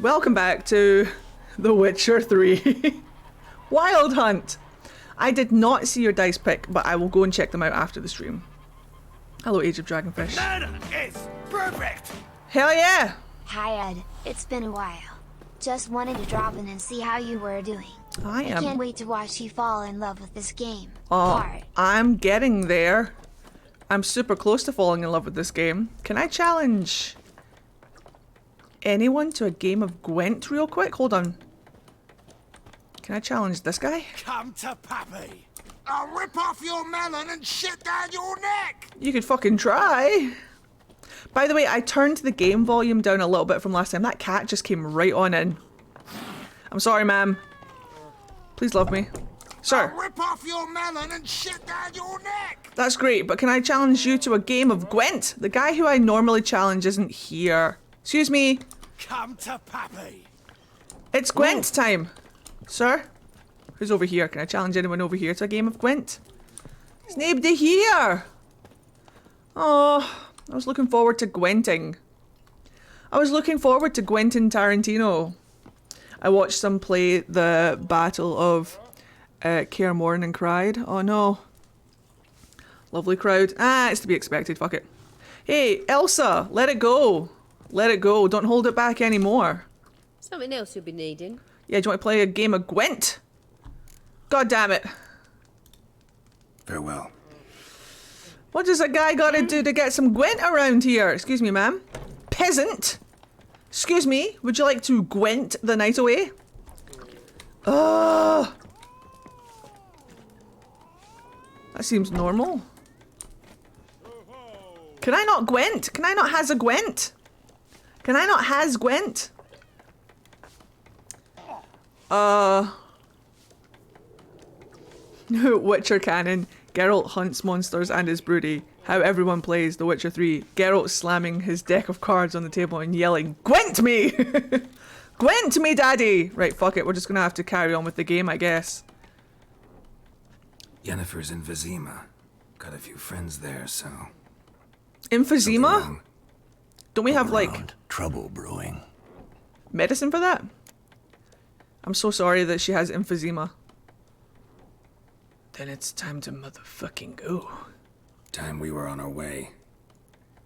Welcome back to The Witcher 3 Wild Hunt. I did not see your dice pick, but I will go and check them out after the stream. Hello, Age of Dragonfish. That is perfect! Hell yeah! Hi Ed, it's been a while. Just wanted to drop in and see how you were doing. I can't wait to watch you fall in love with this game. I'm getting there. I'm super close to falling in love with this game. Can I challenge anyone to a game of Gwent real quick? Hold on. Can I challenge this guy? Come to Pappy! I'll rip off your melon and shit down your neck! You could fucking try. By the way, I turned the game volume down a little bit from last time. That cat just came right on in. I'm sorry, ma'am. Please love me. Sir. I'll rip off your melon and shit down your neck! That's great, but can I challenge you to a game of Gwent? The guy who I normally challenge isn't here. Excuse me. Come to Pappy! It's Gwent time. Sir? Who's over here? Can I challenge anyone over here to a game of Gwent? There's nobody here! Oh, I was looking forward to Gwenting. I was looking forward to Quentin Tarantino. I watched some play the Battle of Kaer Morhen and cried. Oh no. Lovely crowd. Ah, it's to be expected, fuck it. Hey, Elsa, let it go. Let it go, don't hold it back anymore. Something else you'll be needing. Yeah, do you want to play a game of Gwent? God damn it. Farewell. What does a guy gotta do to get some Gwent around here? Excuse me, ma'am. Peasant? Excuse me, would you like to Gwent the night away? That seems normal. Can I not Gwent? Can I not has a Gwent? Can I not has Gwent? Witcher canon. Geralt hunts monsters and is broody. How everyone plays The Witcher 3. Geralt slamming his deck of cards on the table and yelling, "Gwent me! Gwent me, daddy!" Right, fuck it. We're just gonna have to carry on with the game, I guess. Yennefer's in Vizima. Got a few friends there, so... Emphysema? Don't we have, like... trouble brewing. medicine for that? I'm so sorry that she has emphysema. Then it's time to motherfucking go. Time we were on our way.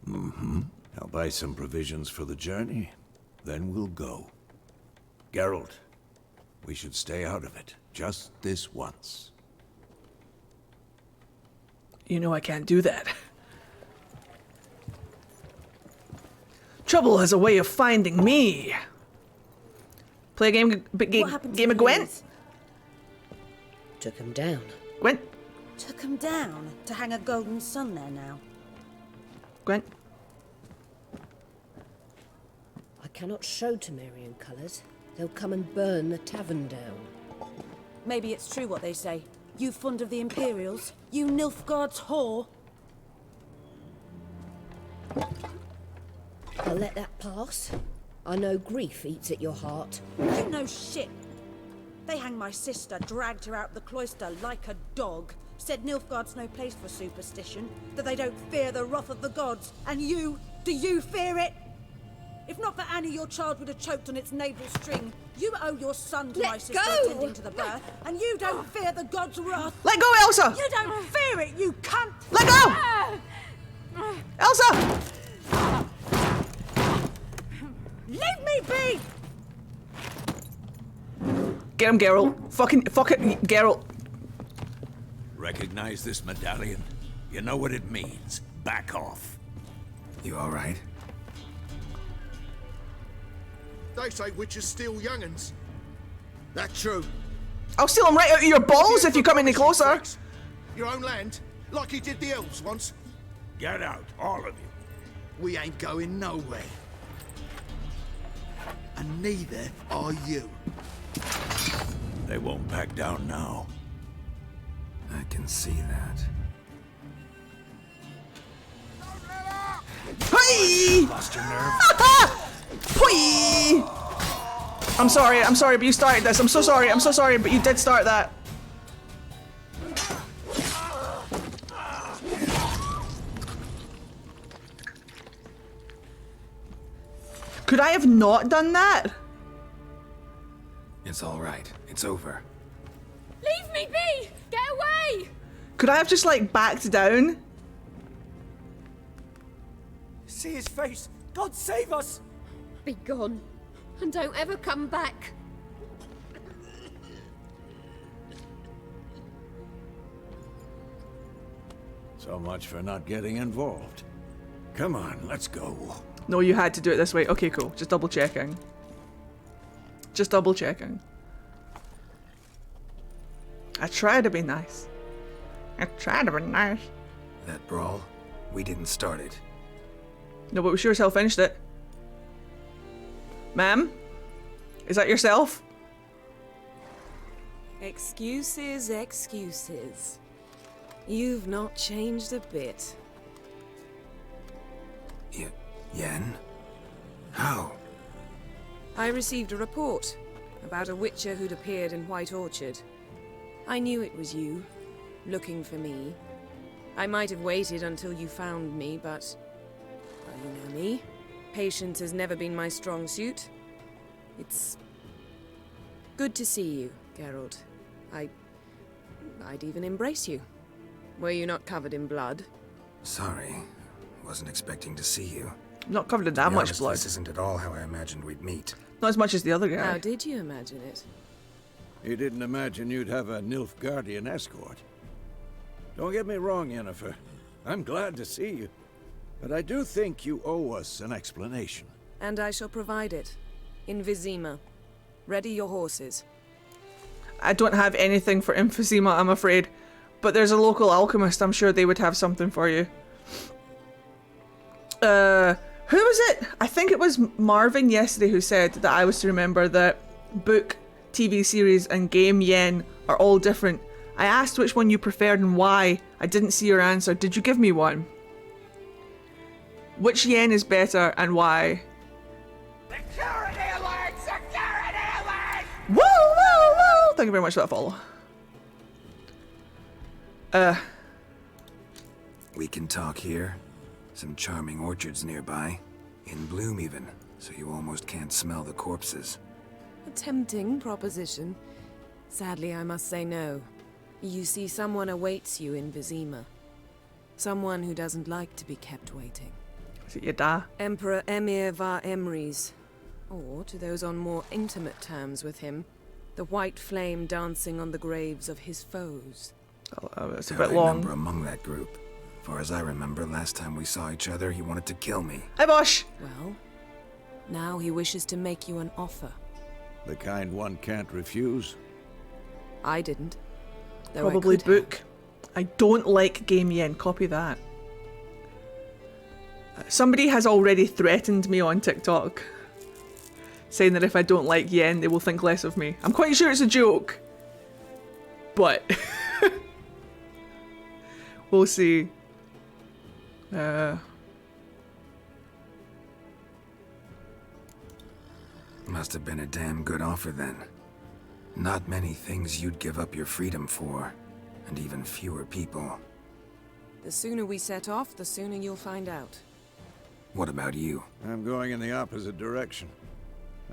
Mm-hmm. I'll buy some provisions for the journey. Then we'll go. Geralt, we should stay out of it. Just this once. You know I can't do that. Trouble has a way of finding me. Play a game of Gwent? Took him down. Gwent? Took him down to hang a golden sun there now. Gwent? I cannot show Temerian colours. They'll come and burn the tavern down. Maybe it's true what they say. You fond of the Imperials? You Nilfgaard's whore? I'll let that pass. I know grief eats at your heart. You know shit. They hanged my sister, dragged her out the cloister like a dog. Said Nilfgaard's no place for superstition, that they don't fear the wrath of the gods. And you, do you fear it? If not for Annie, your child would have choked on its navel string. You owe your son to my sister attending to the birth, and you don't fear the gods' wrath. Let go, Elsa! You don't fear it, you cunt! Let go! Elsa! Leave me be! Get him, Geralt. Fuck it, Geralt. Recognize this medallion? You know what it means. Back off. You alright? They say witches steal young'uns. That's true. I'll steal him right out of your balls if you come any closer. Your own land, like he did the elves once. Get out, all of you. We ain't going nowhere. And neither are you. They won't back down now. I can see that. Hey! Lost your nerve? Poi! I'm sorry, but you started this. I'm so sorry, but you did start that. Could I have not done that? It's all right. It's over. Leave me be! Get away! Could I have just, like, backed down? See his face! God save us! Be gone. And don't ever come back. So much for not getting involved. Come on, let's go. No, you had to do it this way. Okay, cool. Just double checking. Just double checking. I try to be nice. I try to be nice. That brawl, we didn't start it. No, but we sure as hell finished it. Ma'am? Is that yourself? Excuses, excuses. You've not changed a bit. Yen? How? I received a report about a witcher who'd appeared in White Orchard. I knew it was you, looking for me. I might have waited until you found me, but... well, you know me. Patience has never been my strong suit. It's... good to see you, Geralt. I'd even embrace you. Were you not covered in blood? Sorry. Wasn't expecting to see you. Not covered in that much blood. This isn't at all how I imagined we'd meet. Not as much as the other guy. How did you imagine it? You didn't imagine you'd have a Nilfgaardian escort. Don't get me wrong, Yennefer. I'm glad to see you. But I do think you owe us an explanation. And I shall provide it. In Vizima. Ready your horses. I don't have anything for emphysema, I'm afraid. But there's a local alchemist. I'm sure they would have something for you. Who was it? I think it was Marvin yesterday who said that I was to remember that book, TV series, and game yen are all different. I asked which one you preferred and why. I didn't see your answer. Did you give me one? Which yen is better and why? Security alert! Security alert! Woo, woo, woo! Thank you very much for that follow. We can talk here. Some charming orchards nearby. In bloom even, so you almost can't smell the corpses. A tempting proposition. Sadly, I must say no. You see, someone awaits you in Vizima. Someone who doesn't like to be kept waiting. Is it your dad? Emperor Emir var Emrys. Or, to those on more intimate terms with him, the white flame dancing on the graves of his foes. Oh, it's a There bit are a long. number among that group. Far as I remember, last time we saw each other, he wanted to kill me. Hi, Bosh! Well, now he wishes to make you an offer. The kind one can't refuse. I didn't. Though I Probably could have. book. I don't like game yen. Copy that. Somebody has already threatened me on TikTok, saying that if I don't like yen, they will think less of me. I'm quite sure it's a joke, but we'll see. Must have been a damn good offer then. Not many things you'd give up your freedom for, and even fewer people. The sooner we set off, the sooner you'll find out. What about you? I'm going in the opposite direction.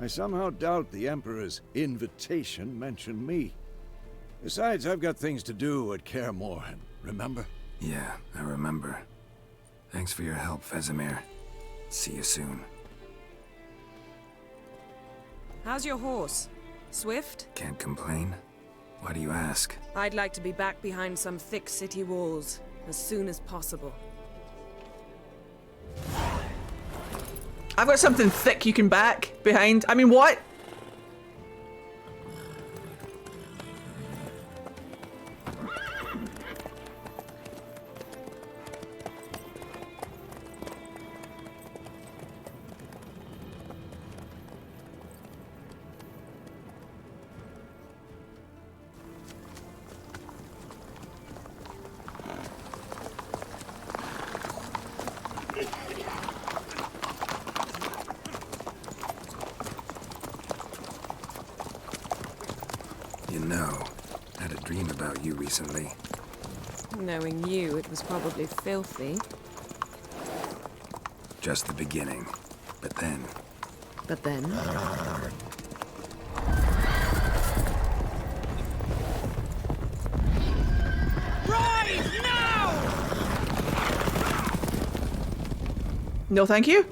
I somehow doubt the Emperor's invitation mentioned me. Besides, I've got things to do at Kaer Morhen, remember? Yeah, I remember. Thanks for your help, Vesemir. See you soon. How's your horse? Swift? Can't complain. Why do you ask? I'd like to be back behind some thick city walls as soon as possible. I've got something thick you can back behind. I mean, what? You know, I had a dream about you recently. Knowing you, it was probably filthy. Just the beginning. But then... But then... No, thank you.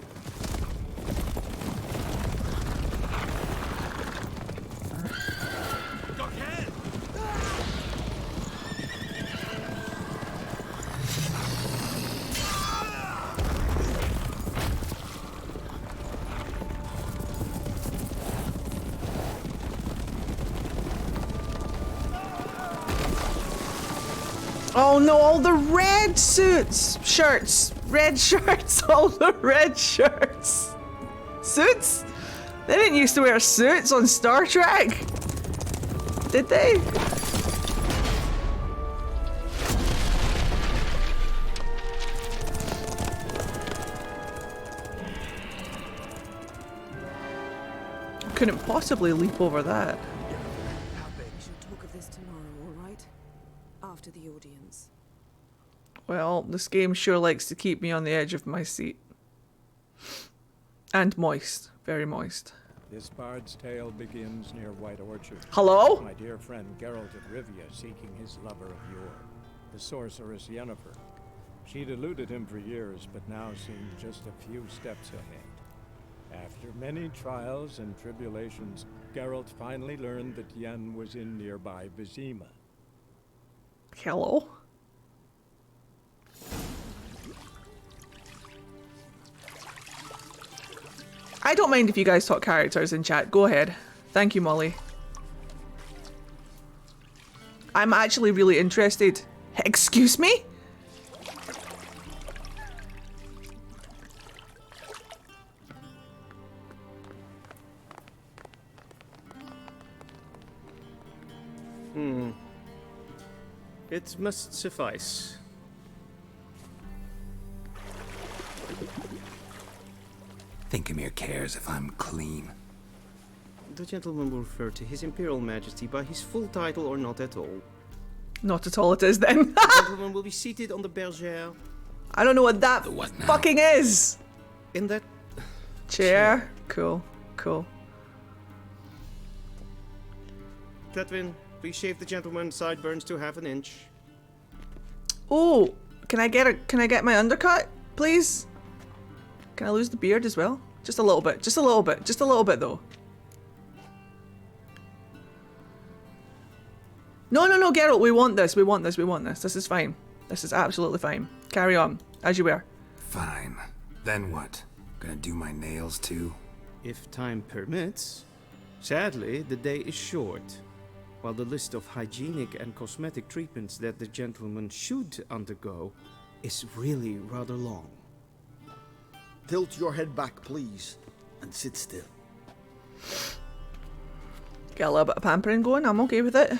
Oh no, all the red shirts, all the red shirts. Suits? They didn't used to wear suits on Star Trek, did they? Couldn't possibly leap over that. We shall talk of this tomorrow, all right? After the audience. Well, this game sure likes to keep me on the edge of my seat. And moist. Very moist. This bard's tale begins near White Orchard. Hello? My dear friend Geralt of Rivia seeking his lover of yore, the sorceress Yennefer. She'd eluded him for years, but now seemed just a few steps ahead. After many trials and tribulations, Geralt finally learned that Yen was in nearby Vizima. Hello? I don't mind if you guys talk characters in chat. Go ahead. Thank you, Molly. I'm actually really interested. Excuse me? It must suffice. Thinkemere cares if I'm clean. The gentleman will refer to His Imperial Majesty by his full title or not at all. Not at all it is then. The gentleman will be seated on the bergère. I don't know what that fucking is. In that chair. Cool. Cool. Tedwin, please shave the gentleman's sideburns to ½ an inch. Oh, can I get my undercut, please? Can I lose the beard as well? Just a little bit. Just a little bit. Just a little bit though. No, no, no, Geralt, we want this. We want this. We want this. This is fine. This is absolutely fine. Carry on, as you were. Fine. Then what? Gonna do my nails too? If time permits. Sadly, the day is short. While the list of hygienic and cosmetic treatments that the gentleman should undergo is really rather long. Tilt your head back, please, and sit still. Get a little bit of pampering going. I'm okay with it.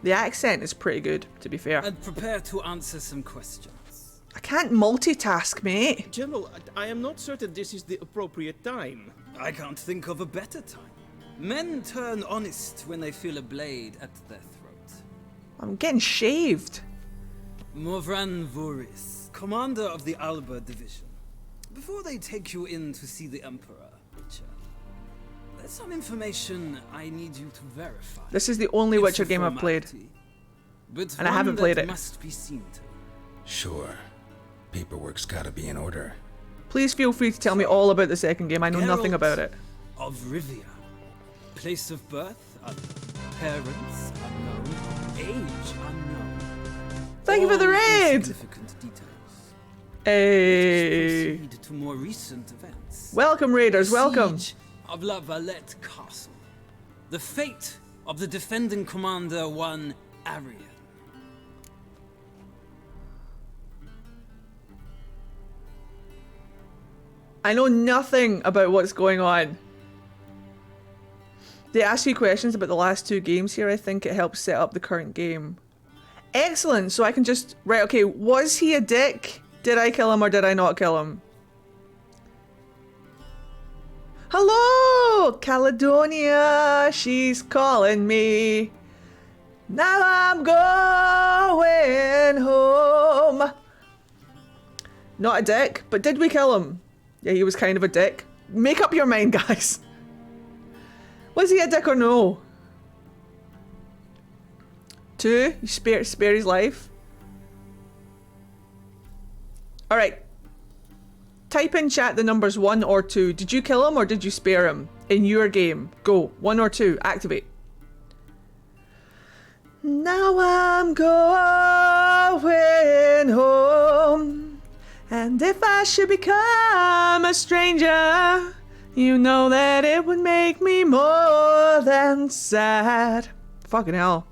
The accent is pretty good, to be fair. And prepare to answer some questions. I can't multitask, mate. General, I am not certain this is the appropriate time. I can't think of a better time. Men turn honest when they feel a blade at their throat. I'm getting shaved. Morvran Vuris, commander of the Alba Division. Before they take you in to see the Emperor, Witcher, there's some information I need you to verify. This is the only Witcher game I've played. But and I haven't played it. Must be seen to. Sure. Paperwork's gotta be in order. Please feel free to tell me all about the second game. I know nothing about it. Of Rivia. Place of birth unknown. Parents unknown. Age unknown. Thank you for the raid! Significant details. Hey. Proceed to more recent events. Welcome, raiders. Welcome. Siege of La Valette Castle. The fate of the defending commander, one Arian. I know nothing about what's going on. They ask you questions about the last two games here. I think it helps set up the current game. Excellent. So I can just... Right, okay. Was he a dick? Did I kill him or did I not kill him? Hello! Caledonia! She's calling me. Now I'm going home. Not a dick, but did we kill him? Yeah, he was kind of a dick. Make up your mind, guys. Was he a dick or no? 2, you spare his life. Alright. type in chat the numbers 1 or 2. Did you kill him or did you spare him in your game? Go. 1 or 2. Activate. Now I'm going home. And if I should become a stranger, you know that it would make me more than sad. Fucking hell.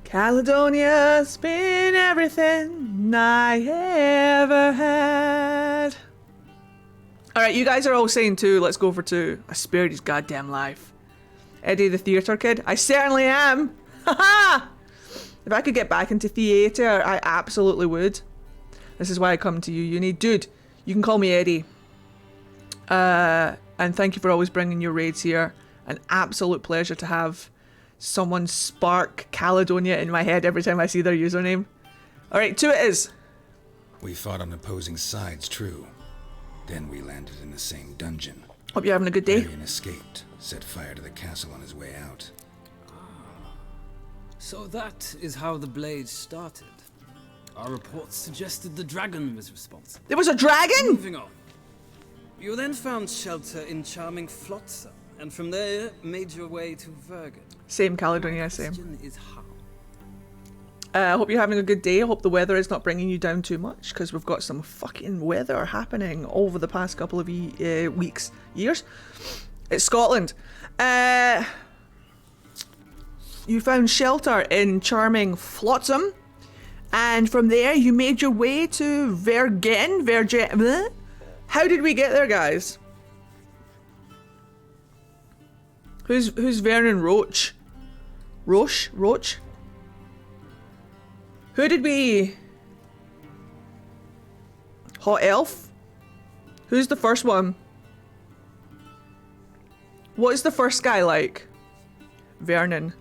Caledonia's been everything I ever had. Alright, you guys are all saying 2. Let's go for 2. I spared his goddamn life. Eddie the theatre kid? I certainly am. Haha! If I could get back into theatre, I absolutely would. This is why I come to you, Uni. Dude, you can call me Eddie. And thank you for always bringing your raids here. An absolute pleasure to have someone spark Caledonia in my head every time I see their username. Alright, 2 it is. We fought on opposing sides, true. Then we landed in the same dungeon. Hope you're having a good day. Marion escaped, set fire to the castle on his way out. So that is how the Blade started. Our reports suggested the dragon was responsible. There was a dragon?! Moving on. You then found shelter in charming Flotsam, and from there made your way to Vergen. Same Caledonia, same. Question is how? I hope you're having a good day. I hope the weather is not bringing you down too much, because we've got some fucking weather happening over the past couple of weeks, years. It's Scotland. You found shelter in charming Flotsam, and from there you made your way to Vergen. How did we get there, guys? Who's Vernon Roach? Roach? Who did we... Hot Elf? Who's the first one? What is the first guy like? Vernon.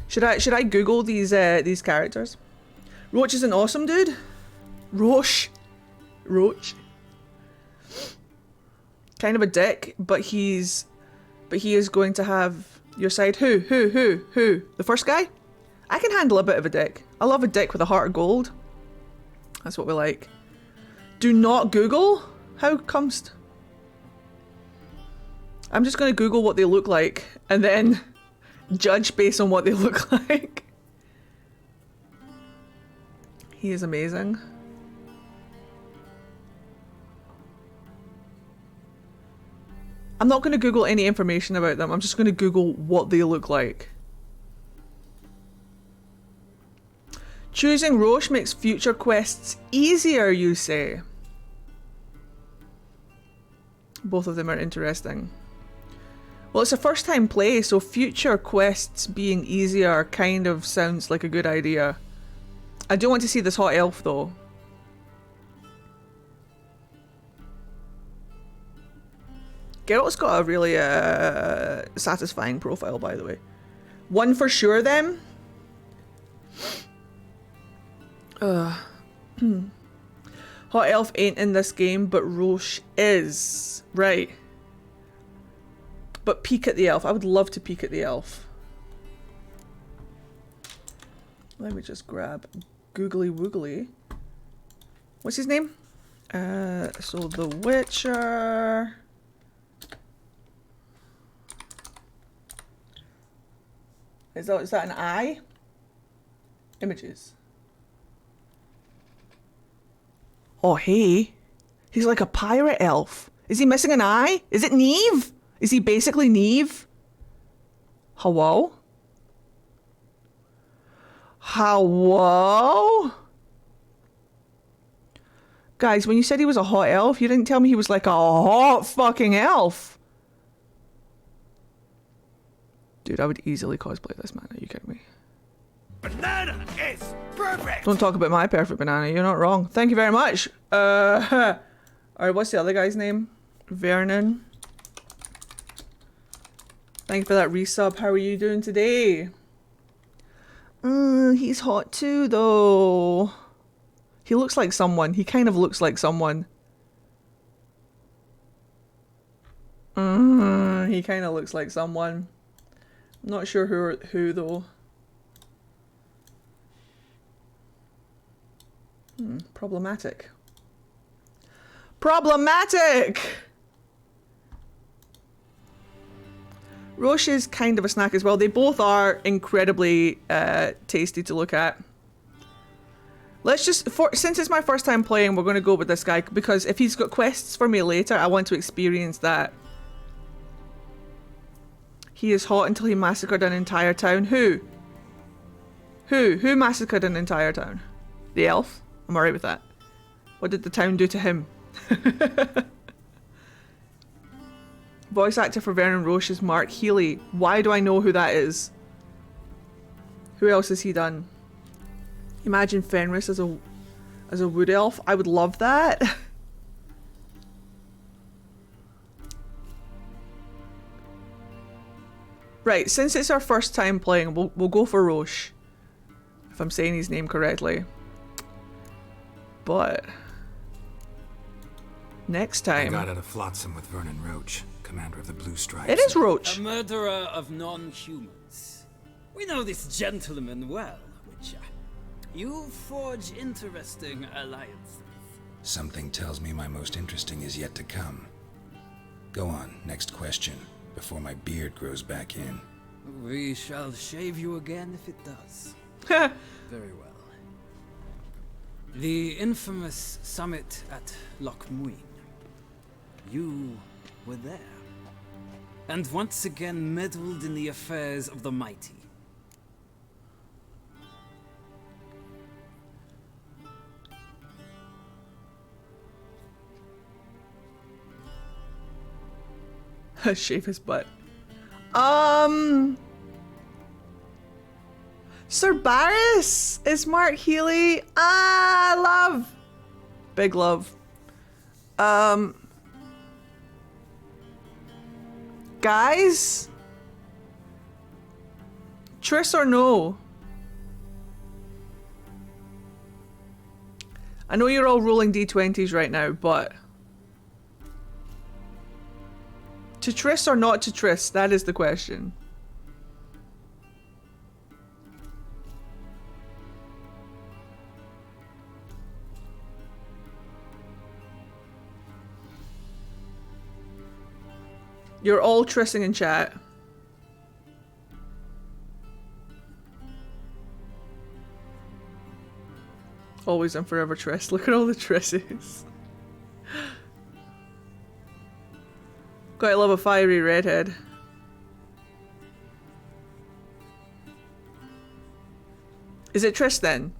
Should I Google these characters? Roach is an awesome dude. Roach. Kind of a dick, but he is going to have your side. Who? The first guy? I can handle a bit of a dick. I love a dick with a heart of gold. That's what we like. Do not Google? How comes? I'm just going to Google what they look like and then judge based on what they look like. He is amazing. I'm not going to Google any information about them. I'm just going to Google what they look like. Choosing Roche makes future quests easier, you say? Both of them are interesting. Well, it's a first time play, so future quests being easier kind of sounds like a good idea. I do want to see this hot elf though. Geralt's got a really satisfying profile, by the way. 1 for sure then. Hot elf ain't in this game, but Roche is. Right. But peek at the elf. I would love to peek at the elf. Let me just grab Googly Woogly. What's his name? So The Witcher. Is that an eye? Images. Oh, hey. He's like a pirate elf. Is he missing an eye? Is it Neve? Is he basically Neve? Hello? Hello? Guys, when you said he was a hot elf, you didn't tell me he was like a hot fucking elf. Dude, I would easily cosplay this man. Are you kidding me? Banana is perfect! Don't talk about my perfect banana. You're not wrong. Thank you very much. Alright, what's the other guy's name? Vernon. Thank you for that resub. How are you doing today? He's hot too, though. He looks like someone. He kind of looks like someone. He kind of looks like someone. I'm not sure who though. Problematic. Problematic! Roche is kind of a snack as well. They both are incredibly tasty to look at. Let's just, since it's my first time playing, we're going to go with this guy, because if he's got quests for me later, I want to experience that. He is hot until he massacred an entire town. Who? Who massacred an entire town? The elf? I'm alright with that. What did the town do to him? Voice actor for Vernon Roche is Mark Healy. Why do I know who that is? Who else has he done? Imagine Fenris as a wood elf. I would love that. Right, since it's our first time playing, we'll go for Roche. If I'm saying his name correctly. But next time. I got out of Flotsam with Vernon Roche, commander of the Blue Stripes. It is Roche. A murderer of non-humans. We know this gentleman well, Witcher. You forge interesting alliances. Something tells me my most interesting is yet to come. Go on, next question, before my beard grows back in. We shall shave you again if it does. Very well. The infamous summit at Loch Muin. You were there. And once again meddled in the affairs of the mighty. Shave his butt. Sir Barris is Mark Healy. Love. Big love. Guys? Triss or no? I know you're all rolling d20s right now, but to Triss or not to Triss? That is the question. You're all Trissing in chat. Always and forever Triss. Look at all the Trisses. Gotta love a fiery redhead. Is it Triss then?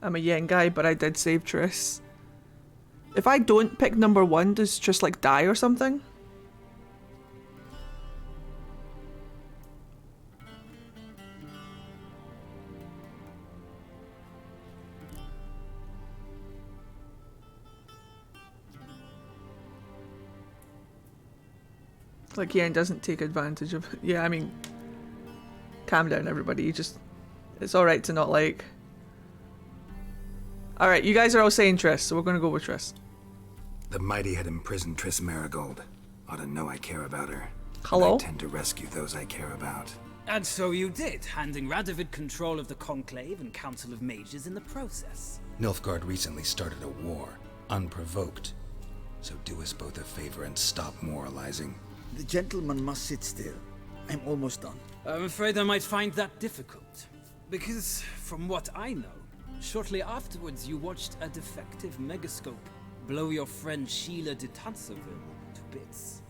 I'm a Yen guy, but I did save Triss. If I don't pick number one, does Triss like die or something? Like Yen doesn't take advantage of it. Yeah, I mean, calm down everybody. You just, it's alright to not like. Alright, you guys are all saying Triss, so we're gonna go with Triss. The mighty had imprisoned Triss Marigold. Ought to know I care about her. Hello? And I tend to rescue those I care about. And so you did, handing Radovid control of the Conclave and Council of Mages in the process. Nilfgaard recently started a war, unprovoked. So do us both a favor and stop moralizing. The gentleman must sit still. I'm almost done. I'm afraid I might find that difficult. Because, from what I know, shortly afterwards you watched a defective megascope blow your friend Sheila de Tanserville to bits.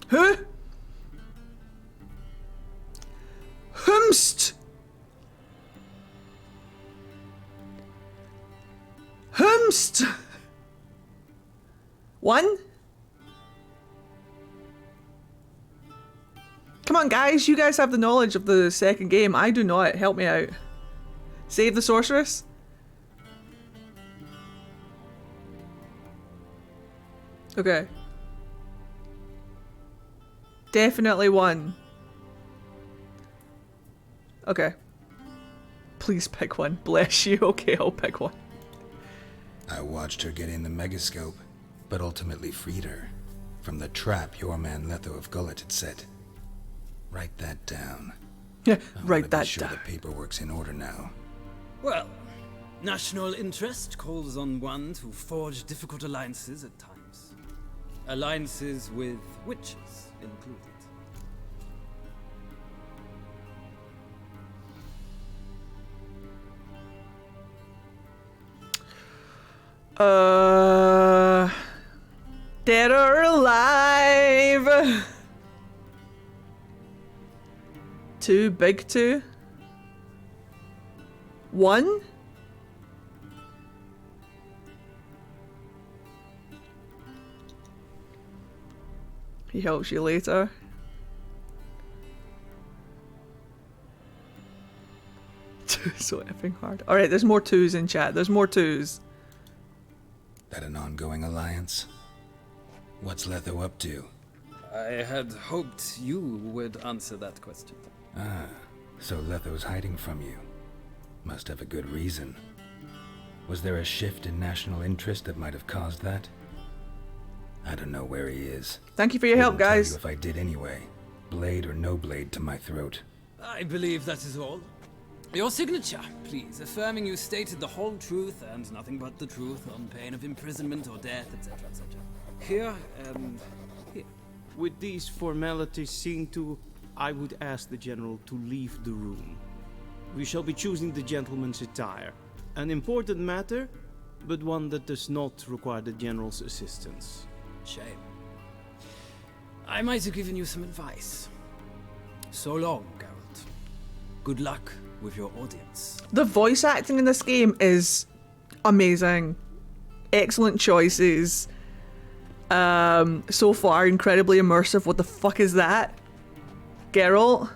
Huh? Humst! Humst! One? Come on, guys. You guys have the knowledge of the second game. I do not. Help me out. Save the sorceress? Okay. Definitely one. Okay. Please pick one. Bless you. Okay, I'll pick one. I watched her get in the megascope, but ultimately freed her from the trap your man Letho of Gullet had set. Write that down. Yeah, write that down. Be sure the paperwork's in order now. Well, national interest calls on one to forge difficult alliances at times. Alliances with witches included. Dead or alive? Two, big two. One? He helps you later. So effing hard. Alright, there's more twos in chat. There's more twos. That an ongoing alliance? What's Letho up to? I had hoped you would answer that question. Ah, so Letho's hiding from you. Must have a good reason. Was there a shift in national interest that might have caused that? I don't know where he is. Thank you for your help, guys. Tell you if I did anyway. Blade or no blade to my throat. I believe that is all. Your signature, please, affirming you stated the whole truth and nothing but the truth on pain of imprisonment or death, etc., etc. Here and here. With these formalities seen to, I would ask the General to leave the room. We shall be choosing the gentleman's attire. An important matter, but one that does not require the General's assistance. Shame. I might have given you some advice. So long, Geralt. Good luck with your audience. The voice acting in this game is amazing. Excellent choices. So far, incredibly immersive. What the fuck is that? Geralt?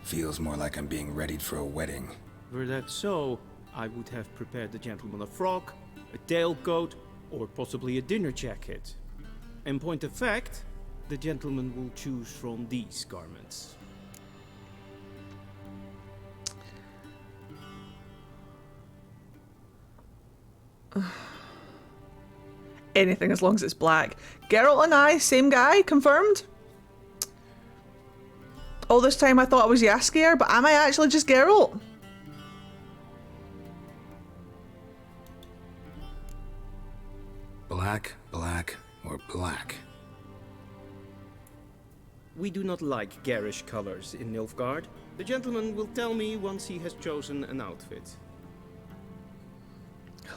Feels more like I'm being readied for a wedding. Were that so, I would have prepared the gentleman a frock, a tailcoat, or possibly a dinner jacket. In point of fact, the gentleman will choose from these garments. Anything as long as it's black. Geralt and I, same guy, confirmed? All this time I thought I was Jaskier, but am I actually just Geralt? Black, black, or black? We do not like garish colors in Nilfgaard. The gentleman will tell me once he has chosen an outfit.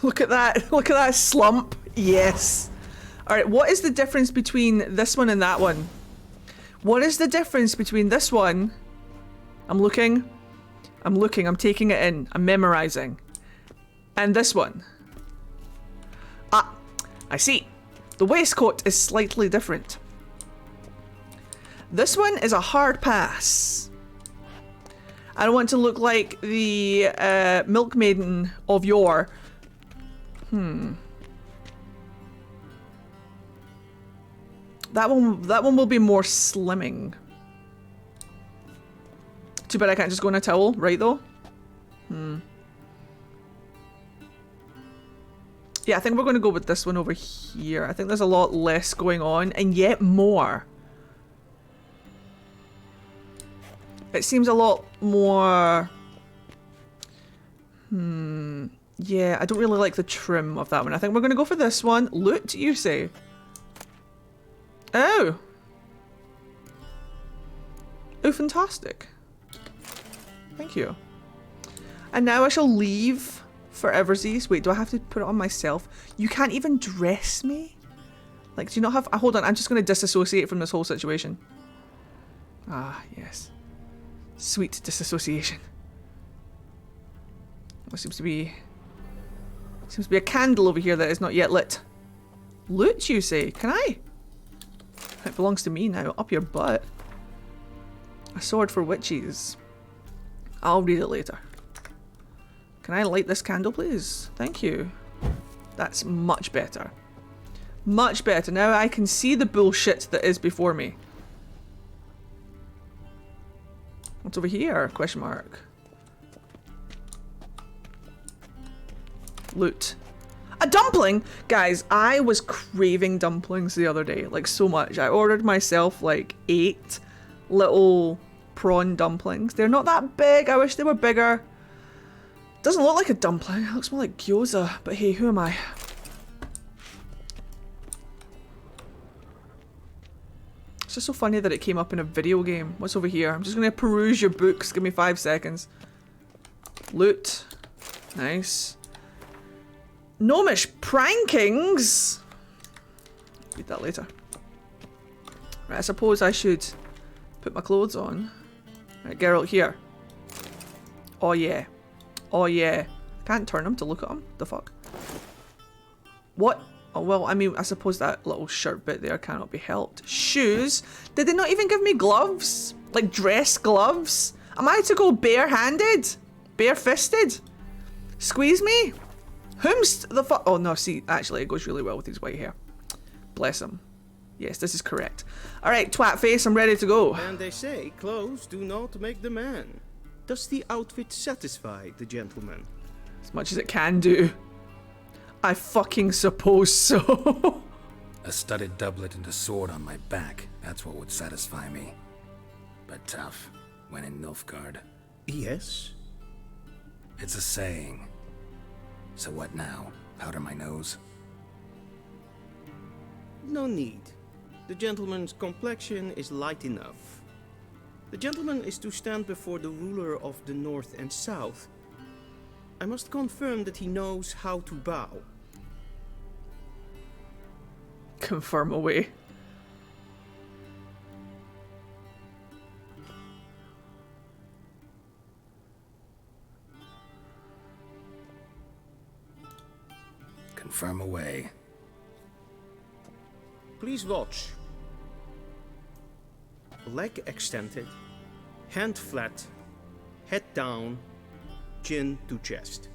Look at that. Look at that slump. Yes. Alright, what is the difference between this one and that one? What is the difference between this one? I'm looking, I'm taking it in, I'm memorizing. And this one. Ah, I see. The waistcoat is slightly different. This one is a hard pass. I don't want to look like the milkmaiden of yore. That one will be more slimming. Too bad I can't just go in a towel, right though? Yeah, I think we're going to go with this one over here. I think there's a lot less going on, and yet more. It seems a lot more... Yeah, I don't really like the trim of that one. I think we're going to go for this one. Loot, you say? Oh. Oh, fantastic. Thank you. And now I shall leave for Eversies. Wait, do I have to put it on myself? You can't even dress me? Like, do you not have... hold on, I'm just going to disassociate from this whole situation. Ah, yes. Sweet disassociation. There seems to be a candle over here that is not yet lit. Loot, you say? Can I? It belongs to me now. Up your butt. A sword for witches. I'll read it later. Can I light this candle, please? Thank you. That's much better. Much better. Now I can see the bullshit that is before me. What's over here? Question mark. Loot. A dumpling? Guys, I was craving dumplings the other day, like so much. I ordered myself like 8 little prawn dumplings. They're not that big. I wish they were bigger. Doesn't look like a dumpling. It looks more like gyoza. But hey, who am I? It's just so funny that it came up in a video game. What's over here? I'm just going to peruse your books. Give me 5 seconds. Loot. Nice. Gnomish prankings. Read that later. Right, I suppose I should put my clothes on. Right, Geralt here. Oh yeah. Oh yeah. I can't turn him to look at him. The fuck? What? Oh well, I mean, I suppose that little shirt bit there cannot be helped. Shoes? Did they not even give me gloves? Like dress gloves? Am I to go bare-handed? Bare-fisted? Squeeze me? Whom's the fuck? Oh no, see, actually it goes really well with his white hair. Bless him. Yes, this is correct. Alright, twat face, I'm ready to go. And they say clothes do not make the man. Does the outfit satisfy the gentleman? As much as it can do. I fucking suppose so. A studded doublet and a sword on my back, that's what would satisfy me. But tough, when in Nilfgaard. Yes? It's a saying. So what now? Powder my nose? No need. The gentleman's complexion is light enough. The gentleman is to stand before the ruler of the North and South. I must confirm that he knows how to bow. Confirm away. Confirm away. Please watch. Leg extended, hand flat, head down, chin to chest.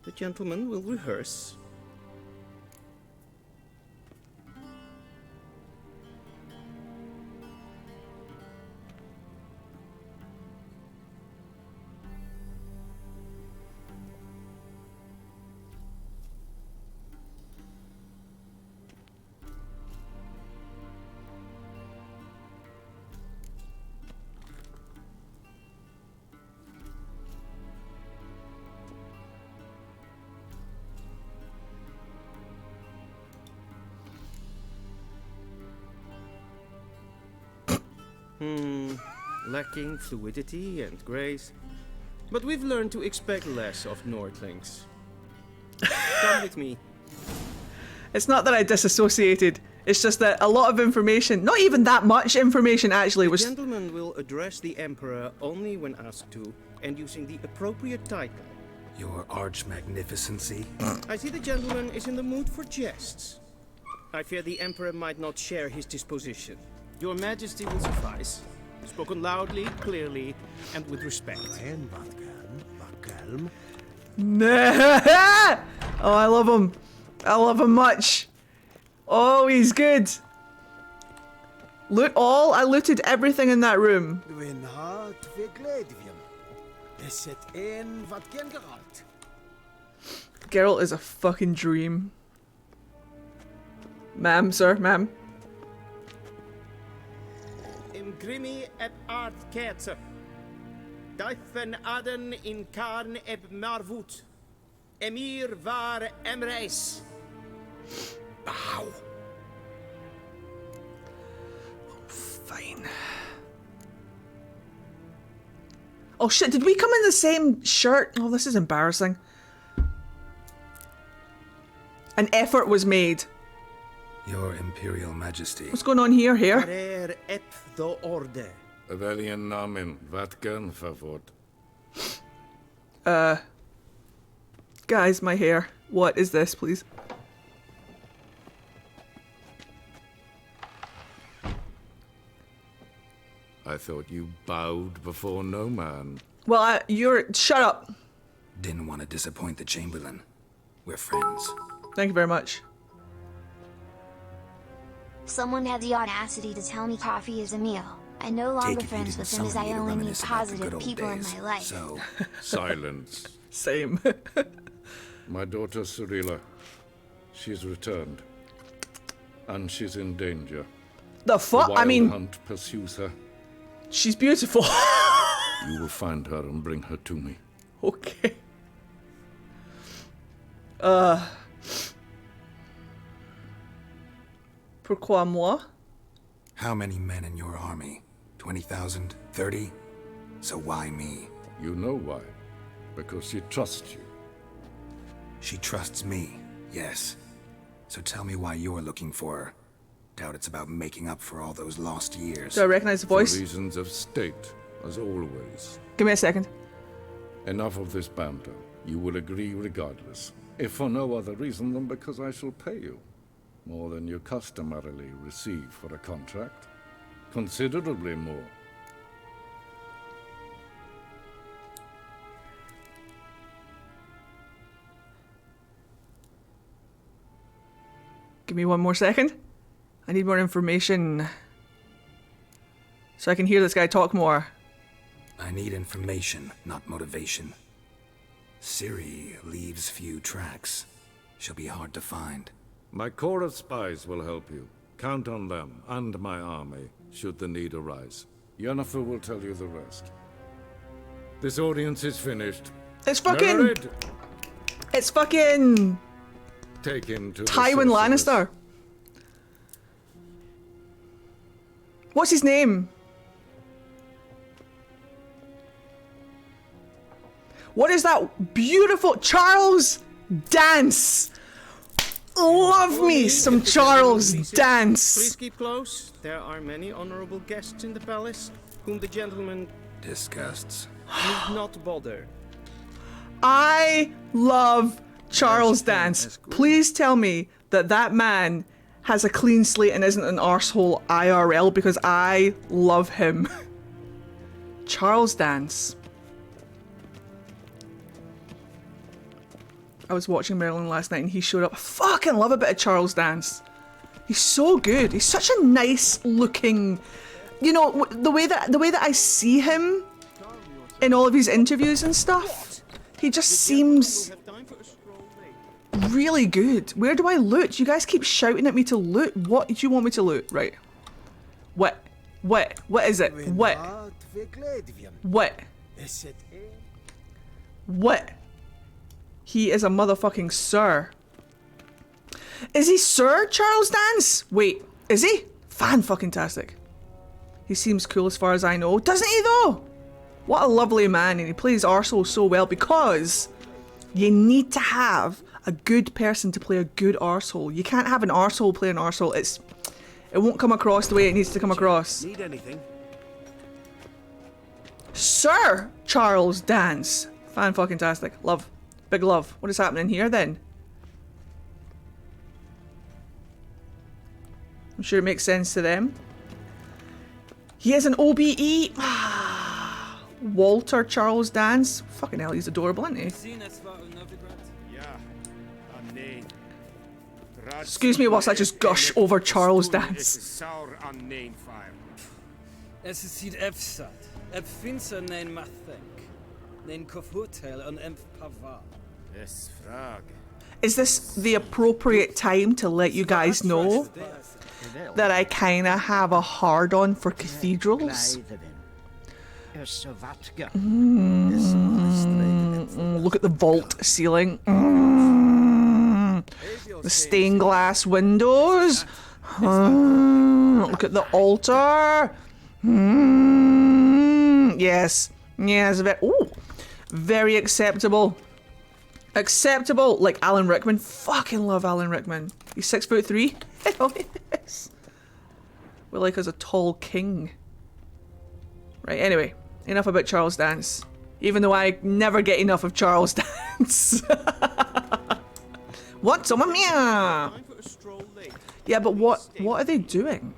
The gentleman will rehearse. Lacking fluidity and grace. But we've learned to expect less of Nordlings. Come with me. It's not that I disassociated. It's just that a lot of information, not even that much information actually, was... The gentleman will address the Emperor only when asked to, and using the appropriate title. Your Arch-Magnificency? I see the gentleman is in the mood for jests. I fear the Emperor might not share his disposition. Your Majesty will suffice. Spoken loudly, clearly, and with respect. Nah. Oh, I love him. I love him much. Oh, he's good. Loot all. I looted everything in that room. Geralt is a fucking dream. Ma'am, sir, ma'am. Grimi eb art ketzer. Duifen aden in karn eb marvoet. Emir var emreis. Bow. Fine. Oh shit, did we come in the same shirt? Oh, this is embarrassing. An effort was made. Your Imperial Majesty. What's going on here? Welchen Namen? Vatkan favort. Guys, my hair. What is this, please? I thought you bowed before no man. Well, you're... Shut up. Didn't want to disappoint the Chamberlain. We're friends. Thank you very much. Someone had the audacity to tell me coffee is a meal. I'm no longer Take it you friends didn't with him as summon I me to only need reminisce about the good positive old people in days, my life. So, Silence. Same. My daughter Cirilla, she's returned. And she's in danger. The fuck? The I mean, hunt pursues her. She's beautiful. You will find her and bring her to me. Okay. Pourquoi moi? How many men in your army? 20,000? 30? So why me? You know why. Because she trusts you. She trusts me, yes. So tell me why you're looking for her. Doubt it's about making up for all those lost years. Do I recognize the voice? For reasons of state, as always. Give me a second. Enough of this banter. You will agree regardless. If for no other reason than because I shall pay you. More than you customarily receive for a contract. Considerably more. Give me one more second. I need more information. So I can hear this guy talk more. I need information, not motivation. Ciri leaves few tracks. She'll be hard to find. My corps of spies will help you. Count on them, and my army, should the need arise. Yennefer will tell you the rest. This audience is finished. It's fucking... Merid, It's fucking... take him to Tywin Lannister. What's his name? What is that beautiful Charles Dance? Love me some Charles Dance. Please keep close. There are many honorable guests in the palace, whom the gentleman disgusts. Need not bother. I love Charles Dance. Please tell me that that man has a clean slate and isn't an arsehole IRL, because I love him. Charles Dance. I was watching Merlin last night and he showed up. I fucking love a bit of Charles Dance. He's so good. He's such a nice looking, you know, the way that I see him in all of his interviews and stuff. He just seems really good. Where do I loot? You guys keep shouting at me to loot. What do you want me to loot? Right. What is it? What? He is a motherfucking sir. Is he Sir Charles Dance? Wait, is he? Fan-fucking-tastic. He seems cool as far as I know. Doesn't he though? What a lovely man, and he plays arsehole so well, because you need to have a good person to play a good arsehole. You can't have an arsehole play an arsehole. It won't come across the way it needs to come across. Need anything? Sir Charles Dance. Fan-fucking-tastic. Love. Big love. What is happening here then? I'm sure it makes sense to them. He has an OBE. Walter Charles Dance. Fucking hell, he's adorable, isn't he? Excuse me whilst I just gush over Charles Dance. Is this the appropriate time to let you guys know that I kinda have a hard-on for cathedrals? Look at the vault ceiling. The stained glass windows. Look at the altar. Yes. Yes. Very acceptable. Acceptable. Like Alan Rickman. Fucking love Alan Rickman. He's 6'3". Hell yes. We're like as a tall king. Right, anyway. Enough about Charles Dance. Even though I never get enough of Charles Dance. What's on me? Yeah, but what are they doing?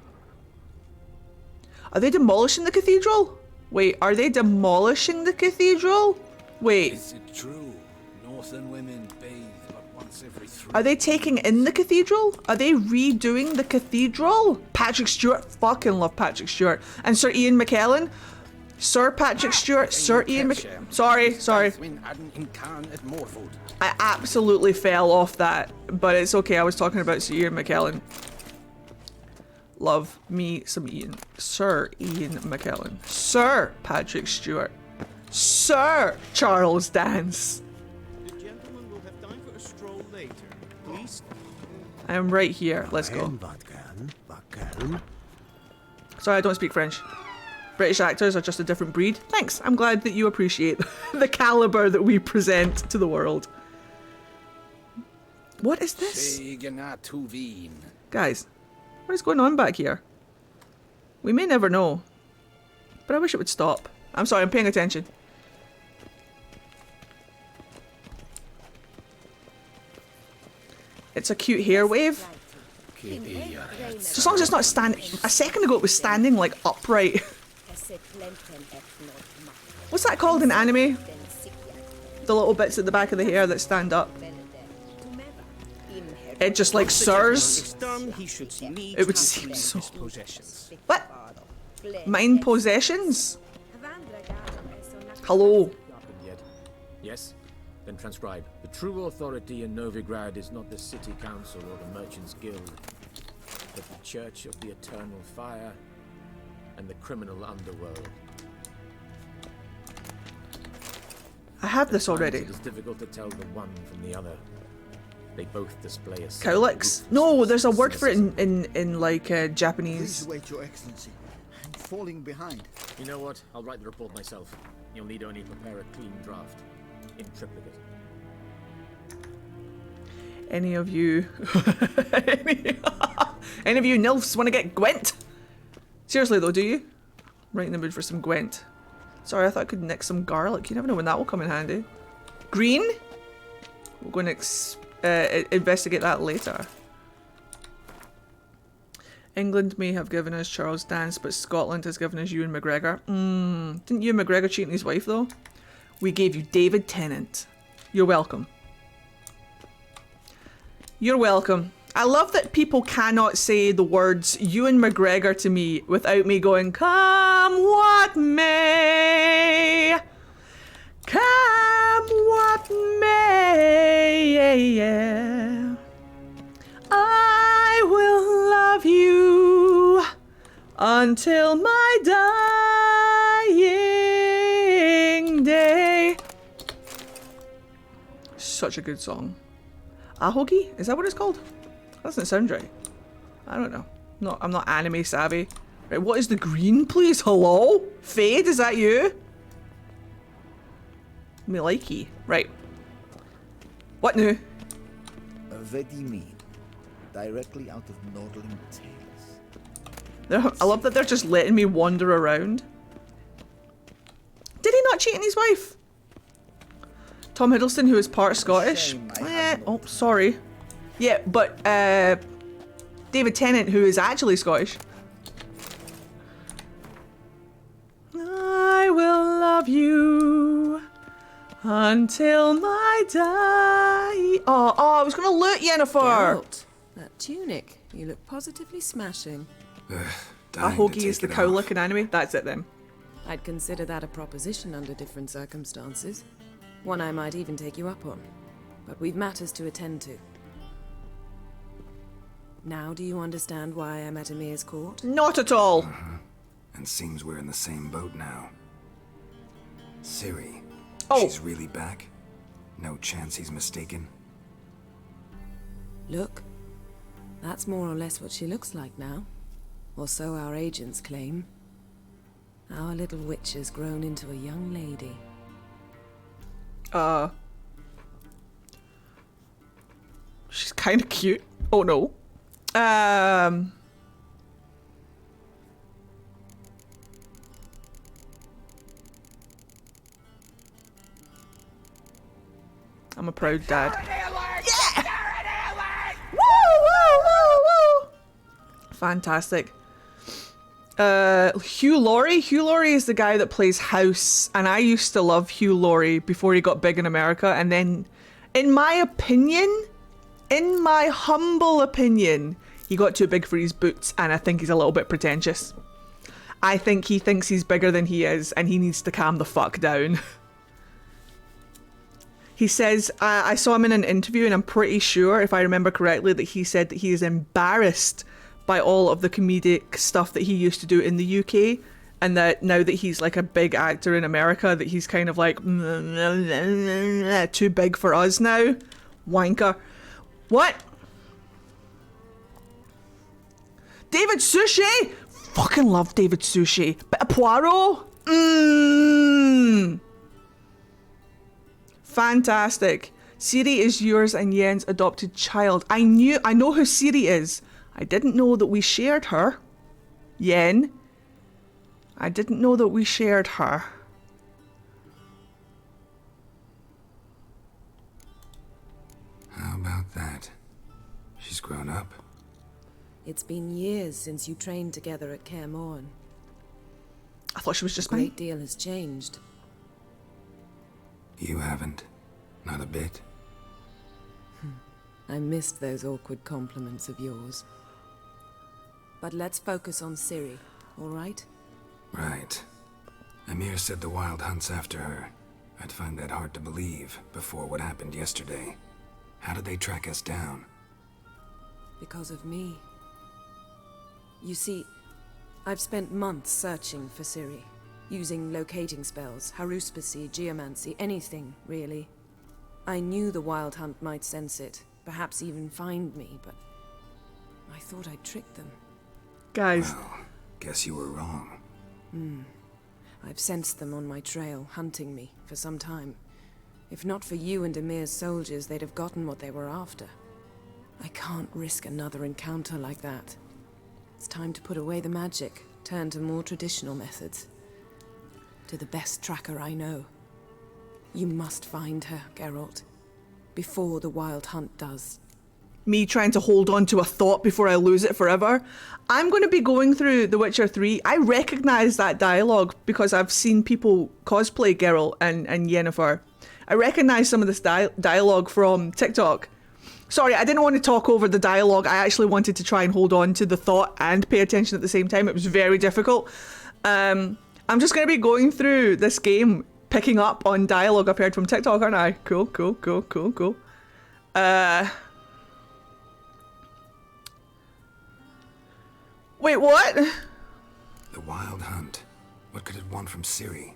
Are they demolishing the cathedral? Wait, are they demolishing the cathedral? Wait. Is it true? Northern women bathe but Are they taking in the cathedral? Are they redoing the cathedral? Patrick Stewart. Fucking love Patrick Stewart. And Sir Ian McKellen. Sir Patrick Stewart. Sir Ian McKellen. Sorry. I absolutely fell off that. But it's okay. I was talking about Sir Ian McKellen. Love me some Ian. Sir Ian McKellen. Sir Patrick Stewart. Sir Charles Dance. I am right here. Let's go. Sorry, I don't speak French. British actors are just a different breed. Thanks. I'm glad that you appreciate the caliber that we present to the world. What is this? Guys, what is going on back here? We may never know. But I wish it would stop. I'm sorry, I'm paying attention. It's a cute hair wave. Just as long as it's not standing. A second ago it was standing like upright. What's that called in anime? The little bits at the back of the hair that stand up. It just like sirs. It would seem so. What? Mind possessions? Hello. Yes? Then transcribe. The true authority in Novigrad is not the city council or the merchants guild, but the Church of the Eternal Fire and the criminal underworld. I have this already. It is difficult to tell the one from the other. They both display a Cowlicks? No, there's a word for it in like Japanese. Please wait, Your Excellency. I'm falling behind. You know what? I'll write the report myself. You'll need only prepare a clean draft. In triplicate. Any of you any of you nilfs want to get Gwent? Seriously though, do you? Right in the mood for some Gwent. Sorry, I thought I could nick some garlic. You never know when that will come in handy. Green? We're going to investigate that later. England may have given us Charles Dance, but Scotland has given us Ewan McGregor. Didn't Ewan McGregor cheat on his wife though? We gave you David Tennant. You're welcome. You're welcome. I love that people cannot say the words Ewan McGregor to me without me going, come what may. Come what may. Yeah. I will love you until my dying day. Such a good song. Ahogi? Is that what it's called? That doesn't sound right. I don't know. No, I'm not anime savvy. Right, what is the green, please? Hello? Fade, is that you? Me likey. Right. What now? Vedimi, directly out of Nordling Tales. I love that they're just letting me wander around. Did he not cheat on his wife? Tom Hiddleston, who is part Scottish. Oh, sorry. Yeah, but David Tennant, who is actually Scottish. I will love you until my die. Oh, I was gonna loot Yennefer. That tunic, you look positively smashing. Ahogi is the cowlick in anime. That's it then. I'd consider that a proposition under different circumstances. One I might even take you up on. But we've matters to attend to. Now do you understand why I'm at Emir's court? Not at all. And seems we're in the same boat now. Ciri. Oh. She's really back? No chance he's mistaken? Look. That's more or less what she looks like now. Or so our agents claim. Our little witch has grown into a young lady. She's kind of cute. Oh no. I'm a proud dad. Yeah! Woo, woo, woo, woo! Fantastic. Hugh Laurie. Hugh Laurie is the guy that plays House, and I used to love Hugh Laurie before he got big in America, and then In my opinion, in my humble opinion, he got too big for his boots, and I think he's a little bit pretentious. I think he thinks he's bigger than he is, and he needs to calm the fuck down. He says, I saw him in an interview, and I'm pretty sure, if I remember correctly, that he said that he is embarrassed by all of the comedic stuff that he used to do in the UK, and that now that he's like a big actor in America, that he's kind of like, too big for us now. Wanker. What? David Suchet? Fucking love David Suchet. Bit of Poirot? Fantastic. Ciri is yours and Yen's adopted child. I know who Ciri is. I didn't know that we shared her. Yen. I didn't know that we shared her. How about that? She's grown up. It's been years since you trained together at Kaer Morhen. I thought she was just a great deal has changed. You haven't. Not a bit. I missed those awkward compliments of yours. But let's focus on Ciri, all right? Right. Emir said the Wild Hunt's after her. I'd find that hard to believe before what happened yesterday. How did they track us down? Because of me. You see, I've spent months searching for Ciri, using locating spells, haruspicy, geomancy, anything, really. I knew the Wild Hunt might sense it, perhaps even find me, but I thought I'd tricked them. Guys. Well, guess you were wrong. I've sensed them on my trail, hunting me, for some time. If not for you and Emir's soldiers, they'd have gotten what they were after. I can't risk another encounter like that. It's time to put away the magic, turn to more traditional methods. To the best tracker I know. You must find her, Geralt. Before the Wild Hunt does. Me trying to hold on to a thought before I lose it forever. I'm going to be going through The Witcher 3. I recognise that dialogue because I've seen people cosplay Geralt and Yennefer. I recognise some of this dialogue from TikTok. Sorry, I didn't want to talk over the dialogue. I actually wanted to try and hold on to the thought and pay attention at the same time. It was very difficult. I'm just going to be going through this game, picking up on dialogue I've heard from TikTok, aren't I? Cool. Wait, what? The Wild Hunt. What could it want from Ciri?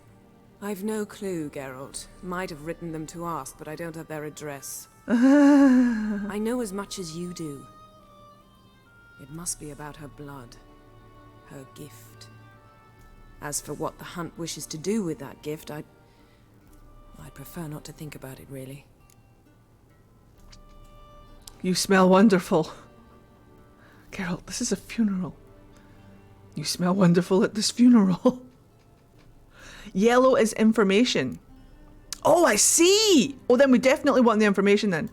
I've no clue, Geralt. Might have written them to ask, but I don't have their address. I know as much as you do. It must be about her blood. Her gift. As for what the Hunt wishes to do with that gift, I'd prefer not to think about it, really. You smell wonderful. Geralt, this is a funeral. You smell wonderful at this funeral. Yellow is information. Oh, I see! Oh, then we definitely want the information then.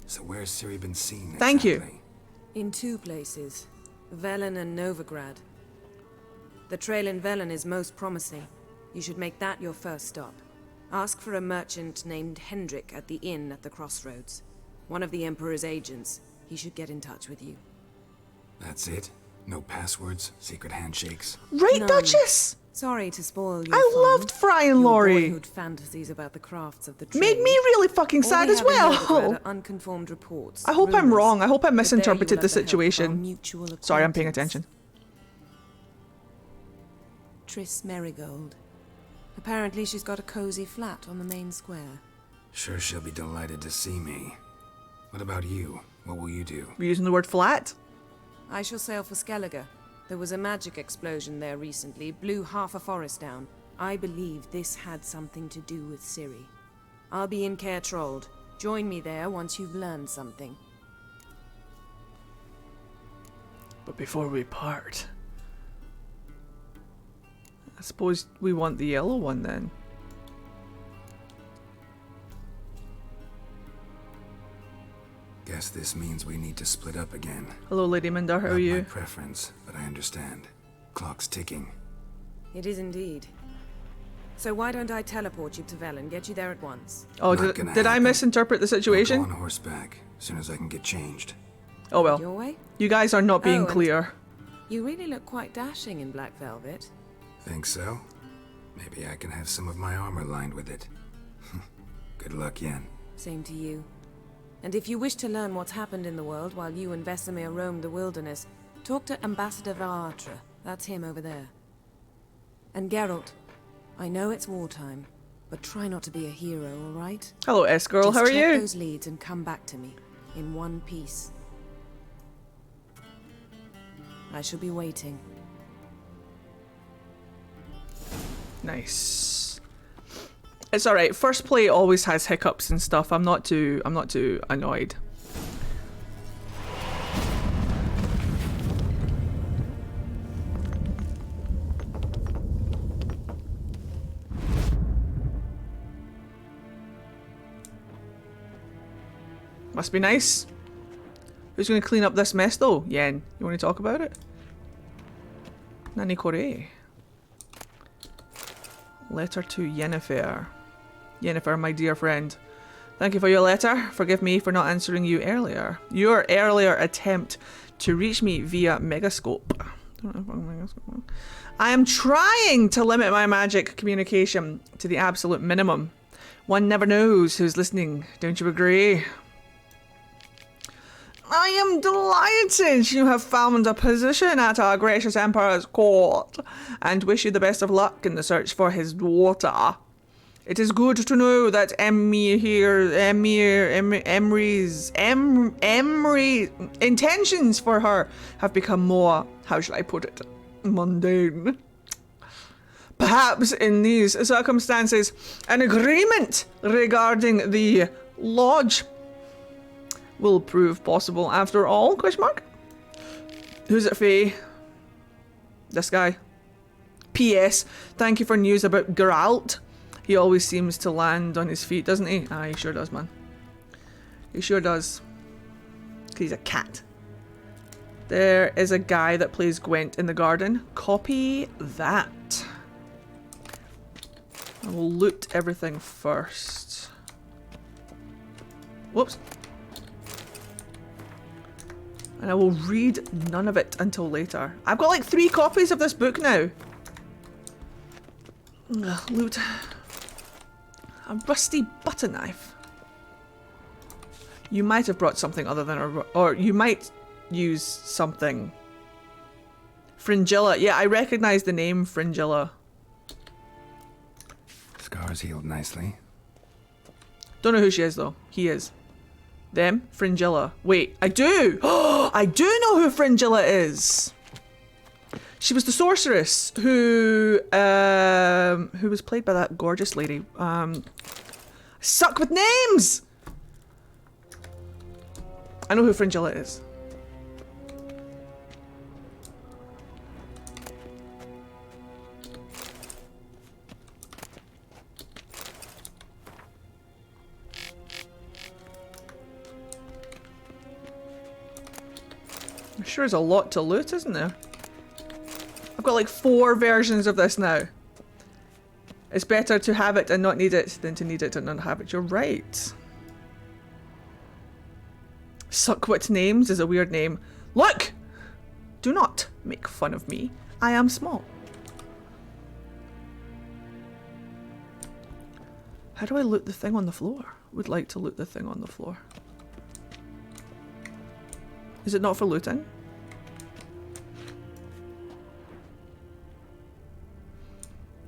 So where's Ciri been seen exactly? Thank you. In two places. Velen and Novigrad. The trail in Velen is most promising. You should make that your first stop. Ask for a merchant named Hendrik at the inn at the crossroads. One of the Emperor's agents. He should get in touch with you. That's it? No passwords? Secret handshakes? Right, None. Duchess? Sorry to spoil your I fun. loved Fry and Laurie. Your boyhood fantasies about the crafts of the trade. Made me really fucking sad as well. Unconformed reports. I hope I'm wrong. I hope I But there misinterpreted you the will have the help of our situation. mutual Sorry, I'm paying acquaintance. attention. Triss Merigold. Apparently she's got a cozy flat on the main square. Sure she'll be delighted to see me. What about you? What will you do? We're using the word flat? I shall sail for Skellige. There was a magic explosion there recently, blew half a forest down. I believe this had something to do with Ciri. I'll be in Caer Trold. Join me there once you've learned something. But before we part, I suppose we want the yellow one then. Guess this means we need to split up again. Hello, Lady Mindar, how are Not you? my preference, but I understand. Clock's ticking. It is indeed. So why don't I teleport you to Vel and get you there at once? Oh, did I misinterpret the situation? I'll go on horseback as soon as I can get changed. Oh well. Your way? You guys are not being clear. You really look quite dashing in black velvet. Think so? Maybe I can have some of my armor lined with it. Good luck, Yen. Same to you. And if you wish to learn what's happened in the world while you and Vesemir roamed the wilderness, talk to Ambassador Varatra. That's him over there. And Geralt, I know it's wartime, but try not to be a hero, all right? Hello, S-Girl. How are Just check you? those leads and come back to me in one piece. I shall be waiting. Nice. It's alright. First play always has hiccups and stuff. I'm not too annoyed. Must be nice. Who's going to clean up this mess though? Yen, you want to talk about it? Nani Kore. Letter to Yennefer. Yennefer, my dear friend. Thank you for your letter. Forgive me for not answering you earlier. Your earlier attempt to reach me via Megascope. I am trying to limit my magic communication to the absolute minimum. One never knows who's listening, don't you agree? I am delighted you have found a position at our gracious Emperor's court, and wish you the best of luck in the search for his daughter. It is good to know that Emry's intentions for her have become more, how shall I put it, mundane. Perhaps in these circumstances, an agreement regarding the lodge will prove possible after all, question mark? Who's it, Faye? This guy. P.S. Thank you for news about Geralt. He always seems to land on his feet, doesn't he? Ah, he sure does, man. He sure does. He's a cat. There is a guy that plays Gwent in the garden. Copy that. I will loot everything first. Whoops. And I will read none of it until later. I've got like 3 copies of this book now. Ugh, loot. A rusty butter knife. You might have brought something other than a... Or you might use something. Fringilla. Yeah, I recognize the name Fringilla. Scars healed nicely. Don't know who she is though. He is. Them? Fringilla. Wait, I do! Oh, I do know who Fringilla is! She was the sorceress who was played by that gorgeous lady. Suck with names! I know who Fringilla is. I'm sure there's a lot to loot, isn't there? I've got like 4 versions of this now. It's better to have it and not need it than to need it and not have it. You're right. Suckwit Names is a weird name. Look! Do not make fun of me. I am small. How do I loot the thing on the floor? Would like to loot the thing on the floor. Is it not for looting?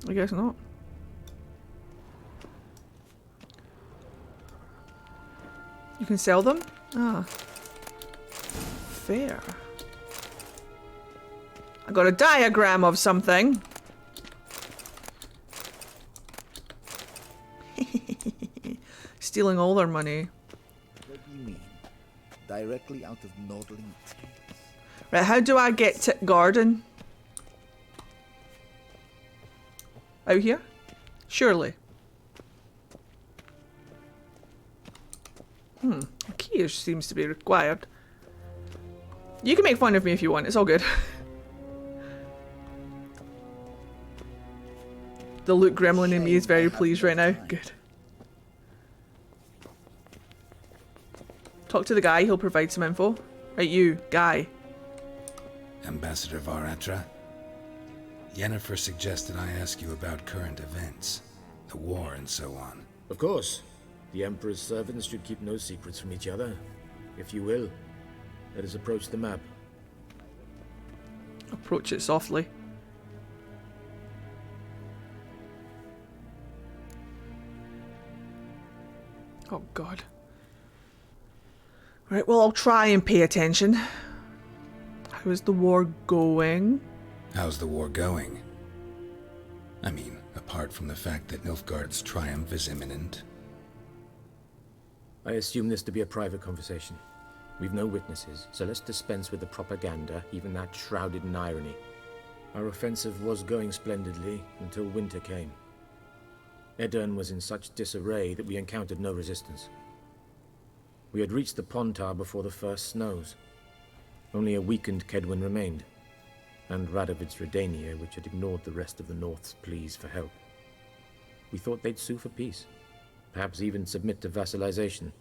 I guess not. You can sell them? Ah. Fair. I got a diagram of something. Stealing all their money. What do you mean? Directly out of Nordling? Right, how do I get to garden? Out here? Surely. A key seems to be required. You can make fun of me if you want, it's all good. The Luke gremlin in me is very pleased right now. Good. Talk to the guy, he'll provide some info. Right, you, guy. Ambassador Varatra? Yennefer suggested I ask you about current events, the war and so on. Of course. The Emperor's servants should keep no secrets from each other. If you will, let us approach the map. Approach it softly. Oh god. Right, well, I'll try and pay attention. How is the war going? How's the war going? I mean, apart from the fact that Nilfgaard's triumph is imminent. I assume this to be a private conversation. We've no witnesses, so let's dispense with the propaganda, even that shrouded in irony. Our offensive was going splendidly until winter came. Edirn was in such disarray that we encountered no resistance. We had reached the Pontar before the first snows. Only a weakened Kedwin remained, and Radovid's Redania, which had ignored the rest of the North's pleas for help. We thought they'd sue for peace, perhaps even submit to vassalization.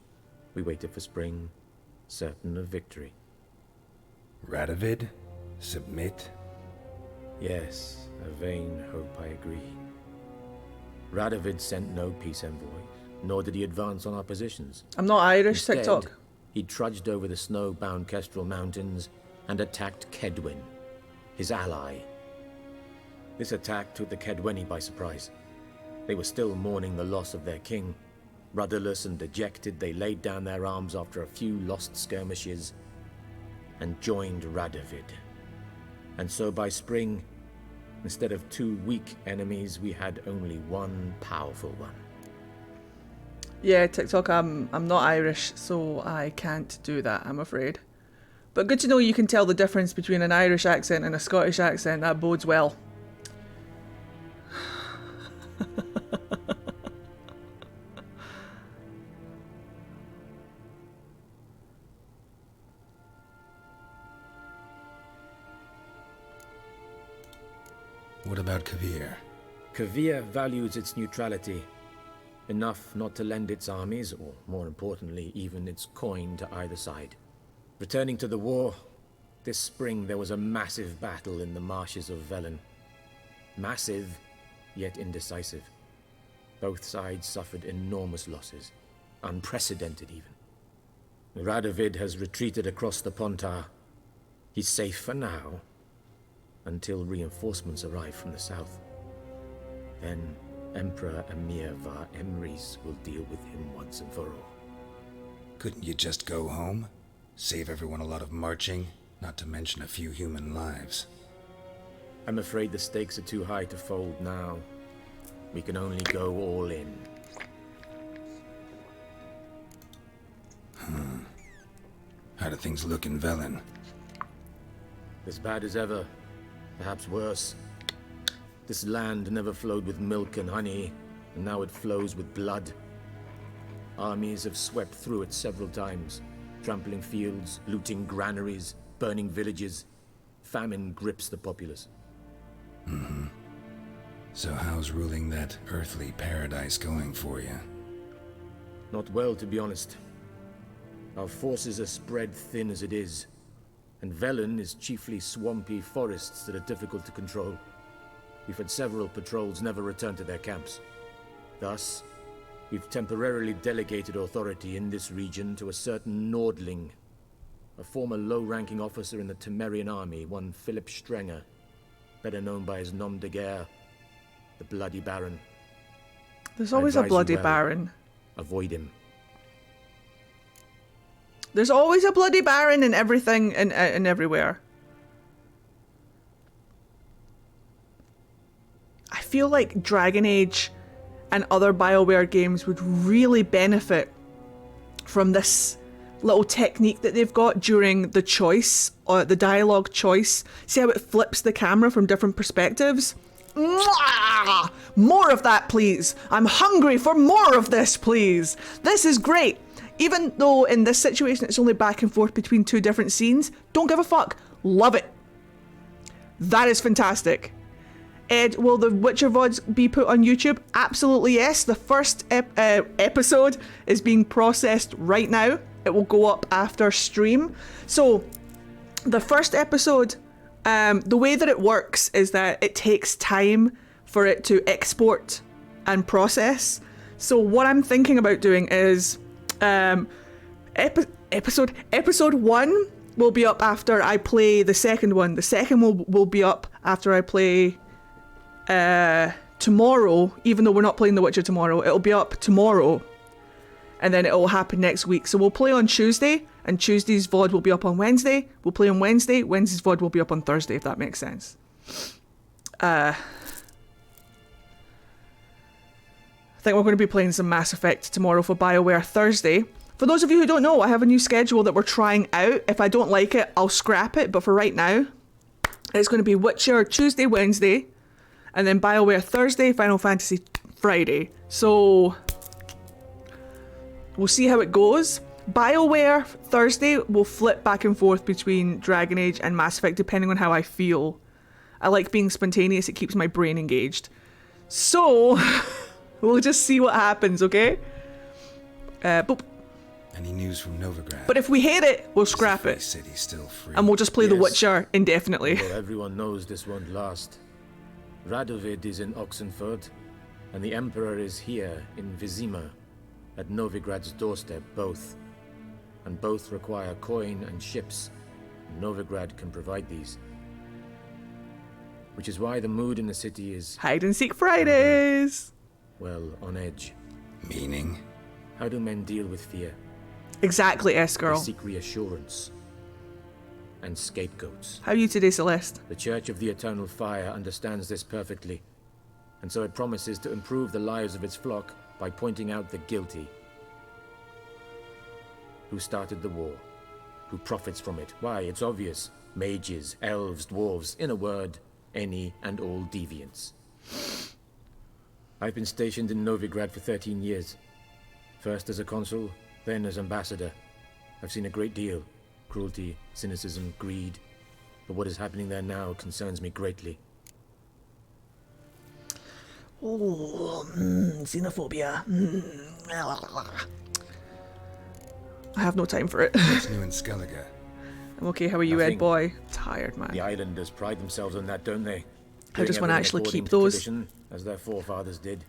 We waited for spring, certain of victory. Radovid? Submit? Yes, a vain hope, I agree. Radovid sent no peace envoys, nor did he advance on our positions. I'm not Irish, Instead, TikTok. He trudged over the snow-bound Kestrel Mountains and attacked Kedwin, his ally. This attack took the Kedweni by surprise. They were still mourning the loss of their king. Rudderless and dejected, they laid down their arms after a few lost skirmishes and joined Radovid. And so by spring, instead of 2 weak enemies, we had only one powerful one. Yeah, TikTok, I'm not Irish, so I can't do that, I'm afraid. But good to know you can tell the difference between an Irish accent and a Scottish accent. That bodes well. What about Kavir? Kavir values its neutrality, enough not to lend its armies, or more importantly, even its coin to either side. Returning to the war, this spring there was a massive battle in the marshes of Velen. Massive, yet indecisive. Both sides suffered enormous losses, unprecedented even. Radovid has retreated across the Pontar. He's safe for now, until reinforcements arrive from the south. Then Emperor Emir Var Emrys will deal with him once and for all. Couldn't you just go home? Save everyone a lot of marching, not to mention a few human lives. I'm afraid the stakes are too high to fold now. We can only go all in. How do things look in Velen? As bad as ever, perhaps worse. This land never flowed with milk and honey, and now it flows with blood. Armies have swept through it several times, trampling fields, looting granaries, burning villages. Famine grips the populace. So how's ruling that earthly paradise going for you? Not well, to be honest. Our forces are spread thin as it is, and Velen is chiefly swampy forests that are difficult to control. We've had several patrols never return to their camps. Thus, we've temporarily delegated authority in this region to a certain Nordling, a former low-ranking officer in the Temerian army, one Philip Strenger, better known by his nom de guerre, the Bloody Baron. There's always a Bloody Baron. Avoid him. There's always a Bloody Baron in everything and everywhere. I feel like Dragon Age and other BioWare games would really benefit from this little technique that they've got during the choice, or the dialogue choice. See how it flips the camera from different perspectives? Mwah! More of that, please. I'm hungry for more of this, please. This is great. Even though in this situation it's only back and forth between 2 different scenes, don't give a fuck. Love it. That is fantastic. Ed, will the Witcher VODs be put on YouTube? Absolutely yes. The first episode is being processed right now. It will go up after stream. So, the first episode, the way that it works is that it takes time for it to export and process. So what I'm thinking about doing is episode 1 will be up after I play the second one. The second will be up after I play tomorrow, even though we're not playing The Witcher tomorrow. It'll be up tomorrow, and then it'll happen next week. So we'll play on Tuesday, and Tuesday's VOD will be up on Wednesday. We'll play on Wednesday. Wednesday's VOD will be up on Thursday, if that makes sense. I think we're going to be playing some Mass Effect tomorrow for BioWare Thursday. For those of you who don't know, I have a new schedule that we're trying out. If I don't like it, I'll scrap it. But for right now, it's going to be Witcher Tuesday, Wednesday, and then BioWare Thursday, Final Fantasy Friday. So we'll see how it goes. BioWare Thursday will flip back and forth between Dragon Age and Mass Effect depending on how I feel. I like being spontaneous. It keeps my brain engaged. So we'll just see what happens, okay? Boop. Any news from Novigrad? But if we hate it, we'll scrap it. City still free? And we'll just play The Witcher indefinitely. Well, everyone knows this won't last. Radovid is in Oxenfurt, and the Emperor is here in Vizima, at Novigrad's doorstep, both. And both require coin and ships. Novigrad can provide these. Which is why the mood in the city is... Hide and seek Fridays! Well, on edge. Meaning? How do men deal with fear? Exactly, S-Girl. They seek reassurance. And scapegoats. How are you today, Celeste? The Church of the Eternal Fire understands this perfectly. And so it promises to improve the lives of its flock by pointing out the guilty. Who started the war? Who profits from it? Why, it's obvious. Mages, elves, dwarves, in a word, any and all deviants. I've been stationed in Novigrad for 13 years. First as a consul, then as ambassador. I've seen a great deal. Cruelty, cynicism, greed. But what is happening there now concerns me greatly. Oh, xenophobia. I have no time for it. What's new in Skellige? I'm okay, how are you, Ed boy? Tired, man. The islanders pride themselves on that, don't they? I just want to actually keep to those. Tradition, as their forefathers did.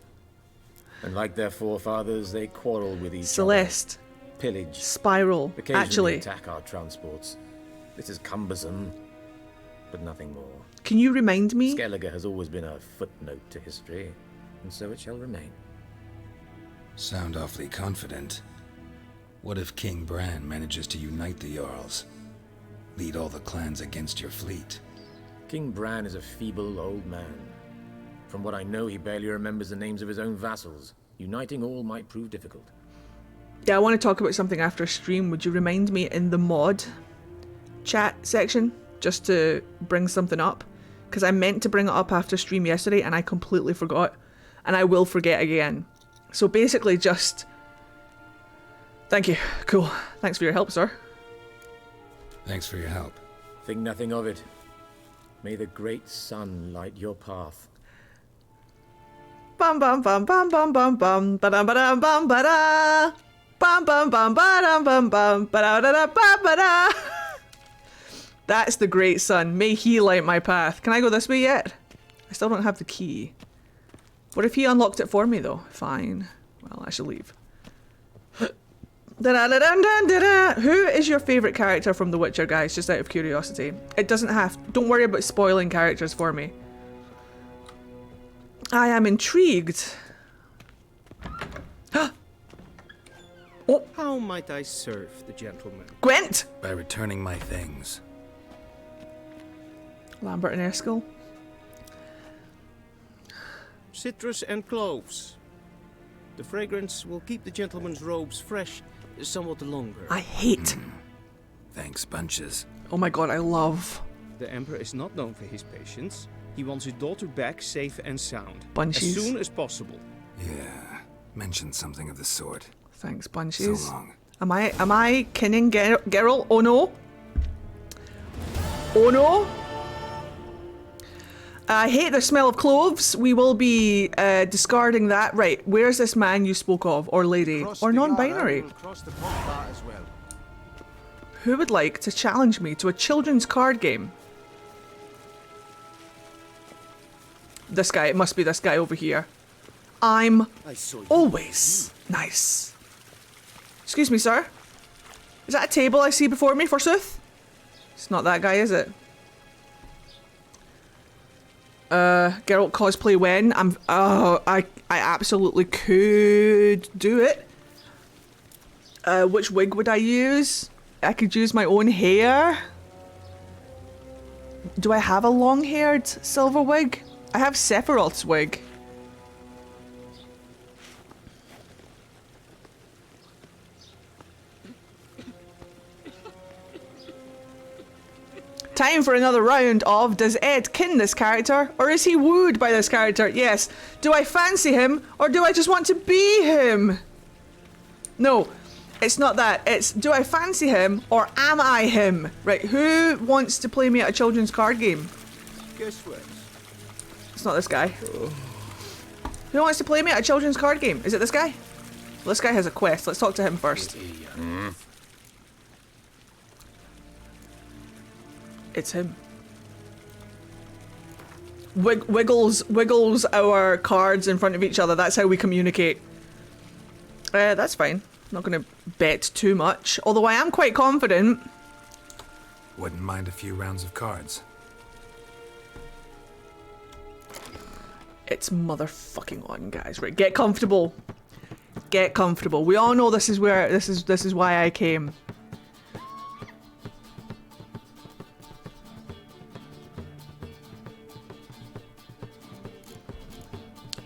And like their forefathers, they quarrel with each Celeste. other. Pillage. Spiral. Occasionally Actually. attack our transports. This is cumbersome, but nothing more. Can you remind me? Skellige has always been a footnote to history, and so it shall remain. Sound awfully confident. What if King Bran manages to unite the Jarls? Lead all the clans against your fleet? King Bran is a feeble old man. From what I know, he barely remembers the names of his own vassals. Uniting all might prove difficult. Yeah, I want to talk about something after stream. Would you remind me in the mod chat section just to bring something up? Because I meant to bring it up after stream yesterday and I completely forgot. And I will forget again. So basically just... Thank you. Cool. Thanks for your help, sir. Thanks for your help. Think nothing of it. May the great sun light your path. Bum bum bum bum bum bum bum ba-dum ba-dum bum ba-da. Bum bum bum ba-dum bum bum ba-da-da-da ba-ba-da. That's the great sun. May he light my path. Can I go this way yet? I still don't have the key. What if he unlocked it for me though? Fine. Well, I should leave. Who is your favourite character from The Witcher, guys? Just out of curiosity. It doesn't have... Don't worry about spoiling characters for me. I am intrigued. Oh. How might I serve the gentleman? Gwent! By returning my things. Lambert and Erskine. Citrus and cloves. The fragrance will keep the gentleman's robes fresh somewhat longer. I hate. Thanks, bunches. Oh my god, I love. The Emperor is not known for his patience. He wants his daughter back safe and sound. Bunchies. As soon as possible. Yeah, mention something of the sort. Thanks, Bunchies. So long. Am I kinning Geralt? Oh no. Oh no. I hate the smell of cloves. We will be discarding that. Right, where's this man you spoke of, or lady, or non-binary? Well. Who would like to challenge me to a children's card game? This guy, it must be this guy over here. I'm always nice. Excuse me, sir. Is that a table I see before me, forsooth? It's not that guy, is it? Geralt cosplay when? I absolutely could do it. Which wig would I use? I could use my own hair. Do I have a long-haired silver wig? I have Sephiroth's wig. Time for another round of, does Ed kin this character, or is he wooed by this character? Yes. Do I fancy him, or do I just want to be him? No, it's not that. It's, do I fancy him, or am I him? Right, who wants to play me at a children's card game? Guess what? It's not this guy. Who wants to play me at a children's card game? Is it this guy? Well, this guy has a quest. Let's talk to him first. It's him. Wiggles our cards in front of each other. That's how we communicate. That's fine. Not going to bet too much. Although I am quite confident. Wouldn't mind a few rounds of cards. It's motherfucking on, guys. Right, get comfortable. Get comfortable. We all know this is where this is why I came.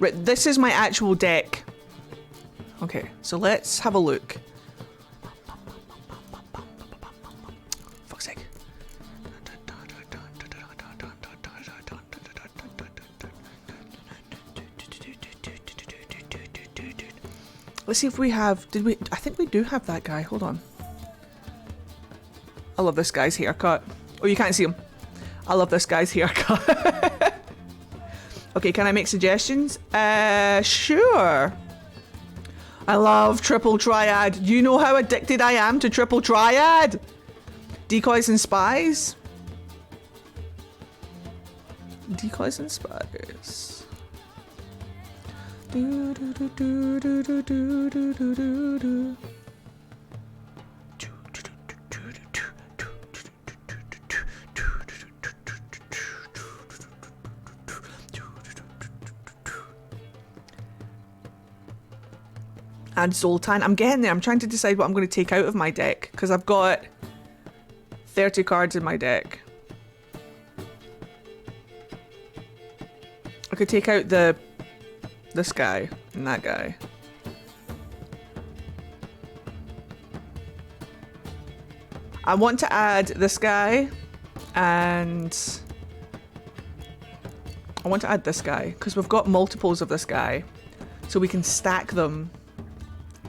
Right, this is my actual deck. Okay, so let's have a look. Fuck's sake. Let's see if we have, did we, I think we do have that guy, hold on. I love this guy's haircut. Oh, you can't see him. I love this guy's haircut. Okay, can I make suggestions? Sure. I love triple triad. You know how addicted I am to triple triad? Decoys and spies? Decoys and spies. Do do do do do do do do do do do. And Zoltan. I'm getting there. I'm trying to decide what I'm going to take out of my deck because I've got 30 cards in my deck. I could take out this guy and that guy. I want to add this guy and I want to add this guy because we've got multiples of this guy so we can stack them.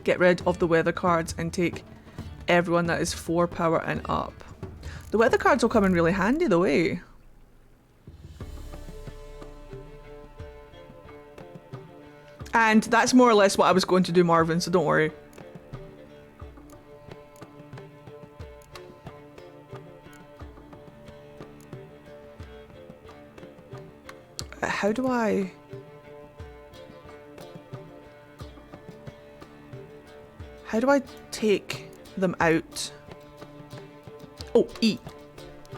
Get rid of the weather cards and take everyone that is 4 power and up. The weather cards will come in really handy though, eh? And that's more or less what I was going to do, Marvin, so don't worry. How do I... How do I take them out? Oh, E.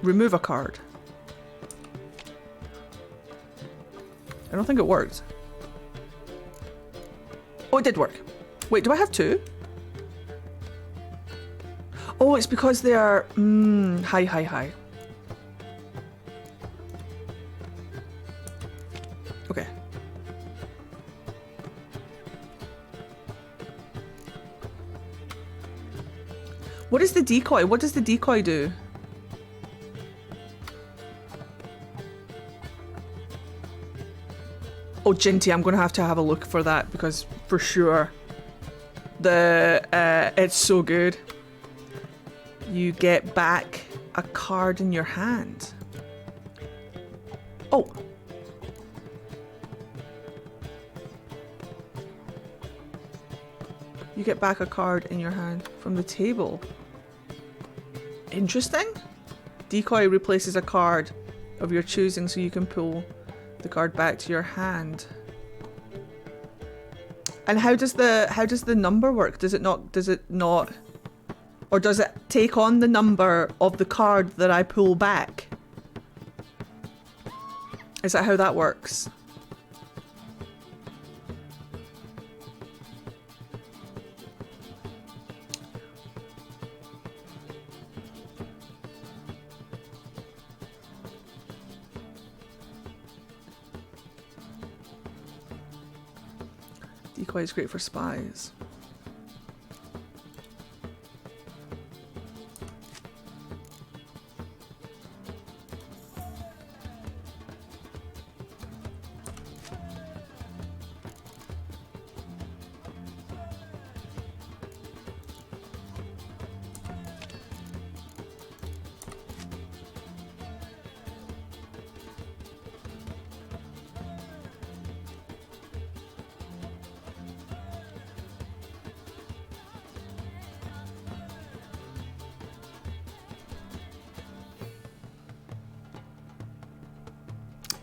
Remove a card. I don't think it worked. Oh, it did work. Wait, do I have 2? Oh, it's because they are... Hi. Okay. What is the decoy? What does the decoy do? Oh, Jinty, I'm going to have a look for that because for sure it's so good. You get back a card in your hand. Oh, You get back a card in your hand from the table. Interesting. Decoy replaces a card of your choosing so you can pull the card back to your hand. And how does the number work? Does it not or does it take on the number of the card that I pull back? Is that how that works? Decoy is great for spies.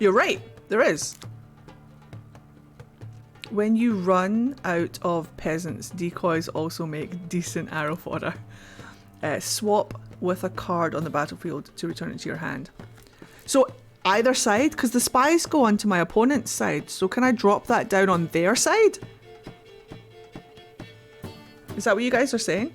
You're right, there is. When you run out of peasants, decoys also make decent arrow fodder. Swap with a card on the battlefield to return it to your hand. So either side, because the spies go onto my opponent's side, so can I drop that down on their side? Is that what you guys are saying?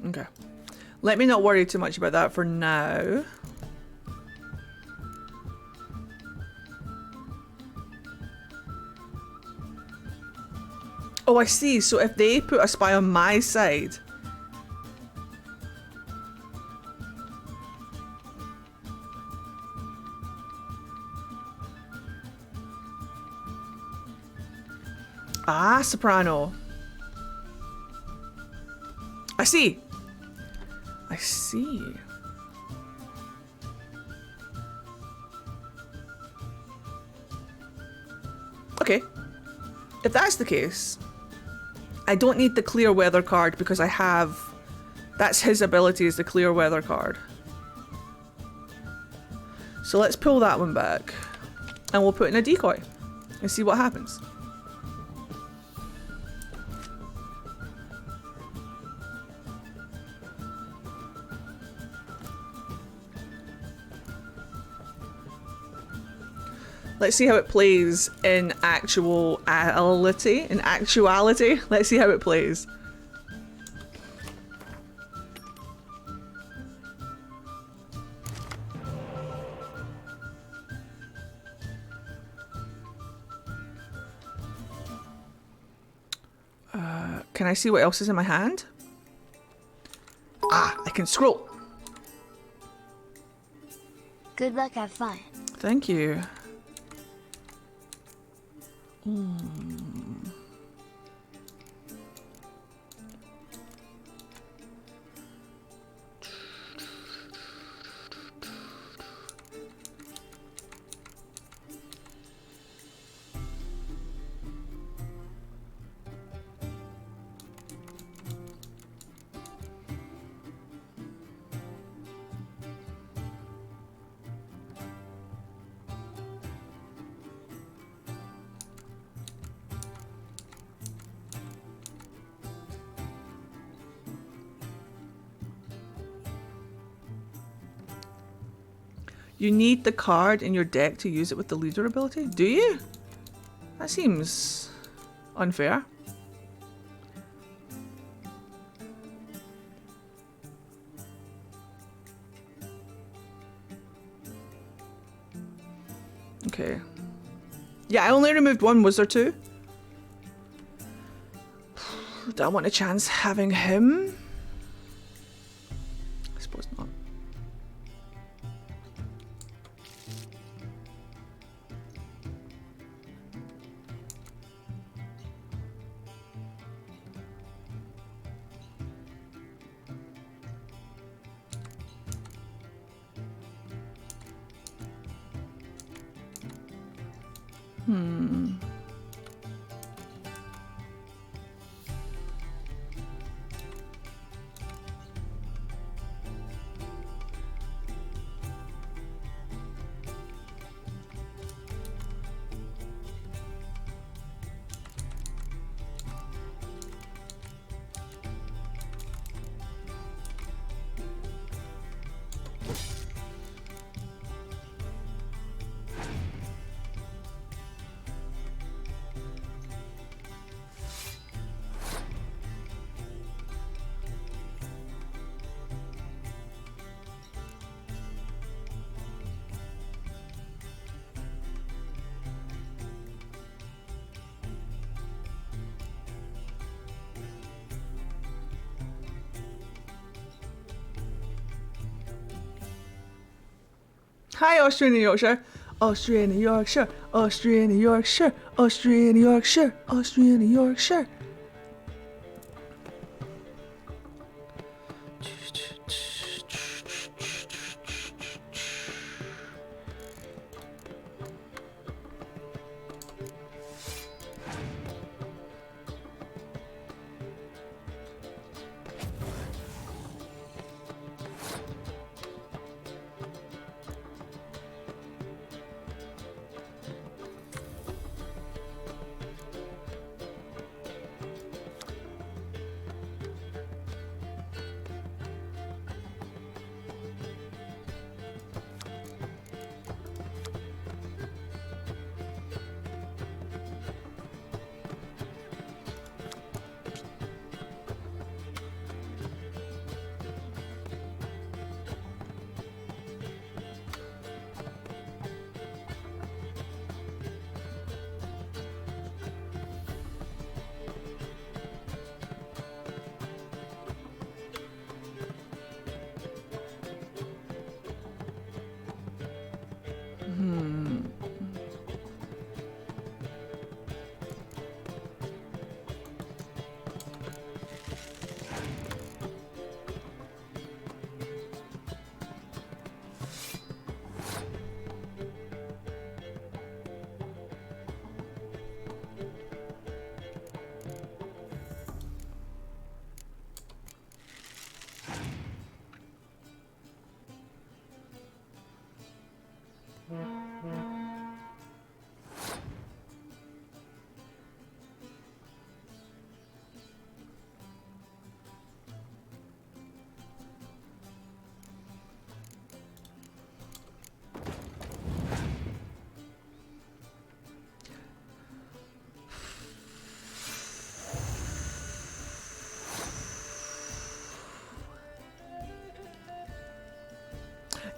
Okay. Let me not worry too much about that for now. Oh, I see. So if they put a spy on my side... Ah, Soprano. I see. I see. Okay. If that's the case, I don't need the clear weather card because I have... That's his ability, is the clear weather card. So let's pull that one back. And we'll put in a decoy. And see what happens. Let's see how it plays in actuality. Let's see how it plays. Can I see what else is in my hand? Ah, I can scroll. Good luck, have fun. Thank you. You need the card in your deck to use it with the leader ability? Do you? That seems unfair. Okay. Yeah, I only removed one. Was there two? Do I want a chance having him? I suppose not. Hi, Austria and Yorkshire. Austria and Yorkshire. Austria and Yorkshire. Austria and Yorkshire. Austria and Yorkshire.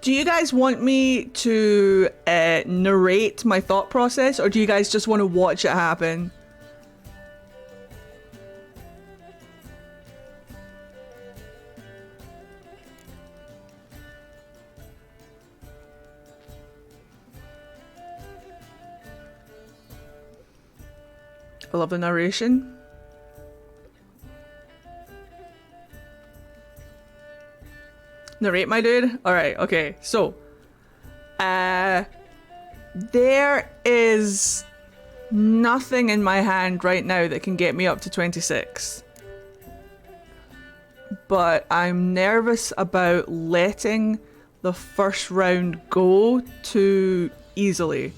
Do you guys want me to narrate my thought process, or do you guys just want to watch it happen? I love the narration. Narrate, my dude? Alright, okay. So, there is nothing in my hand right now that can get me up to 26. But I'm nervous about letting the first round go too easily.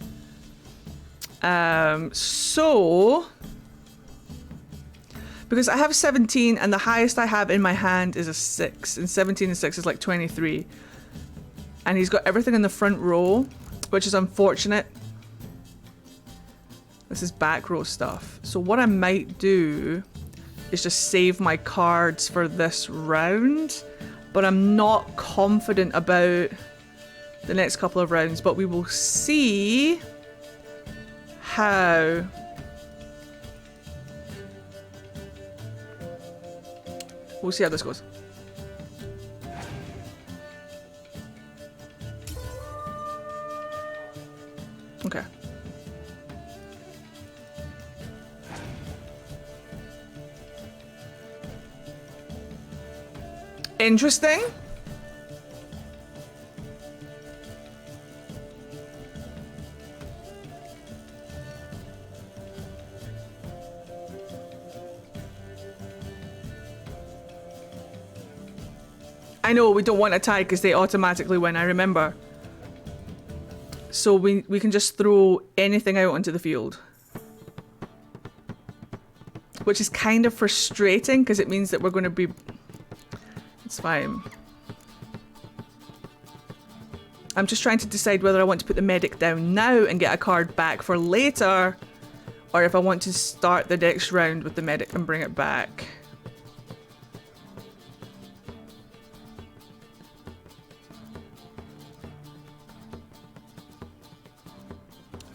Because I have 17 and the highest I have in my hand is a 6, and 17 and 6 is like 23. And he's got everything in the front row, which is unfortunate. This is back row stuff. So what I might do is just save my cards for this round, but I'm not confident about the next couple of rounds, but we will see how. We'll see how this goes. Okay. Interesting. I know we don't want to tie because they automatically win, I remember. So we can just throw anything out onto the field. Which is kind of frustrating because it means that we're going to be... It's fine. I'm just trying to decide whether I want to put the medic down now and get a card back for later, or if I want to start the next round with the medic and bring it back.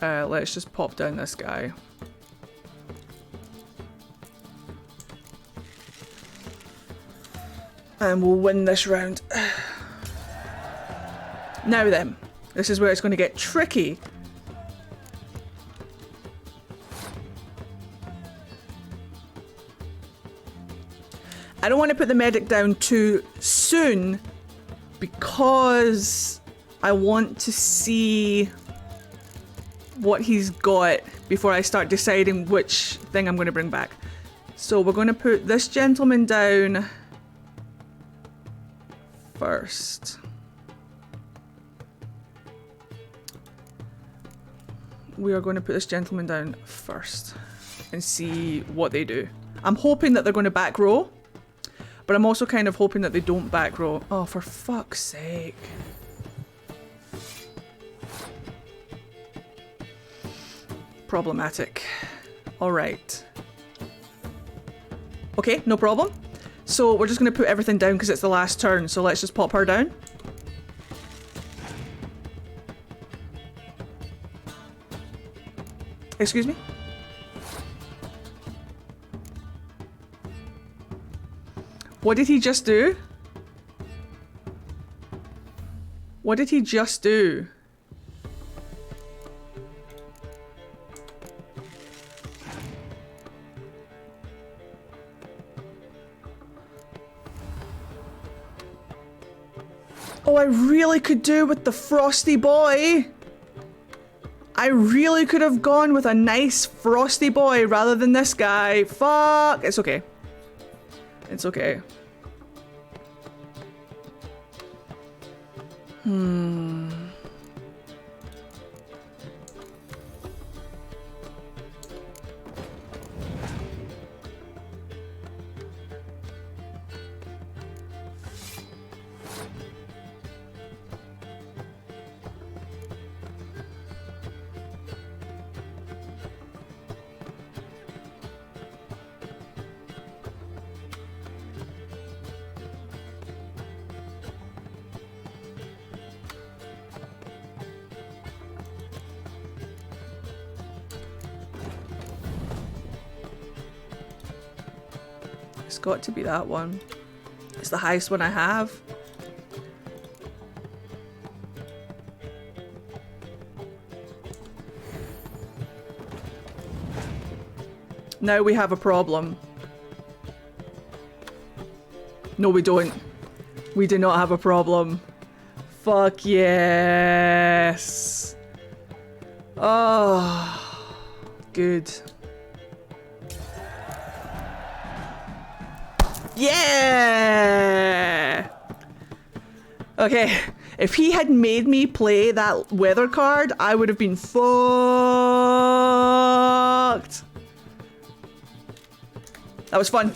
Let's just pop down this guy. And we'll win this round. Now then, this is where it's going to get tricky. I don't want to put the medic down too soon because I want to see what he's got before I start deciding which thing I'm going to bring back. So we're going to put this gentleman down first. We are going to put this gentleman down first and see what they do. I'm hoping that they're going to back row, but I'm also kind of hoping that they don't back row. Oh, for fuck's sake. Problematic. All right. Okay, no problem. So we're just going to put everything down because it's the last turn. So let's just pop her down. Excuse me? What did he just do? What did he just do? Oh, I really could do with the frosty boy. I really could have gone with a nice frosty boy rather than this guy. Fuck. It's okay. It's okay. It's got to be that one. It's the highest one I have. Now we have a problem. No, we don't. We do not have a problem. Fuck yes. Oh, good. Yeah! Okay, if he had made me play that weather card, I would have been fucked. That was fun.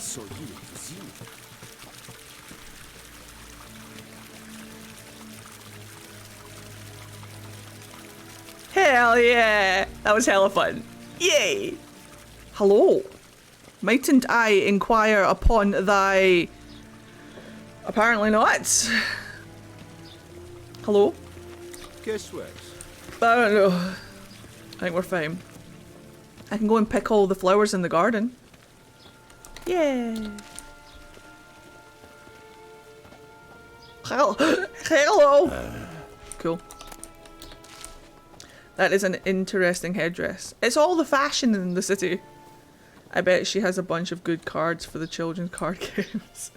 Hell yeah! That was hella fun. Yay! Hello. Mightn't I inquire upon thy... Apparently not. Hello? Guess what? I don't know. I think we're fine. I can go and pick all the flowers in the garden. Yay! Hello! Cool. That is an interesting headdress. It's all the fashion in the city. I bet she has a bunch of good cards for the children's card games.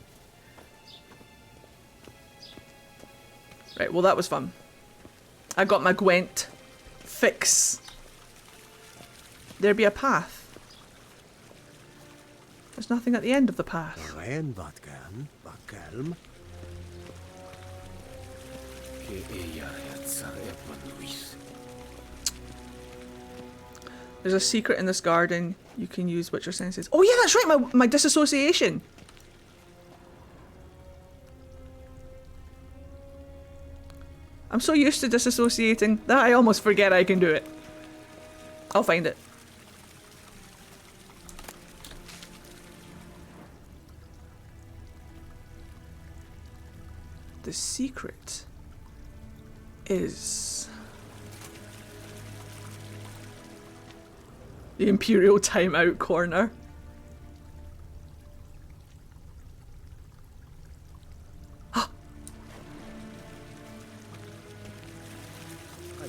Right, well that was fun. I got my Gwent fix. There be a path. There's nothing at the end of the path. There's a secret in this garden. You can use Witcher senses. Oh yeah, that's right, my disassociation. I'm so used to disassociating that I almost forget I can do it. I'll find it. The secret is the Imperial timeout corner. I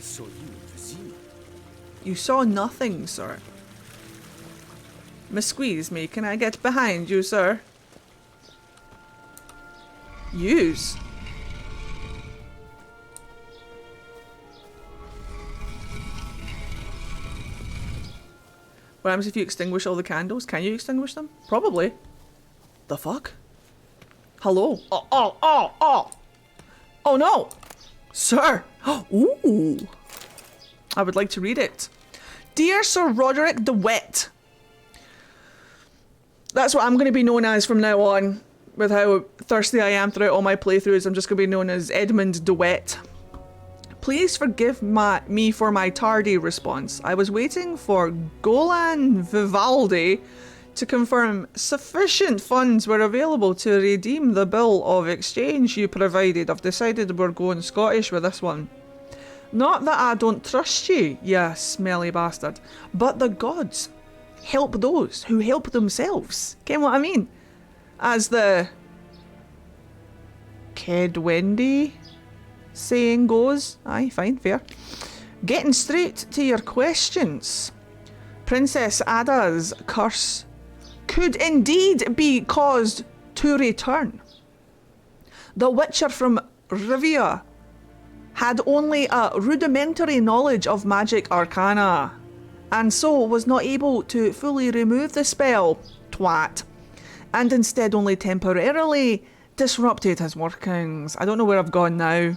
saw you in the scene. You saw nothing, sir. Miss Squeeze me, can I get behind you, sir? Use. What happens if you extinguish all the candles? Can you extinguish them? Probably. The fuck? Hello? Oh! Oh no! Sir! Ooh! I would like to read it. Dear Sir Roderick DeWitt. That's what I'm going to be known as from now on. With how thirsty I am throughout all my playthroughs, I'm just going to be known as Edmund DeWitt. Please forgive me for my tardy response. I was waiting for Golan Vivaldi to confirm sufficient funds were available to redeem the bill of exchange you provided. I've decided we're going Scottish with this one. Not that I don't trust you, you smelly bastard, but the gods help those who help themselves. Get what I mean? As the Ked Wendy saying goes. Aye, fine, fair. Getting straight to your questions. Princess Ada's curse could indeed be caused to return. The Witcher from Rivia had only a rudimentary knowledge of magic arcana, and so was not able to fully remove the spell, twat, and instead only temporarily disrupted his workings. I don't know where I've gone now.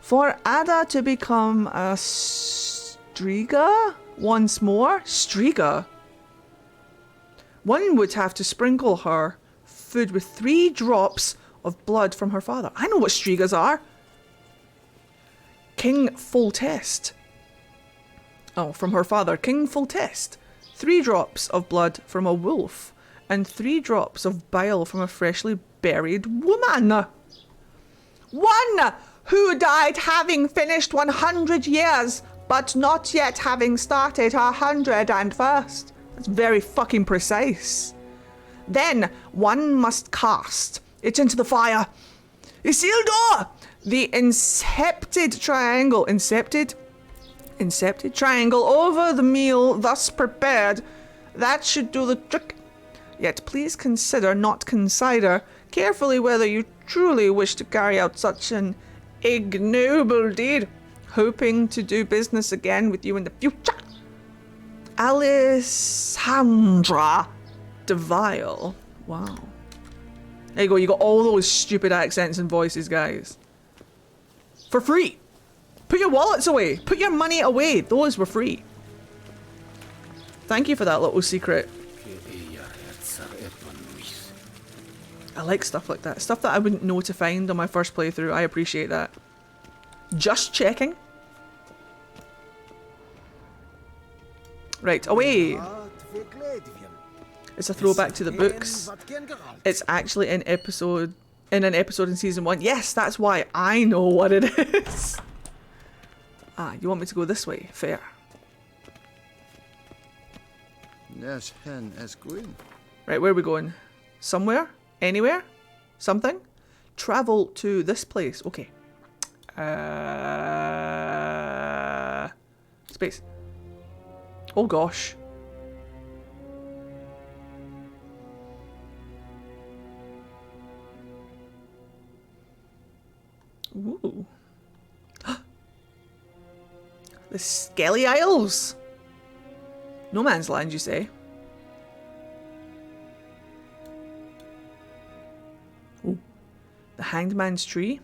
For Ada to become a Striga once more? Striga? One would have to sprinkle her food with 3 drops of blood from her father. I know what Strigas are. King Foltest. Oh, from her father. King Foltest. 3 drops of blood from a wolf and 3 drops of bile from a freshly buried woman. One who died having finished 100 years, but not yet having started 101st. That's very fucking precise. Then one must cast it into the fire. Isildur! The incepted triangle. Incepted triangle over the meal thus prepared. That should do the trick. Yet please consider, not consider, carefully whether you truly wish to carry out such an ignoble deed, hoping to do business again with you in the future. Alessandra DeVille. Wow. There you go, you got all those stupid accents and voices, guys. For free. Put your wallets away. Put your money away. Those were free. Thank you for that little secret. I like stuff like that. Stuff that I wouldn't know to find on my first playthrough. I appreciate that. Just checking. Right, away. It's a throwback to the books. It's actually in an episode in season 1. Yes, that's why I know what it is. Ah, you want me to go this way? Fair. Yes, hen as Gwyn. Right, where are we going? Somewhere? Anywhere? Something? Travel to this place. Okay. Space. Oh gosh. Ooh. The Skelly Isles. No man's land, you say? Ooh. The Hanged Man's Tree.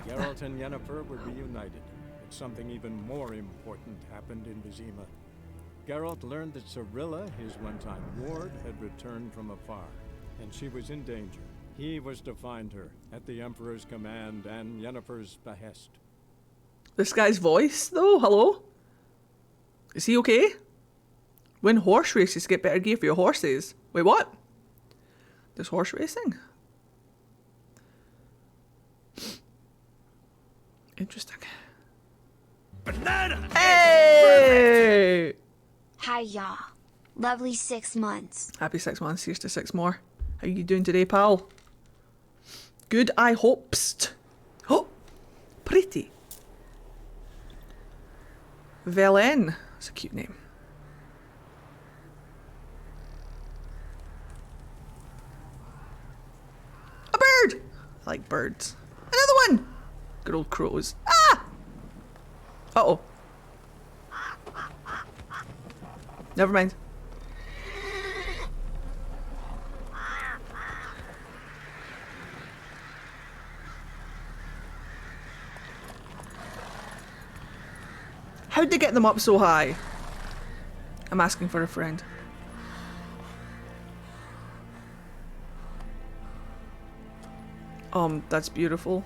Geralt and Yennefer were reunited, but something even more important happened in Vizima. Geralt learned that Cirilla, his one-time ward, had returned from afar, and she was in danger. He was to find her, at the Emperor's command and Yennefer's behest. This guy's voice, though? Hello? Is he okay? Win horse races to get better gear for your horses. Wait, what? There's horse racing? Interesting. Banana! Hey! Hi, y'all. Lovely 6 months. Happy 6 months. Here's to 6 more. How you doing today, pal? Good, I hopest. Oh! Pretty. Velen. That's a cute name. A bird! I like birds. Another one! Good old crows. Ah! Uh-oh. Never mind. How'd they get them up so high? I'm asking for a friend. That's beautiful.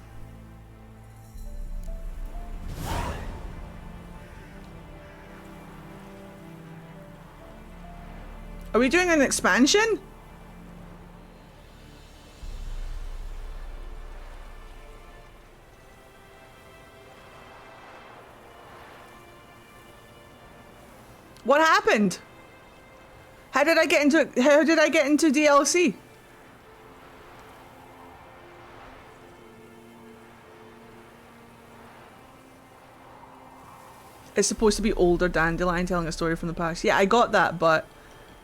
Are we doing an expansion? What happened? How did I get into DLC? It's supposed to be older dandelion telling a story from the past. Yeah, I got that, but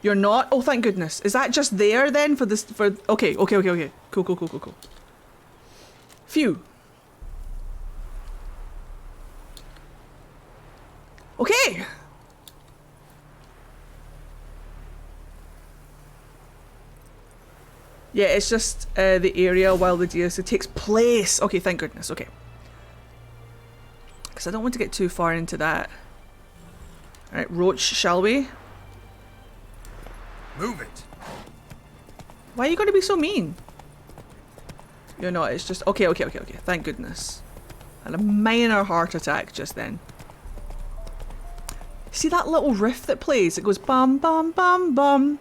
you're not? Oh, thank goodness. Is that just there then for this, okay. Cool. Phew. Okay. Yeah, it's just the area while the DLC takes place. Okay, thank goodness. Okay. Because I don't want to get too far into that. Alright, Roach, shall we? Move it. Why are you going to be so mean? You're not, it's just... Okay. Thank goodness. And a minor heart attack just then. See that little riff that plays? It goes bum bum bum bum.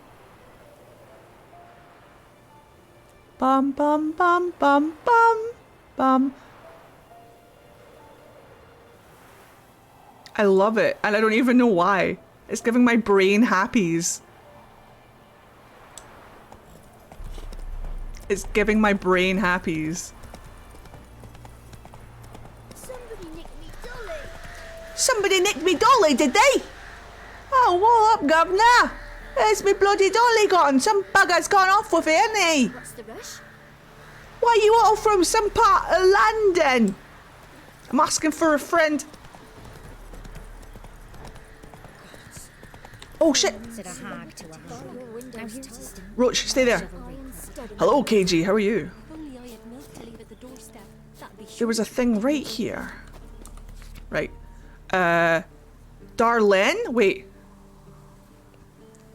Bum bum bum bum bum bum. I love it, and I don't even know why. It's giving my brain happies. It's giving my brain happies. Somebody nicked me dolly, did they? Oh, what up, governor? Where's me bloody dolly gone? Some bugger's gone off with it, hasn't he? What's the rush? Why you all from some part of London? I'm asking for a friend. Oh shit! Roach, stay there. Hello, KG, how are you? There was a thing right here. Right. Darlene? Wait.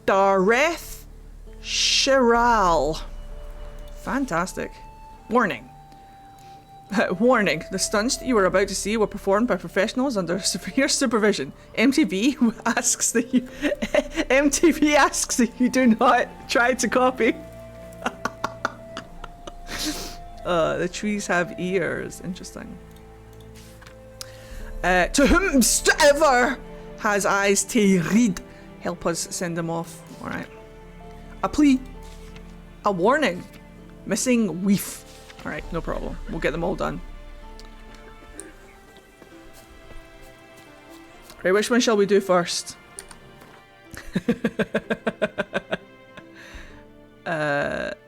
Dareth Shiral. Fantastic. Warning. Warning. The stunts that you were about to see were performed by professionals under severe supervision. MTV asks that you do not try to copy. The trees have ears. Interesting. To whomsoever has eyes to read, help us send him off. Alright. A plea. A warning. Missing weef. Alright, no problem. We'll get them all done. Right, which one shall we do first?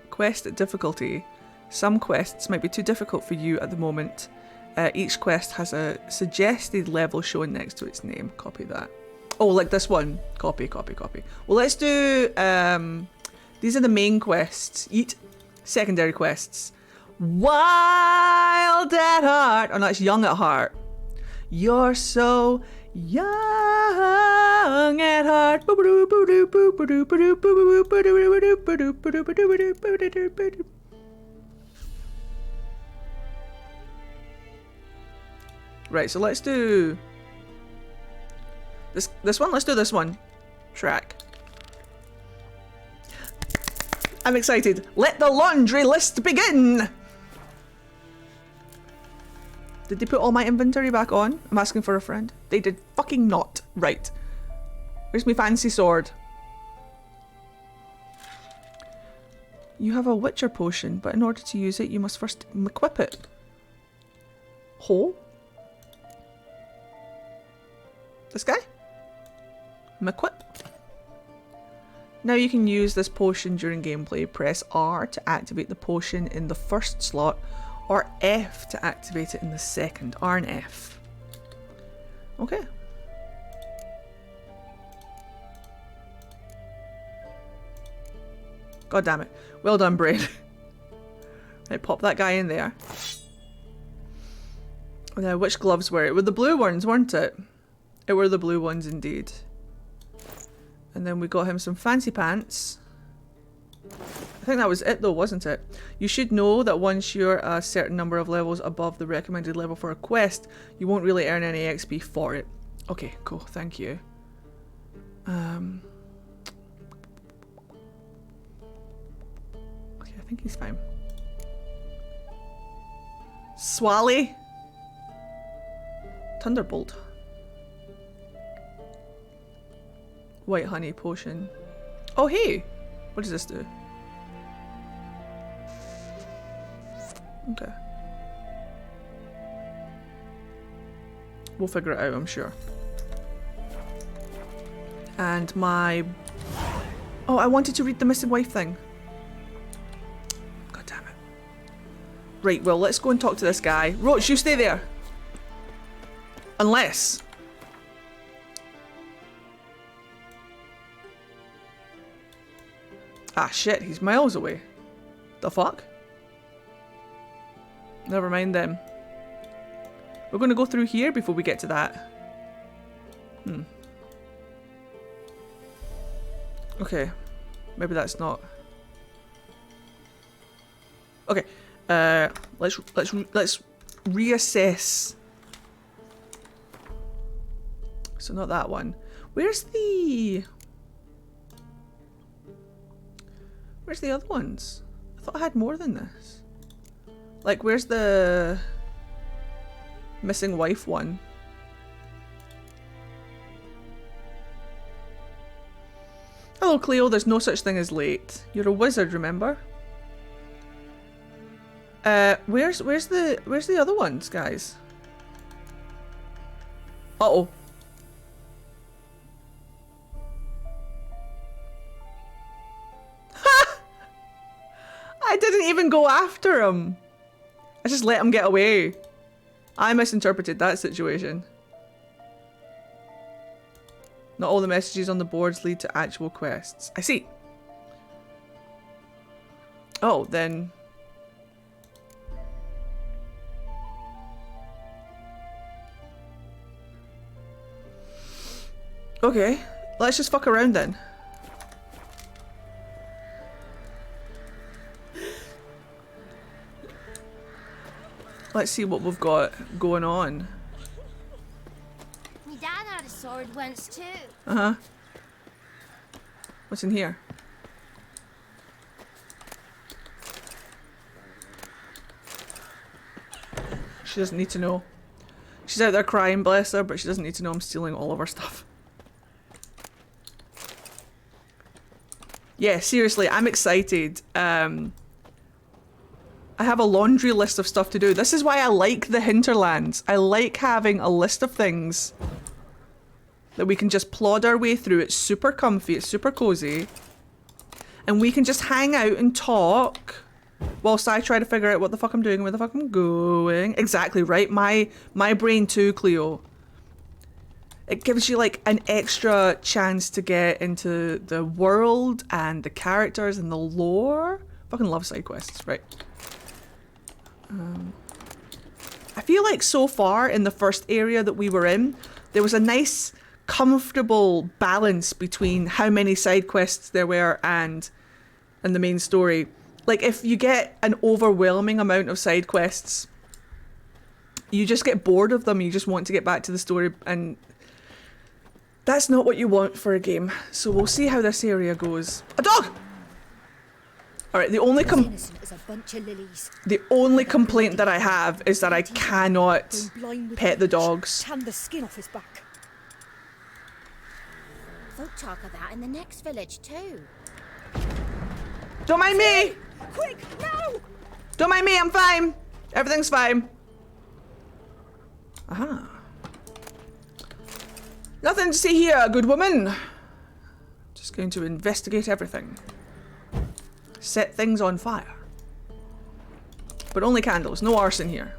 Quest difficulty. Some quests might be too difficult for you at the moment. Each quest has a suggested level shown next to its name. Copy that. Oh, like this one. Copy, copy, copy. Well, let's do... these are the main quests. Eat. Secondary quests. Wild at heart. Oh, no, it's young at heart. You're so young at heart. Right, so let's do this one. Let's do this one. Track. I'm excited. Let the laundry list begin. Did they put all my inventory back on? I'm asking for a friend. They did fucking not. Right. Where's my fancy sword? You have a Witcher potion, but in order to use it, you must first equip it. Hole? This guy? Equip. Now you can use this potion during gameplay. Press R to activate the potion in the first slot, or F to activate it in the second. R and F. Okay. God damn it. Well done, brain. Right, pop that guy in there. Now, which gloves were it? Were the blue ones, weren't it? It were the blue ones indeed. And then we got him some fancy pants. I think that was it though, wasn't it? You should know that once you're a certain number of levels above the recommended level for a quest, you won't really earn any XP for it. Okay, cool, thank you. Okay, I think he's fine. Swally? Thunderbolt. White honey potion. Oh hey! What does this do? Okay. We'll figure it out, I'm sure. And my... Oh, I wanted to read the missing wife thing. God damn it. Right, well, let's go and talk to this guy. Roach, you stay there. Unless... Ah, shit, he's miles away. The fuck? Never mind then. We're going to go through here before we get to that. Okay. Maybe that's not... Okay. Let's reassess. So not that one. Where's the other ones? I thought I had more than this. Like, where's the missing wife one? Hello, Cleo. There's no such thing as late. You're a wizard, remember? Where's the other ones, guys? Uh-oh. I didn't even go after him. I just let him get away. I misinterpreted that situation. Not all the messages on the boards lead to actual quests. I see. Oh, then... Okay, let's just fuck around then. Let's see what we've got going on. My dad had a sword once too. Uh-huh. What's in here? She doesn't need to know. She's out there crying, bless her, but she doesn't need to know I'm stealing all of her stuff. Yeah, seriously, I'm excited. I have a laundry list of stuff to do. This is why I like the hinterlands. I like having a list of things that we can just plod our way through. It's super comfy, it's super cozy. And we can just hang out and talk whilst I try to figure out what the fuck I'm doing, where the fuck I'm going. Exactly, right? My brain too, Cleo. It gives you like an extra chance to get into the world and the characters and the lore. Fucking love side quests, right? I feel like so far in the first area that we were in, there was a nice, comfortable balance between how many side quests there were and the main story. Like, if you get an overwhelming amount of side quests, you just get bored of them. You just want to get back to the story, and that's not what you want for a game. So we'll see how this area goes. A dog! Alright, the only complaint that I have is that I cannot pet the dogs. Tan the skin off his back. Folk talk of that in the next village too. Don't mind me! Quick, no! Don't mind me, I'm fine. Everything's fine. Aha. Nothing to see here, good woman. Just going to investigate everything. Set things on fire. But only candles, no arson here.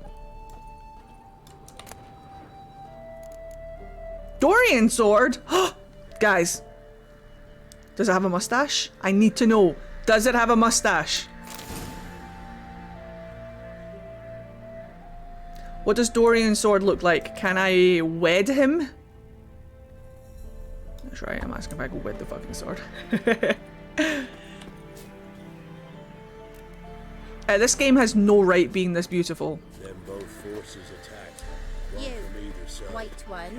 Dorian sword? Guys. Does it have a mustache? I need to know. Does it have a mustache? What does Dorian's sword look like? Can I wed him? That's right, I'm asking if I can wed the fucking sword. This game has no right being this beautiful. Then both forces attacked. You, white one.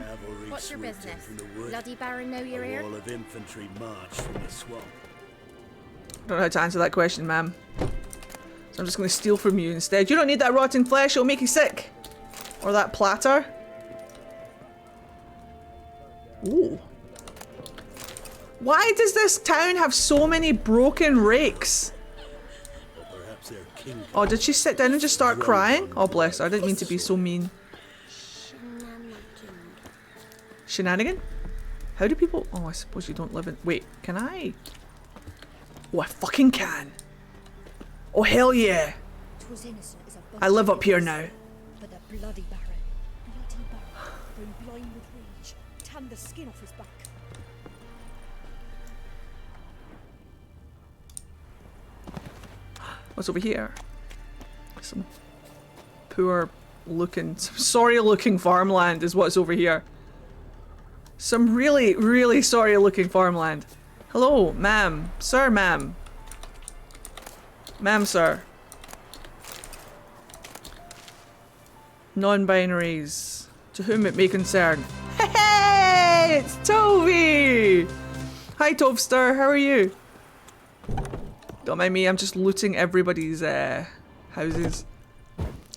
What's your business? Bloody Baron know you're here? A wall of infantry marched from the swamp. I don't know how to answer that question, ma'am. So I'm just going to steal from you instead. You don't need that rotting flesh, it'll make you sick. Or that platter. Ooh. Why does this town have so many broken rakes? Oh, did she sit down and just start crying? Oh, bless her. I didn't mean to be so mean. Shenanigan? How do people... Oh, I suppose you don't live in... Wait, can I... Oh, I fucking can. Oh, hell yeah. I live up here now. But the bloody Baron. Going blind with rage. Tan the skin off his back. What's over here? Some poor looking, some sorry looking farmland is what's over here. Some really, really sorry looking farmland. Hello, ma'am. Sir, ma'am. Ma'am, sir. Non-binaries. To whom it may concern. Hey, it's Toby! Hi, Tovster. How are you? Don't mind me, I'm just looting everybody's houses.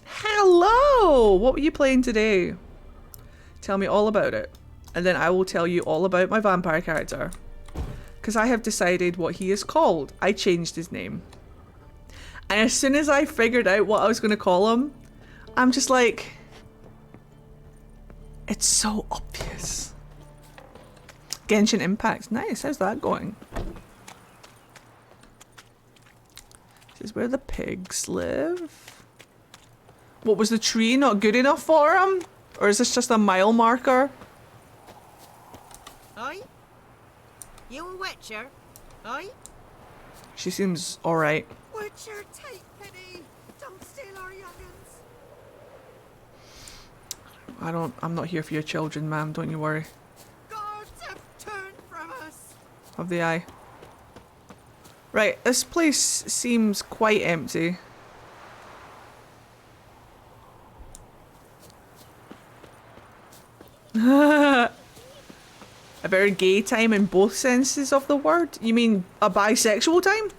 Hello! What were you playing today? Tell me all about it. And then I will tell you all about my vampire character. Because I have decided what he is called. I changed his name. And as soon as I figured out what I was going to call him, I'm just like... It's so obvious. Genshin Impact. Nice, how's that going? This is where the pigs live. What, was the tree not good enough for him? Or is this just a mile marker? Aye? You a witcher? Aye? She seems alright. Witcher, take pity! Don't steal our young'uns! I'm not here for your children, ma'am, don't you worry. Gods have turned from us! Of the eye. Right, this place seems quite empty. A very gay time in both senses of the word? You mean a bisexual time?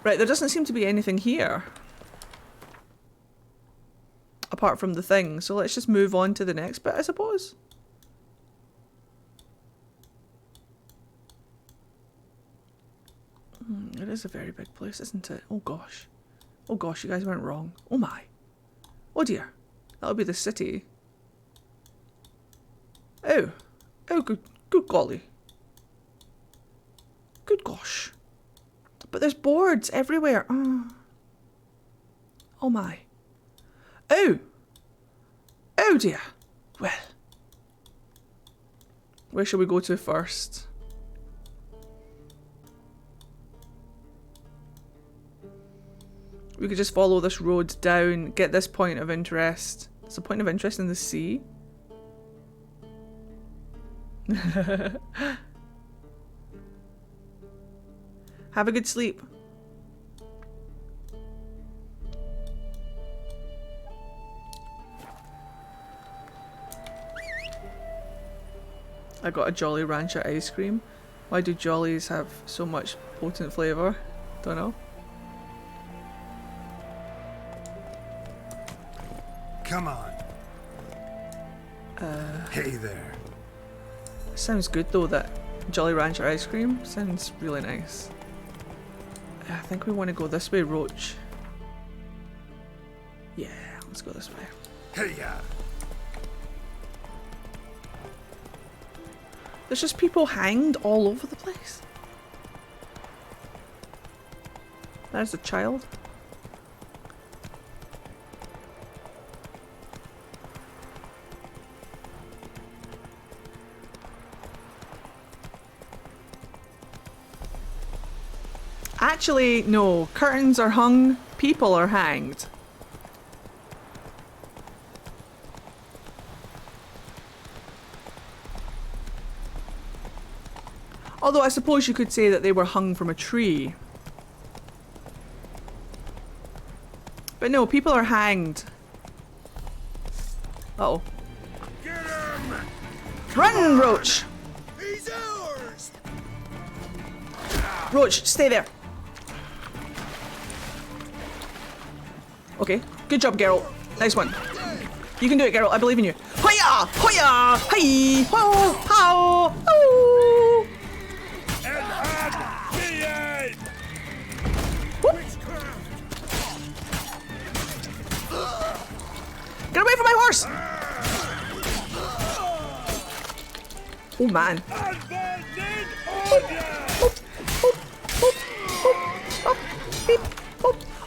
Right, there doesn't seem to be anything here. Apart from the thing, so let's just move on to the next bit, I suppose. It is a very big place, isn't it? Oh gosh. Oh gosh, you guys went wrong. Oh my. Oh dear. That'll be the city. Oh. Oh, good golly. Good gosh. But there's boards everywhere. Oh. Oh my. Oh. Oh dear. Well. Where shall we go to first? We could just follow this road down, get this point of interest. It's a point of interest in the sea. Have a good sleep. I got a Jolly Rancher ice cream. Why do Jollies have so much potent flavour? Don't know. Come on. Hey there. Sounds good though, that Jolly Rancher ice cream. Sounds really nice. I think we want to go this way, Roach. Yeah, let's go this way. Hey ya. There's just people hanged all over the place. There's a child. Actually, no. Curtains are hung, people are hanged. Although I suppose you could say that they were hung from a tree. But no, people are hanged. Uh-oh. Run, Roach! He's ours! Roach, stay there. Okay, good job, Geralt. Nice one. You can do it, Geralt. I believe in you. Hoya! Hoya! Hi! Ho! How! Oh! Get away from my horse! Oh man.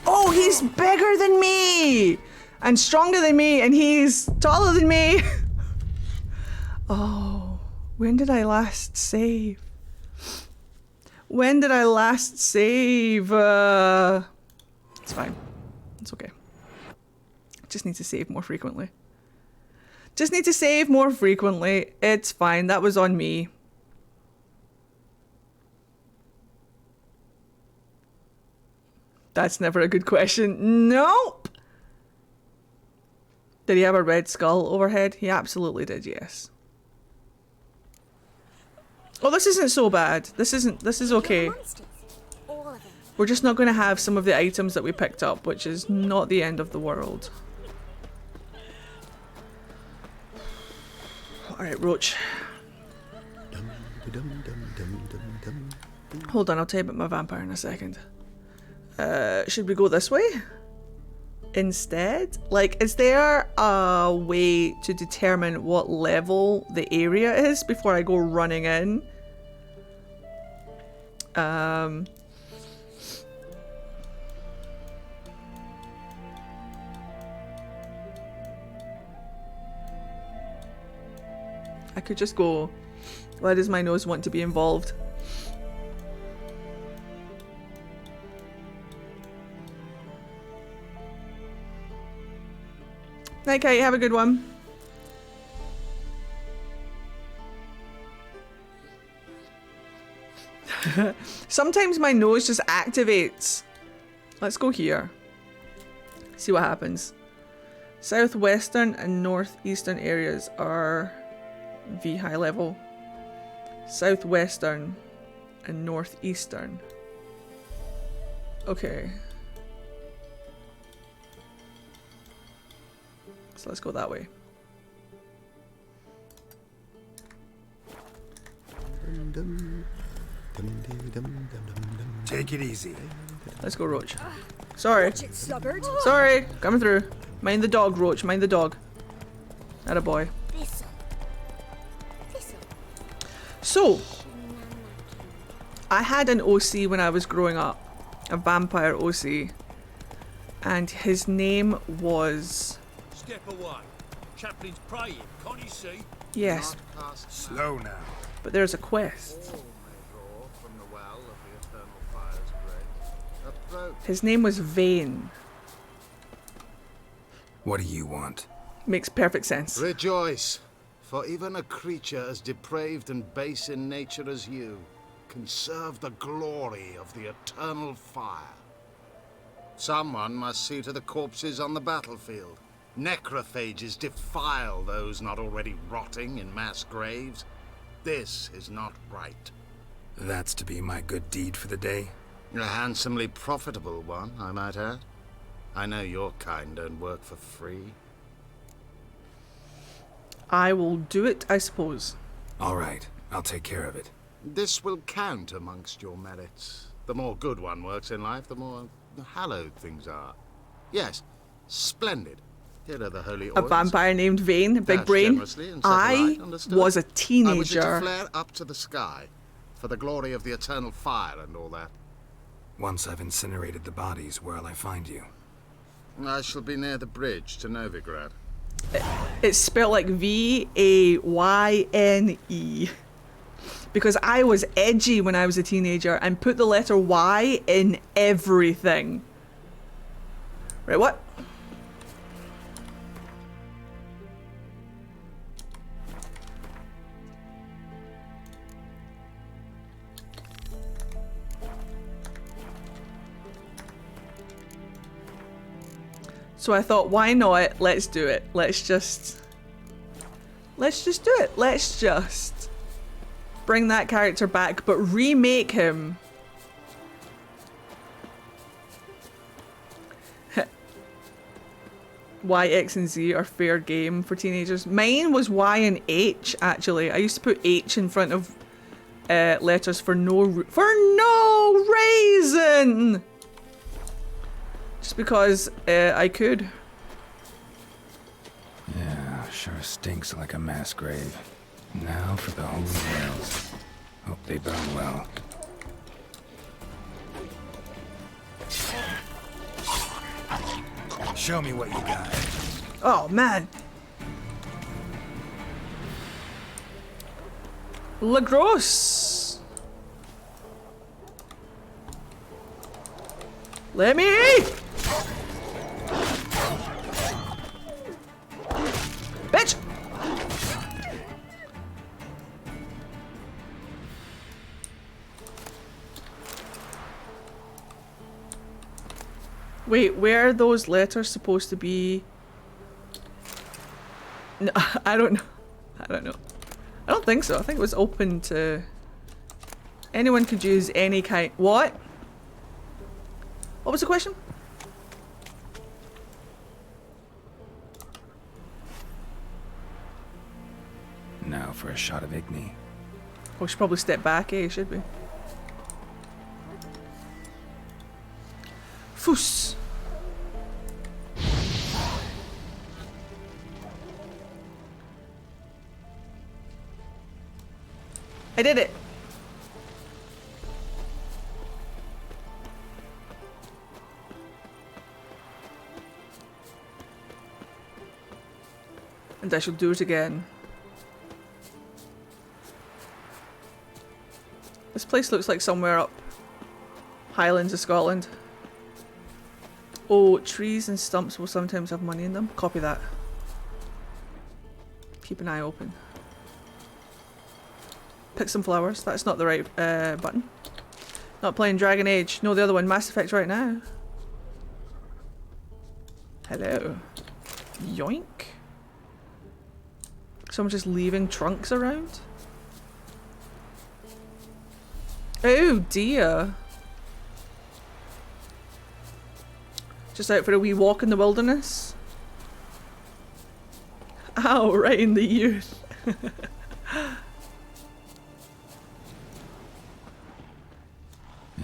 Oh, he's bigger than me! And stronger than me, and he's taller than me! Oh, when did I last save? When did I last save? It's fine. It's okay. Just need to save more frequently. Just need to save more frequently. It's fine. That was on me. That's never a good question. Nope. Did he have a red skull overhead? He absolutely did, yes. Oh, this isn't so bad. This is okay. We're just not going to have some of the items that we picked up, which is not the end of the world. Alright, Roach. Hold on, I'll tell you about my vampire in a second. Should we go this way? Instead? Like, is there a way to determine what level the area is before I go running in? I could just go, why does my nose want to be involved? Night, Kite, have a good one. Sometimes my nose just activates. Let's go here. See what happens. Southwestern and northeastern areas are V high level. Southwestern and northeastern. Okay. So let's go that way. Take it easy. Let's go, Roach. Sorry. Watch it, sluggard. Sorry. Coming through. Mind the dog, Roach. Mind the dog. Atta boy. So, I had an OC when I was growing up. A vampire OC. And his name was... Step away. Chaplain's praying, can't you see? Yes. Slow now. But there's a quest. His name was Vane. What do you want? Makes perfect sense. Rejoice, for even a creature as depraved and base in nature as you can serve the glory of the eternal fire. Someone must see to the corpses on the battlefield. Necrophages defile those not already rotting in mass graves. This is not right. That's to be my good deed for the day? A handsomely profitable one, I might add. I know your kind don't work for free. I will do it, I suppose. All right, I'll take care of it. This will count amongst your merits. The more good one works in life, the more hallowed things are. Yes, splendid. Here are the holy oils. A vampire named Vane, big brain. I was a teenager. I wish it to flare up to the sky for the glory of the eternal fire and all that. Once I've incinerated the bodies, where'll I find you? I shall be near the bridge to Novigrad. It's spelled like V-A-Y-N-E. Because I was edgy when I was a teenager and put the letter Y in everything. Right, what? So I thought, why not? Let's do it. Let's just do it. Let's just bring that character back, but remake him. Y, X, and Z are fair game for teenagers. Mine was Y and H, actually. I used to put H in front of letters for no reason! Just because I could. Yeah, sure stinks like a mass grave. Now for the holy wells. Hope they burn well. Show me what you got. Oh, man. Lagros. Let me eat! Bitch! Wait, where are those letters supposed to be? No, I don't know. I don't know. I don't think so. I think it was open to... Anyone could use any kind... What? What was the question? Now for a shot of Igni. We should probably step back, eh? Should we? Foos. I did it. And I shall do it again. This place looks like somewhere up Highlands of Scotland. Oh, trees and stumps will sometimes have money in them. Copy that. Keep an eye open. Pick some flowers. That's not the right button. Not playing Dragon Age. No, the other one. Mass Effect right now. Hello. Yoink. Someone just leaving trunks around? Oh dear. Just out for a wee walk in the wilderness? Ow, right in the youth.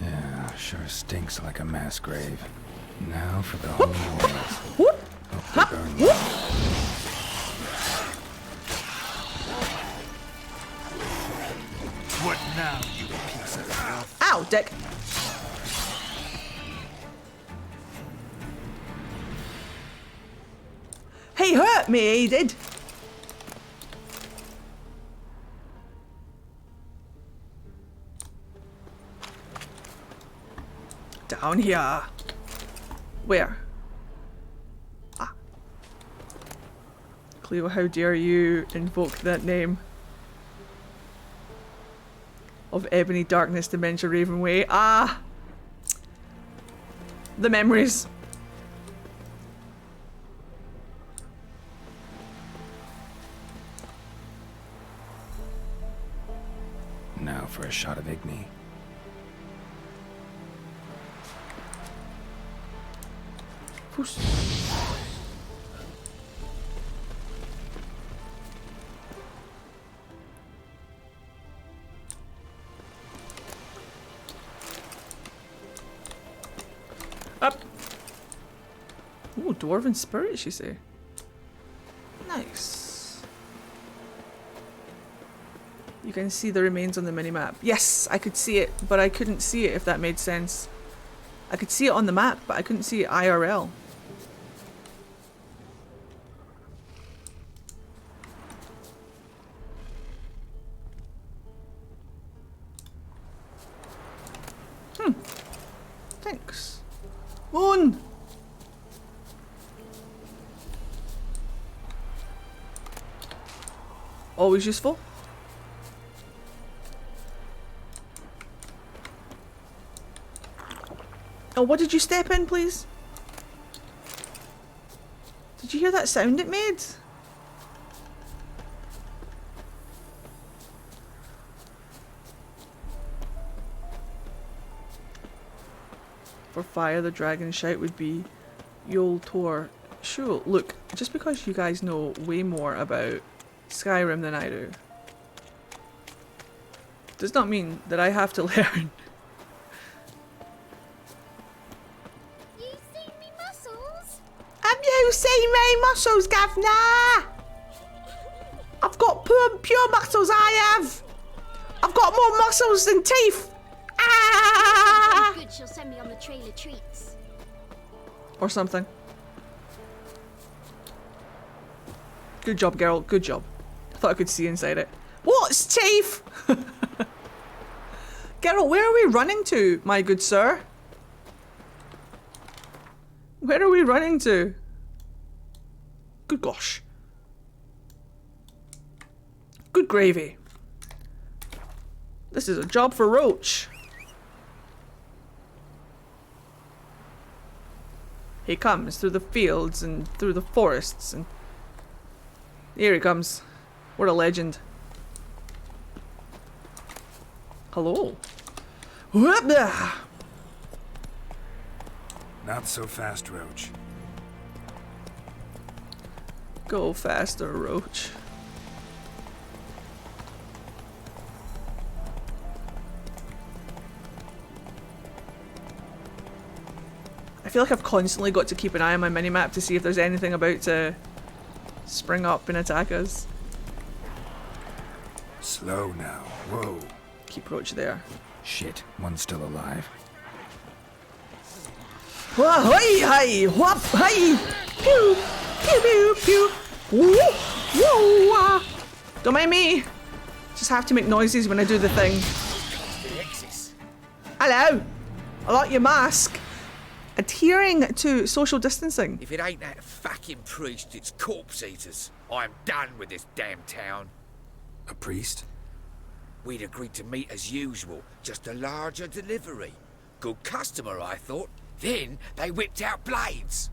Yeah, Sure stinks like a mass grave. Now for the holy walls. Hope they burn well. What now, you piece of filth? Ow, dick. He hurt me, he did. Down here. Where? Ah. Cleo, how dare you invoke that name? Of Ebony Darkness Dementia Ravenway. Ah! The memories. Now for a shot of Igni. Push. Up. Ooh, dwarven spirit, she say. Nice. You can see the remains on the minimap. Yes, I could see it, but I couldn't see it if that made sense. I could see it on the map, but I couldn't see it IRL. Thanks. Moon! Always useful. Oh, what did you step in, please? Did you hear that sound it made? For fire, the dragon shout would be Yol Tor. Sure, look, just because you guys know way more about Skyrim than I do, does not mean that I have to learn. You seen me muscles? Have you seen my muscles, Gavna? I've got pure muscles, I have. I've got more muscles than teeth. Ah! Good, she'll send me on the trail of treats. Or something. Good job, Geralt. Good job. I thought I could see inside it. What's teeth? Geralt, where are we running to, my good sir? Where are we running to? Good gosh. Good gravy. This is a job for Roach. He comes through the fields and through the forests, and here he comes. What a legend. Hello. Whoop there. Not so fast, Roach. Go faster, Roach. I feel like I've constantly got to keep an eye on my minimap to see if there's anything about to spring up and attack us. Slow now. Whoa. Keep Roach there. Shit, one's still alive. Whoa, hey, hey, whoop, hey, pew, pew, pew, pew, woo, woo, ah. Don't mind me. Just have to make noises when I do the thing. Hello. I like your mask. Adhering to social distancing. If it ain't that fucking priest, it's corpse eaters. I'm done with this damn town. A priest? We'd agreed to meet as usual, just a larger delivery. Good customer, I thought. Then they whipped out blades.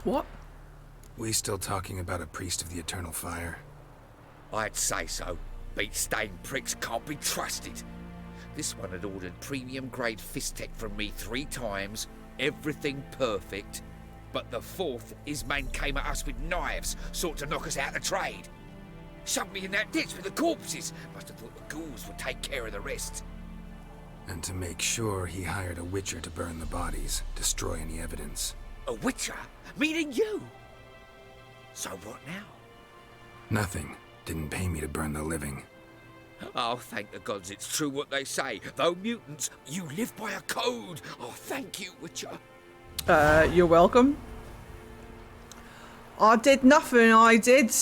What? We still talking about a priest of the eternal fire? I'd say so. Beat-stained pricks can't be trusted. This one had ordered premium-grade fist tech from me 3 times, everything perfect. But the 4th, his men came at us with knives, sought to knock us out of trade. Shoved me in that ditch with the corpses. Must have thought the ghouls would take care of the rest. And to make sure, he hired a witcher to burn the bodies, destroy any evidence. A witcher? Meaning you? So what now? Nothing. Didn't pay me to burn the living. Oh, thank the gods it's true what they say. Though mutants, you live by a code. Oh, thank you, Witcher. You're welcome. I did nothing, I did.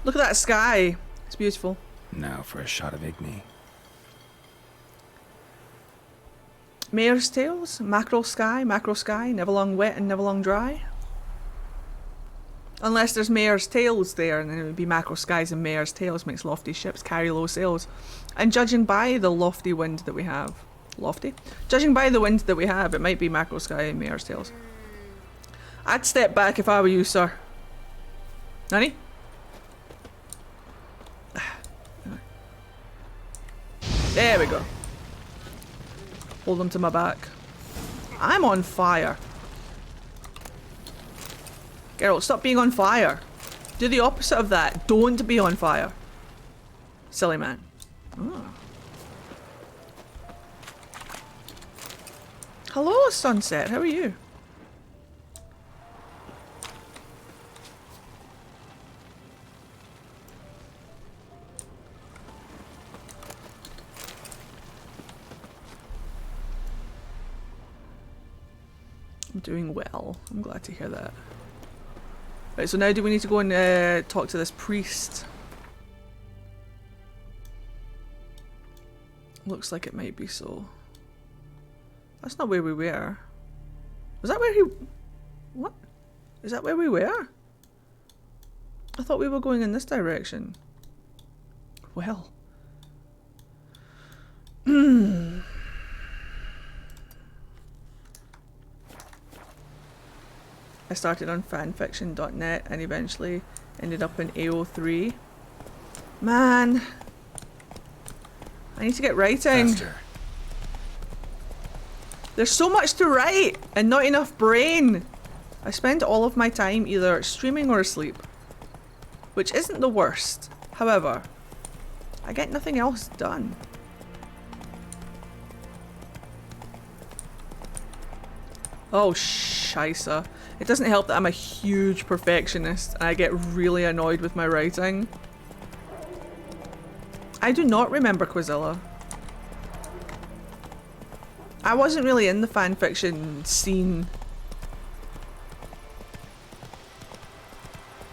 Look at that sky. It's beautiful. Now for a shot of Igni. Mare's tails, mackerel sky, never long wet and never long dry. Unless there's mare's tails there, and then it would be mackerel skies and mare's tails makes lofty ships carry low sails. And judging by the lofty wind that we have, judging by the wind that we have, it might be mackerel sky and mare's tails. I'd step back if I were you, sir. Nani? There we go. Hold them to my back. I'm on fire. Geralt, stop being on fire. Do the opposite of that. Don't be on fire. Silly man. Oh. Hello, sunset. How are you? I'm doing well. I'm glad to hear that. Right, so now do we need to go and talk to this priest? Looks like it might be so. That's not where we were. Was that where he... What? Is that where we were? I thought we were going in this direction. Well. I started on fanfiction.net and eventually ended up in AO3. Man. I need to get writing. Faster. There's so much to write and not enough brain. I spend all of my time either streaming or asleep. Which isn't the worst. However, I get nothing else done. Oh, scheisse. It doesn't help that I'm a huge perfectionist and I get really annoyed with my writing. I do not remember Quizilla. I wasn't really in the fanfiction scene.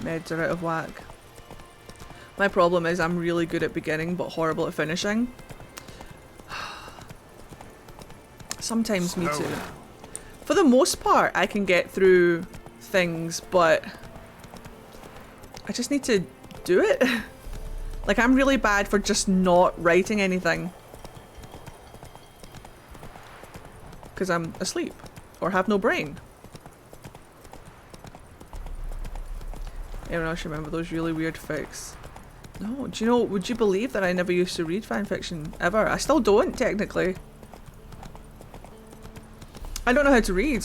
Meds are out of whack. My problem is I'm really good at beginning but horrible at finishing. Sometimes me too. For the most part, I can get through things, but I just need to do it. Like, I'm really bad for just not writing anything. Because I'm asleep or have no brain. Anyone else remember those really weird fics? No, do you know, would you believe that I never used to read fanfiction ever? I still don't, technically. I don't know how to read.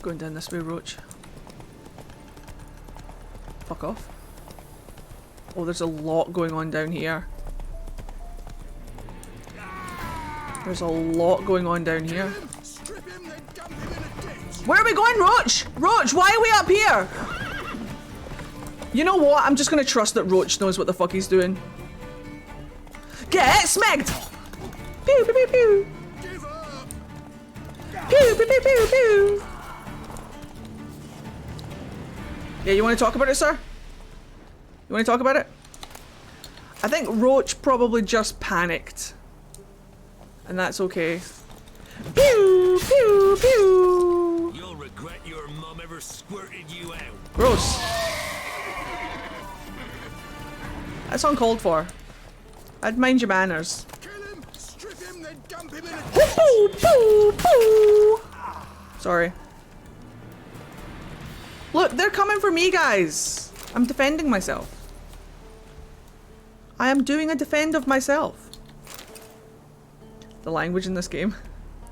Going down this way, Roach. Fuck off. Oh, there's a lot going on down here. There's a lot going on down here. Where are we going, Roach? Roach, why are we up here? You know what? I'm just gonna trust that Roach knows what the fuck he's doing. Get smacked! Pew pew pew pew! Pew pew pew pew pew! Yeah, you want to talk about it, sir? You want to talk about it? I think Roach probably just panicked. And that's okay. Pew pew pew! You'll regret your mum ever squirted you out. Gross. That's uncalled for. I'd mind your manners. Kill him, strip him, then dump him in a Poo, poo, poo. Sorry. Look, they're coming for me, guys. I'm defending myself. I am doing a defend of myself. The language in this game.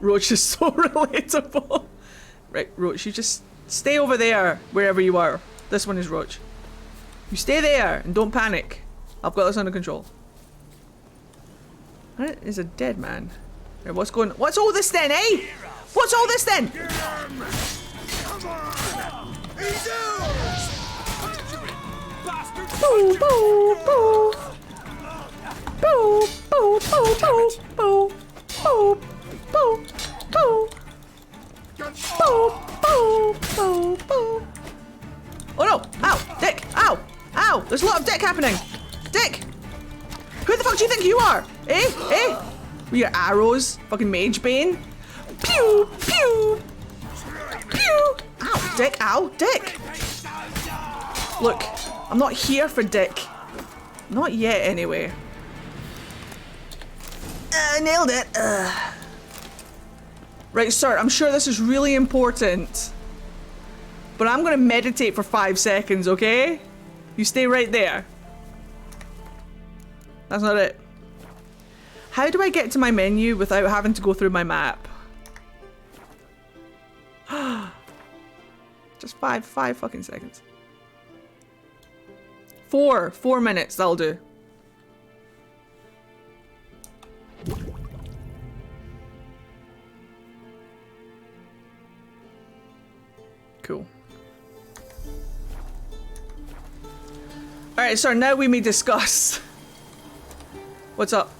Roach is so relatable. Right, Roach, you just stay over there, wherever you are. This one is Roach. You stay there and don't panic. I've got this under control. That is a dead man. Right, what's all this then, eh? What's all this then? Come on! He's yours! Boo, boo, boo. Boo, boo, boo, boo, boo. Boo, boo, boo. Boo, boo, boo, boo. Oh no! Ow! Dick! Ow! Ow! There's a lot of dick happening! Dick! Who the fuck do you think you are? Eh? Eh? With your arrows? Fucking mage bane? Pew! Pew! Pew! Ow! Dick! Ow! Dick! Look, I'm not here for dick. Not yet, anyway. Nailed it. Right, sir, I'm sure this is really important. But I'm gonna meditate for 5 seconds, okay? You stay right there. That's not it. How do I get to my menu without having to go through my map? Just five fucking seconds. 4 minutes, that'll do. Cool. Alright, so now we may discuss. What's up?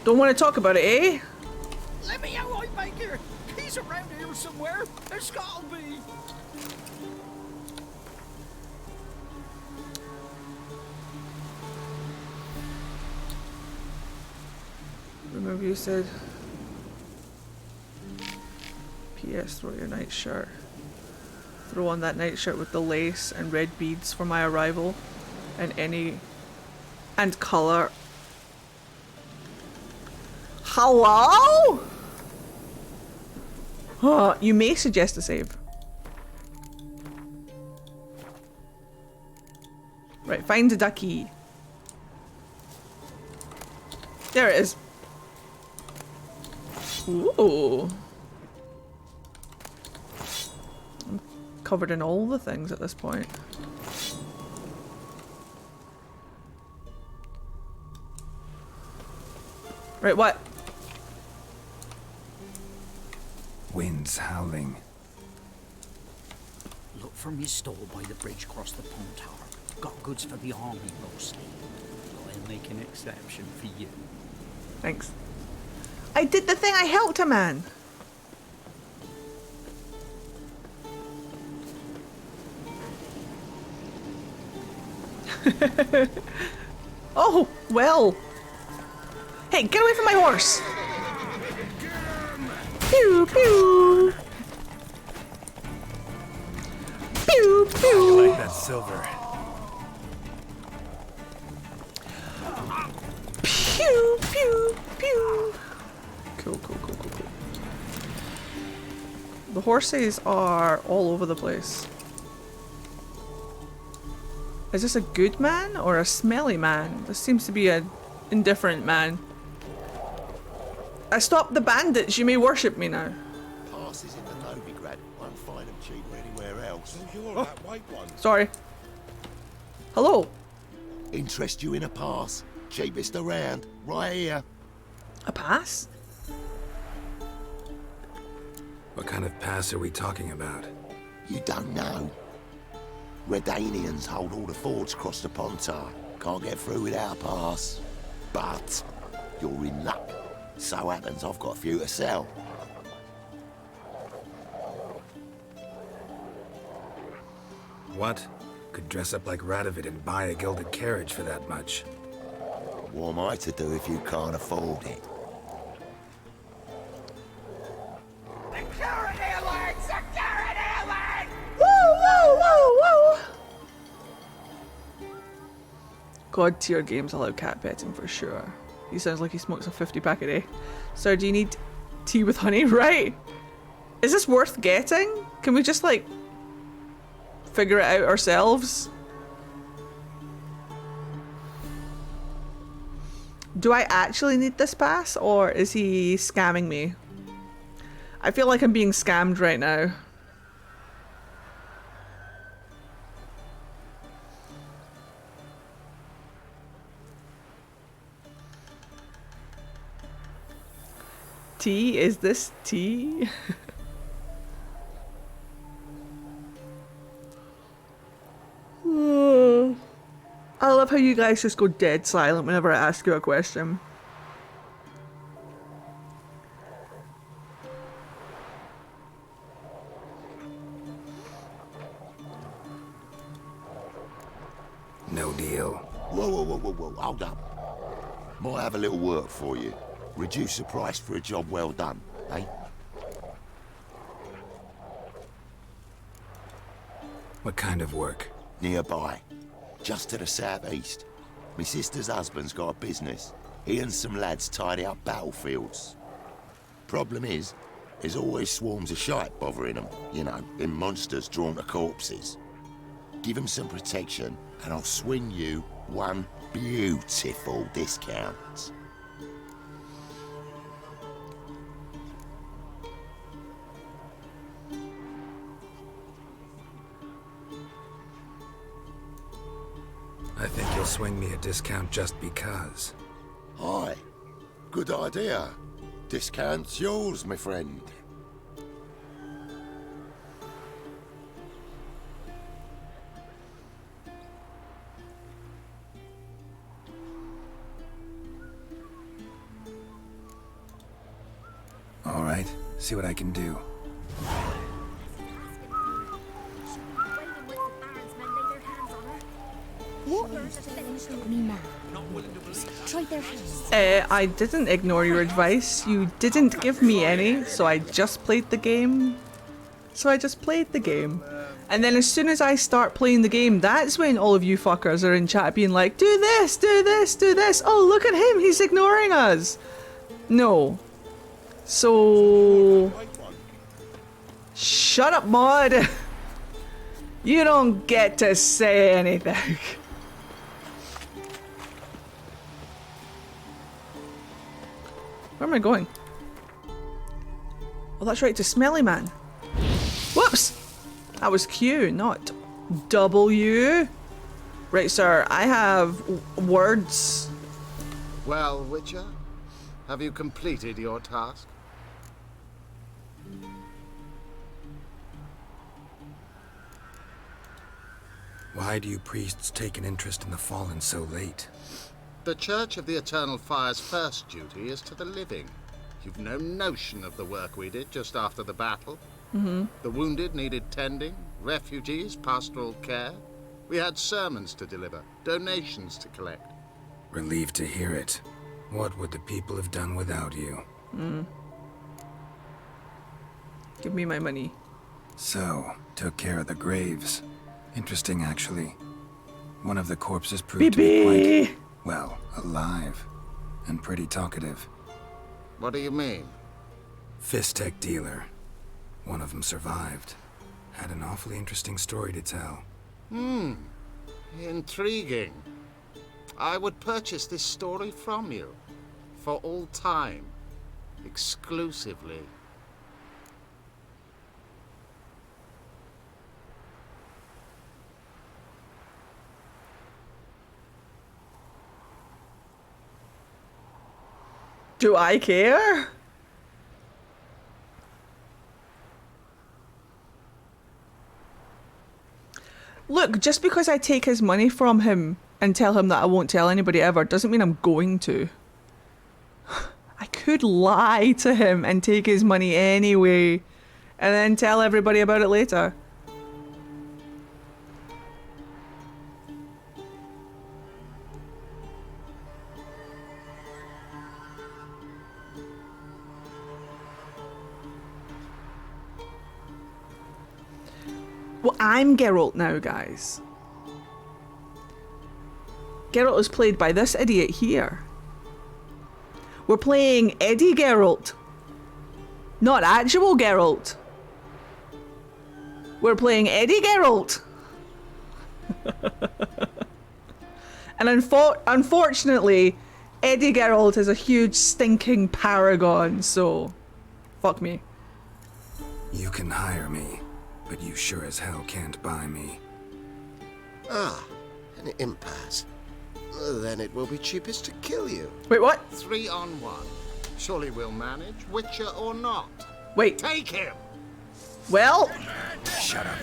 Don't want to talk about it, eh? Let me out, I beg you. He's around here somewhere. There's gotta be. Remember you said PS, throw your night shirt. Throw on that night shirt with the lace and red beads for my arrival. And colour. Hello? You may suggest a save. Right, find the ducky. There it is. Ooh. I'm covered in all the things at this point. Right, what? Wind's howling. Look from your stall by the bridge across the pond tower. Got goods for the army mostly. I'll make an exception for you. Thanks. I did the thing, I helped a man. Oh, well. Hey, get away from my horse. Pew, pew. Pew, pew. I like that silver. Pew, pew, pew. Cool. The horses are all over the place. Is this a good man or a smelly man? This seems to be an indifferent man. I stopped the bandits, you may worship me now. Passes into Novigrad. Won't find them cheaper anywhere else. So you're that white one. Sorry. Hello. Interest you in a pass? Cheapest around, right here. A pass? What kind of pass are we talking about? You don't know. Redanians hold all the fords across the Pontar. Can't get through without a pass. But you're in luck. So happens I've got a few to sell. What? Could dress up like Radovid and buy a gilded carriage for that much. What am I to do if you can't afford it? Security alert! Security alert! Woo! God tier games allow cat petting for sure. He sounds like he smokes a 50 pack a day. Sir, do you need tea with honey? Right. Is this worth getting? Can we just like figure it out ourselves? Do I actually need this pass, or is he scamming me? I feel like I'm being scammed right now. Tea? Is this tea? I love how you guys just go dead silent whenever I ask you a question. No deal. Whoa, hold up. Might have a little work for you. Reduce the price for a job well done, eh? What kind of work? Nearby. Just to the southeast. My sister's husband's got a business. He and some lads tidy up battlefields. Problem is, there's always swarms of shite bothering them. You know, them monsters drawn to corpses. Give them some protection, and I'll swing you one beautiful discount. I think you'll swing me a discount just because. Aye. Good idea. Discount's yours, my friend. All right, see what I can do. I didn't ignore your advice. You didn't give me any, so I just played the game. And then as soon as I start playing the game, that's when all of you fuckers are in chat being like, do this, do this, do this. Oh, look at him, he's ignoring us. No. So... Shut up, mod. You don't get to say anything. Where am I going? Oh, that's right, to Smelly Man. Whoops! That was Q, not W. Right, sir, I have words. Well, Witcher, have you completed your task? Why do you priests take an interest in the fallen so late? The Church of the Eternal Fire's first duty is to the living. You've no notion of the work we did just after the battle. The wounded needed tending, refugees, pastoral care. We had sermons to deliver, donations to collect. Relieved to hear it. What would the people have done without you? Give me my money. So, took care of the graves. Interesting, actually. One of the corpses proved to be quite, well, alive. And pretty talkative. What do you mean? Fist tech dealer. One of them survived. Had an awfully interesting story to tell. Intriguing. I would purchase this story from you. For all time. Exclusively. Do I care? Look, just because I take his money from him and tell him that I won't tell anybody ever doesn't mean I'm going to. I could lie to him and take his money anyway and then tell everybody about it later. Well, I'm Geralt now, guys. Geralt is played by this idiot here. We're playing Eddie Geralt. Not actual Geralt. We're playing Eddie Geralt. And unfortunately, Eddie Geralt is a huge stinking paragon, so fuck me. You can hire me, but you sure as hell can't buy me. Ah, an impasse. Then it will be cheapest to kill you. Wait, what? 3 on 1. Surely we'll manage, Witcher or not. Wait. Take him! Well... Shut up.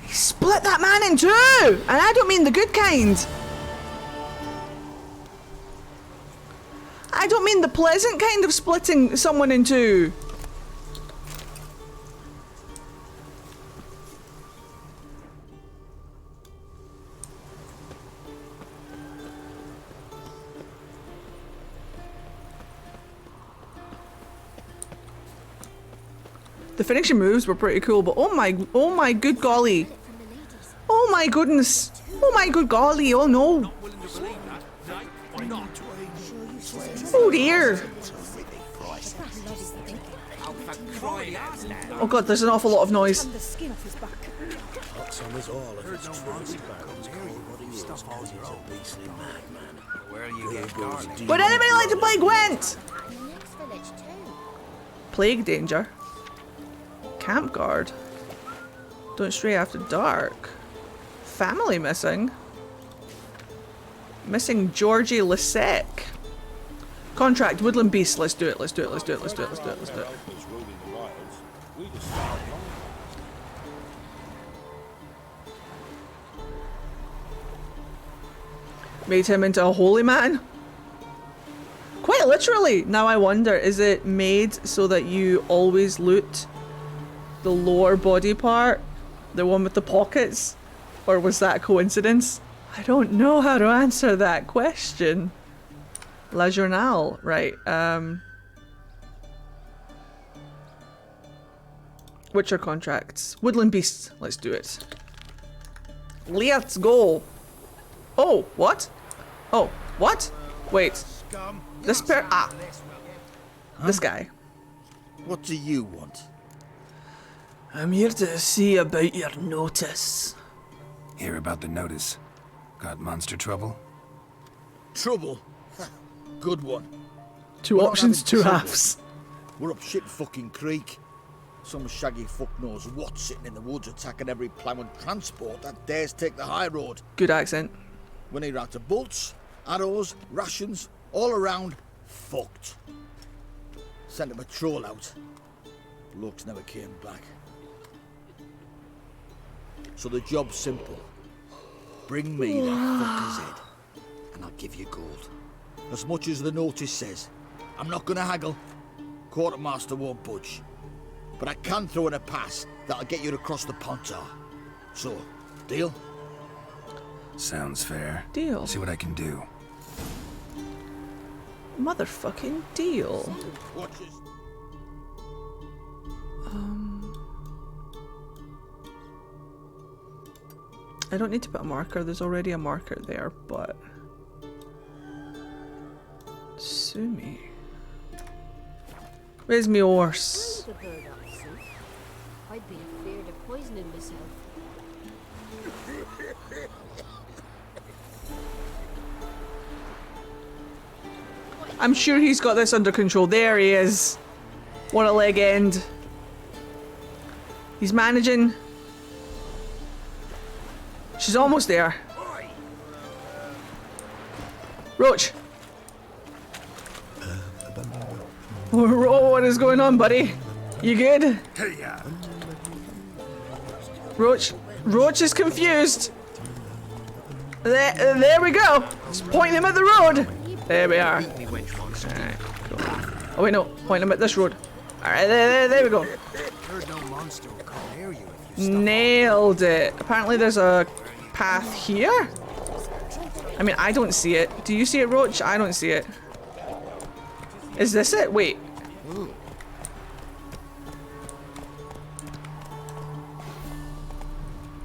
He split that man in two! And I don't mean the good kind. I don't mean the pleasant kind of splitting someone in two. The finishing moves were pretty cool, but oh my good golly. Oh my goodness. Oh my good golly, oh no. Oh dear. Oh god, there's an awful lot of noise. Would anybody like to play Gwent? Plague danger. Camp guard. Don't stray after dark. Family missing. Missing Georgie Lisek. Contract Woodland Beast. Let's do it. Let's do it. Let's do it. Let's do it. Let's do it. Let's do it. Made him into a holy man. Quite literally. Now I wonder, is it made so that you always loot the lower body part? The one with the pockets? Or was that a coincidence? I don't know how to answer that question. La Journal, right. Witcher contracts. Woodland Beasts. Let's do it. Let's go. Oh, what? Oh, what? Wait. This pair. Ah. This guy. What do you want? I'm here to see about your notice. Hear about the notice. Got monster trouble? Trouble? Good one. Two options, two halves. We're up shit fucking creek. Some shaggy fuck knows what sitting in the woods attacking every plough and transport that dares take the high road. Good accent. We need out of bolts, arrows, rations, all around fucked. Sent a patrol out. Blokes never came back. So the job's simple. Bring me that fucker's head, and I'll give you gold. As much as the notice says. I'm not gonna haggle. Quartermaster won't budge. But I can throw in a pass that'll get you across the Pontar. So, deal? Sounds fair. Deal. See what I can do. Motherfucking deal. I don't need to put a marker. There's already a marker there, but... Sue me. Where's me horse? I'd be afraid of poisoning myself. I'm sure he's got this under control. There he is. What a leg end. He's managing. She's almost there. Roach. What is going on, buddy? You good? Roach is confused. There we go. Just point him at the road. There we are. Alright, cool. Oh wait, no. Point him at this road. Alright, there we go. Nailed it. Apparently there's a path here? I mean, I don't see it. Do you see it, Roach? I don't see it. Is this it? Wait.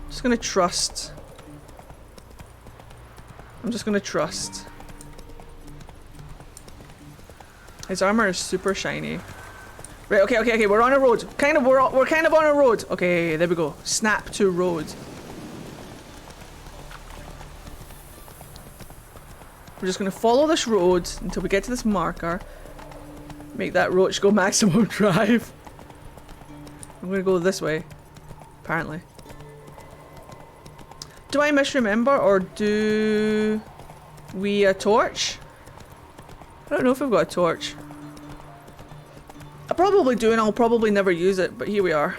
Just gonna trust. I'm just gonna trust. His armor is super shiny. Right, okay, we're on a road. We're kind of on a road. Okay, there we go. Snap to road. We're just gonna follow this road until we get to this marker. Make that roach go maximum drive. I'm gonna go this way, apparently. Do I misremember, or do we a torch? I don't know if we've got a torch. I probably do, and I'll probably never use it, but here we are.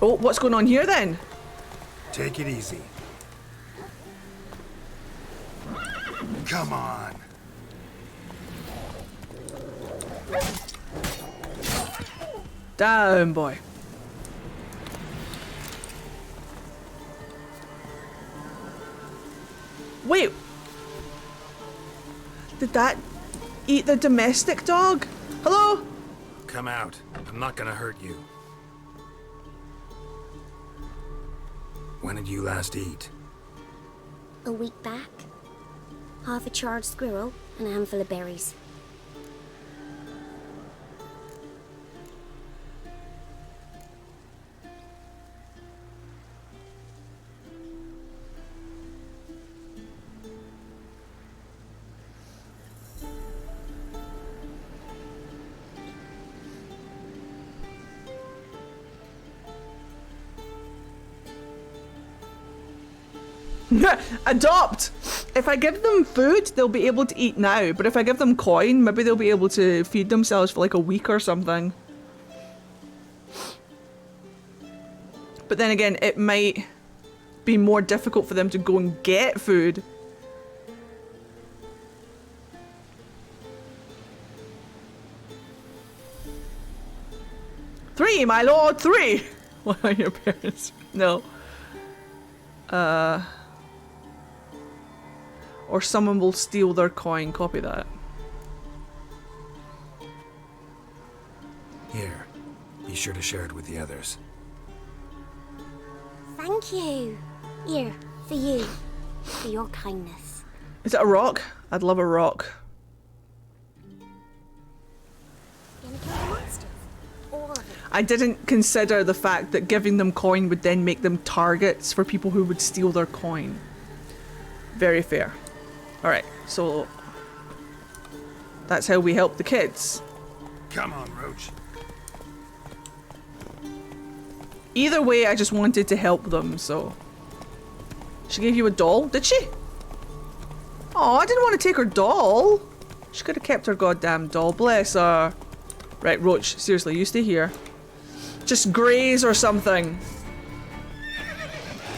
Oh, what's going on here then? Take it easy. Come on. Down, boy. Wait. Did that eat the domestic dog? Hello? Come out. I'm not gonna hurt you. When did you last eat? A week back. Half a charred squirrel and a handful of berries. Adopt! If I give them food, they'll be able to eat now, but if I give them coin, maybe they'll be able to feed themselves for like a week or something. But then again, it might be more difficult for them to go and get food. Three, my lord, 3! What are your parents? No. Or someone will steal their coin. Copy that. Here. Be sure to share it with the others. Thank you. Here, for you. For your kindness. Is it a rock? I'd love a rock. Gonna kill the monsters? All of them. I didn't consider the fact that giving them coin would then make them targets for people who would steal their coin. Very fair. Alright, so that's how we help the kids. Come on, Roach. Either way, I just wanted to help them, so. She gave you a doll, did she? Oh, I didn't want to take her doll. She could have kept her goddamn doll, bless her. Right, Roach, seriously, you stay here. Just graze or something.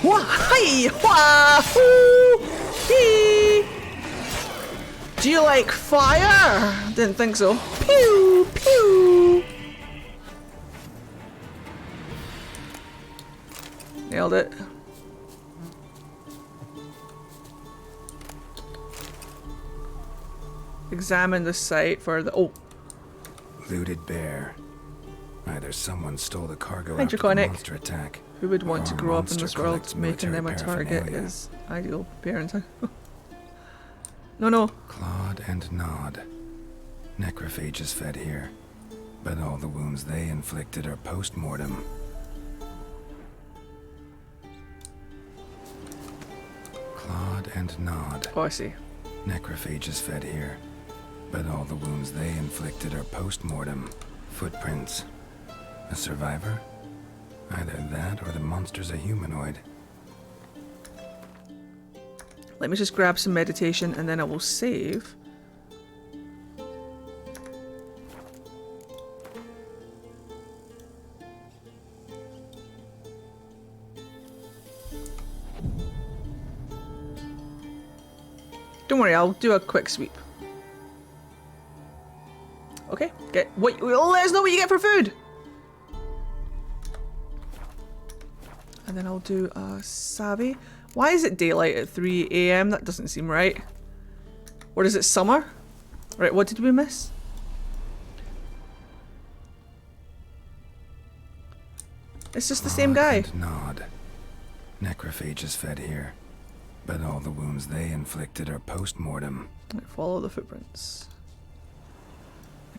Wah! Hi! Wah! Hoo! Hee! Do you like fire? Didn't think so. Pew! Pew! Nailed it. Examine the site for the... Oh. Looted bear. Either someone stole the cargo after the monster attack. Who would want to or grow up in monster this world? collects Making them a military target paraphernalia. is ideal parenting. No. Clawed and gnawed. Necrophages fed here, but all the wounds they inflicted are post-mortem. Clawed and gnawed. Oh, I see. Necrophages fed here, but all the wounds they inflicted are post-mortem. Footprints. A survivor? Either that or the monster's a humanoid. Let me just grab some meditation and then I will save. Don't worry, I'll do a quick sweep. Okay, let us know what you get for food. And then I'll do a savvy. Why is it daylight at 3 AM? That doesn't seem right. Or is it summer? Right, what did we miss? It's just the same guy. Gnawed. Necrophages fed here, but all the wounds they inflicted are post-mortem. Right, follow the footprints.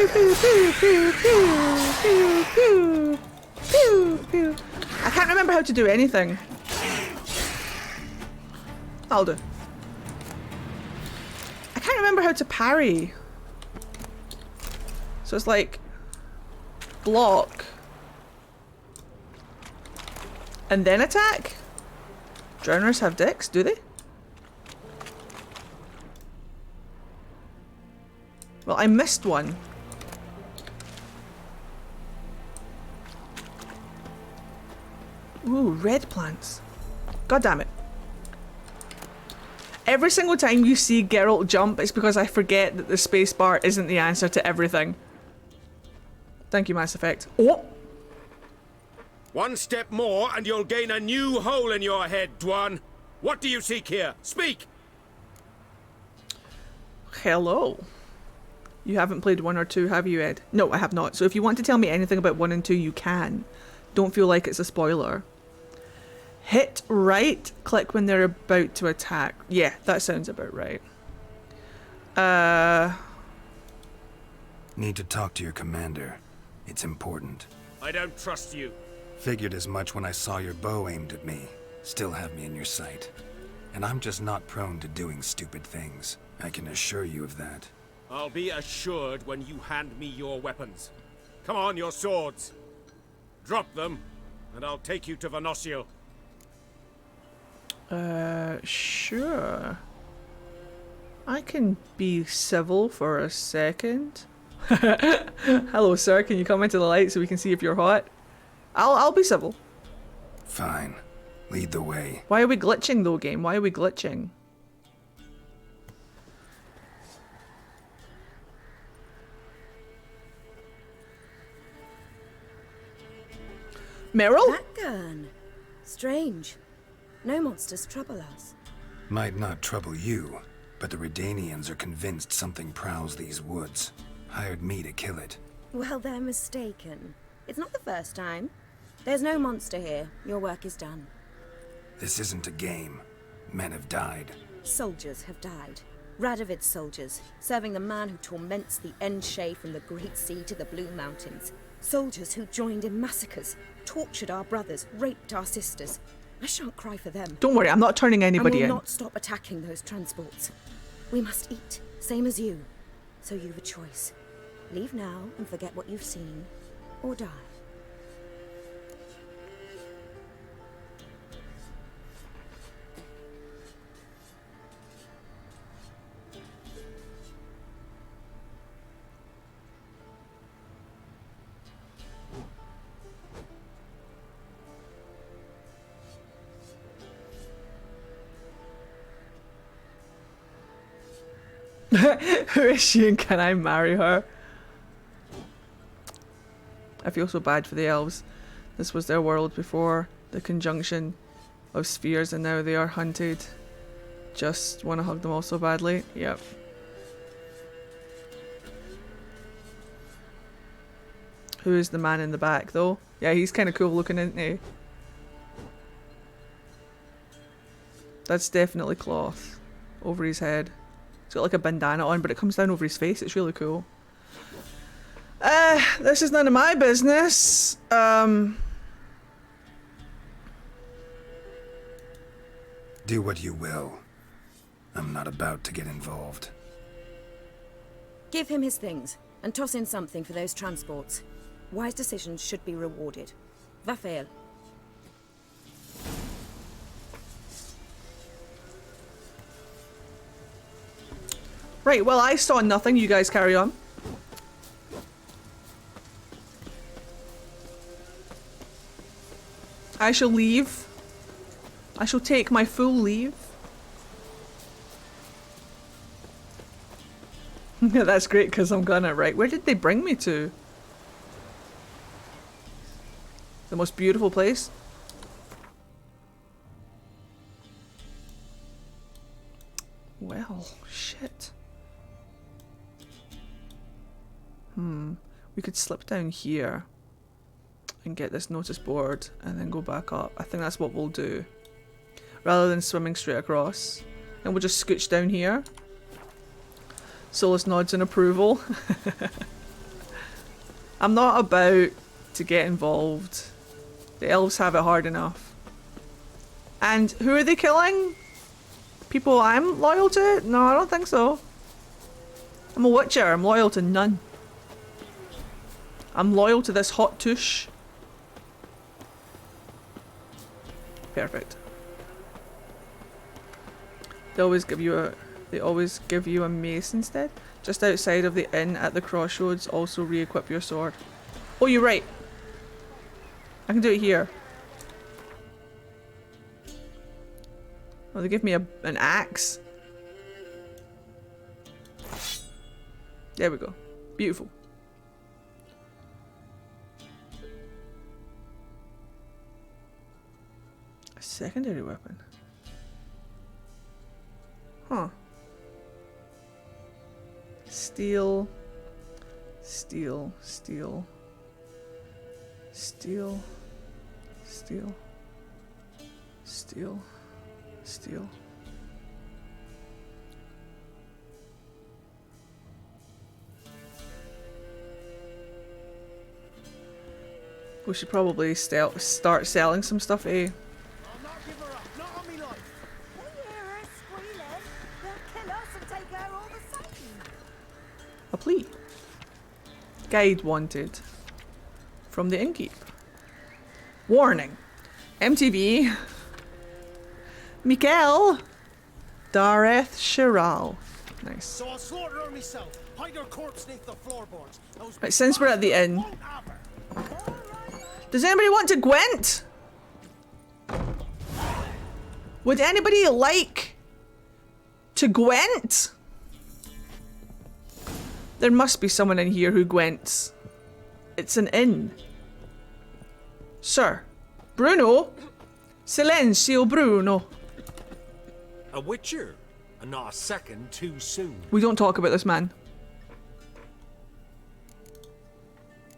I can't remember how to do anything. I'll do. I can't remember how to parry. So it's like block and then attack. Drowners have dicks, do they? Well, I missed one. Ooh, red plants. God damn it. Every single time you see Geralt jump, it's because I forget that the spacebar isn't the answer to everything. Thank you, Mass Effect. Oh! One step more and you'll gain a new hole in your head, Dwan. What do you seek here? Speak! Hello. You haven't played 1 or 2, have you, Ed? No, I have not. So if you want to tell me anything about 1 and 2, you can. Don't feel like it's a spoiler. Hit right click when they're about to attack. Yeah, that sounds about right. Need to talk to your commander. It's important. I don't trust you. Figured as much when I saw your bow aimed at me. Still have me in your sight. And I'm just not prone to doing stupid things. I can assure you of that. I'll be assured when you hand me your weapons. Come on, your swords. Drop them, and I'll take you to Venosio. Sure. I can be civil for a second. Hello, sir. Can you come into the light so we can see if you're hot? I'll be civil. Fine. Lead the way. Why are we glitching though, game? Why are we glitching? Meryl? That gun. Strange. No monsters trouble us. Might not trouble you, but the Redanians are convinced something prowls these woods. Hired me to kill it. Well, they're mistaken. It's not the first time. There's no monster here. Your work is done. This isn't a game. Men have died. Soldiers have died. Radovid's soldiers, serving the man who torments the Endshay from the Great Sea to the Blue Mountains. Soldiers who joined in massacres, tortured our brothers, raped our sisters. I shan't cry for them. Don't worry, I'm not turning anybody in. And we'll not stop attacking those transports. We must eat, same as you. So you've a choice. Leave now and forget what you've seen, or die. Who is she and can I marry her? I feel so bad for the elves. This was their world before the conjunction of spheres and now they are hunted. Just want to hug them all so badly. Yep. Who is the man in the back though? Yeah, he's kind of cool looking, isn't he? That's definitely cloth. over his head. He's got like a bandana on, but it comes down over his face. It's really cool. This is none of my business. Do what you will. I'm not about to get involved. Give him his things, and toss in something for those transports. Wise decisions should be rewarded. Vafael. Right, well, I saw nothing. You guys carry on. I shall leave. I shall take my full leave. Yeah, that's great because I'm gonna, right? Where did they bring me to? The most beautiful place? Well, shit. We could slip down here and get this notice board and then go back up. I think that's what we'll do. Rather than swimming straight across. And we'll just scooch down here. Solus nods in approval. I'm not about to get involved. The elves have it hard enough. And who are they killing? People I'm loyal to? No, I don't think so. I'm a witcher. I'm loyal to none. I'm loyal to this hot tush. Perfect. They always give you a mace instead. Just outside of the inn at the crossroads, also re-equip your sword. Oh, you're right. I can do it here. Oh, they give me an axe. There we go. Beautiful. A secondary weapon. Huh. Steel. Steel. Steel. Steel. Steel. Steel. Steel. We should probably start selling some stuff, eh? A plea. Guide wanted. From the innkeep. Warning. MTV. Mikael. Dareth Shiral. Nice. So I'll slaughter her myself. Hide her corpse beneath the floorboards. Right, since we're at the inn. Does anybody want to Gwent? Would anybody like to Gwent? There must be someone in here who Gwents. It's an inn. Sir. Bruno. Silenzio, Bruno. A witcher, and not a second too soon. We don't talk about this man.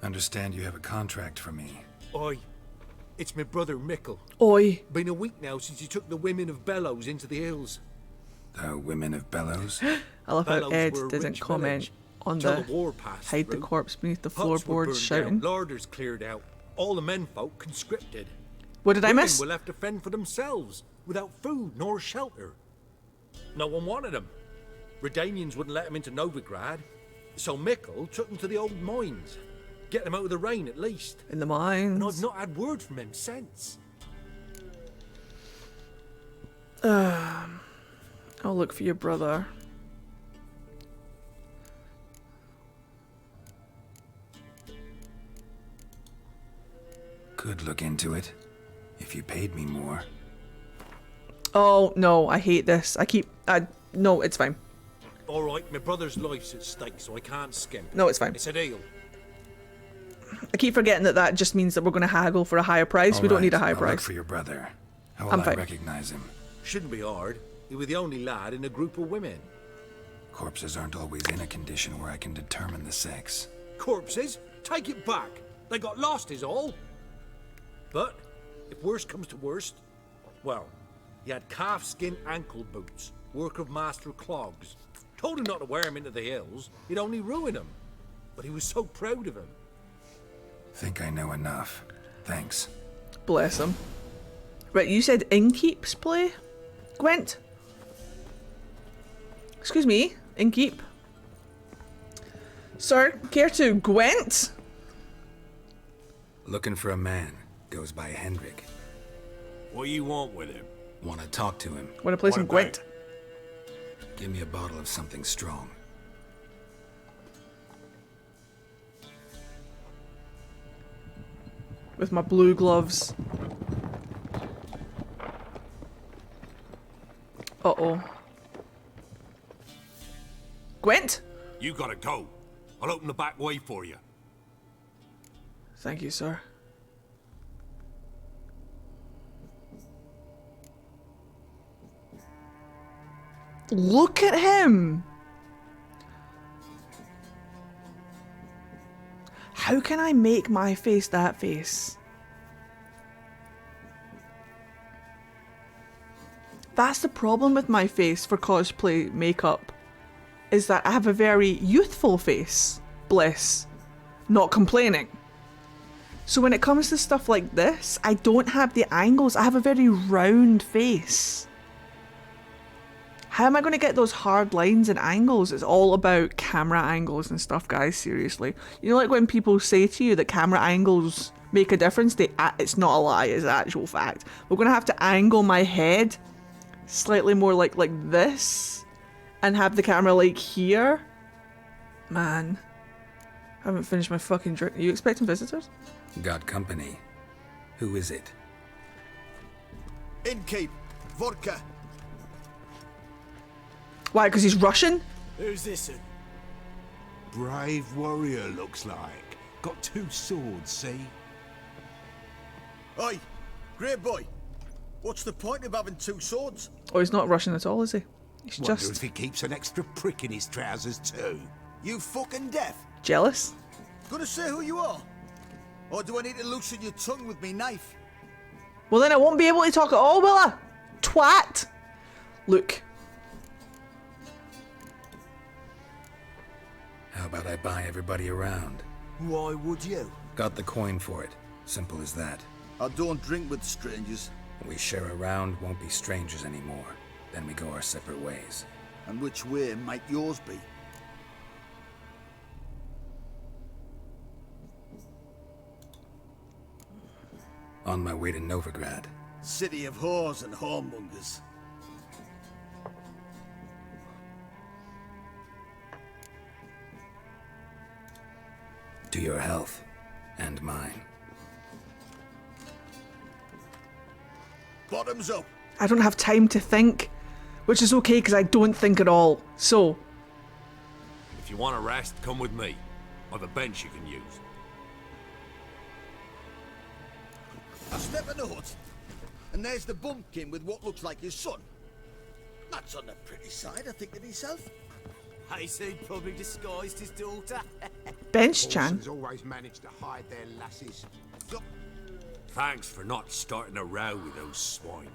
Understand you have a contract for me. Oi. It's my brother Mickle. Oi. Been a week now since he took the women of Bellows into the hills. The women of Bellows? I love how Bellows Ed were a didn't rich comment village. on Till the war passed hide the through. corpse beneath the Huts were floorboards burned shouting. down, larders cleared out, all the menfolk conscripted. What did I Women miss? were left to fend for themselves, without food nor shelter. No one wanted them. Redanians wouldn't let them into Novigrad, so Mickle took them to the old mines. Get them out of the rain at least. In the mines. And I've not had word from him since. I'll look for your brother. Could look into it, if you paid me more. Oh, no, I hate this. No, it's fine. All right, my brother's life's at stake, so I can't skimp. No, it's fine. It's a deal. I keep forgetting that just means that we're going to haggle for a higher price. All we don't right, need a high I'll price. look for your brother. How will I'm I fine. recognize him? Shouldn't be hard. He was the only lad in a group of women. Corpses aren't always in a condition where I can determine the sex. Corpses? Take it back. They got lost is all. But, if worst comes to worst, well, he had calfskin ankle boots, work of Master Clogs. Told him not to wear him into the hills. He'd only ruin him. But he was so proud of him. Think I know enough. Thanks. Bless him. Right, you said Innkeep's play? Gwent? Excuse me, Innkeep? Sir, care to Gwent? Looking for a man. Goes by Hendrik. What do you want with him? Want to talk to him. Want to play some Gwent? Give me a bottle of something strong. With my blue gloves. Uh-oh. Gwent? You gotta go. I'll open the back way for you. Thank you, sir. Look at him! How can I make my face that face? That's the problem with my face for cosplay makeup, is that I have a very youthful face. Bliss. Not complaining. So when it comes to stuff like this, I don't have the angles. I have a very round face. How am I going to get those hard lines and angles? It's all about camera angles and stuff, guys, seriously. You know, like when people say to you that camera angles make a difference, it's not a lie, it's an actual fact. We're going to have to angle my head slightly more like this and have the camera like here. Man, I haven't finished my fucking drink. Are you expecting visitors? Got company. Who is it? Innkeep, vodka. Why, because he's Russian? Who's this? Brave warrior, looks like. Got 2 swords, see? Oi, great boy. What's the point of having 2 swords? Oh, he's not Russian at all, is he? He's Wonder just... if he keeps an extra prick in his trousers too. You fucking deaf? Jealous? Gonna say who you are? Or do I need to loosen your tongue with me knife? Well, then I won't be able to talk at all, will I? Twat! Look. How about I buy everybody around? Why would you? Got the coin for it. Simple as that. I don't drink with strangers. We share a round, won't be strangers anymore. Then we go our separate ways. And which way might yours be? On my way to Novigrad. City of whores and whoremongers. To your health. And mine. Bottoms up. I don't have time to think. Which is okay, because I don't think at all. So. If you want to rest, come with me. I've a bench you can use. I step in the hut, and there's the bumpkin with what looks like his son. That's on the pretty side, I think to myself. I say probably disguised his daughter. Bench-chan. Orsons always manage to hide their lasses. Thanks for not starting a row with those swine.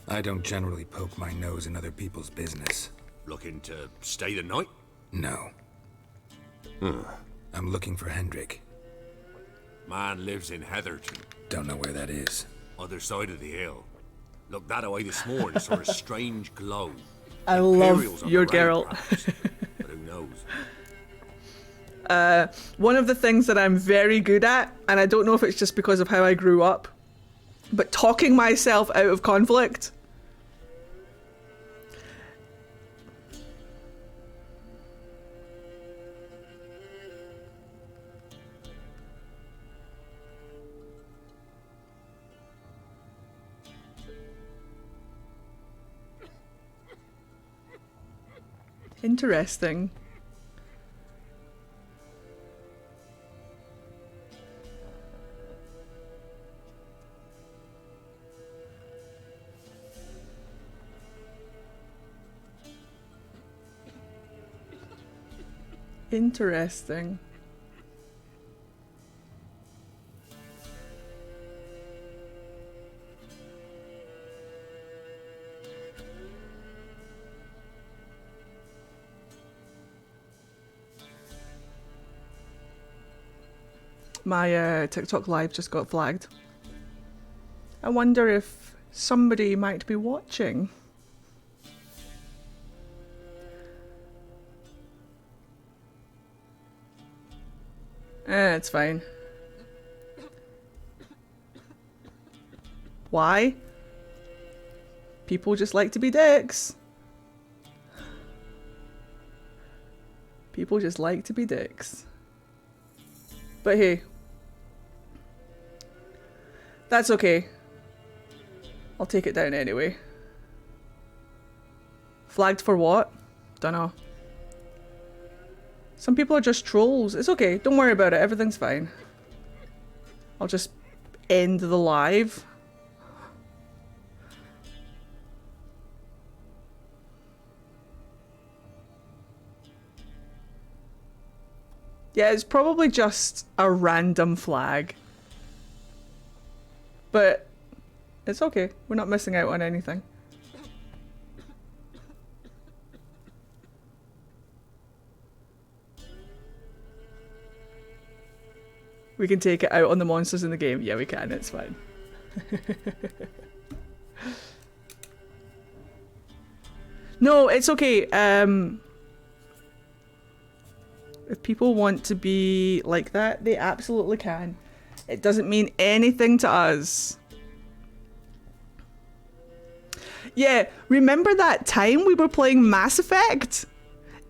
I don't generally poke my nose in other people's business. Looking to stay the night? No. I'm looking for Hendrik. Man lives in Heatherton. Don't know where that is. Other side of the hill. Looked that away this morning, saw a strange glow. I love Imperials on your the road, Geralt. perhaps, but who knows? One of the things that I'm very good at, and I don't know if it's just because of how I grew up, but talking myself out of conflict. Interesting. Interesting. My TikTok live just got flagged. I wonder if somebody might be watching. It's fine. Why? People just like to be dicks. People just like to be dicks. But hey. That's okay. I'll take it down anyway. Flagged for what? Dunno. Some people are just trolls. It's okay. Don't worry about it. Everything's fine. I'll just end the live. Yeah, it's probably just a random flag. But it's okay. We're not missing out on anything. We can take it out on the monsters in the game. Yeah, we can. It's fine. No, it's okay. If people want to be like that, they absolutely can. It doesn't mean anything to us. Yeah, remember that time we were playing Mass Effect?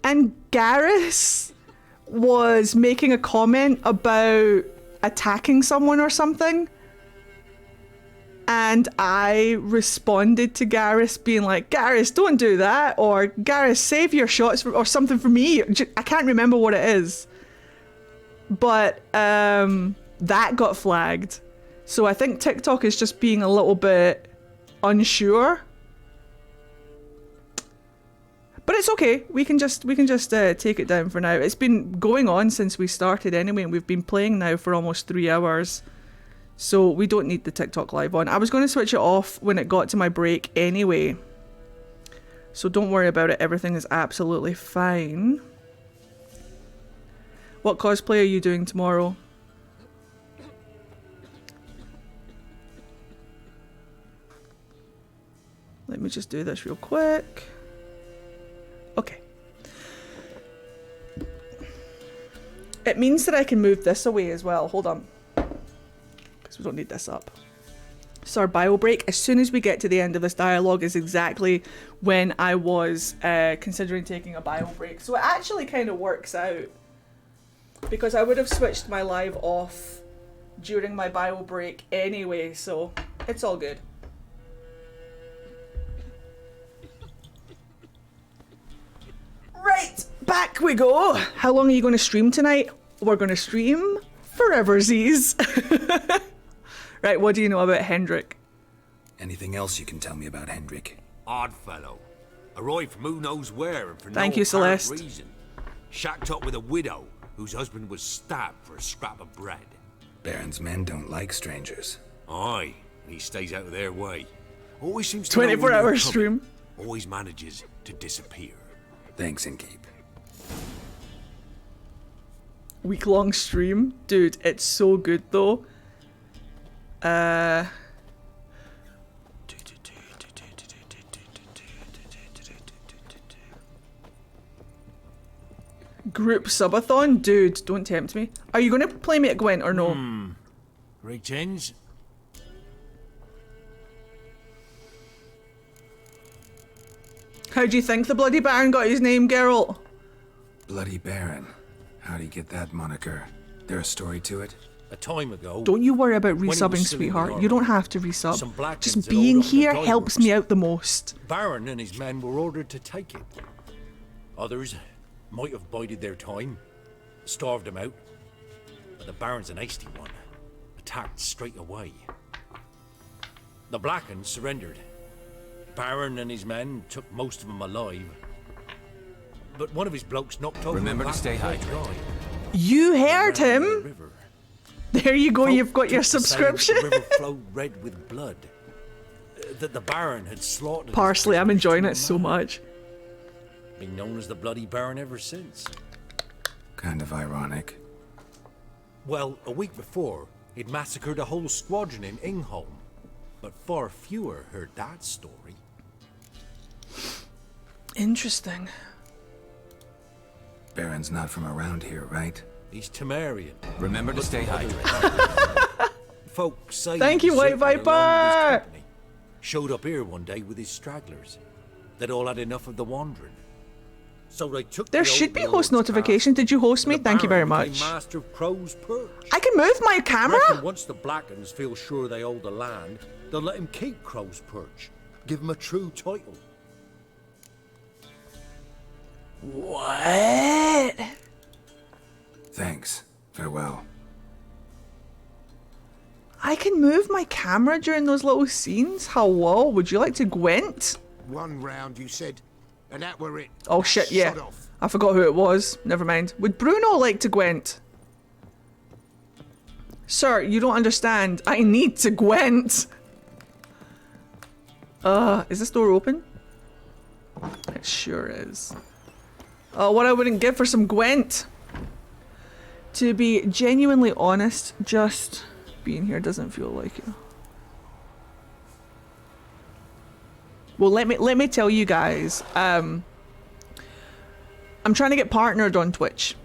And Garrus was making a comment about attacking someone or something? And I responded to Garrus being like, Garrus, don't do that, or Garrus, save your shots, or something for me. I can't remember what it is. But that got flagged. So I think TikTok is just being a little bit unsure. But it's okay. We can just take it down for now. It's been going on since we started anyway, and we've been playing now for almost 3 hours. So we don't need the TikTok live on. I was going to switch it off when it got to my break anyway. So don't worry about it. Everything is absolutely fine. What cosplay are you doing tomorrow? Let me just do this real quick. Okay. It means that I can move this away as well. Hold on. We don't need this up. So our bio break, as soon as we get to the end of this dialogue, is exactly when I was considering taking a bio break. So it actually kind of works out, because I would have switched my live off during my bio break anyway, so it's all good. Right, back we go. How long are you going to stream tonight? We're going to stream foreversies. Right, what do you know about Hendrik? Anything else you can tell me about Hendrik? Odd fellow. Arrived from who knows where and for Thank no you, apparent Celeste. reason. Shacked up with a widow whose husband was stabbed for a scrap of bread. Baron's men don't like strangers. Aye, and he stays out of their way. Always seems to 24 know when hour they're stream. coming. Always manages to disappear. Thanks, Inkeep. Week-long stream? Dude, it's so good though. Group subathon? Dude, don't tempt me. Are you going to play me at Gwent or no? Greetings. How do you think the Bloody Baron got his name, Geralt? Bloody Baron. How'd he get that moniker? There a story to it? A time ago. Don't you worry about when he was resubbing, still in the sweetheart. army, You don't have to some resub. Blackens Just had being opened the here dye helps works. me out the most. Baron and his men were ordered to take it. Others might have bided their time, starved him out. But the Baron's an hasty one. Attacked straight away. The Blackens surrendered. Baron and his men took most of them alive. But one of his blokes knocked over. Remember to the stay Black hydrated. You heard Around the him. river. There you go, Folk you've got your kept saying subscription. The river flowed red with blood. That the Baron had slaughtered. his Parsley, I'm prisoners enjoying to a it so man. much. Been known as the Bloody Baron ever since. Kind of ironic. Well, a week before, he'd massacred a whole squadron in Ingholm. But far fewer heard that story. Interesting. Baron's not from around here, right? He's Temerian. Remember to stay hydrated. Folks say Thank you, White Viper! Showed up here one day with his stragglers. They'd all had enough of the wandering. So they took There should be host notification. Did you host me? Thank you very much. Master of Crow's Perch. I can move my camera? Reckon once the Blackens feel sure they hold the land, they'll let him keep Crow's Perch. Give him a true title. What? Thanks. Farewell. I can move my camera during those little scenes? Hello? Would you like to Gwent? One round, you said, and that were it. Oh shit, yeah. Sod off. I forgot who it was. Never mind. Would Bruno like to Gwent? Sir, you don't understand. I need to Gwent. Is this door open? It sure is. Oh, what I wouldn't give for some Gwent. To be genuinely honest, just being here doesn't feel like it. Well, let me tell you guys. I'm trying to get partnered on Twitch.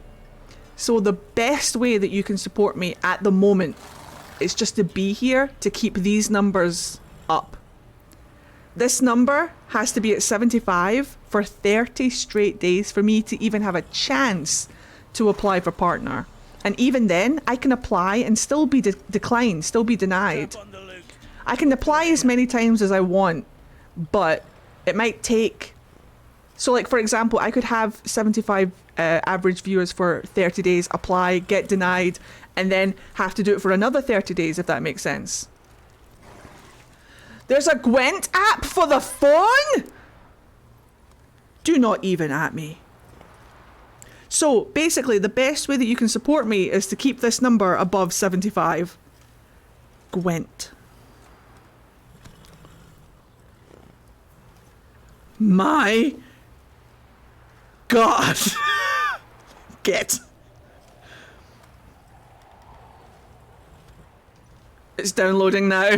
So the best way that you can support me at the moment is just to be here to keep these numbers up. This number has to be at 75 for 30 straight days for me to even have a chance to apply for partner. And even then, I can apply and still be declined, still be denied. I can apply as many times as I want, but it might take... So like, for example, I could have 75 average viewers for 30 days, apply, get denied, and then have to do it for another 30 days, if that makes sense. There's a Gwent app for the phone? Do not even at me. So basically, the best way that you can support me is to keep this number above 75. Gwent. My God. Get. It's downloading now.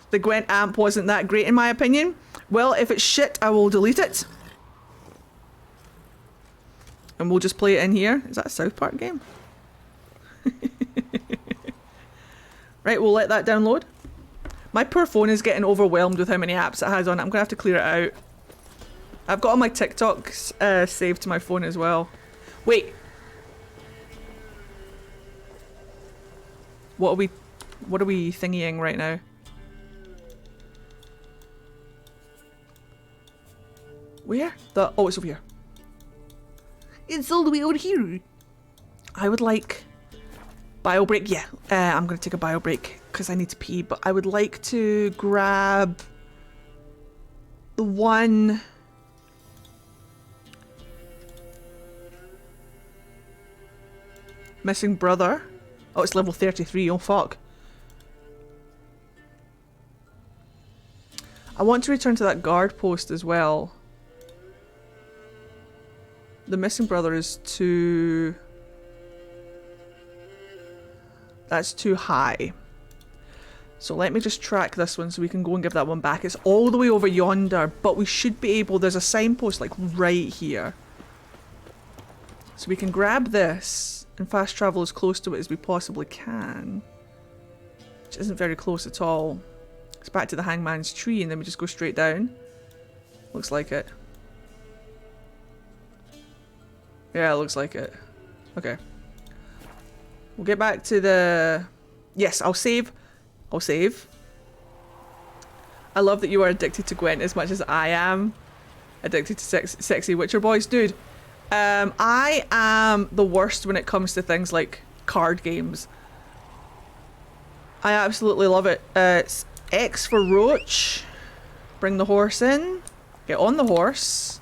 The Gwent amp wasn't that great in my opinion. Well, if it's shit, I will delete it. And we'll just play it in here. Is that a South Park game? Right, we'll let that download. My poor phone is getting overwhelmed with how many apps it has on it. I'm going to have to clear it out. I've got all my TikToks saved to my phone as well. Wait. What are we thingying right now? Where? Oh, it's over here. It's all the way over here. I would like bio break. Yeah, I'm gonna take a bio break because I need to pee. But I would like to grab the one. Missing brother. Oh, it's level 33. Oh fuck. I want to return to that guard post as well. The missing brother is too... That's too high. So let me just track this one so we can go and give that one back. It's all the way over yonder, but we should be able... There's a signpost like right here. So we can grab this and fast travel as close to it as we possibly can. Which isn't very close at all. It's back to the hangman's tree and then we just go straight down. Looks like it. Yeah, it looks like it. Okay. We'll get back to the... Yes, I'll save. I'll save. I love that you are addicted to Gwent as much as I am addicted to sexy Witcher boys. Dude, I am the worst when it comes to things like card games. I absolutely love it. It's X for Roach. Bring the horse in. Get on the horse.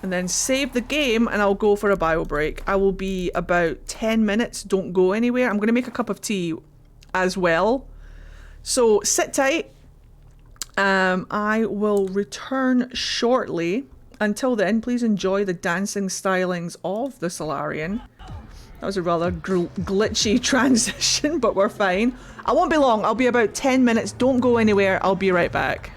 And then save the game and I'll go for a bio break. I will be about 10 minutes. Don't go anywhere. I'm going to make a cup of tea as well. So sit tight. I will return shortly. Until then, please enjoy the dancing stylings of the Solarian. That was a rather glitchy transition, but we're fine. I won't be long. I'll be about 10 minutes. Don't go anywhere. I'll be right back.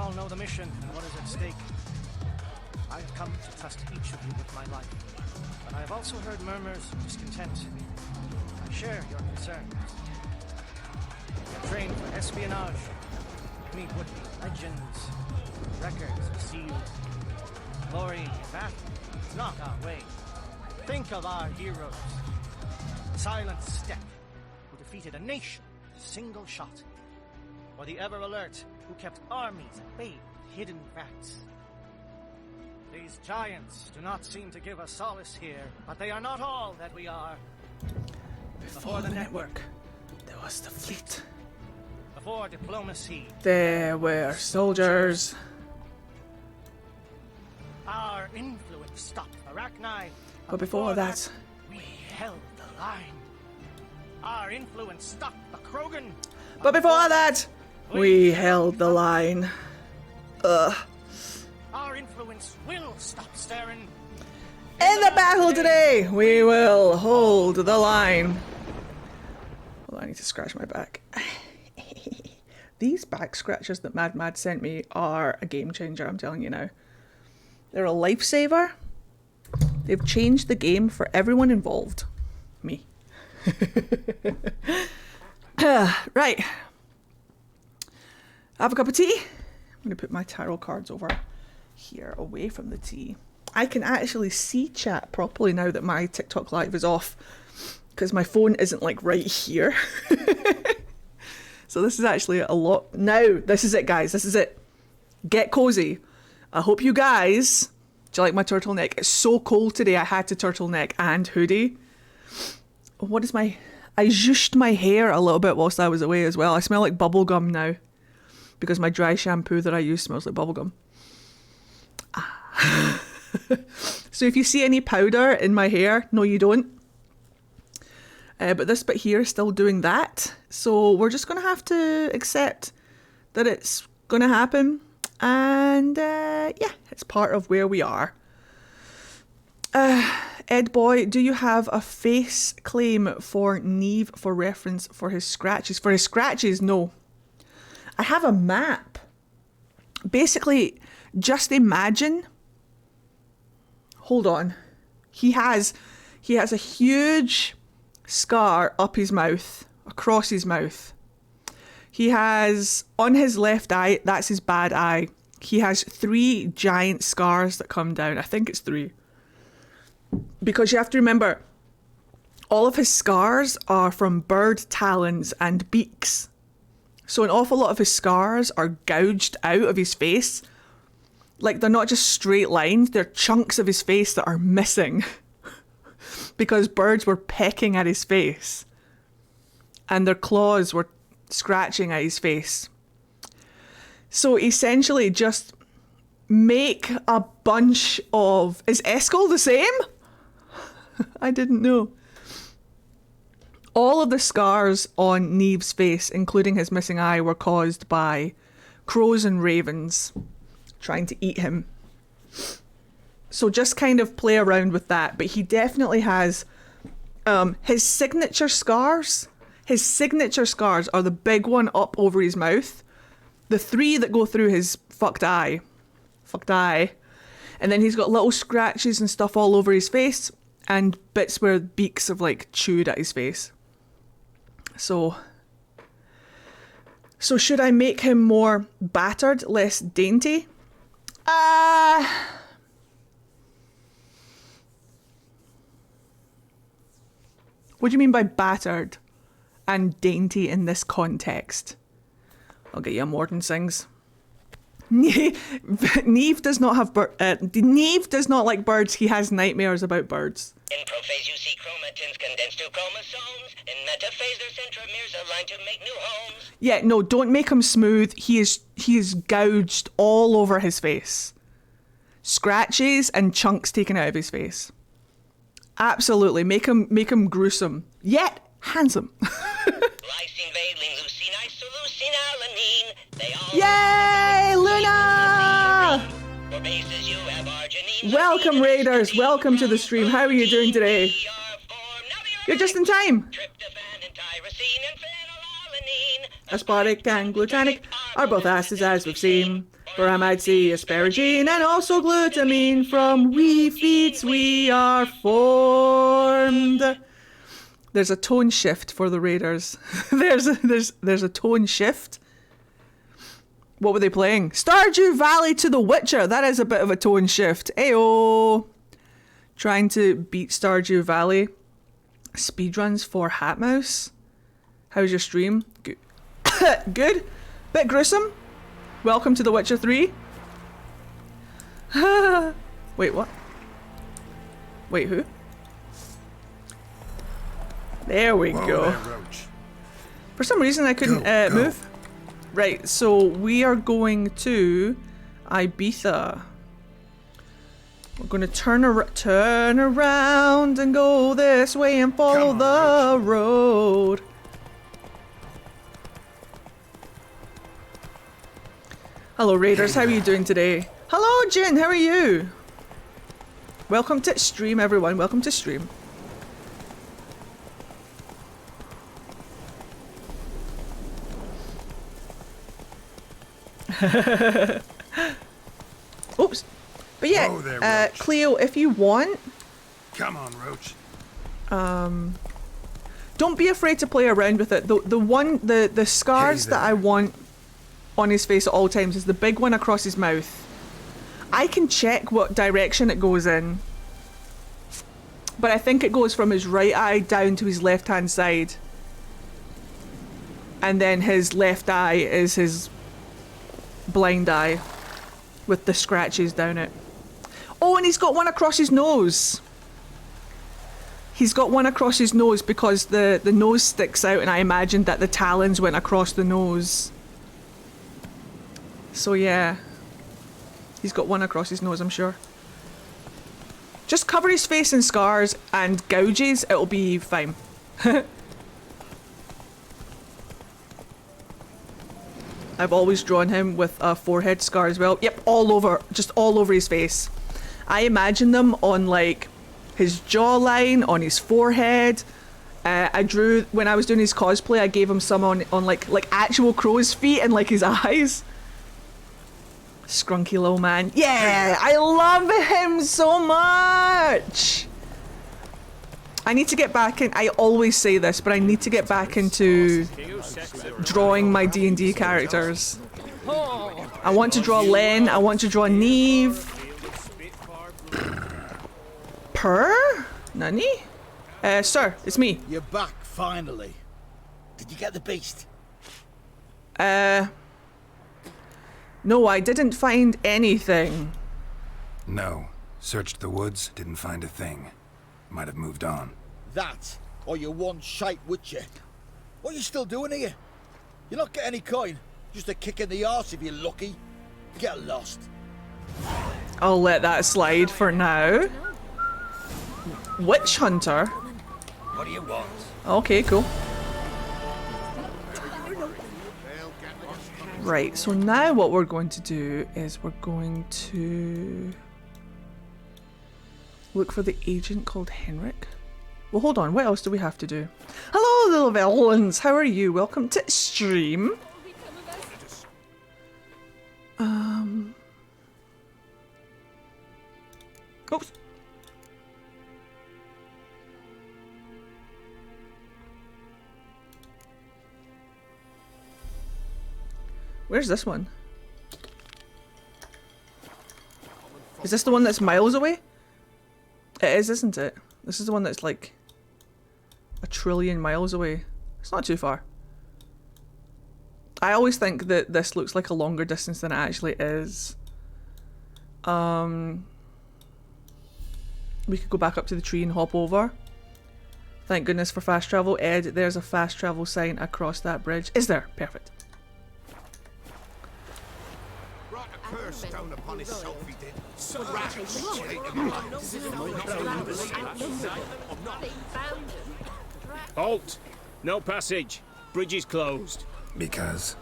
all know the mission and what is at stake. I have come to trust each of you with my life, but I have also heard murmurs of discontent. I share your concerns. You're trained for espionage. Meet would-be legends, records of seals. Glory in battle is not our way. Think of our heroes. Silent Step, who defeated a nation with a single shot. Or the ever-alert, who kept armies at bay with hidden facts. These giants do not seem to give us solace here, but they are not all that we are. Before the network, there was the fleet. Before diplomacy, there were soldiers. Our influence stopped Arachni. But before that, we held the line. Our influence stopped the Krogan. But before that, we held the line. Our influence will stop Steren. In the battle today, we will hold the line. Well, I need to scratch my back. These back scratches that Mad sent me are a game changer, I'm telling you now. They're a lifesaver. They've changed the game for everyone involved. Me. Right. Have a cup of tea. I'm going to put my tarot cards over here, away from the tea. I can actually see chat properly now that my TikTok live is off, because my phone isn't like right here. So this is actually a lot. Now, this is it, guys. This is it. Get cozy. I hope you guys... Do you like my turtleneck? It's so cold today, I had to turtleneck and hoodie. What is my... I zhushed my hair a little bit whilst I was away as well. I smell like bubblegum now, because my dry shampoo that I use smells like bubblegum. So if you see any powder in my hair, no you don't. But this bit here is still doing that. So we're just going to have to accept that it's going to happen. And yeah, it's part of where we are. Ed Boy, do you have a face claim for Neve for reference for his scratches? For his scratches, no. I have a map. Basically, just imagine. Hold on. He has a huge scar up his mouth, across his mouth. He has, on his left eye, that's his bad eye. He has 3 giant scars that come down. I think it's 3. Because you have to remember, all of his scars are from bird talons and beaks. So an awful lot of his scars are gouged out of his face. Like, they're not just straight lines, they're chunks of his face that are missing. Because birds were pecking at his face. And their claws were scratching at his face. So essentially just make a bunch of... Is Eskel the same? I didn't know. All of the scars on Neve's face, including his missing eye, were caused by crows and ravens trying to eat him. So just kind of play around with that. But he definitely has his signature scars. His signature scars are the big one up over his mouth. The 3 that go through his fucked eye. And then he's got little scratches and stuff all over his face. And bits where beaks have like chewed at his face. So should I make him more battered, less dainty? What do you mean by battered and dainty in this context? I'll get you a Mortensings. Neve does not have Neve does not like birds. He has nightmares about birds. In prophase you see chromatins condensed to chromosomes. In metaphase their centromeres aligned to make new homes. Yeah, no, don't make him smooth. He is gouged all over his face. Scratches and chunks taken out of his face. Absolutely, make him gruesome, yet handsome. Lysine, valine, leucine, isoleucine, alanine. They all Yay, Luna! For bases you have arginine. Welcome, Raiders. Welcome to the stream. How are you doing today? You're just in time. Tryptophan and tyrosine and phenylalanine. Aspartic and glutamic are both acids as we've seen. Bromide C, asparagine, and also glutamine. From wee feet we are formed. There's a tone shift for the Raiders. there's a tone shift. What were they playing? Stardew Valley to The Witcher. That is a bit of a tone shift. Ayo. Trying to beat Stardew Valley. Speedruns for Hatmouse. How's your stream? Good. Good. Bit gruesome. Welcome to The Witcher 3. Wait, what? Wait, who? There we go. For some reason I couldn't move. Right, so we are going to Ibiza. We're going to turn around and go this way and follow the road. Hello Raiders, how are you doing today? Hello Jin, how are you? Welcome to stream everyone, welcome to stream. Oops. But yeah, there, Cleo, if you want... Come on, Roach. Don't be afraid to play around with it. The scars that I want on his face at all times is the big one across his mouth. I can check what direction it goes in. But I think it goes from his right eye down to his left-hand side. And then his left eye is his blind eye with the scratches down it. Oh, and he's got one across his nose. He's got one across his nose because the nose sticks out, and I imagined that the talons went across the nose. So yeah, he's got one across his nose, I'm sure. Just cover his face in scars and gouges, it'll be fine. I've always drawn him with a forehead scar as well. Yep, all over, just all over his face. I imagine them on like his jawline, on his forehead. I drew, when I was doing his cosplay, I gave him some on like actual crow's feet and like his eyes. Scrunky little man. Yeah, I love him so much. I need to get back in, I always say this, but I need to get back into drawing my D&D characters. I want to draw Len, I want to draw Neve. Purr? Nani? Sir, it's me. You're back, finally. Did you get the beast? No, I didn't find anything. No. Searched the woods, didn't find a thing. Might have moved on. That, or you one shite witcher. What are you still doing here? You're not getting any coin. Just a kick in the arse if you're lucky. Get lost. I'll let that slide for now. Witch hunter? What do you want? Okay, cool. Right, so now what we're going to do is we're going to look for the agent called Henrik. Well, hold on, what else do we have to do? Hello, little villains! How are you? Welcome to stream. Oops. Where's this one? Is this the one that's miles away? It is, isn't it? This is the one that's like a trillion miles away. It's not too far. I always think that this looks like a longer distance than it actually is. We could go back up to the tree and hop over. Thank goodness for fast travel. Ed, there's a fast travel sign across that bridge. Is there? Perfect. Curse down upon his self he did. Halt! No passage. Bridge is closed. Because?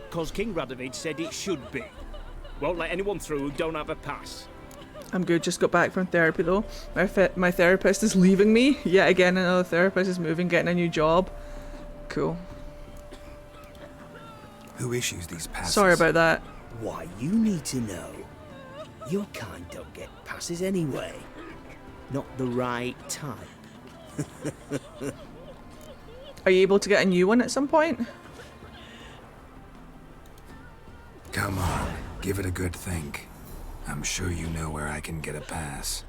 Because King Radovid said it should be. Won't let anyone through who don't have a pass. I'm good, just got back from therapy though. My therapist is leaving me. Yet again, another therapist is moving, getting a new job. Cool. Who issues these passes? Sorry about that. Why, you need to know. Your kind don't get passes anyway. Not the right type. Are you able to get a new one at some point? Come on, give it a good think. I'm sure you know where I can get a pass.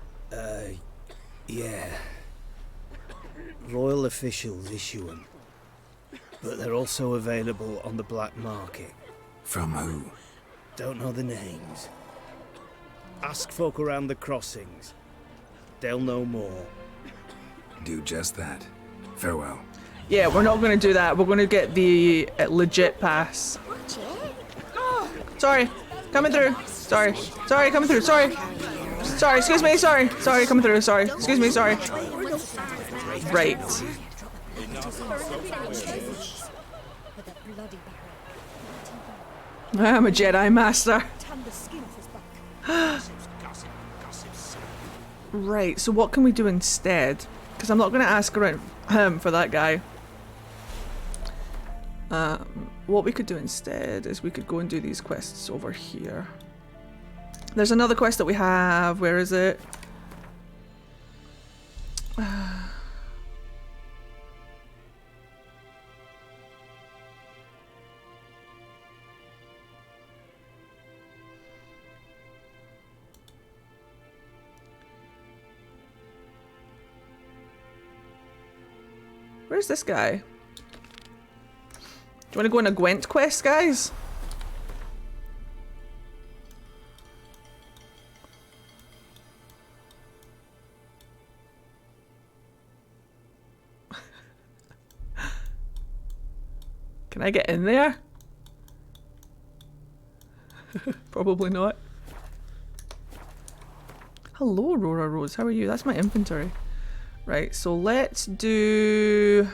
Yeah. Royal officials issue them. But they're also available on the black market. From who? Don't know the names. Ask folk around the crossings. They'll know more. Do just that. Farewell. Yeah, we're not going to do that. We're going to get the legit pass. Sorry, coming through. Sorry, coming through. Sorry, excuse me. Sorry, coming through. Sorry, excuse me. Sorry. Right. I'm a Jedi Master. Right, so what can we do instead? Because I'm not going to ask around for that guy. What we could do instead is we could go and do these quests over here. There's another quest that we have. Where is it? Where's this guy? Do you want to go on a Gwent quest, guys? Can I get in there? Probably not. Hello, Aurora Rose. How are you? That's my inventory. Right, so let's do...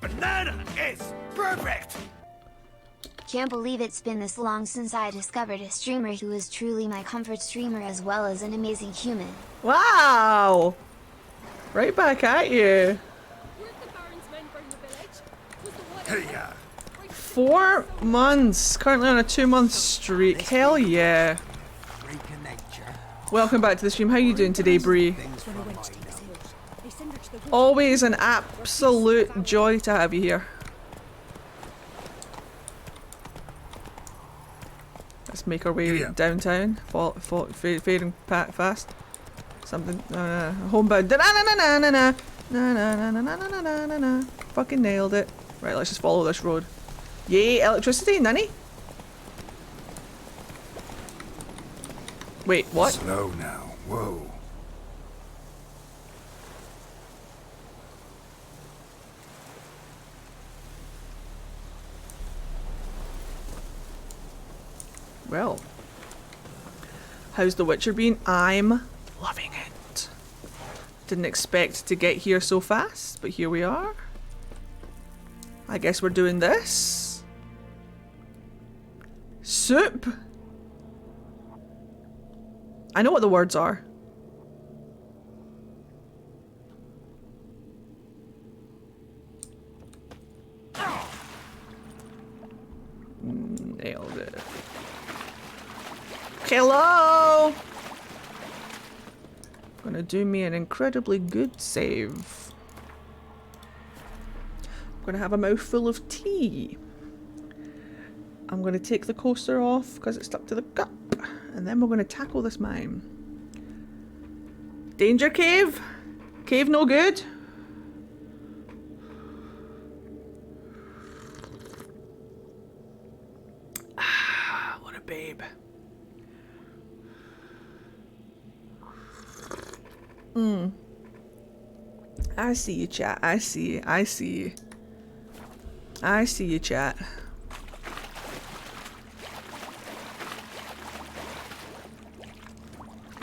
Banana is perfect! Can't believe it's been this long since I discovered a streamer who is truly my comfort streamer as well as an amazing human. Wow! Right back at you. 4 months. Currently on a 2-month streak. Hell yeah. Welcome back to the stream. How you doing today, Bree? Always an absolute joy to have you here. Let's make our way downtown. Fading fast. Something. Homebound. Na-na-na-na-na-na. Fucking nailed it. Right, let's just follow this road. Yay, electricity, nanny? Wait, what? Slow now. Whoa. Well, how's The Witcher been? I'm loving it. Didn't expect to get here so fast, but here we are. I guess we're doing this. Soup. I know what the words are. Nailed it. Hello! Gonna do me an incredibly good save. I'm gonna have a mouthful of tea. I'm gonna take the coaster off because it's stuck to the cup. And then we're gonna tackle this mine. Danger cave? Cave no good? Ah, what a babe. I see you, chat. I see you. I see you, chat.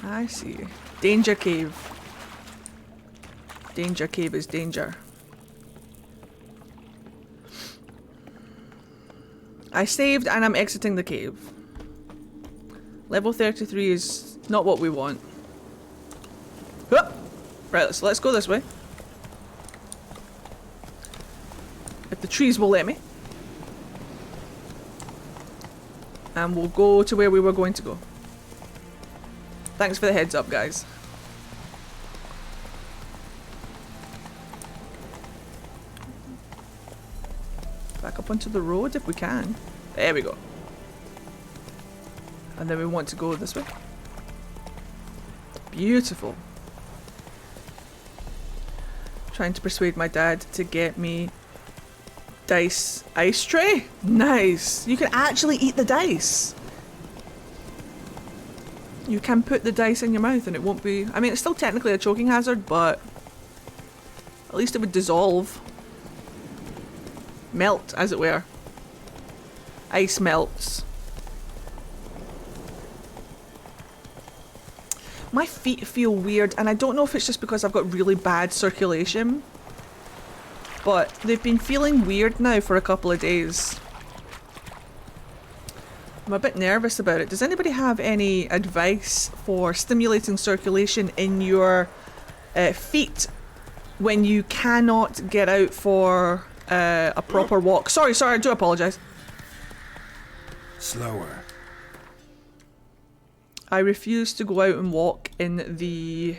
I see you. Danger cave. Danger cave is danger. I saved and I'm exiting the cave. Level 33 is not what we want. Huh! Right, let's go this way. If the trees will let me. And we'll go to where we were going to go. Thanks for the heads up, guys. Back up onto the road if we can. There we go. And then we want to go this way. Beautiful. Trying to persuade my dad to get me dice ice tray. Nice. You can actually eat the dice. You can put the dice in your mouth and it won't be... I mean, it's still technically a choking hazard, but at least it would dissolve. Melt, as it were. Ice melts. My feet feel weird, and I don't know if it's just because I've got really bad circulation, but they've been feeling weird now for a couple of days. I'm a bit nervous about it. Does anybody have any advice for stimulating circulation in your feet when you cannot get out for a proper walk? Sorry, I do apologise. Slower. I refuse to go out and walk in the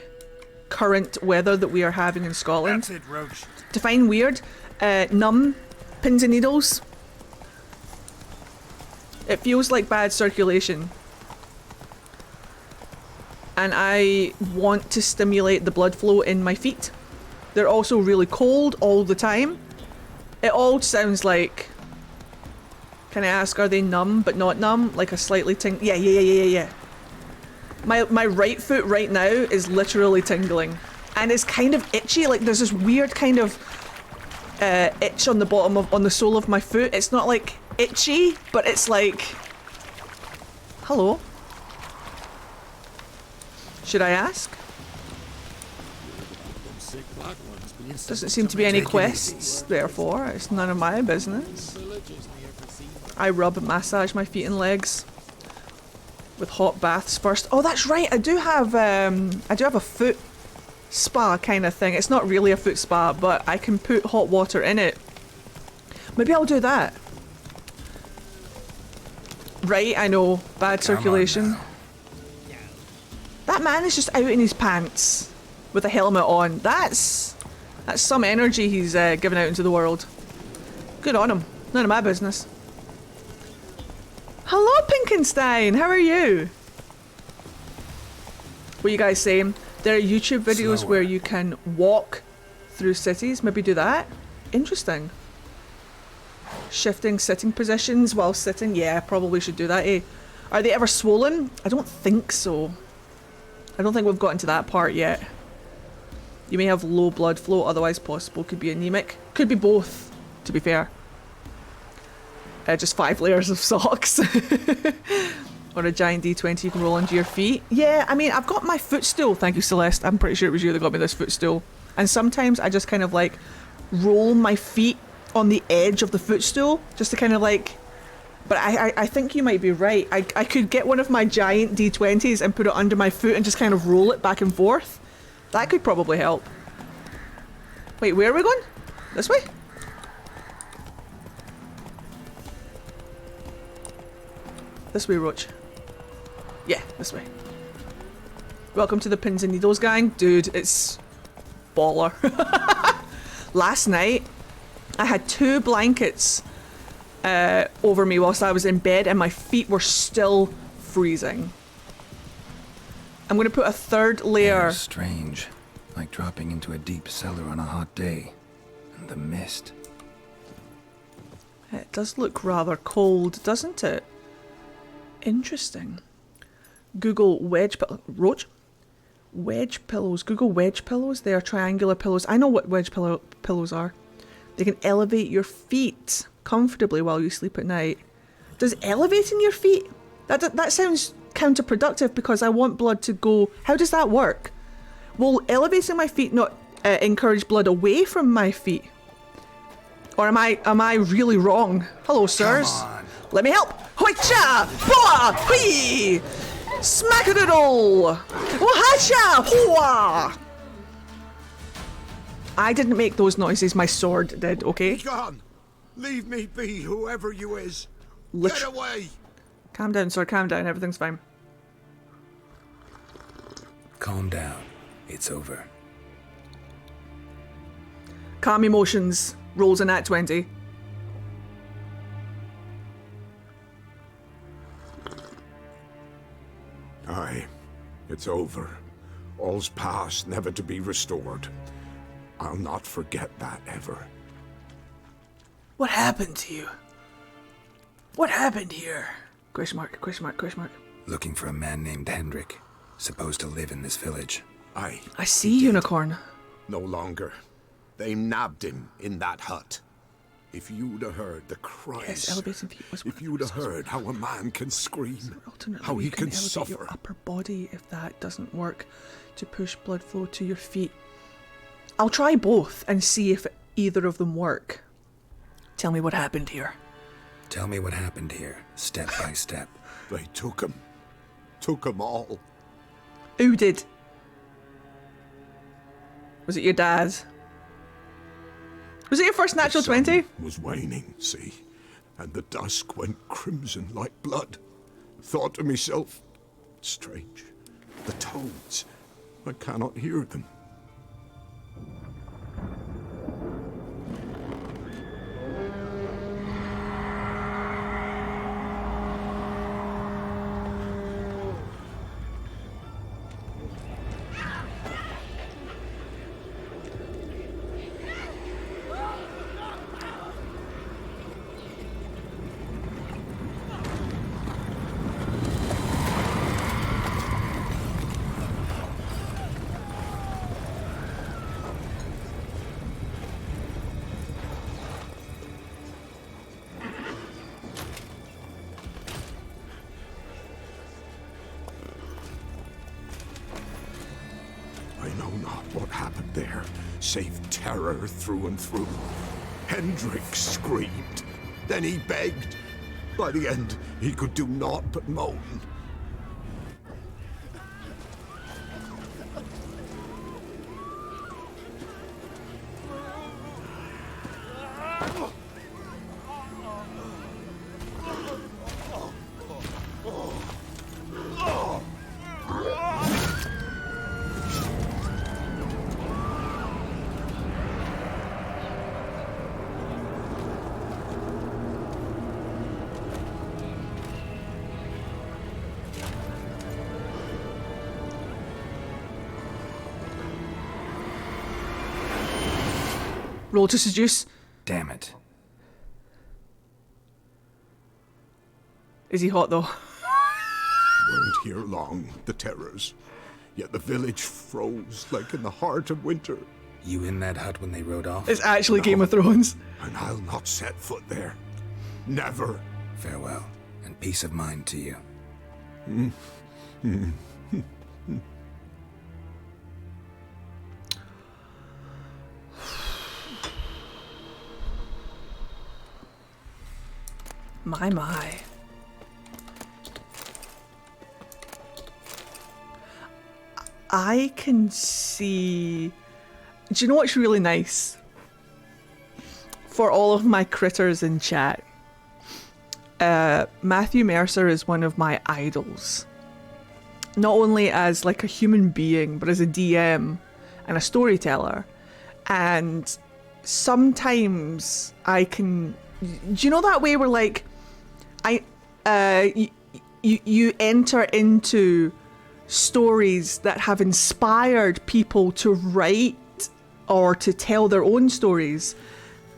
current weather that we are having in Scotland. That's it, Roach. Define weird. Numb. Pins and needles. It feels like bad circulation. And I want to stimulate the blood flow in my feet. They're also really cold all the time. It all sounds like... Can I ask, are they numb but not numb? Like a slightly Yeah. My right foot right now is literally tingling. And it's kind of itchy, like there's this weird kind of itch on the bottom of, on the sole of my foot. It's not like itchy, but it's like... Hello? Should I ask? Doesn't seem to be any quests, therefore. It's none of my business. I rub and massage my feet and legs with hot baths first. Oh, that's right. I do have a foot spa kind of thing. It's not really a foot spa, but I can put hot water in it. Maybe I'll do that. Right, I know. Bad circulation. That man is just out in his pants with a helmet on. That's some energy he's giving out into the world. Good on him. None of my business. Hello, Pinkenstein! How are you? What are you guys saying? There are YouTube videos where you can walk through cities. Maybe do that? Interesting. Shifting sitting positions while sitting. Yeah, probably should do that, eh? Are they ever swollen? I don't think so. I don't think we've gotten to that part yet. You may have low blood flow, otherwise possible. Could be anemic. Could be both, to be fair. Just 5 layers of socks. Or a giant D20 you can roll onto your feet. Yeah, I mean, I've got my footstool. Thank you, Celeste. I'm pretty sure it was you that got me this footstool. And sometimes I just kind of like roll my feet on the edge of the footstool just to kind of like... But I think you might be right. I could get one of my giant D20s and put it under my foot and just kind of roll it back and forth. That could probably help. Wait, where are we going? This way? This way, Roach. Yeah, this way. Welcome to the Pins and Needles gang. Dude, it's baller. Last night, I had 2 blankets over me whilst I was in bed and my feet were still freezing. I'm going to put a 3rd layer. Strange. Like dropping into a deep cellar on a hot day. And the mist. It does look rather cold, doesn't it? Interesting. Google wedge Roach? Wedge pillows. Google wedge pillows. They are triangular pillows. I know what wedge pillows are. They can elevate your feet comfortably while you sleep at night. Does elevating your feet? That sounds counterproductive because I want blood to go... How does that work? Will elevating my feet not encourage blood away from my feet? Or am I really wrong? Hello, sirs. Let me help. Hoicha! Boa! Hui! Smackadoodle! Wahacha! Hoa! I didn't make those noises, my sword did, okay? Be gone! Leave me be, whoever you is! Get away! Calm down, sir, calm down, everything's fine. Calm down. It's over. Calm emotions. Rolls a nat 20. Aye, it's over. All's past, never to be restored. I'll not forget that ever. What happened to you? What happened here? Question mark, question mark, question mark. Looking for a man named Hendrik, supposed to live in this village. Aye. I see, Unicorn. No longer. They nabbed him in that hut. If you'd have heard the cries, Yes, elevating feet was if you'd have heard how a man can scream, how he can suffer. Your upper body if that doesn't work to push blood flow to your feet. I'll try both and see if either of them work. Tell me what happened here. Tell me what happened here, step by step. They took him. Took him all. Who did? Was it your dad? Was it your first natural 20? Was waning, see, and the dusk went crimson like blood. Thought to myself, strange, the toads, I cannot hear them. Save terror through and through. Hendrik screamed. Then he begged. By the end, he could do naught but moan. Roll to seduce. Damn it. Is he hot though? Weren't here long, the terrors. Yet the village froze like in the heart of winter. You in that hut when they rode off? It's actually Game of Thrones. And I'll not set foot there. Never. Farewell, and peace of mind to you. My. I can see... Do you know what's really nice? For all of my critters in chat, Matthew Mercer is one of my idols. Not only as like a human being, but as a DM and a storyteller. And sometimes I can... Do you know that way where like... You enter into stories that have inspired people to write or to tell their own stories,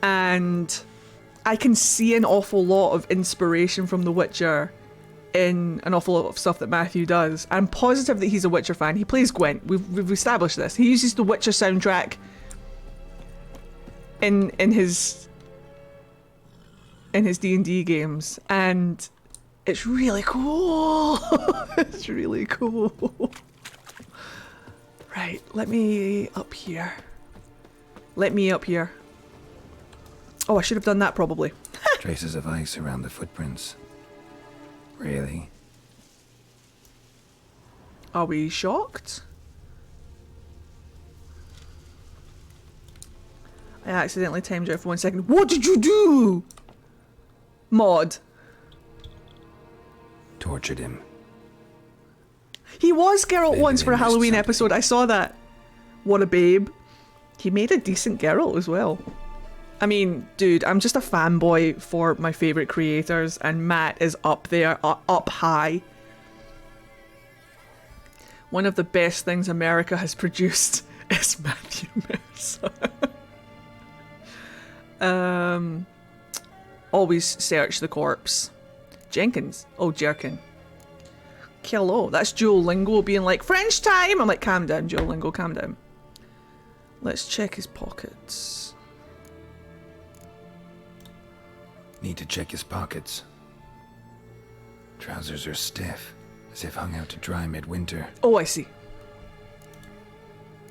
and I can see an awful lot of inspiration from The Witcher in an awful lot of stuff that Matthew does. I'm positive that he's a Witcher fan. He plays Gwent. We've established this. He uses the Witcher soundtrack in his D&D games, and it's really cool. It's really cool. Right, let me up here. Let me up here. Oh, I should have done that probably. Traces of ice around the footprints. Really? Are we shocked? I accidentally timed out for 1 second. What did you do? Mod. Tortured him. He was Geralt Maybe once they for a missed Halloween something. episode. I saw that. What a babe. He made a decent Geralt as well. I mean, dude, I'm just a fanboy for my favourite creators, and Matt is up there, up high. One of the best things America has produced is Matthew Mercer. Always search the corpse. Jenkins. Oh, Jerkin. Hello. That's Duolingo being like, French time! I'm like, calm down, Duolingo, calm down. Let's check his pockets. Need to check his pockets. Trousers are stiff, as if hung out to dry midwinter. Oh, I see.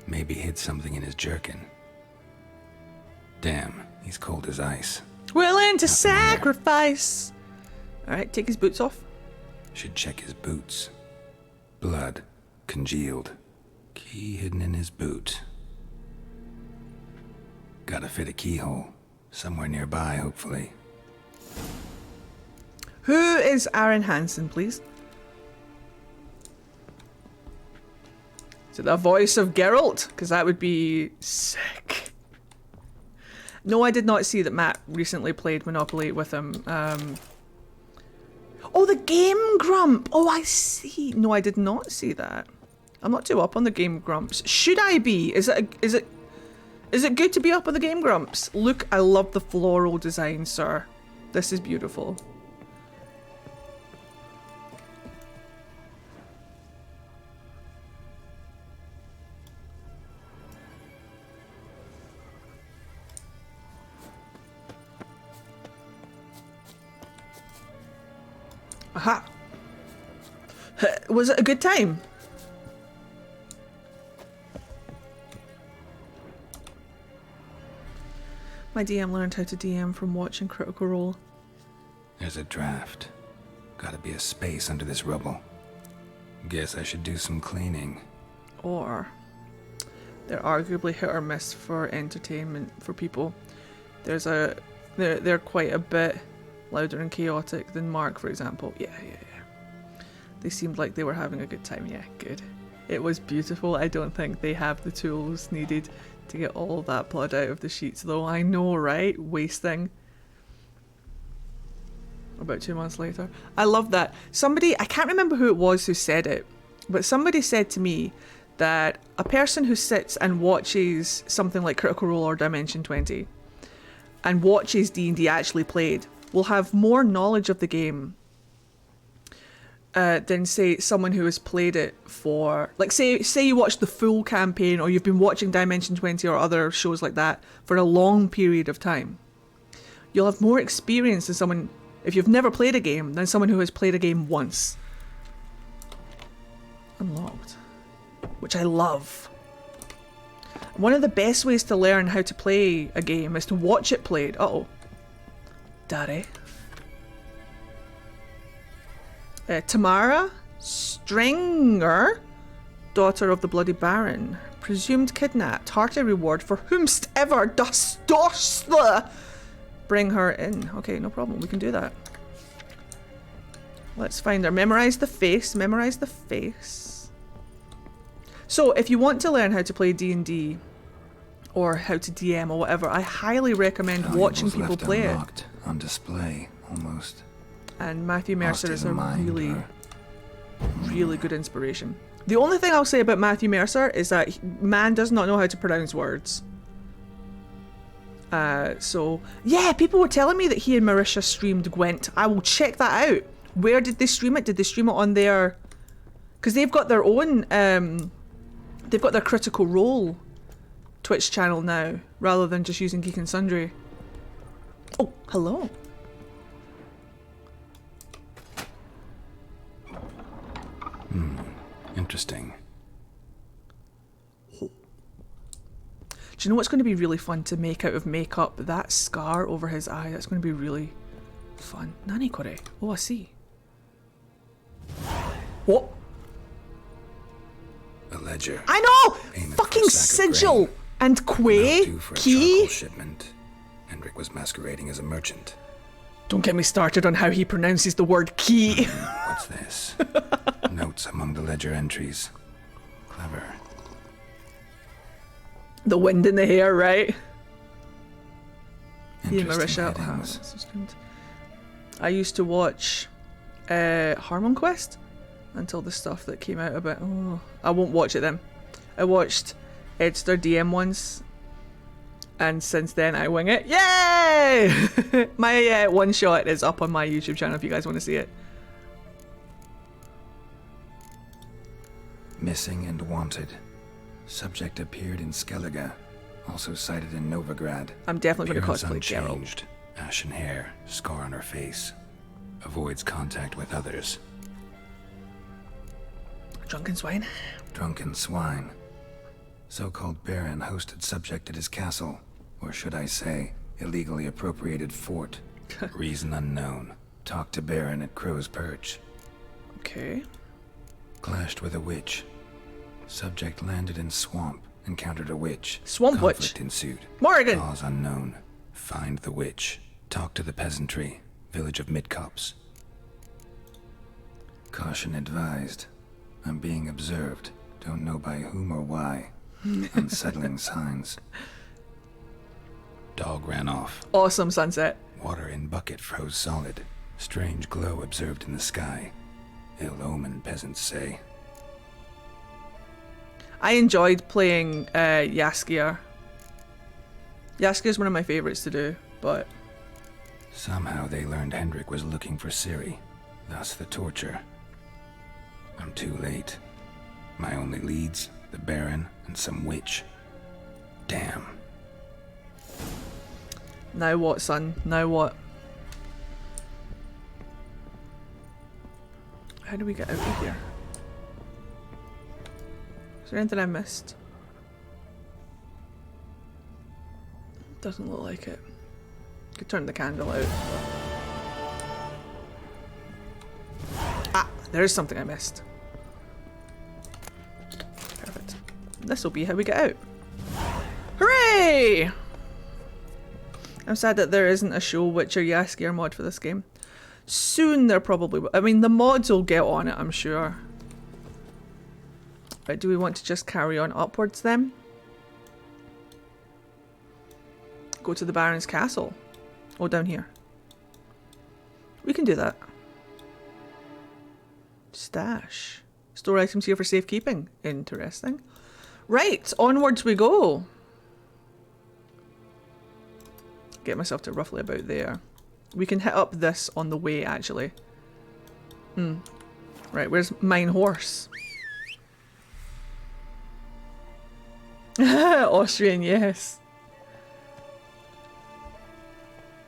Maybe hid something in his jerkin. Damn, he's cold as ice. Willing to sacrifice. Alright, take his boots off. Should check his boots. Blood, congealed. Key hidden in his boot. Gotta fit a keyhole. Somewhere nearby, hopefully. Who is Aaron Hansen, please? Is it the voice of Geralt? Because that would be sick. No, I did not see that Matt recently played Monopoly with him. Oh, the Game Grump! Oh, I see. No, I did not see that. I'm not too up on the Game Grumps. Should I be? Is it good to be up on the Game Grumps? Look, I love the floral design, sir. This is beautiful. Aha! Was it a good time? My DM learned how to DM from watching Critical Role. There's a draft. Gotta be a space under this rubble. Guess I should do some cleaning. Or they're arguably hit or miss for entertainment for people. They're quite a bit louder and chaotic than Mark, for example. Yeah. They seemed like they were having a good time. Yeah, good. It was beautiful. I don't think they have the tools needed to get all that blood out of the sheets, though. I know, right? Wasting. About 2 months later. I love that. Somebody, I can't remember who it was who said it, but somebody said to me that a person who sits and watches something like Critical Role or Dimension 20 and watches D&D actually played will have more knowledge of the game than, say, someone who has played it for... Like, say you watch the full campaign, or you've been watching Dimension 20 or other shows like that for a long period of time. You'll have more experience than someone, if you've never played a game, than someone who has played a game once. Unlocked. Which I love. One of the best ways to learn how to play a game is to watch it played. Uh-oh. Daddy. Tamara Stringer, daughter of the Bloody Baron, presumed kidnapped. Hearty reward for whomst ever dost bring her in. Okay, no problem. We can do that. Let's find her. Memorize the face. Memorize the face. So, if you want to learn how to play D&D or how to DM or whatever, I highly recommend watching people play it. On display, almost. And Matthew Mercer is a really good inspiration. The only thing I'll say about Matthew Mercer is that man does not know how to pronounce words. So, yeah, people were telling me that he and Marisha streamed Gwent. I will check that out. Where did they stream it? Did they stream it on their... Because they've got their own... they've got their Critical Role Twitch channel now, rather than just using Geek and Sundry. Oh, hello. Interesting. Do Do you know what's going to be really fun to make out of makeup? That scar over his eye. That's going to be really fun. Nani kore? Oh, I see. What? A ledger. I know! Payment Fucking sigil and quay key. Shipment. Hendrik was masquerading as a merchant. Don't get me started on how he pronounces the word key. What's this? Notes among the ledger entries. Clever. The wind in the hair, right? He and Interesting Marisha. headings. I used to watch Harmon Quest until the stuff that came out about. Oh, I won't watch it then. I watched Edster DM once, and since then I wing it. Yay! My one shot is up on my YouTube channel if you guys want to see it. Missing and wanted. Subject appeared in Skellige, also sighted in Novigrad. I'm definitely going to cosplay unchanged. Ashen hair, scar on her face. Avoids contact with others. Drunken swine? Drunken swine. So-called Baron hosted subject at his castle, or should I say, illegally appropriated fort. Reason unknown. Talked to Baron at Crow's Perch. Okay. Clashed with a witch. Subject landed in swamp, encountered a witch. Swamp Conflict witch. ensued. Morrigan. Cause unknown. Find the witch. Talk to the peasantry. Village of Midcopse. Caution advised. I'm being observed. Don't know by whom or why. Unsettling signs. Dog ran off. Awesome sunset. Water in bucket froze solid. Strange glow observed in the sky. Ill omen, peasants say. I enjoyed playing Jaskier. Jaskier is one of my favorites to do, but... Somehow they learned Hendrik was looking for Ciri. Thus the torture. I'm too late. My only leads, the Baron and some witch. Damn. Now what, son? Now what? How do we get out of here? Is there anything I missed? Doesn't look like it. Could turn the candle out. Ah, there's something I missed. Perfect. This will be how we get out. Hooray! I'm sad that there isn't a show Witcher Jaskier mod for this game. Soon there probably will. I mean, the mods will get on it, I'm sure. Right, do we want to just carry on upwards then? Go to the Baron's castle. Oh, down here. We can do that. Stash. Store items here for safekeeping. Interesting. Right, onwards we go. Get myself to roughly about there. We can hit up this on the way, actually. Right, where's mine horse? Austrian, yes.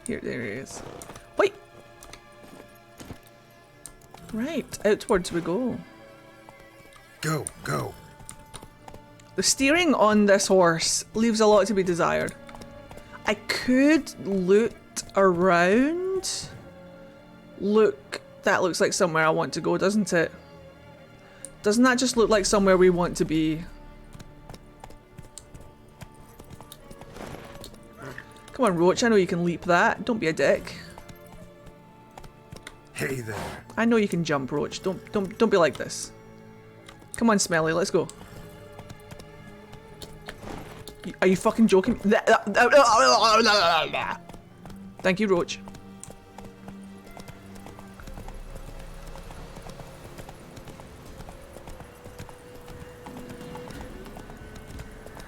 Here, there he is. Wait! Right, outwards we go. Go, go. The steering on this horse leaves a lot to be desired. I could loot around. Look, that looks like somewhere I want to go, doesn't it? Doesn't that just look like somewhere we want to be? Come on, Roach, I know you can leap that. Don't be a dick. Hey there. I know you can jump, Roach. Don't be like this. Come on, Smelly, let's go. Are you fucking joking? Thank you, Roach.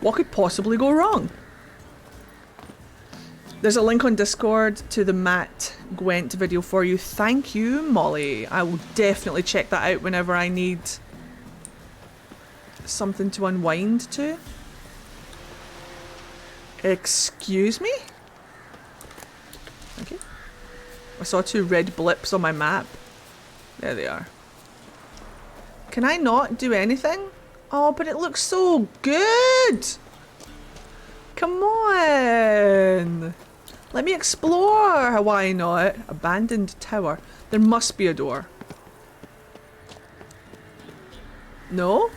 What could possibly go wrong? There's a link on Discord to the Matt Gwent video for you. Thank you, Molly. I will definitely check that out whenever I need something to unwind to. Excuse me? Thank you. I saw 2 red blips on my map. There they are. Can I not do anything? Oh, but it looks so good! Come on! Let me explore! Why not? Abandoned tower. There must be a door. No?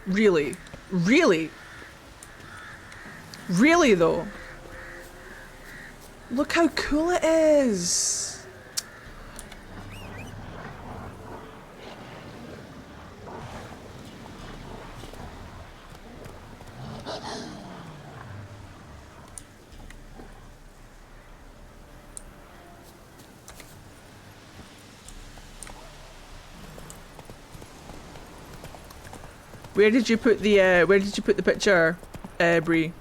Really? Really? Really though? Look how cool it is! Where did you put the picture, Bree?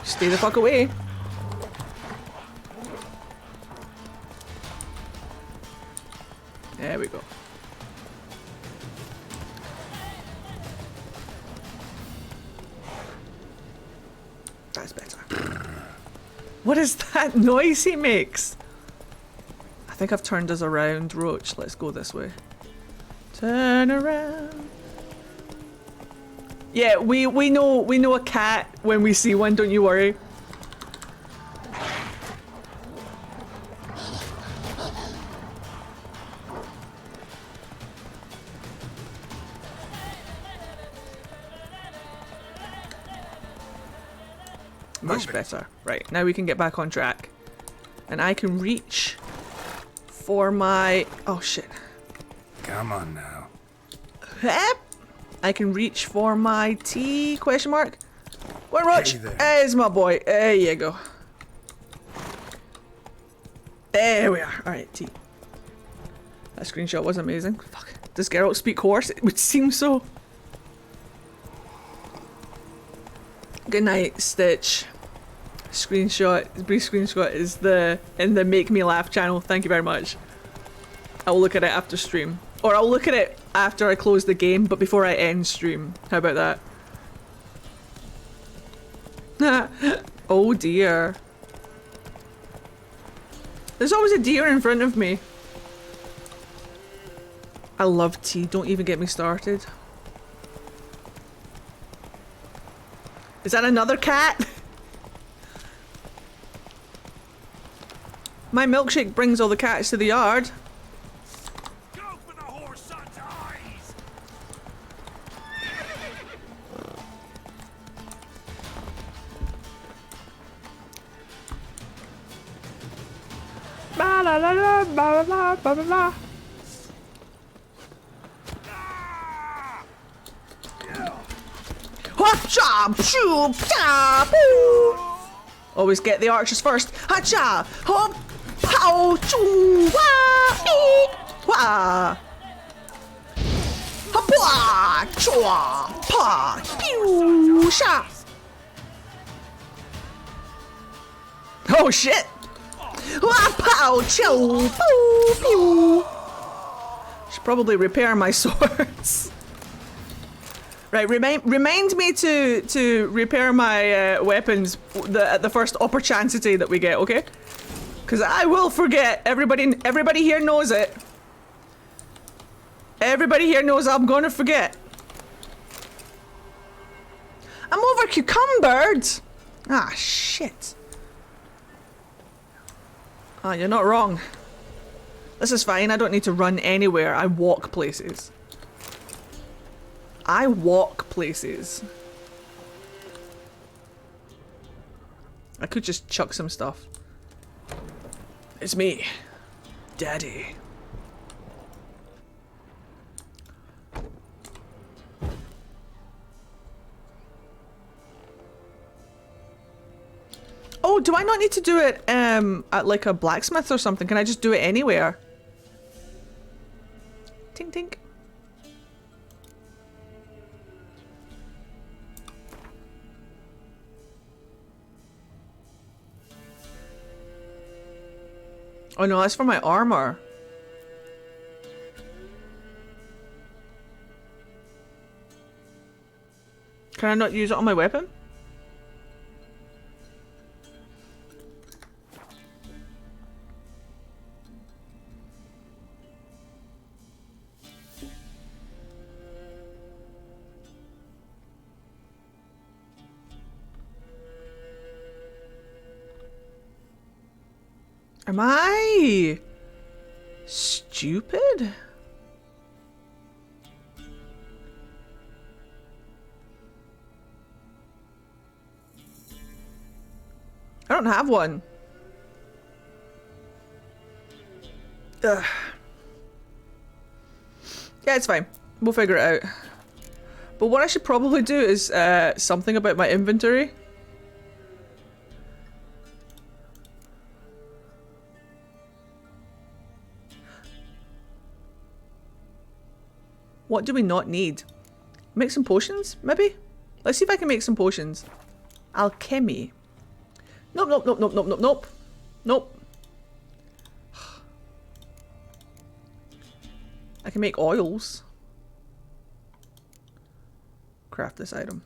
Stay the fuck away. There we go. That's better. What is that noise he makes? I think I've turned us around, Roach. Let's go this way. Turn around. Yeah, we know a cat when we see one, don't you worry. Much better. Right, now we can get back on track. And I can reach for my... Oh shit. Come on now. I can reach for my tea, question mark. Where Roach? Hey there. There's my boy. There you go. There we are. Alright, tea. That screenshot was amazing. Fuck. Does Geralt speak horse? It would seem so. Good night, Stitch. Brief screenshot is in the Make Me Laugh channel. Thank you very much. I'll look at it after stream. Or I'll look at it after I close the game, but before I end stream. How about that? Oh dear. There's always a deer in front of me. I love tea. Don't even get me started. Is that another cat? My milkshake brings all the cats to the yard. Go for the horse son's eyes! Ba la la la ba la ba ba ba. Hacha! Shoo! Ta! Boo! Always get the archers first. Hacha! Hop! Pow! Choo! Wah! Eek! Wah! Hapwa! Chua! Pa! Pew! Sha! Oh shit! Wah! Pow! Chow! Pew! Pew! Should probably repair my swords. Right, remind me to repair my weapons at the first opportunity that we get, okay? Because I will forget. Everybody here knows it. Everybody here knows I'm gonna forget. I'm over cucumbered. Ah, shit. Ah, you're not wrong. This is fine. I don't need to run anywhere. I walk places. I walk places. I could just chuck some stuff. It's me, Daddy. Oh, do I not need to do it at like a blacksmith or something? Can I just do it anywhere? Tink tink. Oh no, that's for my armor. Can I not use it on my weapon? Am I stupid? I don't have one. Ugh. Yeah, it's fine. We'll figure it out. But what I should probably do is something about my inventory. What do we not need? Make some potions, maybe? Let's see if I can make some potions. Alchemy. Nope, nope, nope, nope, nope, nope, nope. Nope. I can make oils. Craft this item.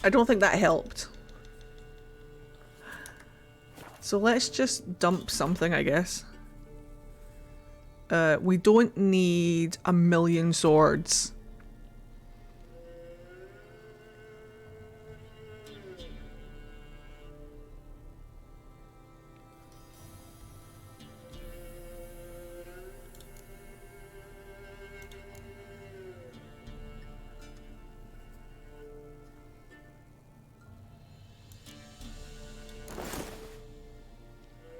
I don't think that helped. So let's just dump something, I guess. We don't need 1,000,000 swords.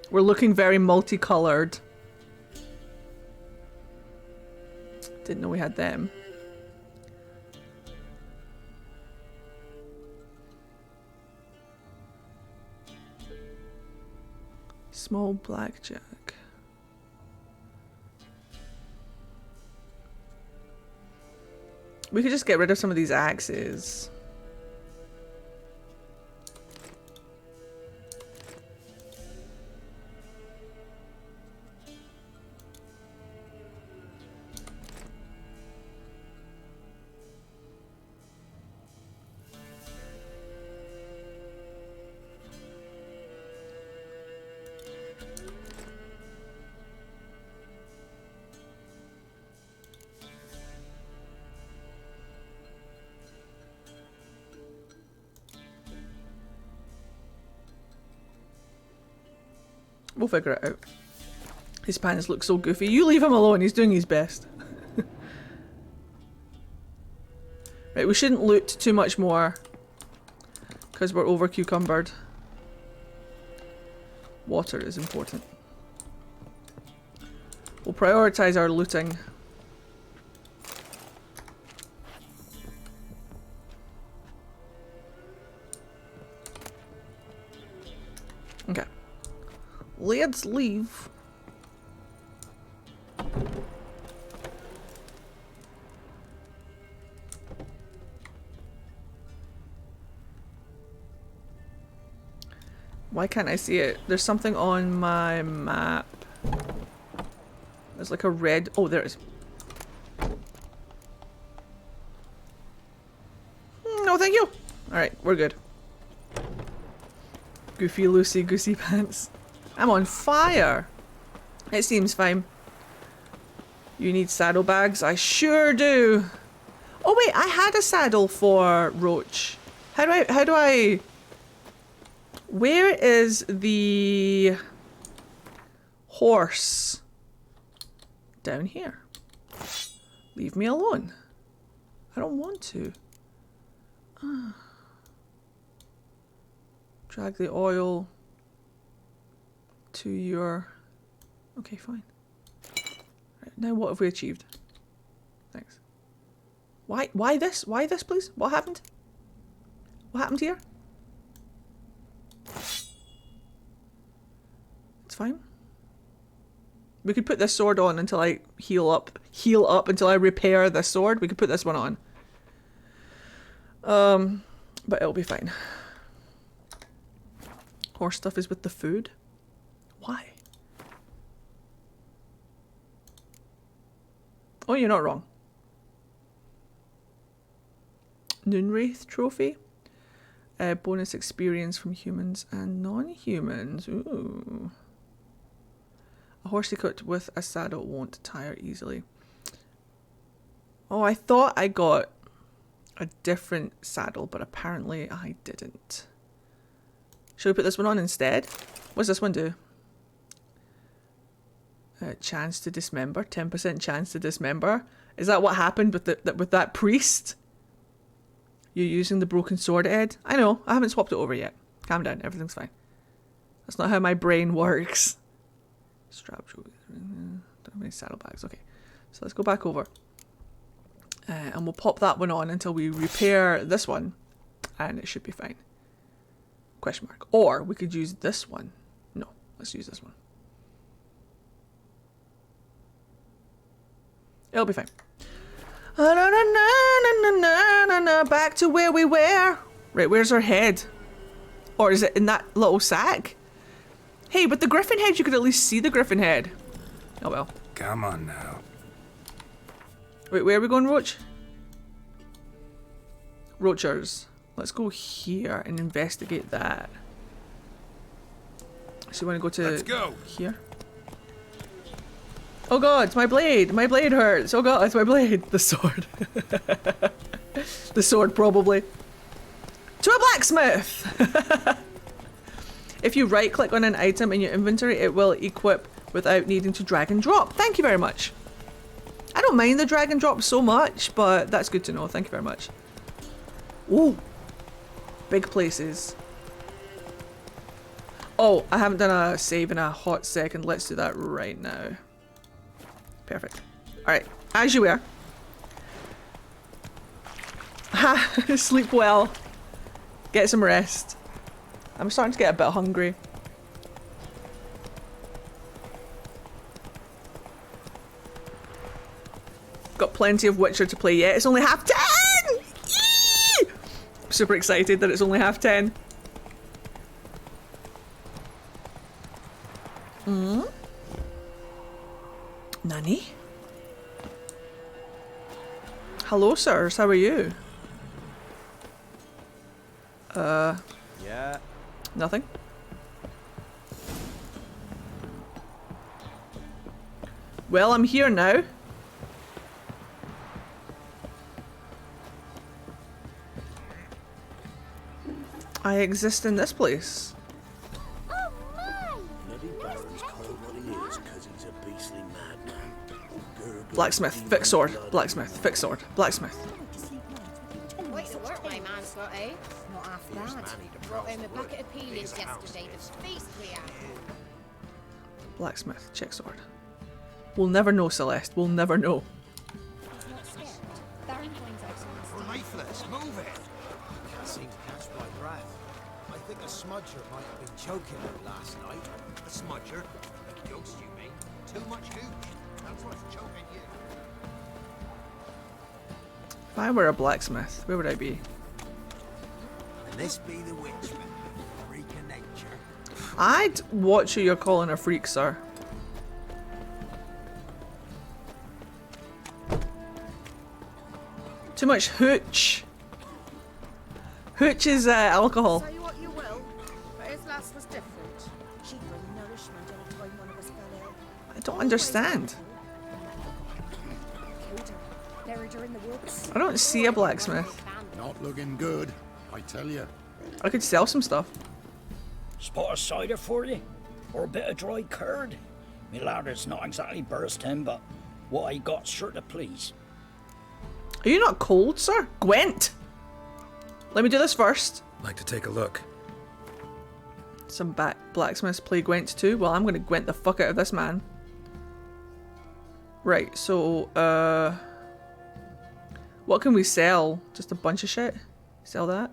We're looking very multicolored. Didn't know we had them. Small blackjack. We could just get rid of some of these axes. We'll figure it out. His pants look so goofy. You leave him alone, he's doing his best. Right, we shouldn't loot too much more because we're over cucumbered. Water is important. We'll prioritize our looting. Okay. Let's leave. Why can't I see it? There's something on my map. There's like a red... Oh, there it is. No, thank you. Alright, we're good. Goofy, loosey, goosey pants. I'm on fire. It seems fine. You need saddlebags? I sure do. Oh wait, I had a saddle for Roach. How do I... Where is the horse? Down here. Leave me alone. I don't want to. Drag the oil to your... Okay, fine. Right, now what have we achieved? Thanks. Why this? Why this, please? What happened? What happened here? It's fine. We could put this sword on until I heal up until I repair this sword. We could put this one on. But it'll be fine. Horse stuff is with the food. Why? Oh, you're not wrong. Noonwraith trophy. Bonus experience from humans and non-humans. Ooh. A horse equipped with a saddle won't tire easily. Oh, I thought I got a different saddle, but apparently I didn't. Should we put this one on instead? What does this one do? Chance to dismember. 10% chance to dismember. Is that what happened with that priest? You're using the broken sword, Ed? I know. I haven't swapped it over yet. Calm down. Everything's fine. That's not how my brain works. Strap. Don't have any saddlebags. Okay. So let's go back over. And we'll pop that one on until we repair this one. And it should be fine. Question mark. Or we could use this one. No. Let's use this one. It'll be fine. Back to where we were. Right, where's our head? Or is it in that little sack? Hey, but the griffin head, you could at least see the griffin head. Oh well. Come on now. Wait, where are we going, Roach? Roachers. Let's go here and investigate that. So you want to go to... Let's go. Here? Oh god, it's my blade! My blade hurts! Oh god, it's my blade! The sword. The sword, probably. To a blacksmith! If you right click on an item in your inventory, it will equip without needing to drag and drop. Thank you very much. I don't mind the drag and drop so much, but that's good to know. Thank you very much. Ooh. Big places. Oh, I haven't done a save in a hot second. Let's do that right now. Perfect. Alright, as you were. Ha! Sleep well. Get some rest. I'm starting to get a bit hungry. Got plenty of Witcher to play yet. It's only 10:30! Yee! I'm super excited that it's only 10:30. Nani? Hello, sirs. How are you? Yeah. Nothing. Well, I'm here now. I exist in this place. Blacksmith, fix sword. Blacksmith, fix sword. Blacksmith. Quite the work my man's got, eh? Not half bad. Brought him a bucket of peelings yesterday. The feast we had. Blacksmith, check sword. We'll never know, Celeste. We'll never know. Lifeless, move it! Can't seem to catch my breath. I think a smudger might have been choking her last night. A smudger? A ghost, you mean? Too much hooch. That's what's choking you. If I were a blacksmith, where would I be? And this be the witchman, freak of nature. I'd watch who you're calling a freak, sir. Too much hooch. Hooch is alcohol. Say what you will, but his lass was different. She'd bring nourishment any time one of us fell ill. I don't understand. Killed her, buried her in the woods. I don't see a blacksmith. Not looking good, I tell you. I could sell some stuff. Spot of cider for you? Or a bit of dry curd? Me ladder's not exactly bursting, but what I got's sure to please. Are you not cold, sir? Gwent! Let me do this first. Like to take a look. Some blacksmiths play Gwent too. Well, I'm gonna Gwent the fuck out of this man. Right, so, what can we sell? Just a bunch of shit? Sell that?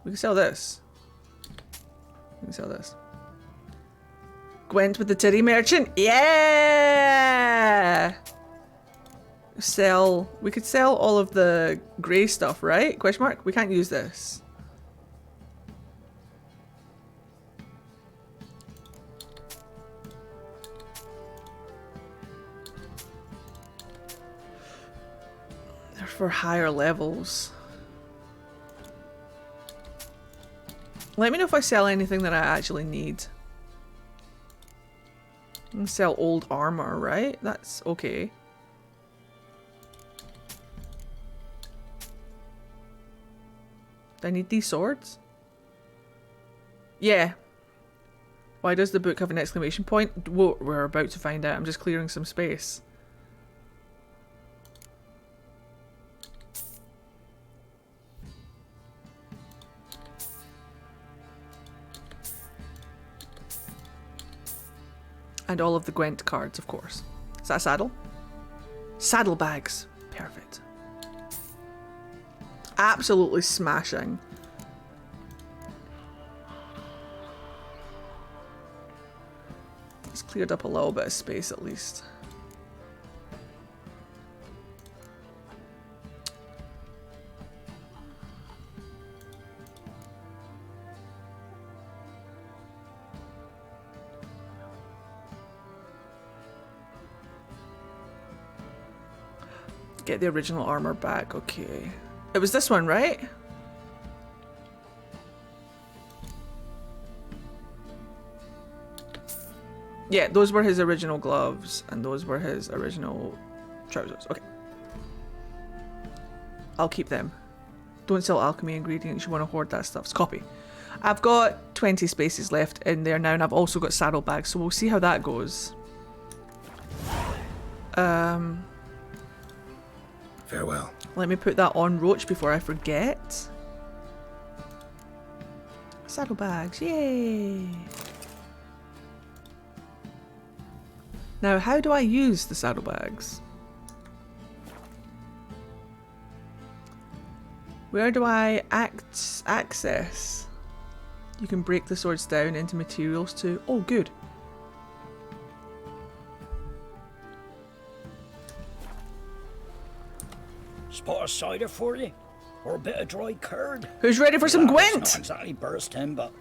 We can sell this. We can sell this. Gwent with the titty merchant? Yeah! We could sell all of the grey stuff, right? Question mark? We can't use this. They're for higher levels. Let me know if I sell anything that I actually need. I can sell old armor, right? That's okay. Do I need these swords? Yeah. Why does the book have an exclamation point? Whoa, we're about to find out. I'm just clearing some space. And all of the Gwent cards, of course. Is that a saddle? Saddlebags. Perfect. Absolutely smashing. It's cleared up a little bit of space at least. Get the original armor back. Okay. It was this one, right? Yeah, those were his original gloves, and those were his original trousers. Okay. I'll keep them. Don't sell alchemy ingredients, you want to hoard that stuff. Copy. I've got 20 spaces left in there now, and I've also got saddlebags, so we'll see how that goes. Farewell. Let me put that on Roach before I forget. Saddlebags, yay! Now, how do I use the saddlebags? Where do I access? You can break the swords down into materials too. Oh, good. Spot of cider for you? Or a bit of dry curd? Who's ready for some Gwent? Not exactly burst him, but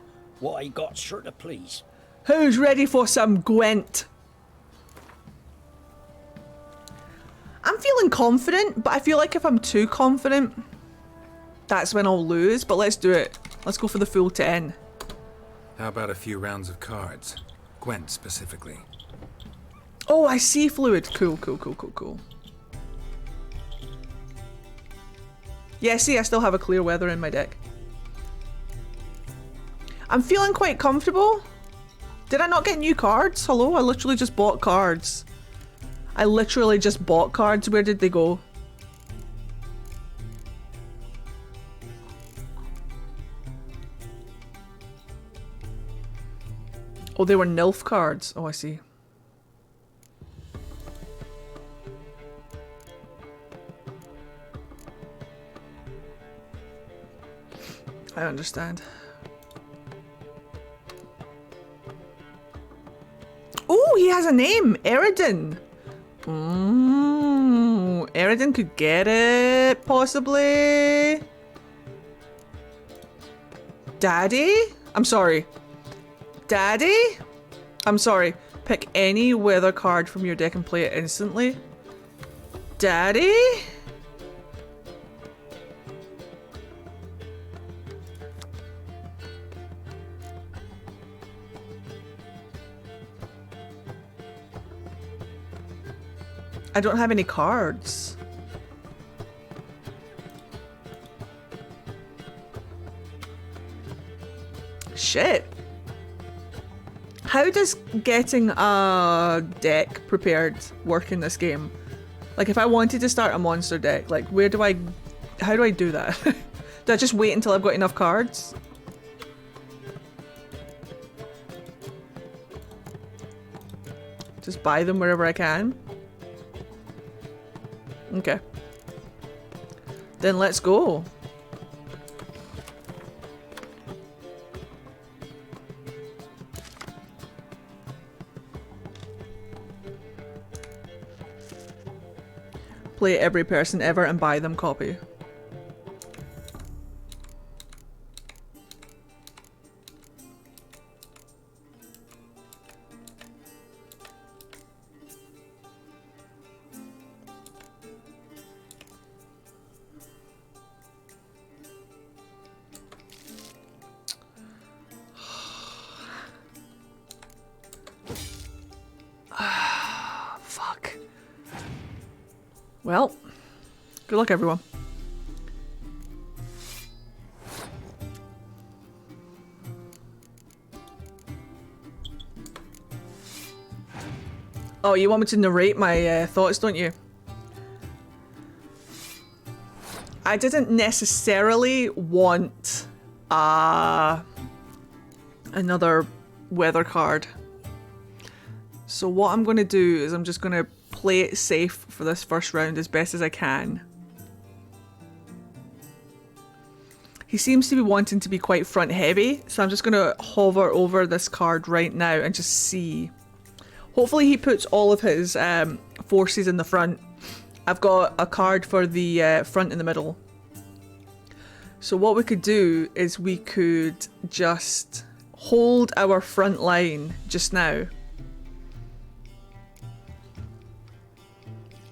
what I got sure to please. Who's ready for some Gwent? I'm feeling confident, but I feel like if I'm too confident, that's when I'll lose. But let's do it. Let's go for the full 10. How about a few rounds of cards? Gwent specifically. Oh, I see fluid. Cool, cool, cool, cool, cool. Yeah, see, I still have a clear weather in my deck. I'm feeling quite comfortable. Did I not get new cards? Hello? I literally just bought cards. I literally just bought cards. Where did they go? Oh, they were NILF cards. Oh, I see. I understand. Oh, he has a name. Eridan. Eridan could get it, possibly. Daddy? I'm sorry. Daddy? I'm sorry. Pick any weather card from your deck and play it instantly. Daddy? I don't have any cards. Shit. How does getting a deck prepared work in this game? Like if I wanted to start a monster deck, like how do I do that? Do I just wait until I've got enough cards? Just buy them wherever I can? Okay. Then let's go. Play every person ever and buy them copy. Fuck. Well, good luck everyone. Oh, you want me to narrate my thoughts, don't you? I didn't necessarily want another weather card. So what I'm going to do is I'm just going to play it safe for this first round as best as I can. He seems to be wanting to be quite front heavy, so I'm just going to hover over this card right now and just see. Hopefully he puts all of his forces in the front. I've got a card for the front and the middle. So what we could do is we could just hold our front line just now.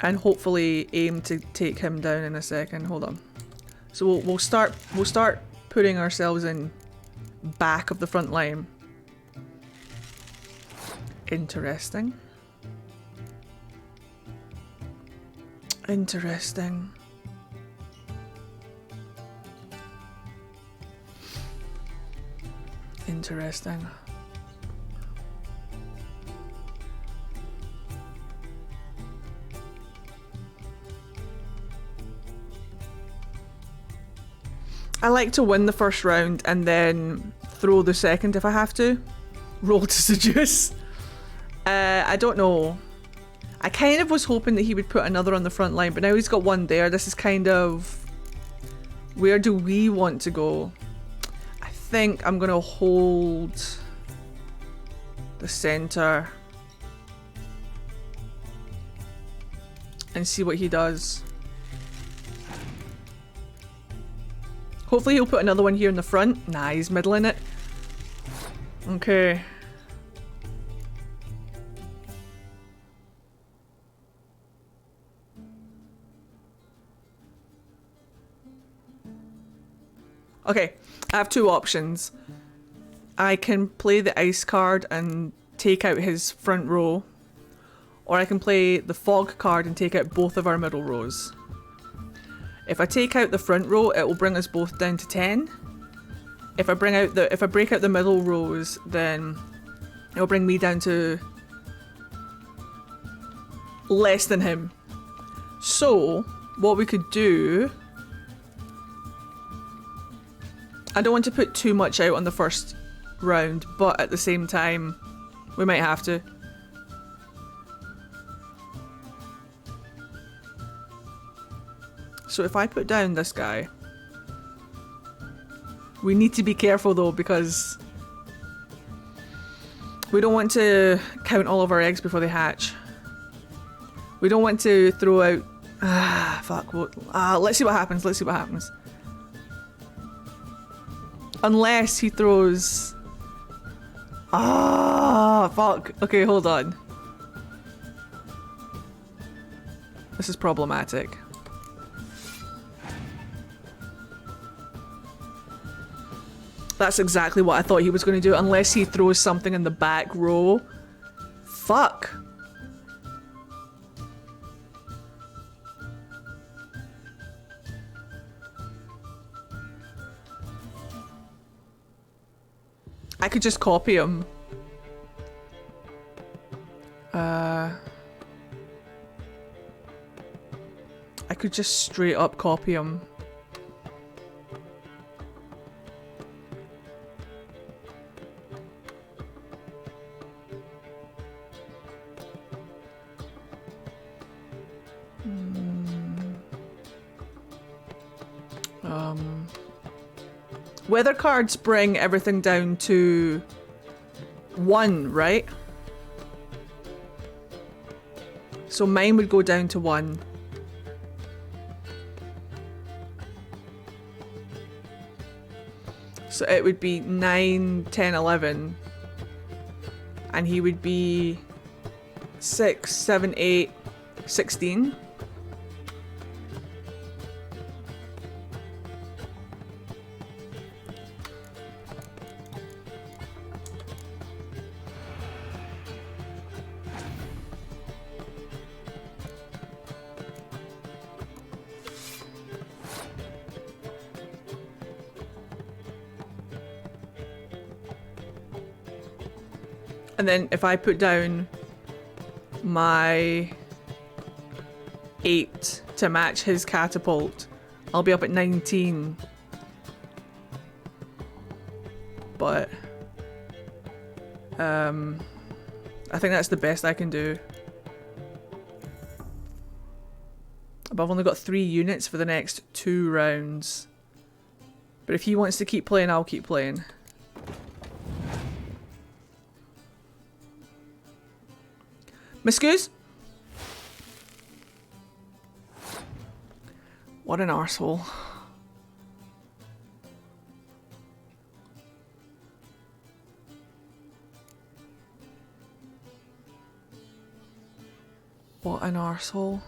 And hopefully aim to take him down in a second. Hold on. So we'll start putting ourselves in back of the front line. Interesting. Interesting. Interesting. I like to win the first round and then throw the second if I have to. Roll to seduce. I don't know. I kind of was hoping that he would put another on the front line, but now he's got one there. This is kind of... Where do we want to go? I think I'm going to hold the center and see what he does. Hopefully he'll put another one here in the front. Nah, he's middling it. Okay. Okay, I have two options. I can play the ice card and take out his front row, or I can play the fog card and take out both of our middle rows. If I take out the front row, it will bring us both down to 10. If I break out the middle rows, then it will bring me down to less than him. So, what we could do... I don't want to put too much out on the first round, but at the same time, we might have to. So if I put down this guy, we need to be careful though, because we don't want to count all of our eggs before they hatch. We don't want to throw out... fuck. Let's see what happens, let's see what happens. Unless he throws... fuck. Okay, hold on. This is problematic. That's exactly what I thought he was going to do, unless he throws something in the back row. Fuck. I could just copy him. I could just straight up copy him. Weather cards bring everything down to 1, right? So mine would go down to 1. So it would be 9, 10, 11. And he would be 6, 7, 8, 16. And then if I put down my 8 to match his catapult, I'll be up at 19. But I think that's the best I can do. But I've only got 3 units for the next 2 rounds. But if he wants to keep playing, I'll keep playing. Miscues? What an arsehole. What an arsehole.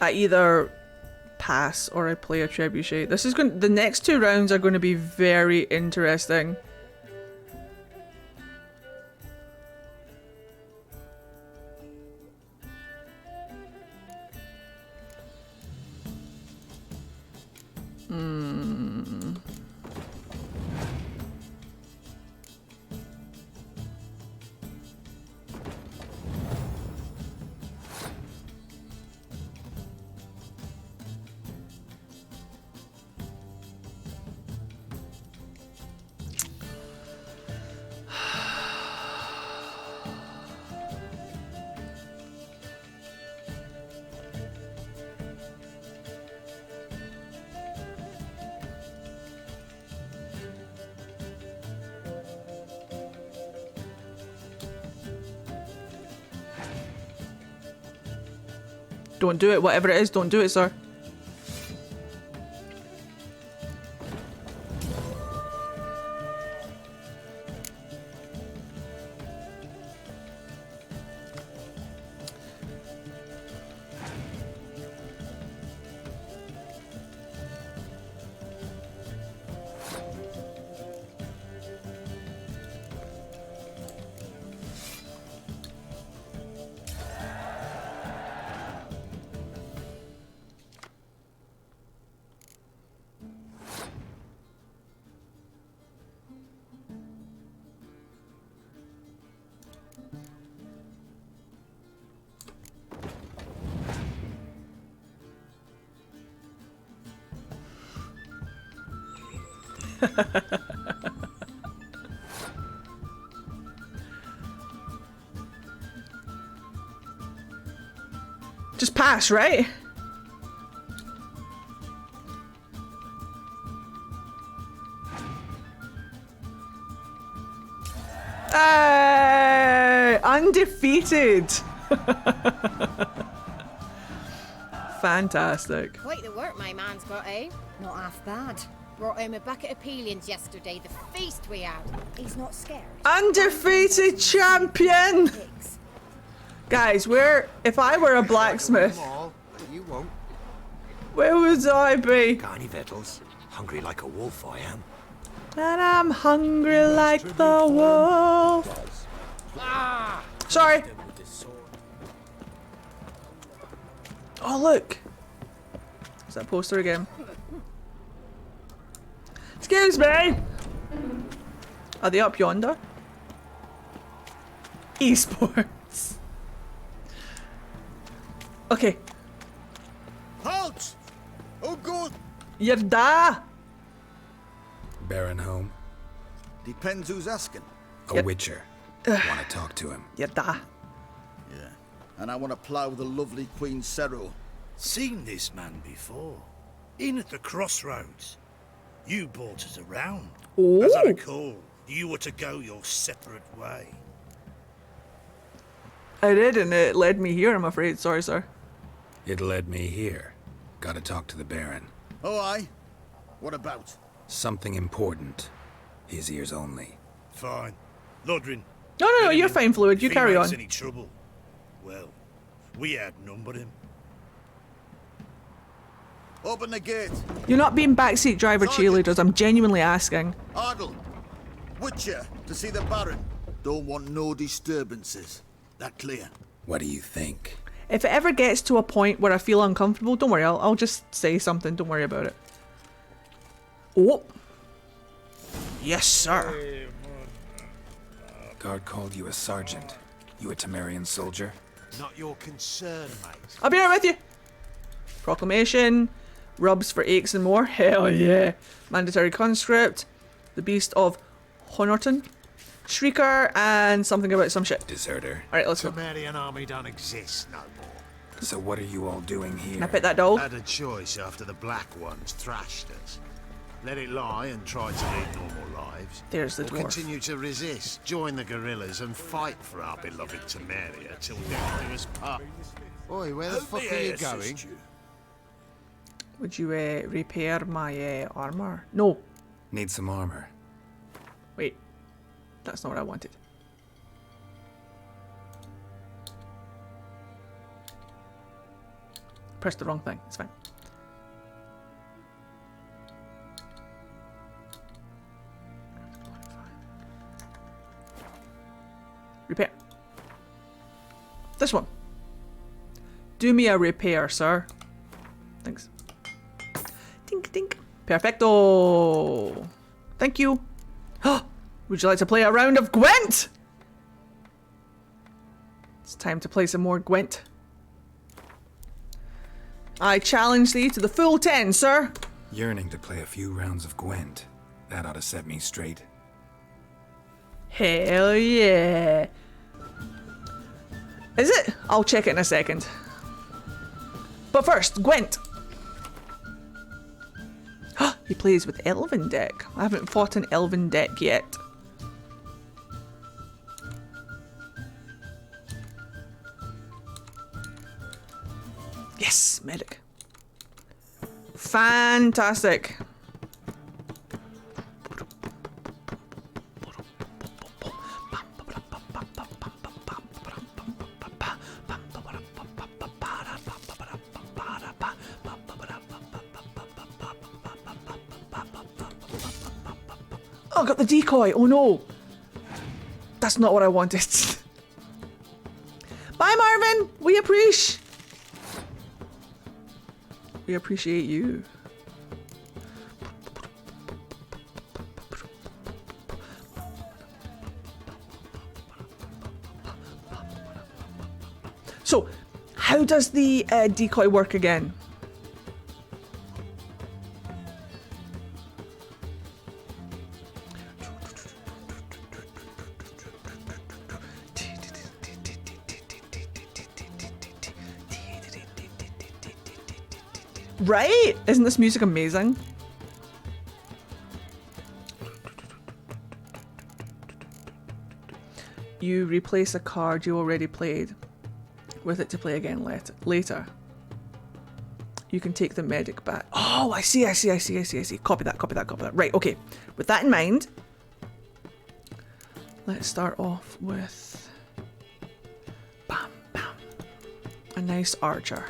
I either pass or I play a trebuchet. This is going. The next 2 rounds are going to be very interesting. Don't do it, whatever it is, don't do it, sir. Just pass, right? Undefeated. Fantastic. Quite the work my man's got, eh? Not half bad. Brought home a bucket of peelings yesterday, the feast we had. He's not scared. Undefeated champion! Guys, if I were a blacksmith, You won't. where would I be? Got any victuals? Hungry like a wolf, I am. And I'm hungry like the wolf. Sorry. Oh, look. Is that poster again? Excuse me. Are they up yonder? Esports. Okay. Halt! Oh, good. You're da. Baron home? Depends who's asking. A witcher. Want to talk to him. You're da. Yeah. And I want to plough the lovely Queen Cero. Seen this man before. In at the crossroads. You brought us around. Ooh. As I recall, you were to go your separate way. I did, and it led me here, I'm afraid. Sorry, sir. It led me here. Gotta talk to the Baron. Oh, aye? What about? Something important. His ears only. Fine. Lodrin. No, you're fine, Fluid. You carry on. Any trouble? Well, we outnumber him. Open the gate. You're not being backseat driver cheerleaders. I'm genuinely asking. Ardle. Witcher to see the Baron. Don't want no disturbances. That clear? What do you think? If it ever gets to a point where I feel uncomfortable, don't worry. I'll just say something. Don't worry about it. Oh. Yes, sir. Guard called you a sergeant. You a Temerian soldier? Not your concern, mate. I'll be right with you. Proclamation. Rubs for aches and more. Hell yeah. Mandatory conscript. The Beast of Honorton. Shrieker and something about some shit. Deserter. Alright, let's go. Temerian army don't exist no more. So what are you all doing here? Can I pet that dog? Had a choice after the Black Ones thrashed us. Let it lie and try to lead normal lives. There's the or dwarf. continue to resist, join the guerrillas and fight for our beloved Temeria till death do us part. Oi, where the fuck are you going? Would you repair my armor? No. Need some armor. Wait. That's not what I wanted. Pressed the wrong thing. It's fine. Repair. This one. Do me a repair, sir. Thanks. Tink, tink. Perfecto. Thank you. Would you like to play a round of Gwent? It's time to play some more Gwent. I challenge thee to the full 10, sir. Yearning to play a few rounds of Gwent. That ought to set me straight. Hell yeah. Is it? I'll check it in a second. But first, Gwent. He plays with Elven deck. I haven't fought an Elven deck yet. Yes, medic. Fantastic. Oh, I got the decoy. Oh no. That's not what I wanted. Bye, Marvin. We appreciate. We appreciate you. So, how does the decoy work again? Right? Isn't this music amazing? You replace a card you already played with it to play again later. You can take the medic back. Oh, I see. Copy that. Right, okay. With that in mind, let's start off with bam, bam. A nice archer.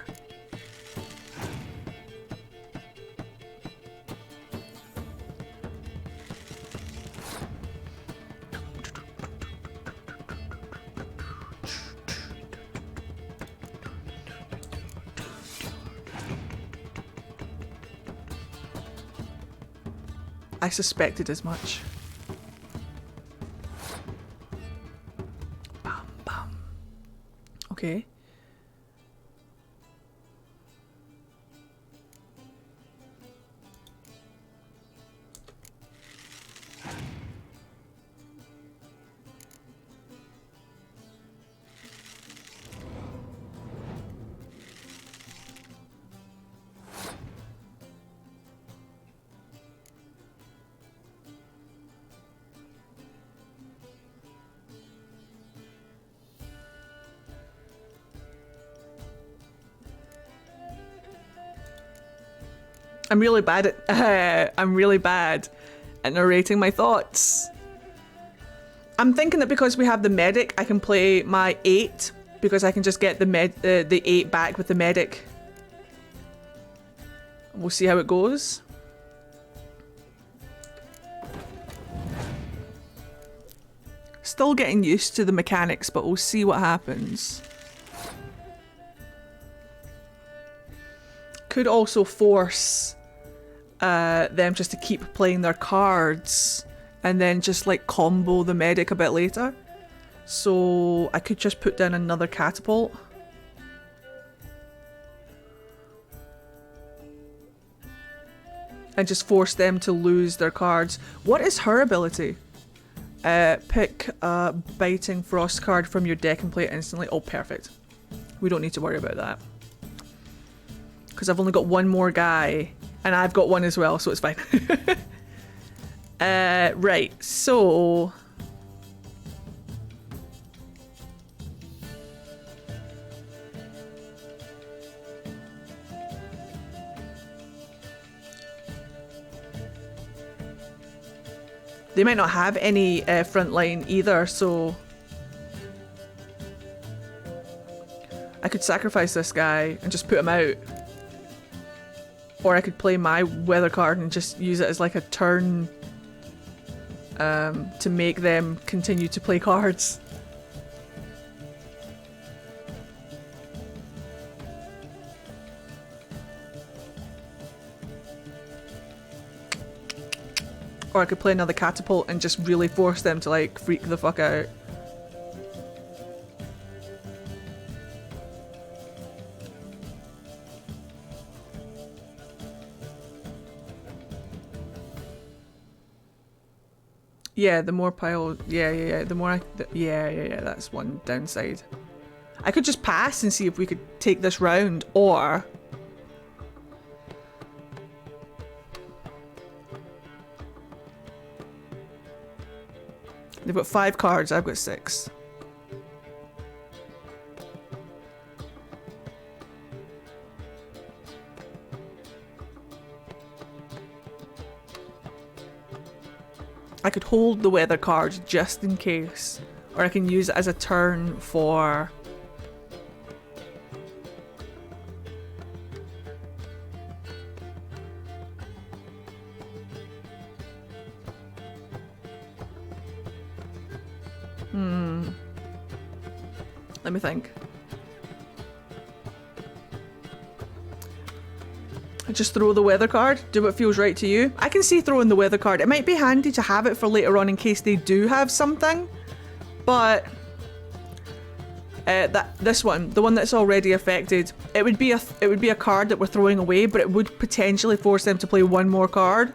I suspected as much. Bam, bam. Okay. I'm really bad at narrating my thoughts. I'm thinking that because we have the medic, I can play my 8 because I can just get the 8 back with the medic. We'll see how it goes. Still getting used to the mechanics, but we'll see what happens. Could also force them just to keep playing their cards and then just like combo the medic a bit later. So I could just put down another catapult. And just force them to lose their cards. What is her ability? Pick a biting frost card from your deck and play it instantly. Oh, perfect. We don't need to worry about that. Because I've only got one more guy. And I've got one as well, so it's fine. Right, so... They might not have any front line either, so... I could sacrifice this guy and just put him out. Or I could play my weather card and just use it as like a turn to make them continue to play cards. Or I could play another catapult and just really force them to like freak the fuck out. Yeah, the more pile... Yeah. The more I... Yeah, that's one downside. I could just pass and see if we could take this round, or... They've got 5 cards, I've got 6. I could hold the weather card just in case, or I can use it as a turn for... Let me think. Just throw the weather card, do what feels right to you. I can see throwing the weather card. It might be handy to have it for later on in case they do have something, but this one, the one that's already affected, it would be a card that we're throwing away, but it would potentially force them to play one more card.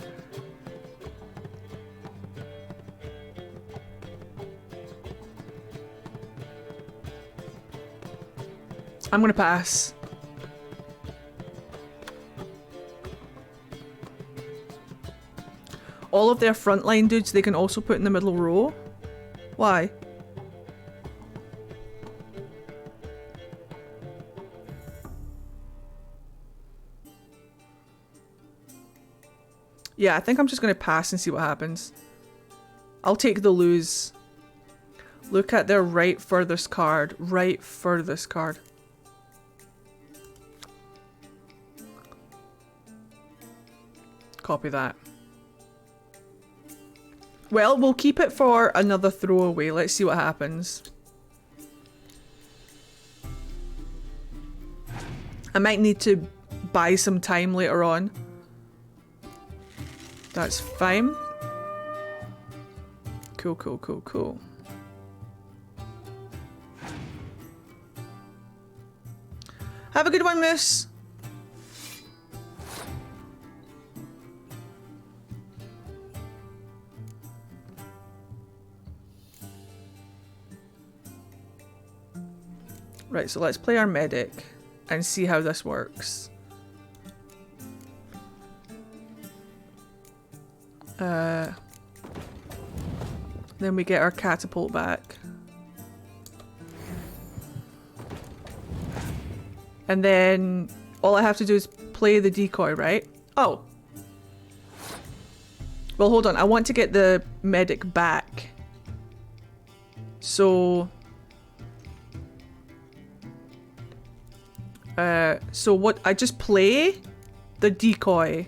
I'm gonna pass. All of their frontline dudes they can also put in the middle row. Why? Yeah, I think I'm just gonna pass and see what happens. I'll take the lose. Look at their right furthest card. Right furthest card. Copy that. Well, we'll keep it for another throwaway. Let's see what happens. I might need to buy some time later on. That's fine. Cool, cool, cool, cool. Have a good one, Moose. Right, so let's play our medic and see how this works. Then we get our catapult back. And then all I have to do is play the decoy, right? Oh. Well, hold on. I want to get the medic back. So... so what? I just play the decoy.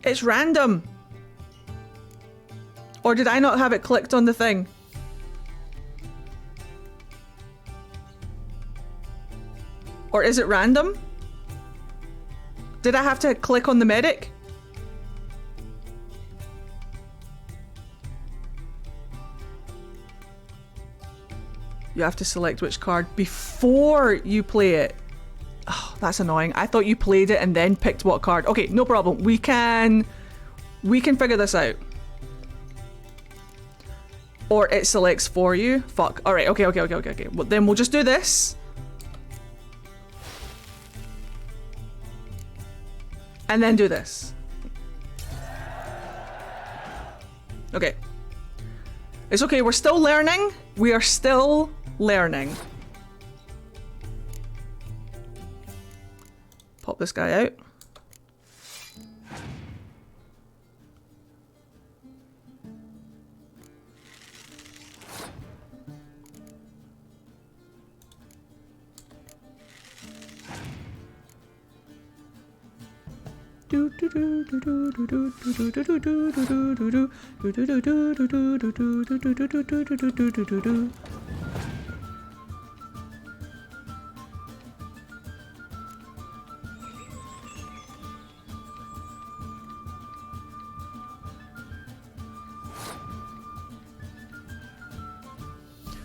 It's random. Or did I not have it clicked on the thing? Or is it random? Did I have to click on the medic? You have to select which card before you play it. Oh, that's annoying. I thought you played it and then picked what card. Okay, no problem. We can figure this out. Or it selects for you. Fuck. All right. Okay. Well, then we'll just do this. And then do this. Okay. It's okay. We're still learning. We are still learning. Pop this guy out.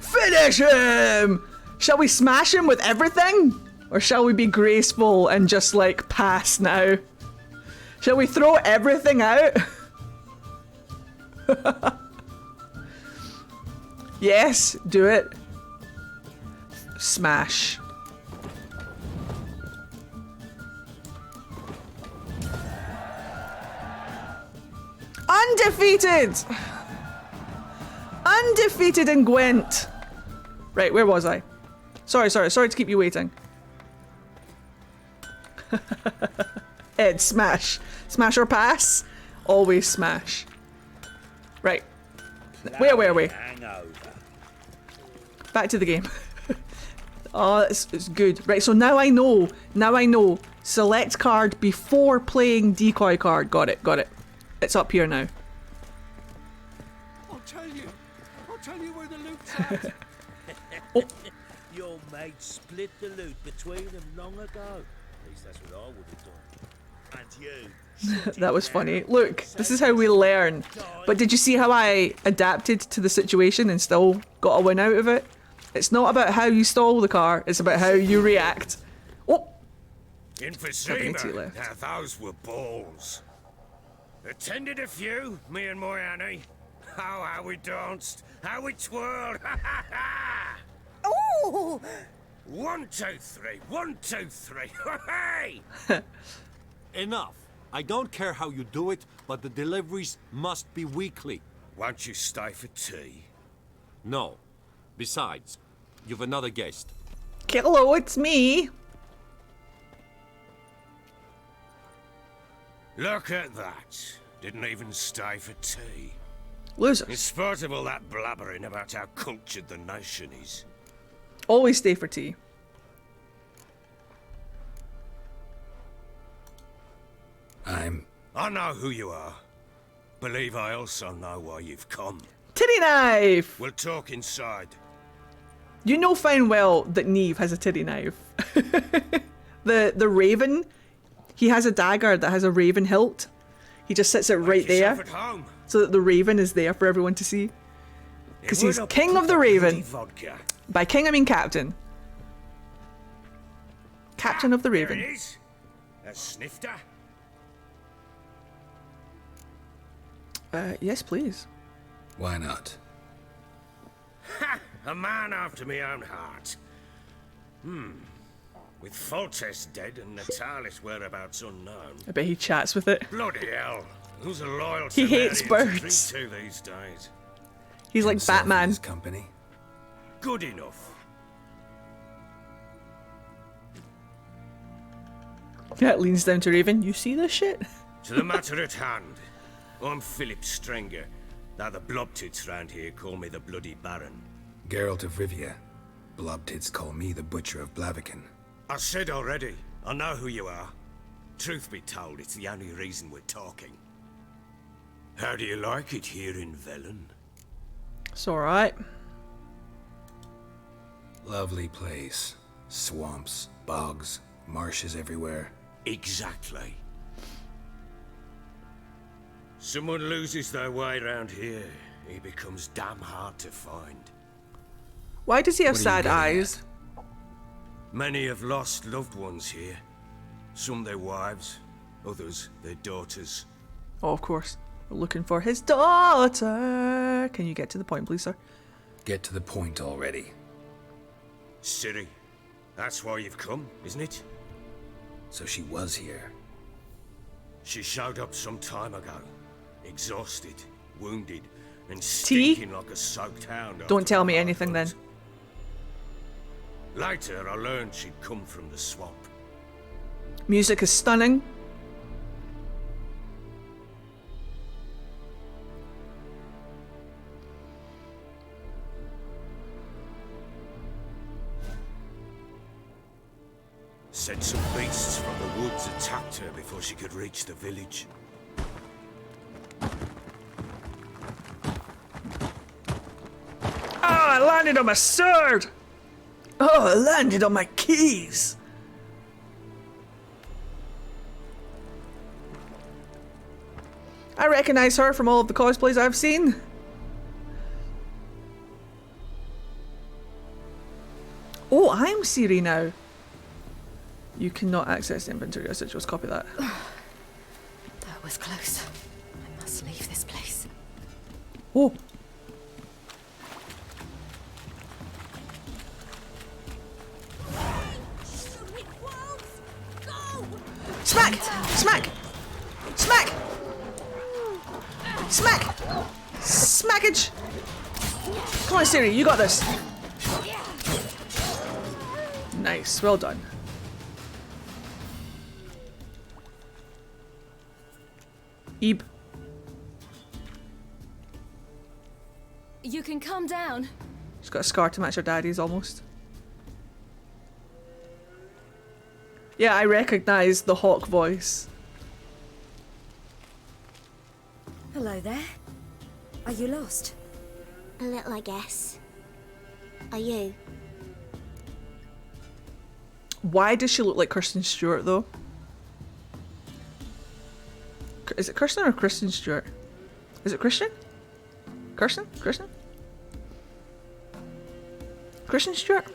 Finish him! Shall we smash him with everything? Or shall we be graceful and just like pass now? Shall we throw everything out? Yes, do it. Smash. Undefeated! Undefeated in Gwent. Right, where was I? Sorry to keep you waiting. Ed, smash. Smash or pass? Always smash. Right. Where were we? Back to the game. Oh, it's good. Right, so now I know. Now I know. Select card before playing decoy card. Got it. It's up here now. I'll tell you where the loot's at. Oh. Your mates split the loot between them long ago. At least that's what I would have done. And you. That was funny. Look, this is how we learn. But did you see how I adapted to the situation and still got a win out of it? It's not about how you stole the car, it's about how you react. Oh! Emphysema. Now those were balls. Attended a few, me and my Annie. Oh, how we danced, how we twirled. Ooh! 1, 2, 3. 1, 2, 3. Hey! Enough. I don't care how you do it, but the deliveries must be weekly. Won't you stay for tea? No. Besides, you've another guest. Hello, it's me. Look at that. Didn't even stay for tea. Losers. In spite of all that blabbering about how cultured the nation is. Always stay for tea. I know who you are. Believe I also know why you've come. Titty knife! We'll talk inside. You know fine well that Neve has a titty knife. The raven, he has a dagger that has a raven hilt. He just sits it right there. At home. So that the raven is there for everyone to see. Because he's king of the raven. By king I mean captain. Captain of the raven. There it is. A snifter. Yes, please. Why not? Ha! A man after my own heart. With Foltest dead and Natalis whereabouts unknown. I bet he chats with it. Bloody hell. Who's a loyal He hates Sumerian to birds. drink to these days? He's like Batman. Company. good enough. Yeah, it leans down to Raven. You see this shit? To the matter at hand. I'm Philip Strenger. Now the blobtits round here call me the Bloody Baron. Geralt of Rivia. Blobtits call me the Butcher of Blaviken. I said already, I know who you are. Truth be told, it's the only reason we're talking. How do you like it here in Velen? It's alright. Lovely place. Swamps, bogs, marshes everywhere. Exactly. Someone loses their way around here, he becomes damn hard to find. Why does he have sad eyes? Many have lost loved ones here. Some their wives, others their daughters. Oh, of course. We're looking for his daughter. Can you get to the point, please, sir? Get to the point already. Ciri, that's why you've come, isn't it? So she was here. She showed up some time ago. Exhausted, wounded, and stinking like a soaked hound. Don't tell me anything then. Later, I learned she'd come from the swamp. Music is stunning. Said some beasts from the woods attacked her before she could reach the village. Oh, I landed on my sword! Oh, I landed on my keys! I recognize her from all of the cosplays I've seen. Oh, I'm Ciri now. You cannot access the inventory. I said just copy that. That was close. I must leave this place. Oh. Smack! Smack! Smack! Smack! Smackage! Come on, Ciri, you got this. Nice, well done. Ebe. You can calm down. She's got a scar to match her daddy's almost. Yeah, I recognise the hawk voice. Hello there. Are you lost? A little, I guess. Are you? Why does she look like Kristen Stewart though? Is it Kirsten or Kristen Stewart? Is it Christian? Kirsten? Kristen? Kristen Stewart?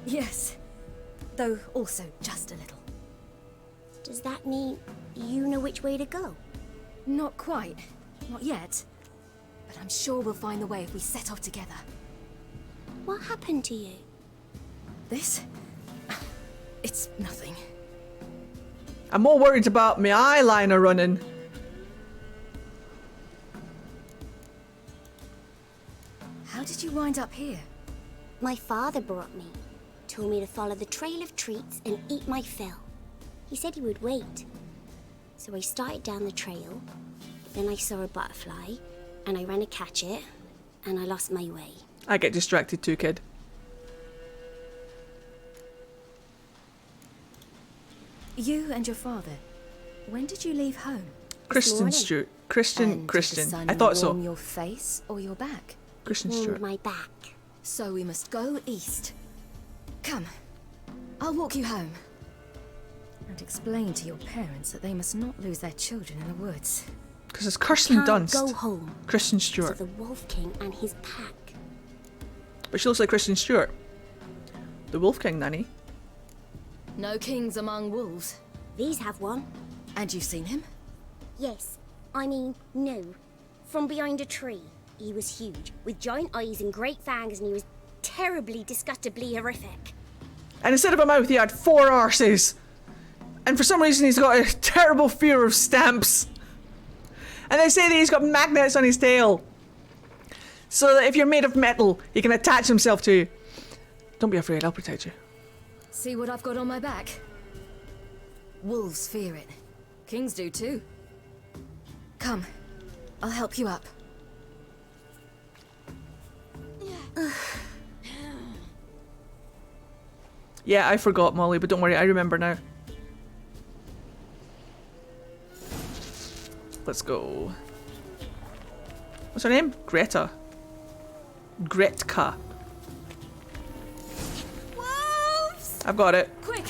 Yes. Though also just a little. Does that mean you know which way to go? Not quite. Not yet. But I'm sure we'll find the way if we set off together. What happened to you? This? It's nothing. I'm more worried about my eyeliner running. How did you wind up here? My father brought me. Told me to follow the trail of treats and eat my fill. He said he would wait. So I started down the trail. Then I saw a butterfly, and I ran to catch it, and I lost my way. I get distracted too, kid. You and your father. When did you leave home? Kristen Stewart. Christian. Did the sun I thought so. warm your face or your back? Kristen Warmed Stewart. my back. So we must go east. Come. I'll walk you home. And explain to your parents that they must not lose their children in the woods. Because it's Kirsten Dunst. Go home. Kristen Stewart. To the Wolf King and his pack. But she looks like Kristen Stewart. The Wolf King, Nanny. No kings among wolves. These have one. And you've seen him? Yes. I mean, no. From behind a tree. He was huge, with giant eyes and great fangs, and he was terribly, disgustingly horrific. And instead of a mouth, he had 4 arses. And for some reason, he's got a terrible fear of stamps. And they say that he's got magnets on his tail. So that if you're made of metal, he can attach himself to you. Don't be afraid, I'll protect you. See what I've got on my back? Wolves fear it. Kings do too. Come, I'll help you up. Yeah, I forgot, Molly, but don't worry, I remember now. Let's go. What's her name? Greta. Gretka. Wolves! I've got it. Quick!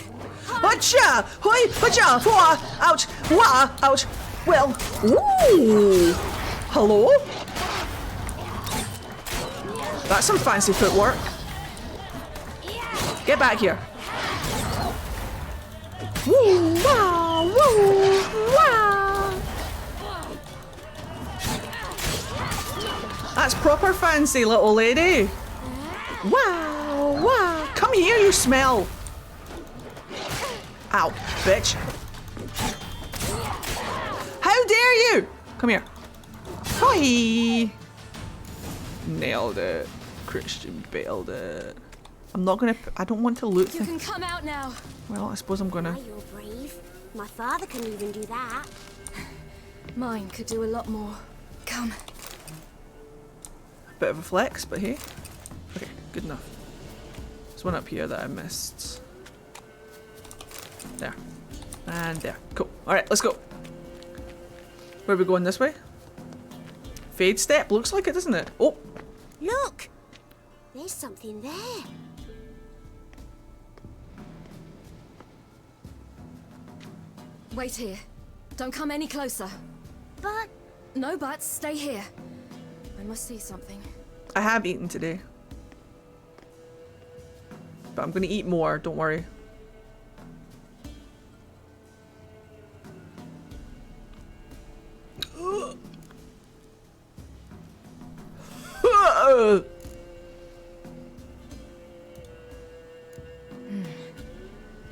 Hacha! Hoi! Hacha! Hua! Ouch! Wah! Ouch! Well, ooh! Hello? That's some fancy footwork. Get back here. Woo! Wah! Woo! Wah! That's proper fancy, little lady. Wow! Wow! Come here, you smell. Ow, bitch. How dare you! Come here. Hi! Nailed it. Christian bailed it. I'm not gonna. I don't want to loot. You can come out now. Well, I suppose I'm gonna. Why, you're brave. My father couldn't even do that. Mine could do a lot more. Come. Bit of a flex, but hey. Okay, good enough. There's one up here that I missed. There. And there. Cool. Alright, let's go. Where are we going, this way? Fade step? Looks like it, doesn't it? Oh! Look! There's something there. Wait here. Don't come any closer. But... No buts. Stay here. I must see something. I have eaten today. But I'm gonna eat more, don't worry.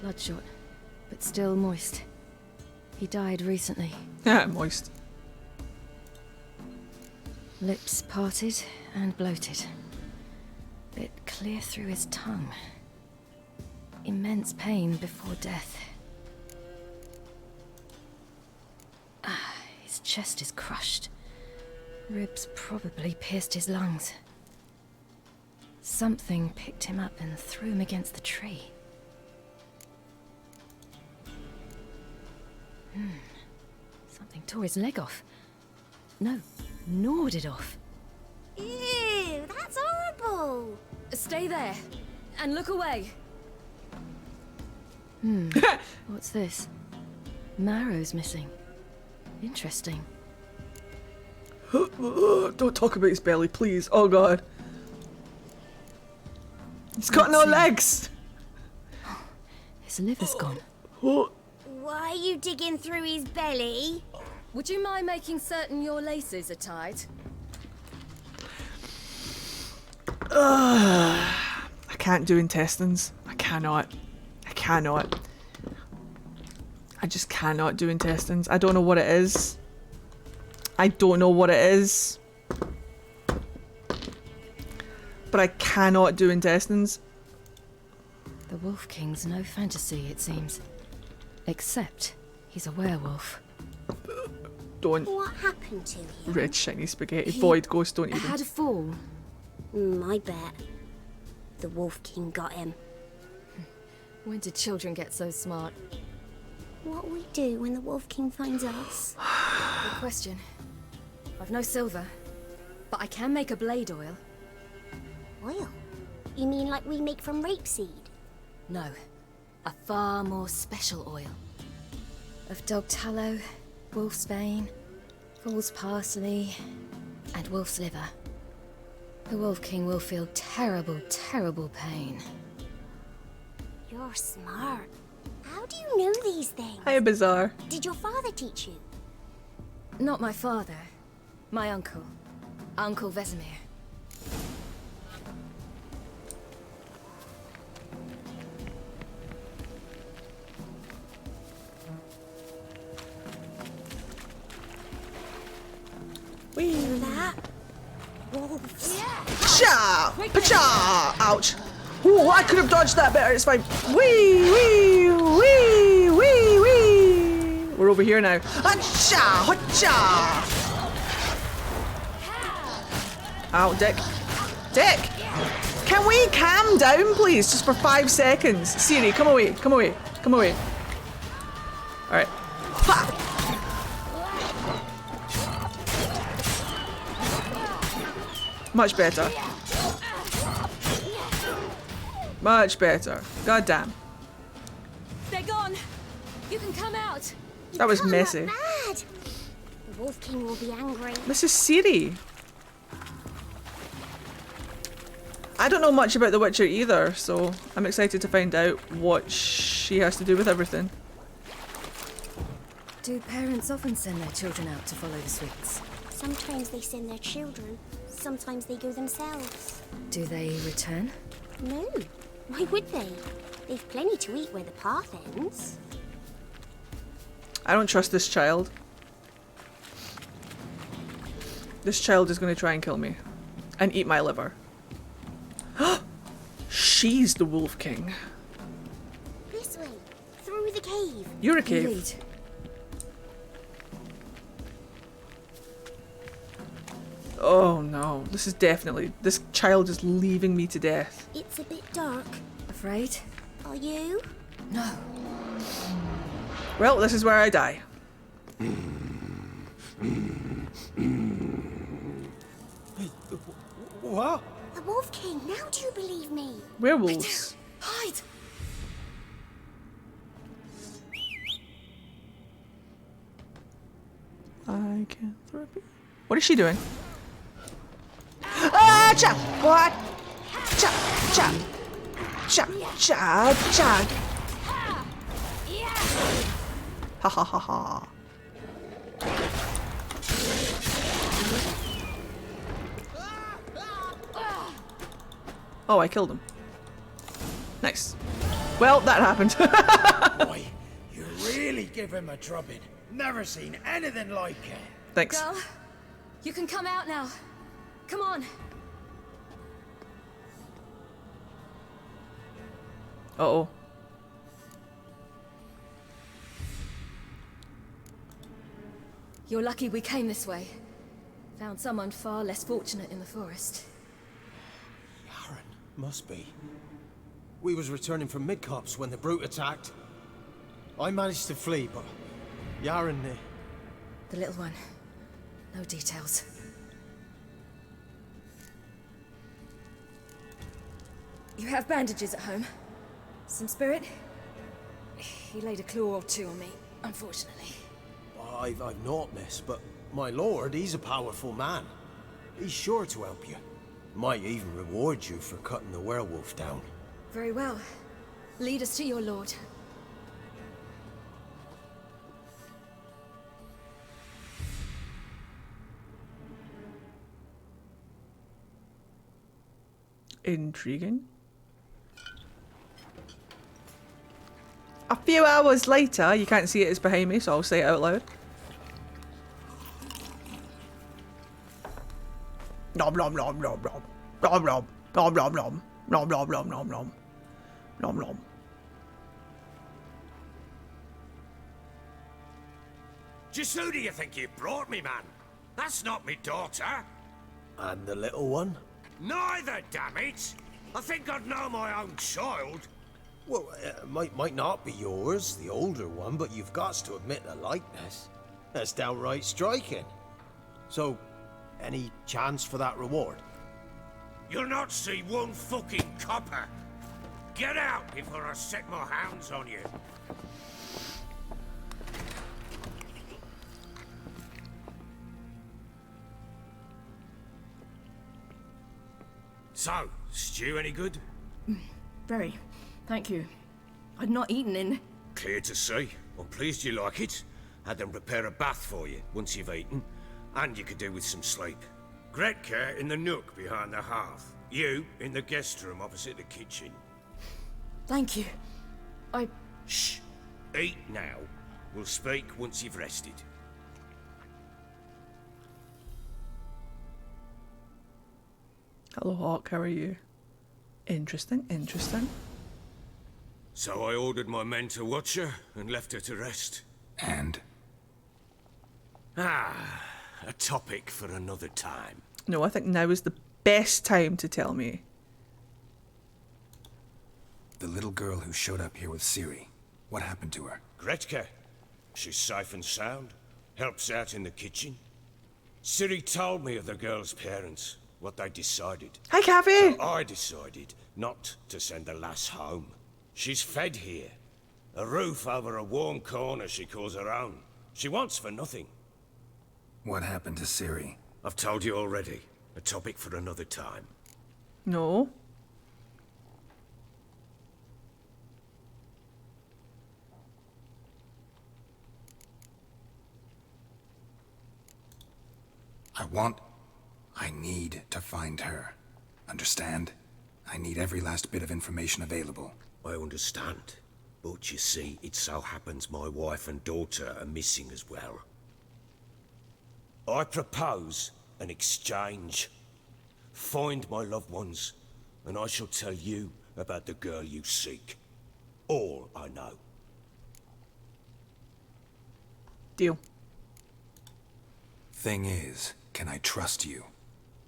Bloodshot, but still moist. He died recently. Yeah, moist. Lips parted and bloated. Bit clear through his tongue. Immense pain before death. His chest is crushed. Ribs probably pierced his lungs. Something picked him up and threw him against the tree. Something tore his leg off. No, gnawed it off. Ew, that's horrible. Stay there and look away. What's this? Marrow's missing. Interesting. Don't talk about his belly, please. Oh god. He's got no legs. His liver's gone. Why are you digging through his belly? Would you mind making certain your laces are tied? I can't do intestines. I cannot. I cannot. I just cannot do intestines. I don't know what it is. I don't know what it is. But I cannot do intestines. The Wolf King's no fantasy, it seems. Except he's a werewolf. Don't. What happened to him? Red shiny spaghetti. Void ghost, don't even. Had a fall. I bet. The Wolf King got him. When did children get so smart? What'll we do when the Wolf King finds us? Good question. I've no silver, but I can make a blade oil. Oil? You mean like we make from rapeseed? No, a far more special oil. Of dog tallow, wolf's bane, fool's parsley, and wolf's liver. The Wolf King will feel terrible, terrible pain. You're smart. How do you know these things? How bizarre. Did your father teach you? Not my father, my uncle. Uncle Vesemir. Hear that? Wolves. Cha! Pacha! Ouch. Ooh, I could have dodged that better. It's fine. Wee! Wee! Wee! Wee! Wee! We're over here now. Hacha! Hacha! Ow, Dick. Dick! Can we calm down, please? Just for 5 seconds. Siri, come away. Come away. Come away. Alright. Ha! Much better. Much better. God damn. They're gone. You can come out. That was messy. Mad. The Wolf King will be angry. This is Siri. I don't know much about The Witcher either, so I'm excited to find out what she has to do with everything. Do parents often send their children out to follow the sweets? Sometimes they send their children. Sometimes they go themselves. Do they return? No. Why would they? They've plenty to eat where the path ends. I don't trust this child. This child is going to try and kill me. And eat my liver. She's the Wolf King. This way. Through the cave. You're a cave. Oh no, this is definitely... This child is leaving me to death. It's a bit dark. Afraid? Are you? No. Well, this is where I die. What? The Wolf King, now do you believe me? Werewolves. Hide! I can't throw it. What is she doing? Ah, cha! What? Cha! Cha! Cha! Cha! Cha! Ha ha ha ha. Oh, I killed him. Nice. Well, that happened. Boy, you really give him a drubbing. Never seen anything like it. Thanks. Girl, you can come out now. Come on. Uh-oh. You're lucky we came this way. Found someone far less fortunate in the forest. Must be. We was returning from Midcops when the brute attacked. I managed to flee, but Yaren... The little one. No details. You have bandages at home? Some spirit? He laid a claw or two on me, unfortunately. I've naught, miss, but my lord, he's a powerful man. He's sure to help you. Might even reward you for cutting the werewolf down. Very well. Lead us to your lord. Intriguing. A few hours later, you can't see it, it's behind me, so I'll say it out loud. Nom nom nom nom nom. Nom nom nom nom nom. Nom nom nom nom nom. Nom nom. Just who do you think you brought me, man? That's not me daughter. And the little one? Neither, damn it! I think I'd know my own child. Well, might not be yours, the older one, but you've got to admit the likeness. That's downright striking. So, any chance for that reward? You'll not see one fucking copper. Get out before I set my hounds on you. So, stew any good? Very. Thank you. I'd not eaten in... Clear to see. I'm pleased you like it. Had them prepare a bath for you once you've eaten, and you could do with some sleep. Gretka in the nook behind the hearth. You in the guest room opposite the kitchen. Thank you. Shh. Eat now. We'll speak once you've rested. Hello, Hawk. How are you? Interesting, interesting. So I ordered my men to watch her and left her to rest. And? A topic for another time. No, I think now is the best time to tell me. The little girl who showed up here with Ciri. What happened to her? Gretka. She's safe and sound. Helps out in the kitchen. Ciri told me of the girl's parents, what they decided. Hi, Cafe. So I decided not to send the lass home. She's fed here. A roof over a warm corner she calls her own. She wants for nothing. What happened to Ciri? I've told you already. A topic for another time. No. I need to find her. Understand? I need every last bit of information available. I understand. But you see, it so happens my wife and daughter are missing as well. I propose an exchange. Find my loved ones, and I shall tell you about the girl you seek. All I know. Deal. Thing is, can I trust you?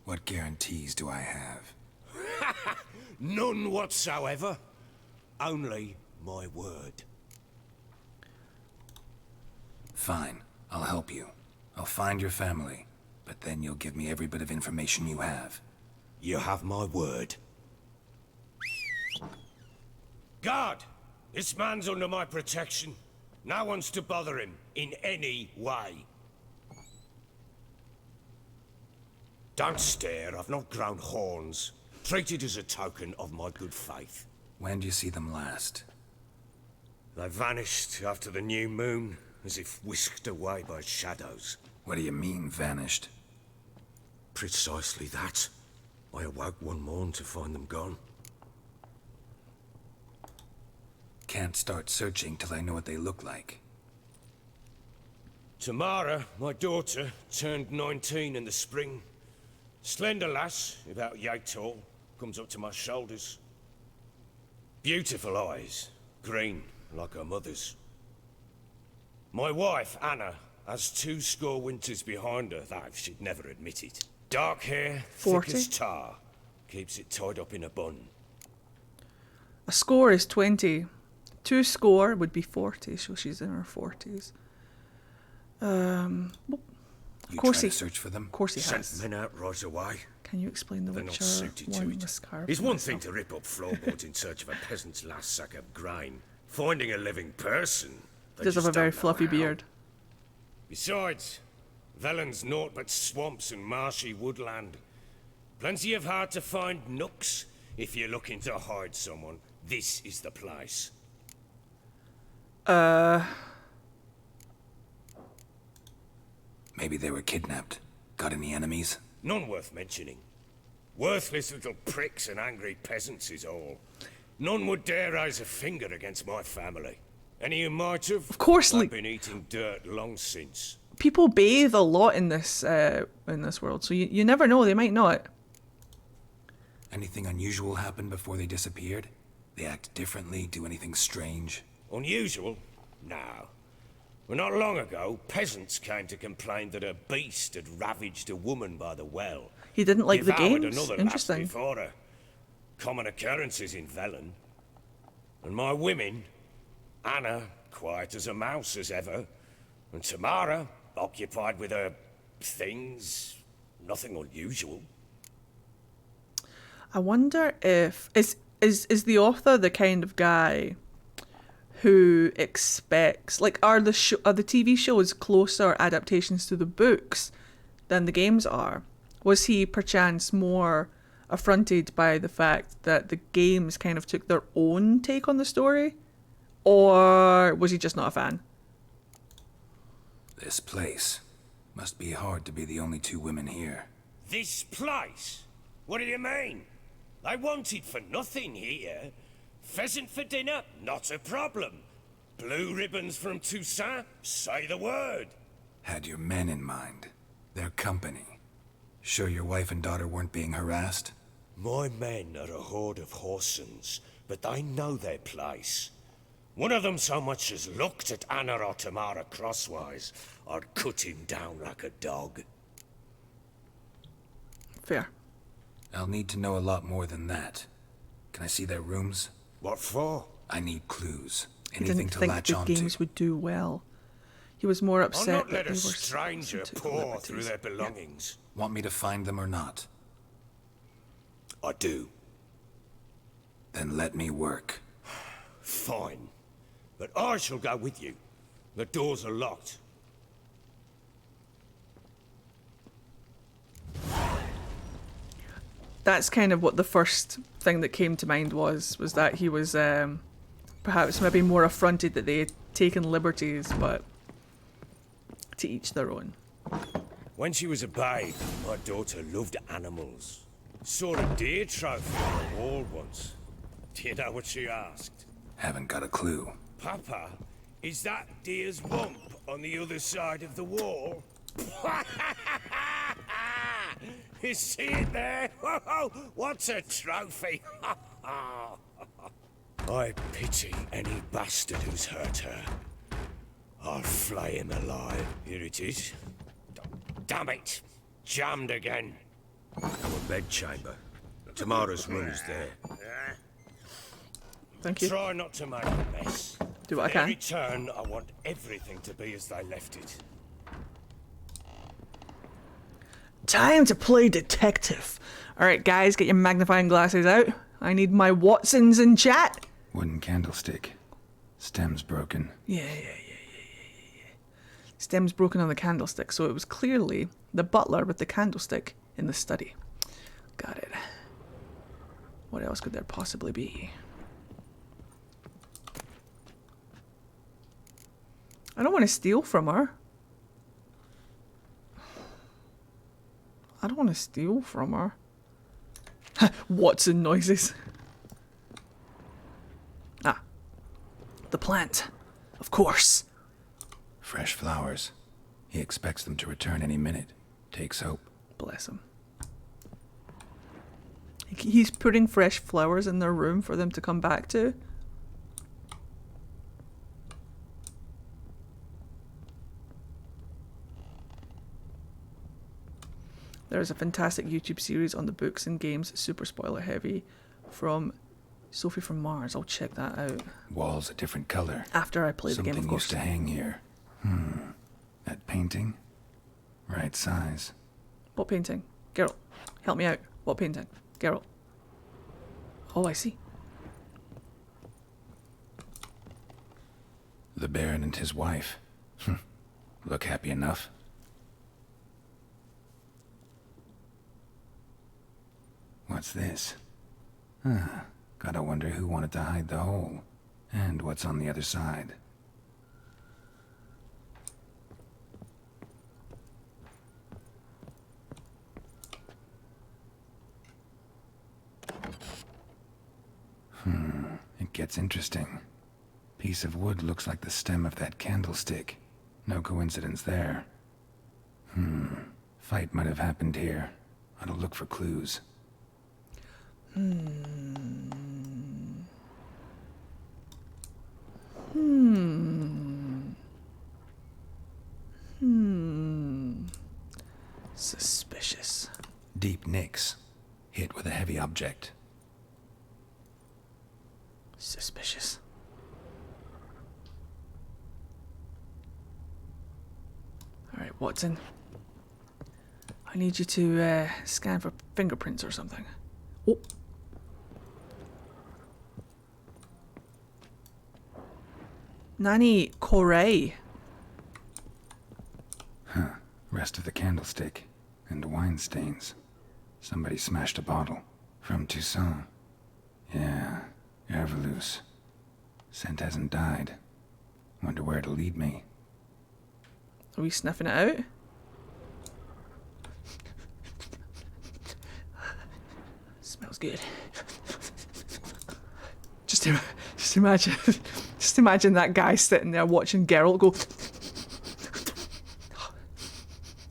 What guarantees do I have? None whatsoever. Only my word. Fine, I'll help you. I'll find your family, but then you'll give me every bit of information you have. You have my word. Guard! This man's under my protection. No one's to bother him in any way. Don't stare, I've not grown horns. Treat it as a token of my good faith. When do you see them last? They vanished after the new moon, as if whisked away by shadows. What do you mean, vanished? Precisely that. I awoke one morn to find them gone. Can't start searching till I know what they look like. Tamara, my daughter, turned 19 in the spring. Slender lass, about yay tall, comes up to my shoulders. Beautiful eyes, green, like her mother's. My wife, Anna, has 20 winters behind her, though she'd never admit it. Dark hair, 40. thick as tar, keeps it tied up in a bun. A score is 20. 2 score would be 40, so she's in her 40s. Of course he search for them. Of course he Sent has. men out right away. Can you explain the They're not Witcher suited to 1 it. with Scarf? It's one thing to rip up floorboards in search of a peasant's last sack of grain. Finding a living person. He does have a very fluffy beard. Besides, Velen's naught but swamps and marshy woodland. Plenty of hard to find nooks. If you're looking to hide someone, this is the place. Maybe they were kidnapped. Got any enemies? None worth mentioning. Worthless little pricks and angry peasants is all. None would dare raise a finger against my family. Any who might have, of course, I've been eating dirt long since. People bathe a lot in this world, so you never know, they might not. Anything unusual happen before they disappeared? They act differently, do anything strange? Unusual? No. Well, not long ago, peasants came to complain that a beast had ravaged a woman by the well. He didn't like the Devoured games? Another Interesting. lass before her. Common occurrences in Velen. And my women, Anna, quiet as a mouse as ever, and Tamara, occupied with her things, nothing unusual. I wonder if is the author the kind of guy who expects, like, are the TV shows closer adaptations to the books than the games are? Was he perchance more affronted by the fact that the games kind of took their own take on the story, or was he just not a fan? This place. Must be hard to be the only 2 women here. This place? What do you mean? They wanted for nothing here. Pheasant for dinner? Not a problem. Blue ribbons from Toussaint? Say the word. Had your men in mind. Their company. Sure your wife and daughter weren't being harassed? My men are a horde of whoresons, but they know their place. One of them so much as looked at Anna or Tamara crosswise, I'd cut him down like a dog. Fair. I'll need to know a lot more than that. Can I see their rooms? What for? I need clues. He Anything didn't to think latch the onto. games would do well. He was more I'll upset not that let they a were stranger took pour liberties. through their belongings. Want me to find them or not? I do. Then let me work. Fine. But I shall go with you. The doors are locked. That's kind of what the first thing that came to mind was that he was perhaps maybe more affronted that they had taken liberties, but to each their own. When she was a babe, my daughter loved animals. Saw a deer trophy on the wall once. Do you know what she asked? Haven't got a clue. Papa, is that deer's wump on the other side of the wall? You see it there? Whoa, what's a trophy? I pity any bastard who's hurt her. I'll flay him alive. Here it is. Damn it! Jammed again. Our bedchamber. Tamara's room's there. Thank you. Try not to make a mess. Do what I In can. return, I want everything to be as they left it. Time to play detective. Alright guys, get your magnifying glasses out. I need my Watsons in chat. Wooden candlestick. Stem's broken. Yeah. Stem's broken on the candlestick, so it was clearly the butler with the candlestick in the study. Got it. What else could there possibly be? I don't want to steal from her. I don't want to steal from her. Watson noises. Ah. The plant. Of course. Fresh flowers. He expects them to return any minute. Takes hope. Bless him. He's putting fresh flowers in their room for them to come back to. There's a fantastic YouTube series on the books and games, super spoiler heavy, from Sophie from Mars. I'll check that out. Walls a different color. After I play the game, of Something course. used to hang here. That painting? Right size. What painting? Geralt, help me out. What painting? Geralt. Oh, I see. The Baron and his wife. Look happy enough. What's this? Gotta wonder who wanted to hide the hole. And what's on the other side. It gets interesting. Piece of wood looks like the stem of that candlestick. No coincidence there. Fight might have happened here. Ought to look for clues. Suspicious. Deep nicks. Hit with a heavy object. Suspicious. Alright, Watson. I need you to scan for fingerprints or something. Oh. Nani Corey. Rest of the candlestick. And wine stains. Somebody smashed a bottle. From Toussaint. Yeah, Ervelus. Scent hasn't died. Wonder where it'll lead me. Are we sniffing it out? Smells good. Just imagine that guy sitting there watching Geralt go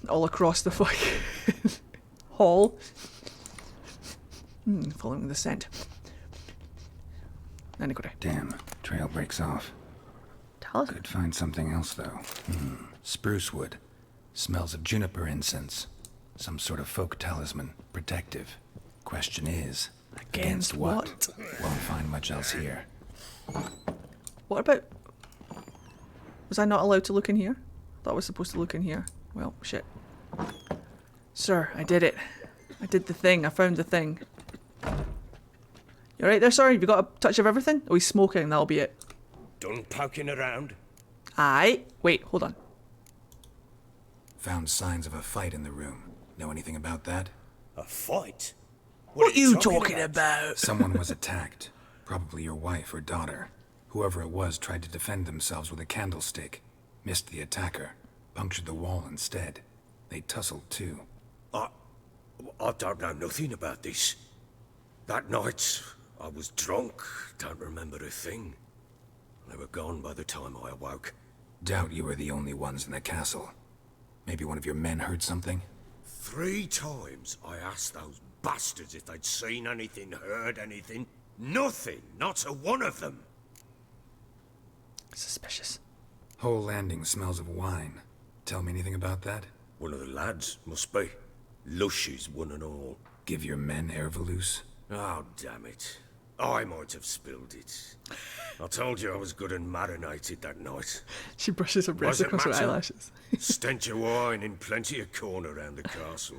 all across the fucking hall. Following the scent. Damn, trail breaks off. Could find something else though. Spruce wood. Smells of juniper incense. Some sort of folk talisman. Protective. Question is, against what? Won't find much else here. What about... Was I not allowed to look in here? I thought I was supposed to look in here. Well, shit. Sir, I did it. I did the thing. I found the thing. You alright there, sir? Have you got a touch of everything? Oh, he's smoking. That'll be it. Done poking around? Aye. Wait, hold on. Found signs of a fight in the room. Know anything about that? A fight? What are you talking about? Someone was attacked. Probably your wife or daughter. Whoever it was tried to defend themselves with a candlestick. Missed the attacker. Punctured the wall instead. They tussled too. I don't know nothing about this. That night, I was drunk. Don't remember a thing. They were gone by the time I awoke. Doubt you were the only ones in the castle. Maybe one of your men heard something? 3 times I asked those bastards if they'd seen anything, heard anything. Nothing. Not a one of them. Suspicious. Whole landing smells of wine. Tell me anything about that? One of the lads, must be. Lushes, one and all. Give your men Ervalus? Oh, damn it. I might have spilled it. I told you I was good and marinated that night. She brushes her breast across her eyelashes. Stench of wine in plenty of corn around the castle.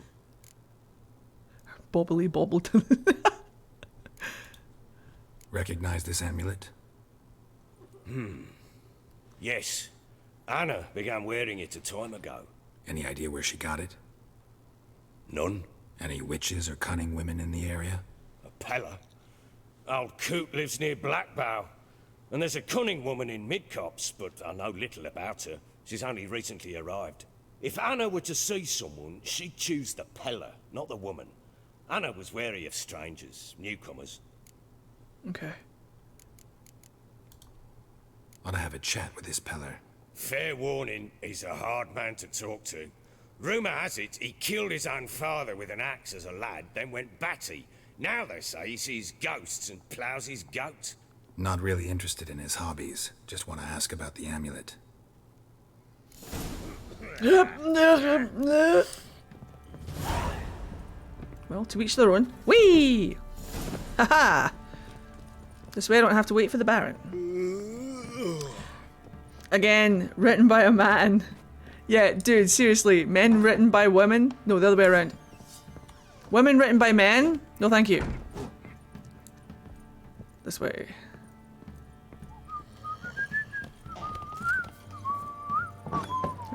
Bobbly Bobbleton. Recognize this amulet? Yes. Anna began wearing it a time ago. Any idea where she got it? None. Any witches or cunning women in the area? A Pella. Old Coot lives near Blackbow. And there's a cunning woman in Midcopse, but I know little about her. She's only recently arrived. If Anna were to see someone, she'd choose the Pella, not the woman. Anna was wary of strangers, newcomers. Okay. Ought to have a chat with this Peller. Fair warning, he's a hard man to talk to. Rumour has it he killed his own father with an axe as a lad, then went batty. Now they say he sees ghosts and ploughs his goat. Not really interested in his hobbies. Just want to ask about the amulet. Well, to each their own. Whee! Haha! This way I don't have to wait for the Baron. Again, written by a man. Yeah, dude, seriously. Men written by women? No, the other way around. Women written by men? No, thank you. This way.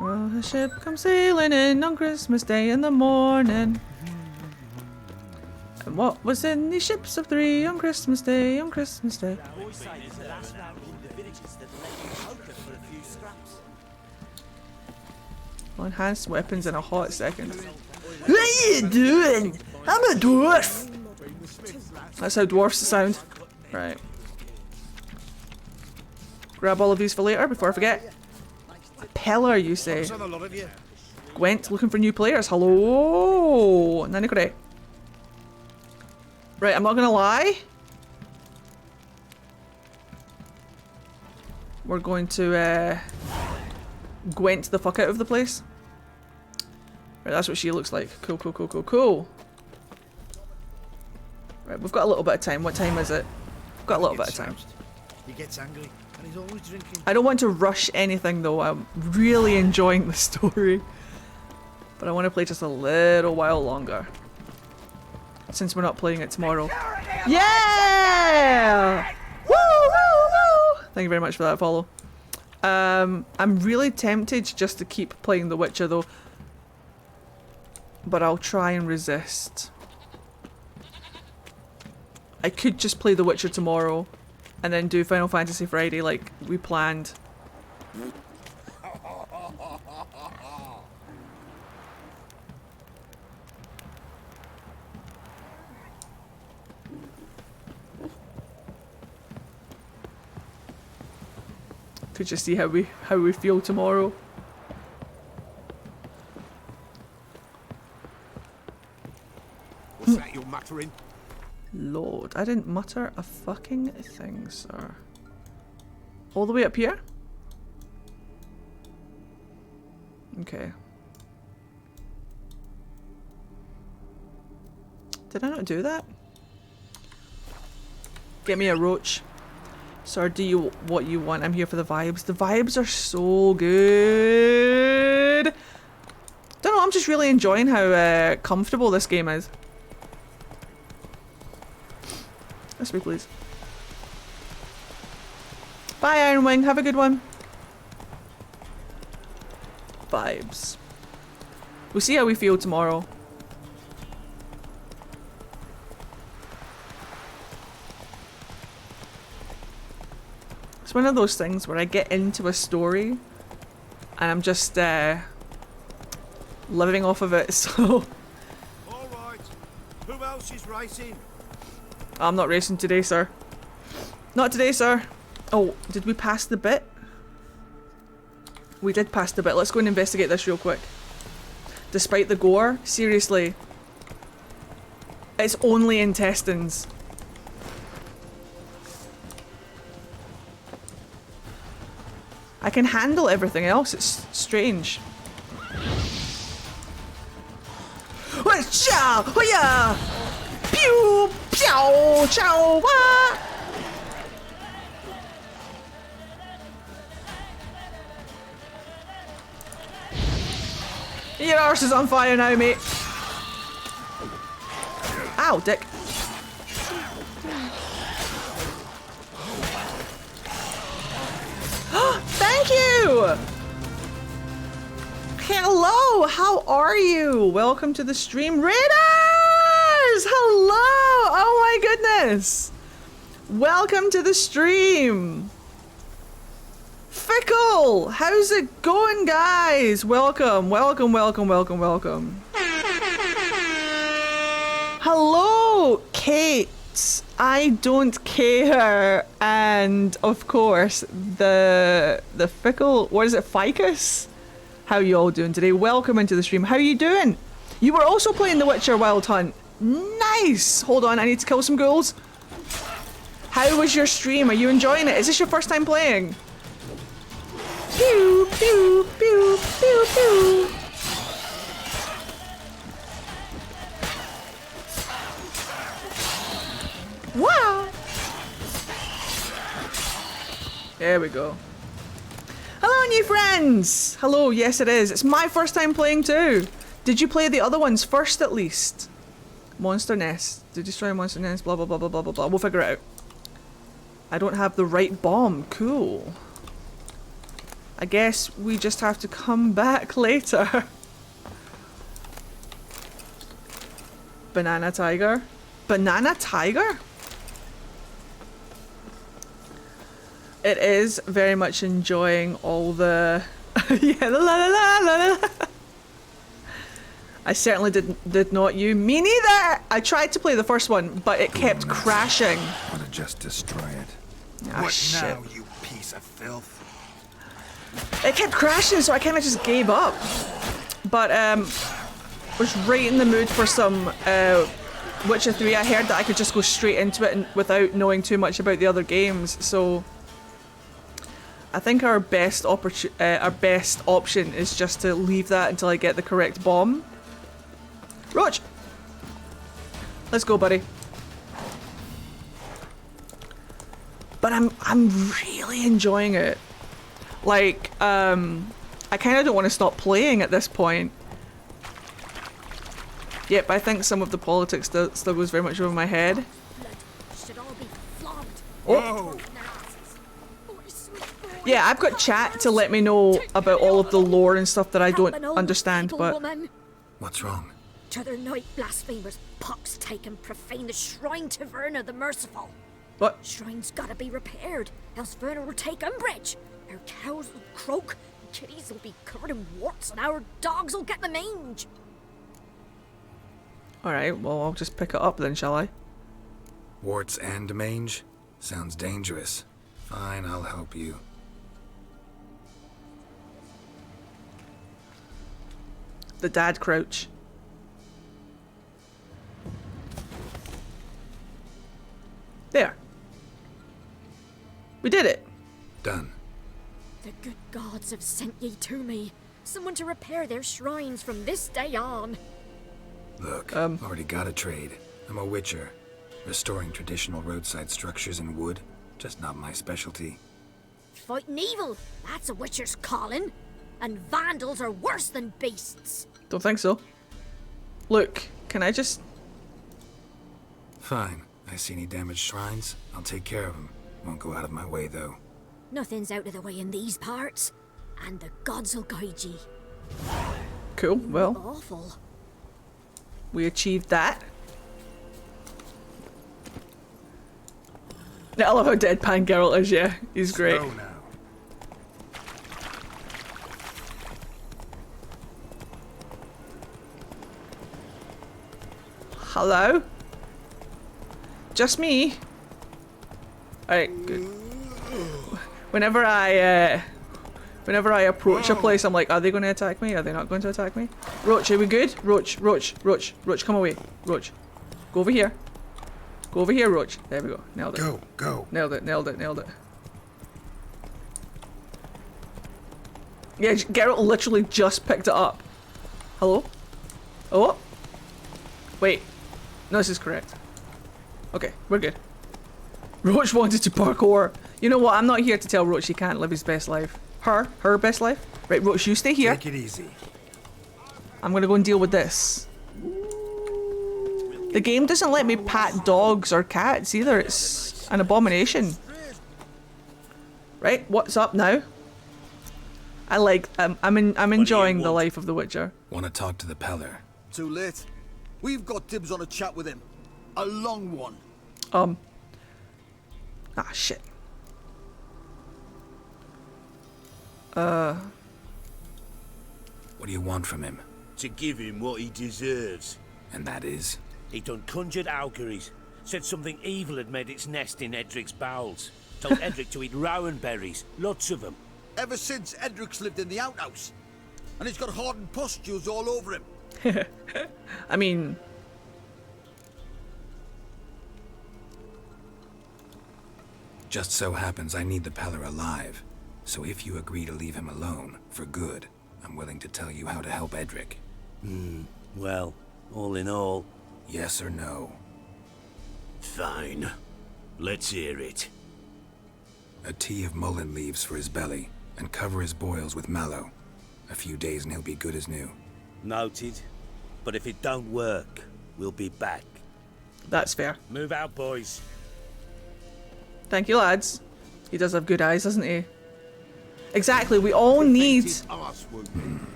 Oh, the ship comes sailing in on Christmas Day in the morning. And what was in these ships of 3 on Christmas Day, on Christmas Day? Enhanced weapons in a hot second. What are you doing? I'm a dwarf! That's how dwarfs sound. Right. Grab all of these for later before I forget. A Peller, you say? Gwent looking for new players. Hello! Nanikore. Right, I'm not gonna lie. We're going to Gwent the fuck out of the place. Right, that's what she looks like. Cool, cool, cool, cool, cool. Right, we've got a little bit of time. What time is it? We've got a little bit of time. He gets angry and he's always drinking. I don't want to rush anything though. I'm really enjoying the story. But I want to play just a little while longer. Since we're not playing it tomorrow. Yeah! Woo, woo, woo! Thank you very much for that follow. I'm really tempted just to keep playing The Witcher though. But I'll try and resist. I could just play The Witcher tomorrow and then do Final Fantasy Friday like we planned. could just see how we feel tomorrow. What's that you're muttering? Lord, I didn't mutter a fucking thing, sir. All the way up here? Okay. Did I not do that? Get me a roach. Sir, do you what you want? I'm here for the vibes. The vibes are so good. Don't know, I'm just really enjoying how comfortable this game is. This way, please. Bye, Iron Wing. Have a good one. Vibes. We'll see how we feel tomorrow. It's one of those things where I get into a story and I'm just living off of it, so... Alright, who else is racing? I'm not racing today, sir. Not today, sir. Oh, did we pass the bit? We did pass the bit. Let's go and investigate this real quick. Despite the gore, seriously. It's only intestines. I can handle everything else. It's strange. Chow! Hoya! Pew! Chow! Chow! Wah! Your arse is on fire now, mate. Ow, dick. Thank you! Hello, how are you? Welcome to the stream. Raiders! Hello! Oh my goodness! Welcome to the stream. Fickle! How's it going, guys? Welcome, welcome, welcome, welcome, welcome. Hello, Kate. I don't care. And of course, the Fickle, what is it, Ficus? How you all doing today? Welcome into the stream. How you doing? You were also playing The Witcher Wild Hunt. Nice! Hold on, I need to kill some ghouls. How was your stream? Are you enjoying it? Is this your first time playing? Pew, pew, pew, pew, pew. Wow! There we go. Hello, new friends! Hello, yes it is. It's my first time playing too. Did you play the other ones first at least? Monster Nest. To destroy Monster Nest, blah blah blah blah blah blah blah. We'll figure it out. I don't have the right bomb. Cool. I guess we just have to come back later. Banana tiger? Banana tiger? It is very much enjoying all the yeah, la la la la la. I certainly did not. You, me neither. I tried to play the first one, but it kept crashing. I want to just destroy it. Ah, What shit. now, you piece of filth? It kept crashing, so I kind of just gave up. But was right in the mood for some Witcher 3. I heard that I could just go straight into it and without knowing too much about the other games. So I think our best option is just to leave that until I get the correct bomb. Roach, let's go, buddy. But I'm really enjoying it. Like, I kind of don't want to stop playing at this point. Yep, I think some of the politics still goes very much over my head. Oh. Yeah, I've got chat to let me know about all of the lore and stuff that I don't understand, but... What's wrong? T'other night blasphemers pox take and profane the shrine to Verna the Merciful. What? Shrine's gotta be repaired, else Verna will take umbrage. Our cows will croak, kitties will be covered in warts, and our dogs will get the mange. Alright, well, I'll just pick it up then, shall I? Warts and mange? Sounds dangerous. Fine, I'll help you. the dad crouch. There. We did it. Done. The good gods have sent ye to me. Someone to repair their shrines from this day on. Look, already got a trade. I'm a witcher. Restoring traditional roadside structures in wood, just not my specialty. Fighting evil, that's a witcher's calling. And vandals are worse than beasts. Don't think so. Look, can I just... Fine. I see any damaged shrines, I'll take care of them. Won't go out of my way, though. Nothing's out of the way in these parts. And the gods will guide ye. Cool, well. Awful. We achieved that. Yeah, I love how deadpan Geralt is, yeah. He's great. Slow now. Hello? Just me? Alright, good. Whenever I approach a place, I'm like, are they going to attack me? Are they not going to attack me? Roach, are we good? Roach, come away. Roach, go over here. Go over here, Roach. There we go. Nailed it. Go. Nailed it. Yeah, Geralt literally just picked it up. Hello? Oh? Wait. No, this is correct. Okay, we're good. Roach wanted to parkour. You know what? I'm not here to tell Roach he can't live his best life. Her best life? Right, Roach, you stay here. Take it easy. I'm gonna go and deal with this. The game doesn't let me pat dogs or cats either. It's an abomination. Right, what's up now? I like, I'm enjoying the life of the Witcher. Want to talk to the Peller? Too late. We've got dibs on a chat with him. A long one. Ah, shit. What do you want from him? To give him what he deserves. And that is? He done conjured auguries. Said something evil had made its nest in Edric's bowels. Told Edric to eat rowan berries. Lots of them. Ever since Edric's lived in the outhouse. And he's got hardened pustules all over him. I mean... Just so happens I need the Peller alive. So if you agree to leave him alone, for good, I'm willing to tell you how to help Edric. Well, all in all... Yes or no? Fine. Let's hear it. A tea of mullein leaves for his belly, and cover his boils with mallow. A few days and he'll be good as new. Noted. But if it don't work, we'll be back. That's fair. Move out, boys. Thank you, lads. He does have good eyes, doesn't he? Exactly, we all need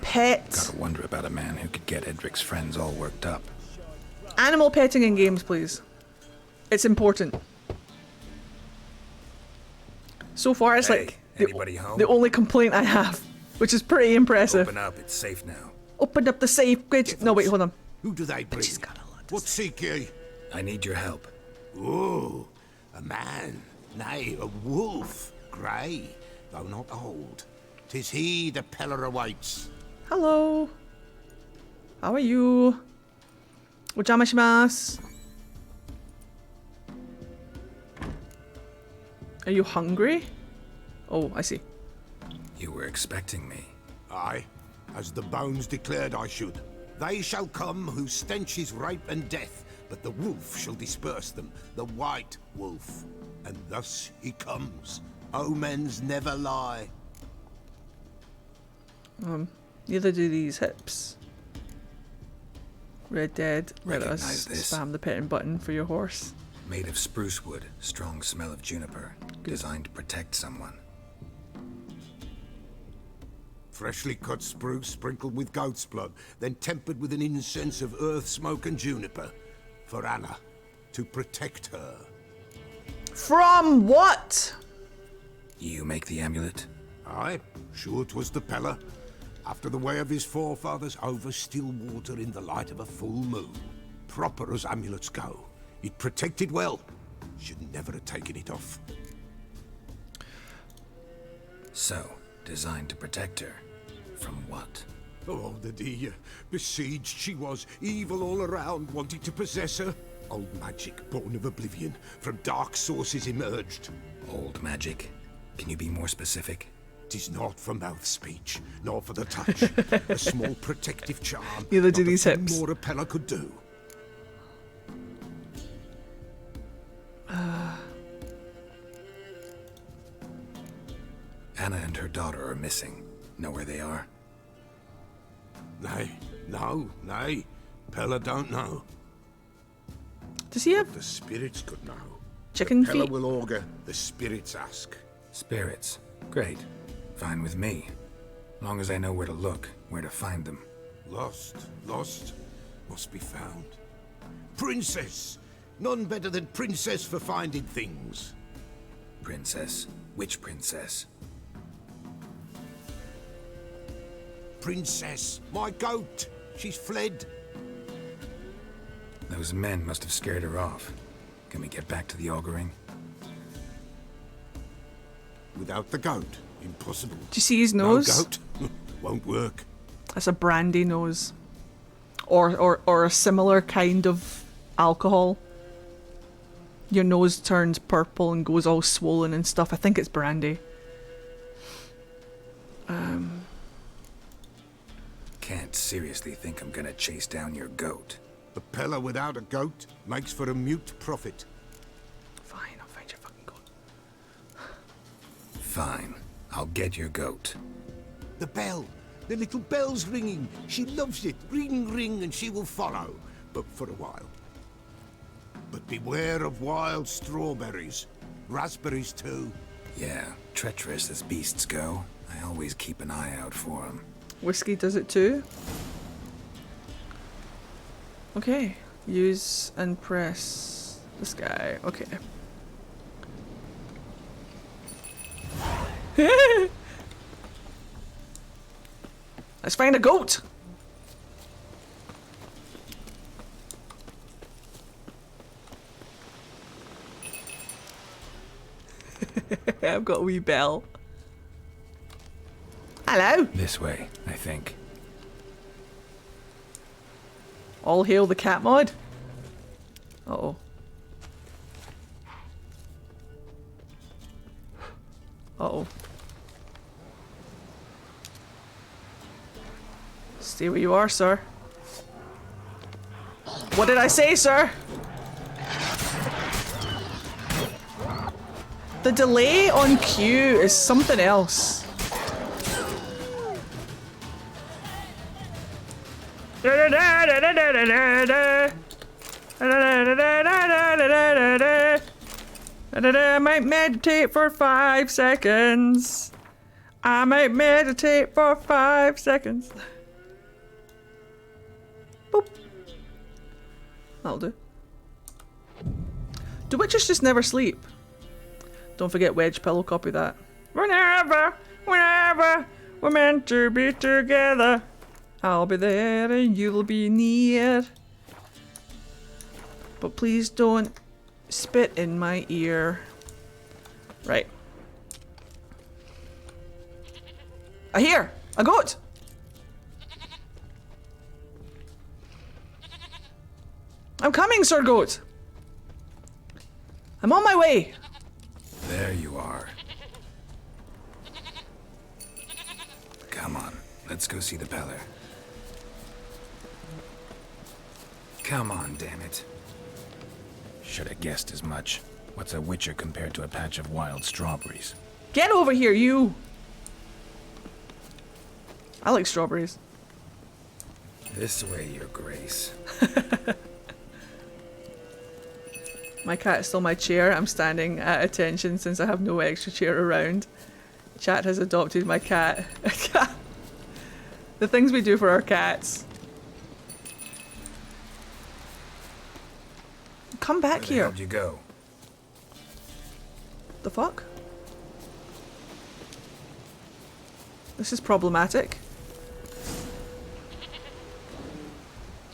pets. Gotta wonder about a man who could get Edric's friends all worked up. Animal petting in games, please. It's important. So far, it's like the only complaint I have, which is pretty impressive. Open up, it's safe now. Open up the safe. No, wait, hold on. Who do they bring? What seek ye? I need your help. Ooh, a man, nay, a wolf, grey, though not old. 'Tis he the Peller awaits. Hello. How are you? Ojamashimashima. Are you hungry? Oh, I see. You were expecting me. Aye, as the bones declared I should. They shall come whose stench is rape and death, but the wolf shall disperse them, the white wolf. And thus he comes. Omens never lie. Neither do these hips. Red Dead, let us Recognize this. spam the petting button for your horse. Made of spruce wood, strong smell of juniper. Designed to protect someone. Freshly cut spruce sprinkled with goat's blood, then tempered with an incense of earth, smoke and juniper. For Anna, to protect her. From what? You make the amulet? Aye, sure 'twas the Peller. After the way of his forefathers, over still water in the light of a full moon. Proper as amulets go. It protected well. Should never have taken it off. So, designed to protect her. From what? Oh, the dear. Besieged she was, evil all around, wanting to possess her. Old magic, born of oblivion, from dark sources emerged. Old magic? Can you be more specific? 'Tis not for mouth speech, nor for the touch. A small protective charm. Neither do not these a thing hips. more a Pella could do. Anna and her daughter are missing. Know where they are? Nay, nay. Pella don't know. Does he have the spirits could know? chicken Pella feet? will augur, the spirits ask. Spirits. Great. Fine with me. Long as I know where to look, where to find them. Lost, must be found. Princess! None better than Princess for finding things. Princess? Which princess? Princess, my goat! She's fled. Those men must have scared her off. Can we get back to the auguring? Without the goat, impossible. Do you see his nose? No goat, won't work. That's a brandy nose. Or a similar kind of alcohol. Your nose turns purple and goes all swollen and stuff. I think it's brandy. Can't seriously think I'm gonna chase down your goat. A Pella without a goat makes for a mute prophet. Fine, I'll find your fucking goat. Fine. I'll get your goat. The bell. The little bell's ringing. She loves it. Ring, ring, and she will follow. But for a while. But beware of wild strawberries. Raspberries, too. Yeah, treacherous as beasts go. I always keep an eye out for them. Whiskey does it too. Okay. Use and press this guy. Okay. Let's find a goat. I've got a wee bell. Hello. This way, I think. All hail the cat mod. Uh-oh. Uh-oh. Stay where you are, sir. What did I say, sir? The delay on cue is something else. I might meditate for 5 seconds. I might meditate for 5 seconds. Boop. That'll do. Do witches just never sleep? Don't forget Wedge Pillow, copy that. Whenever we're meant to be together, I'll be there and you'll be near. But please don't spit in my ear. Right. I hear a goat. I'm coming, Sir Goat. I'm on my way. There you are. Come on, let's go see the Peller. Come on, damn it. Should have guessed as much. What's a witcher compared to a patch of wild strawberries? Get over here, you! I like strawberries. This way, Your Grace. My cat stole my chair. I'm standing at attention since I have no extra chair around. Chat has adopted my cat. The things we do for our cats. Come back here. Where'd you go? The fuck? This is problematic.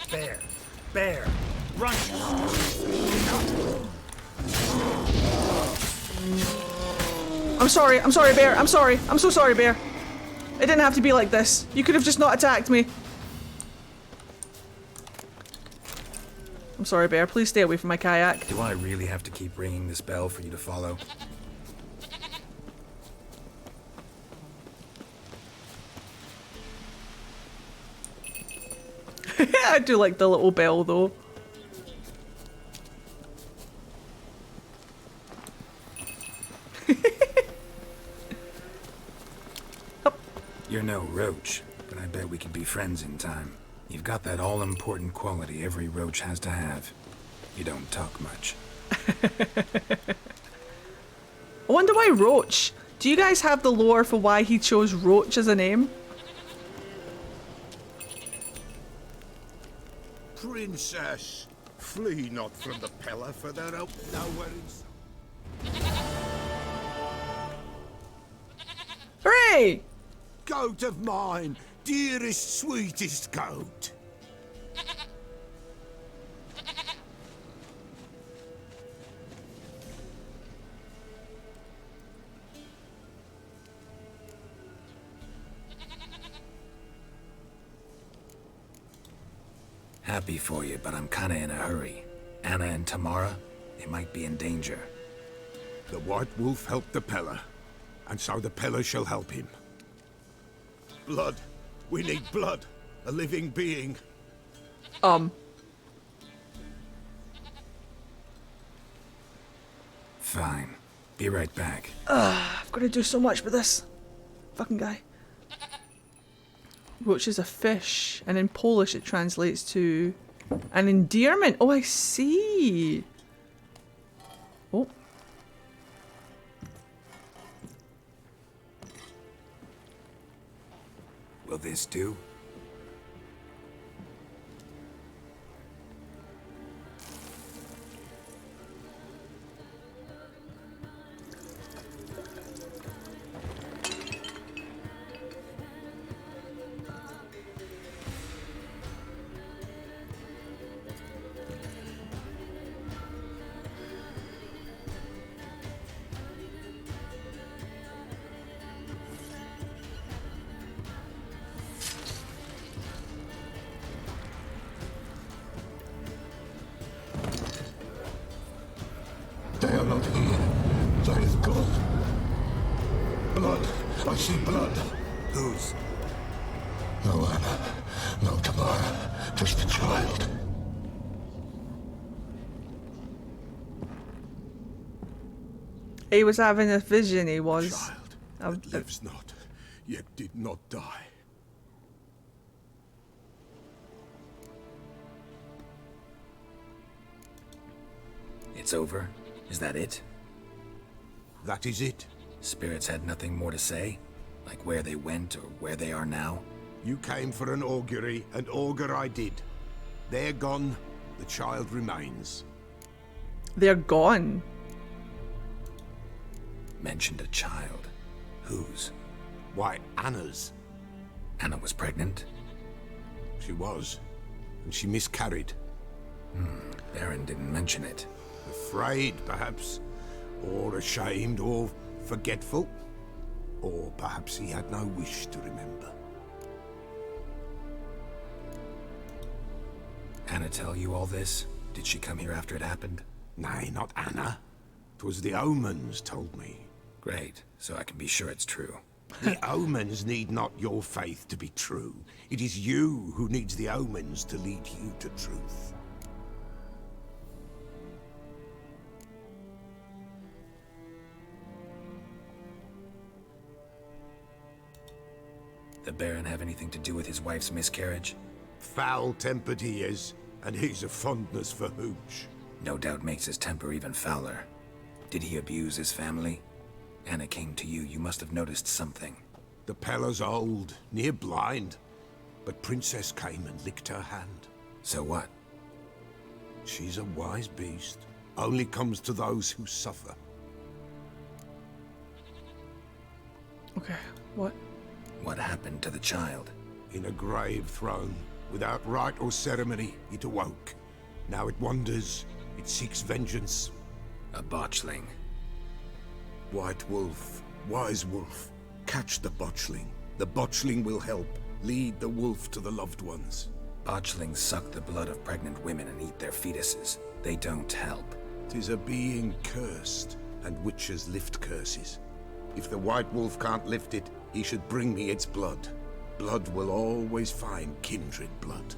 Bear! Bear! Run! I'm sorry, bear. I'm sorry. I'm so sorry, bear. It didn't have to be like this. You could have just not attacked me. I'm sorry, bear. Please stay away from my kayak. Do I really have to keep ringing this bell for you to follow? I do like the little bell, though. You're no roach, but I bet we could be friends in time. You've got that all-important quality every roach has to have. You don't talk much. I wonder why Roach? Do you guys have the lore for why he chose Roach as a name? Princess, flee not from the pillar, for there out nowhere in... Hooray! Goat of mine, dearest, sweetest goat. Happy for you, but I'm kinda in a hurry. Anna and Tamara, they might be in danger. The White Wolf helped the Peller, and so the Peller shall help him. Blood. We need blood. A living being. Fine. Be right back. I've got to do so much with this fucking guy. Roach is a fish, and in Polish it translates to an endearment. Oh, I see. Oh. Will this do? They are not here. There is blood. Blood. I see blood. Whose? No Anna. No Tamara. Just the child. He was having a vision, he was. Child that lives not, yet did not die. It's over? Is that it? That is it. Spirits had nothing more to say? Like where they went or where they are now? You came for an augury, and augur I did. They're gone, the child remains. They're gone? Mentioned a child. Whose? Why, Anna's. Anna was pregnant? She was, and she miscarried. Baron didn't mention it. Afraid, perhaps, or ashamed, or forgetful. Or perhaps he had no wish to remember. Anna tell you all this? Did she come here after it happened? Nay, not Anna. 'Twas the omens told me. Great, so I can be sure it's true. The omens need not your faith to be true. It is you who needs the omens to lead you to truth. The Baron have anything to do with his wife's miscarriage? Foul-tempered he is, and he's a fondness for hooch. No doubt makes his temper even fouler. Did he abuse his family? Anna came to you, you must have noticed something. The Peller's old, near blind, but Princess came and licked her hand. So what? She's a wise beast, only comes to those who suffer. Okay, what? What happened to the child? In a grave thrown, without rite or ceremony, it awoke. Now it wanders, it seeks vengeance. A botchling. White Wolf, Wise Wolf, catch the botchling. The botchling will help. Lead the wolf to the loved ones. Botchlings suck the blood of pregnant women and eat their fetuses. They don't help. 'Tis a being cursed, and witches lift curses. If the white wolf can't lift it, he should bring me its blood. Blood will always find kindred blood.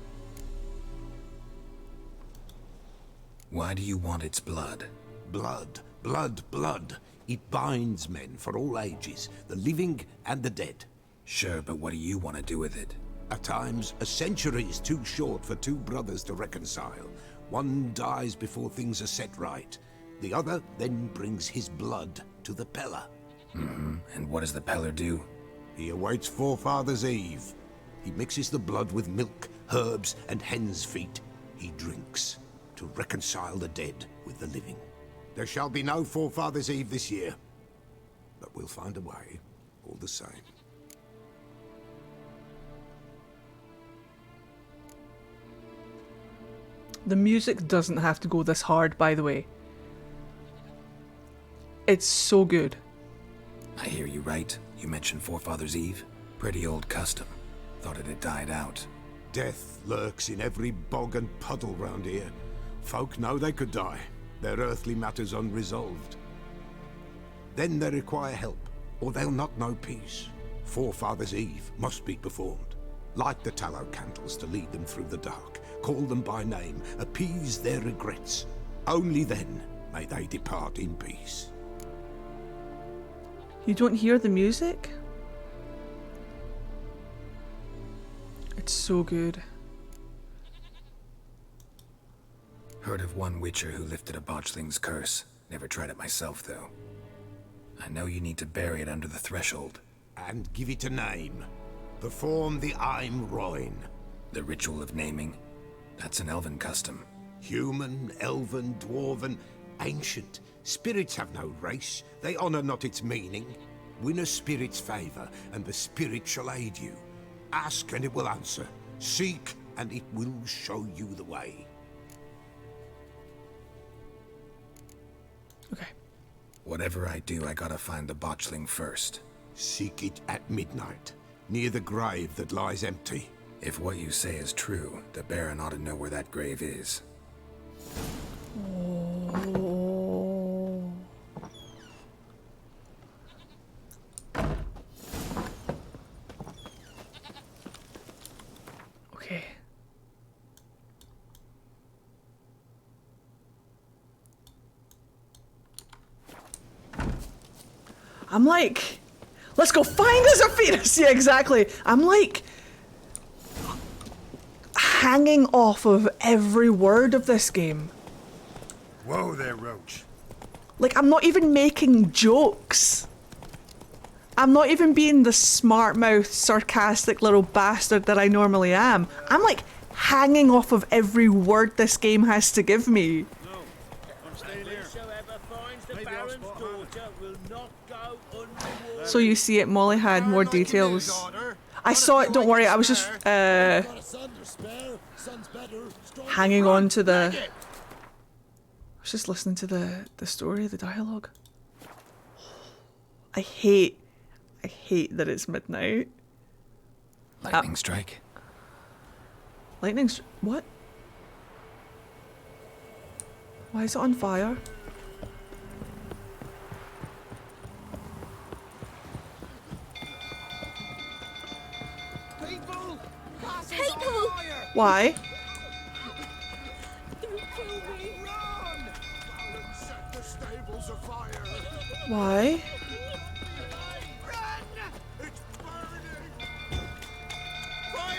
Why do you want its blood? Blood, blood, blood. It binds men for all ages, the living and the dead. Sure, but what do you want to do with it? At times, a century is too short for two brothers to reconcile. One dies before things are set right. The other then brings his blood to the Peller. And what does the Peller do? He awaits Forefathers' Eve. He mixes the blood with milk, herbs, and hen's feet. He drinks to reconcile the dead with the living. There shall be no Forefathers' Eve this year, but we'll find a way, all the same. The music doesn't have to go this hard, by the way. It's so good. I hear you right. You mentioned Forefathers' Eve. Pretty old custom. Thought it had died out. Death lurks in every bog and puddle round here. Folk know they could die, their earthly matters unresolved. Then they require help, or they'll not know peace. Forefathers' Eve must be performed. Light the tallow candles to lead them through the dark. Call them by name, appease their regrets. Only then may they depart in peace. You don't hear the music? It's so good. Heard of one witcher who lifted a botchling's curse. Never tried it myself, though. I know you need to bury it under the threshold. And give it a name. Perform the Aim Roin. The ritual of naming? That's an elven custom. Human, elven, dwarven, ancient. Spirits have no race. They honor not its meaning. Win a spirit's favor, and the spirit shall aid you. Ask, and it will answer. Seek, and it will show you the way. Okay. Whatever I do, I gotta find the botchling first. Seek it at midnight, near the grave that lies empty. If what you say is true, the Baron ought to know where that grave is. Oh. Okay. I'm like, let's go find us a fetus. Yeah, exactly. I'm like hanging off of every word of this game. Whoa there, Roach. Like, I'm not even making jokes. I'm not even being the smart-mouthed, sarcastic little bastard that I normally am. I'm like hanging off of every word this game has to give me. So you see it, Molly had more details. I saw it, don't worry, I was just hanging on to the... I was just listening to the story, the dialogue. I hate that it's midnight. Lightning strike? Lightning what? Why is it on fire? People! People! Why? Why?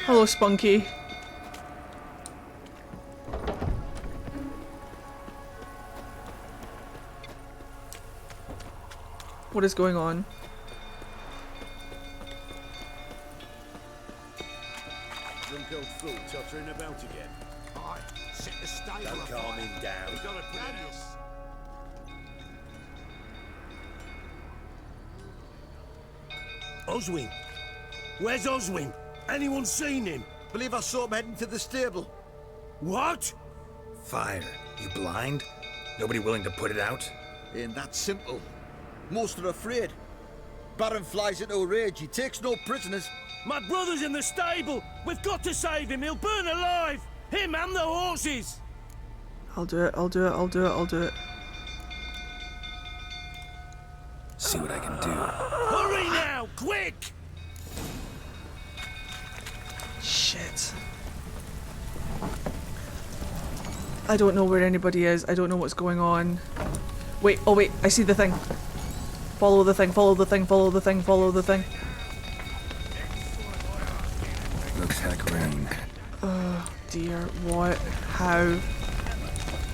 Hello, Spunky. What is going on? Drunk old fool tottering about again. Aye, set the stable Don't afire. calm him down. We gotta put it out. Oswin! Where's Oswin? Anyone seen him? Believe I saw him heading to the stable. What? Fire. You blind? Nobody willing to put it out? Ain't that simple. Most are afraid. Baron flies into a rage. He takes no prisoners. My brother's in the stable. We've got to save him. He'll burn alive. Him and the horses. I'll do it, I'll do it, I'll do it, I'll do it. See what I can do. Hurry now, quick! Shit. I don't know where anybody is. I don't know what's going on. Wait, oh wait, I see the thing. Follow the thing, follow the thing, follow the thing, follow the thing. Looks like rain. Oh dear, what? How?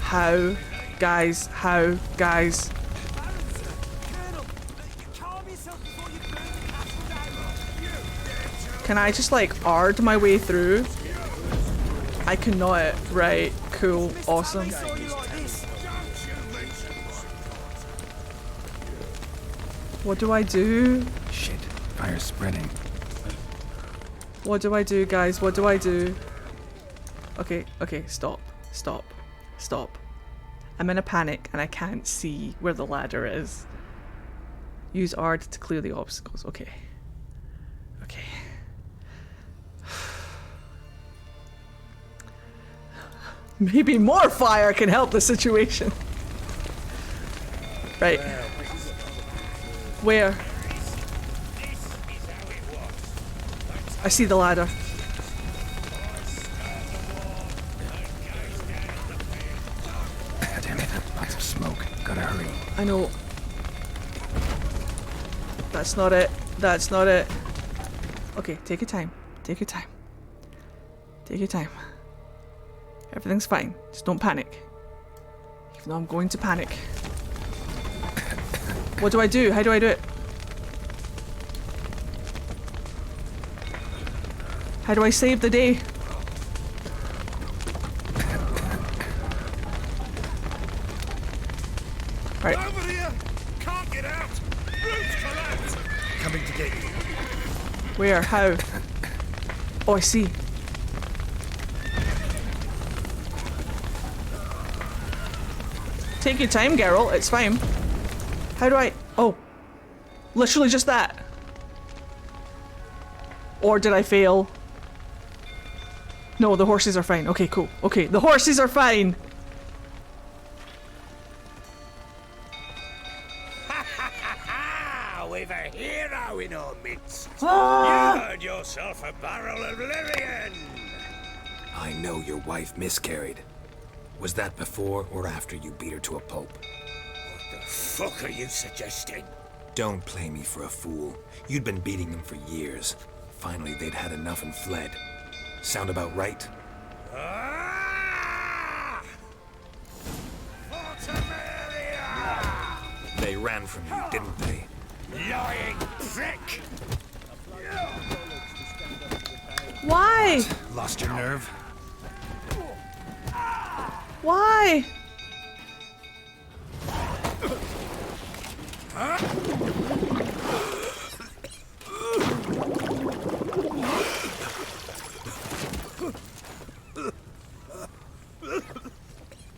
How? Guys, how? Guys. Can I just like ard my way through? I cannot. Right, cool, awesome. What do I do? Shit, fire's spreading. What do I do, guys? What do I do? Okay, okay, stop, stop, stop. I'm in a panic and I can't see where the ladder is. Use ard to clear the obstacles. Okay. Okay. Maybe more fire can help the situation. Right. Where? I see the ladder. Damn it, lots of smoke. Gotta hurry. I know. That's not it. That's not it. Okay, take your time. Take your time. Take your time. Everything's fine. Just don't panic. Even though I'm going to panic. What do I do? How do I do it? How do I save the day? Right. Over here! Can't get out! Roof collapsed! Coming to get you. Where? How? Oh, I see. Take your time, Geralt. It's fine. How do I... Oh. Literally just that. Or did I fail? No, the horses are fine. Okay, cool. Okay, the horses are fine. We've a hero in our midst. Ah! You earned yourself a barrel of Lyrian. I know your wife miscarried. Was that before or after you beat her to a pulp? What the fuck are you suggesting? Don't play me for a fool. You'd been beating them for years. Finally, they'd had enough and fled. Sound about right? Ah! They ran from you, didn't they? Lying prick! Why? Lost your nerve? Why?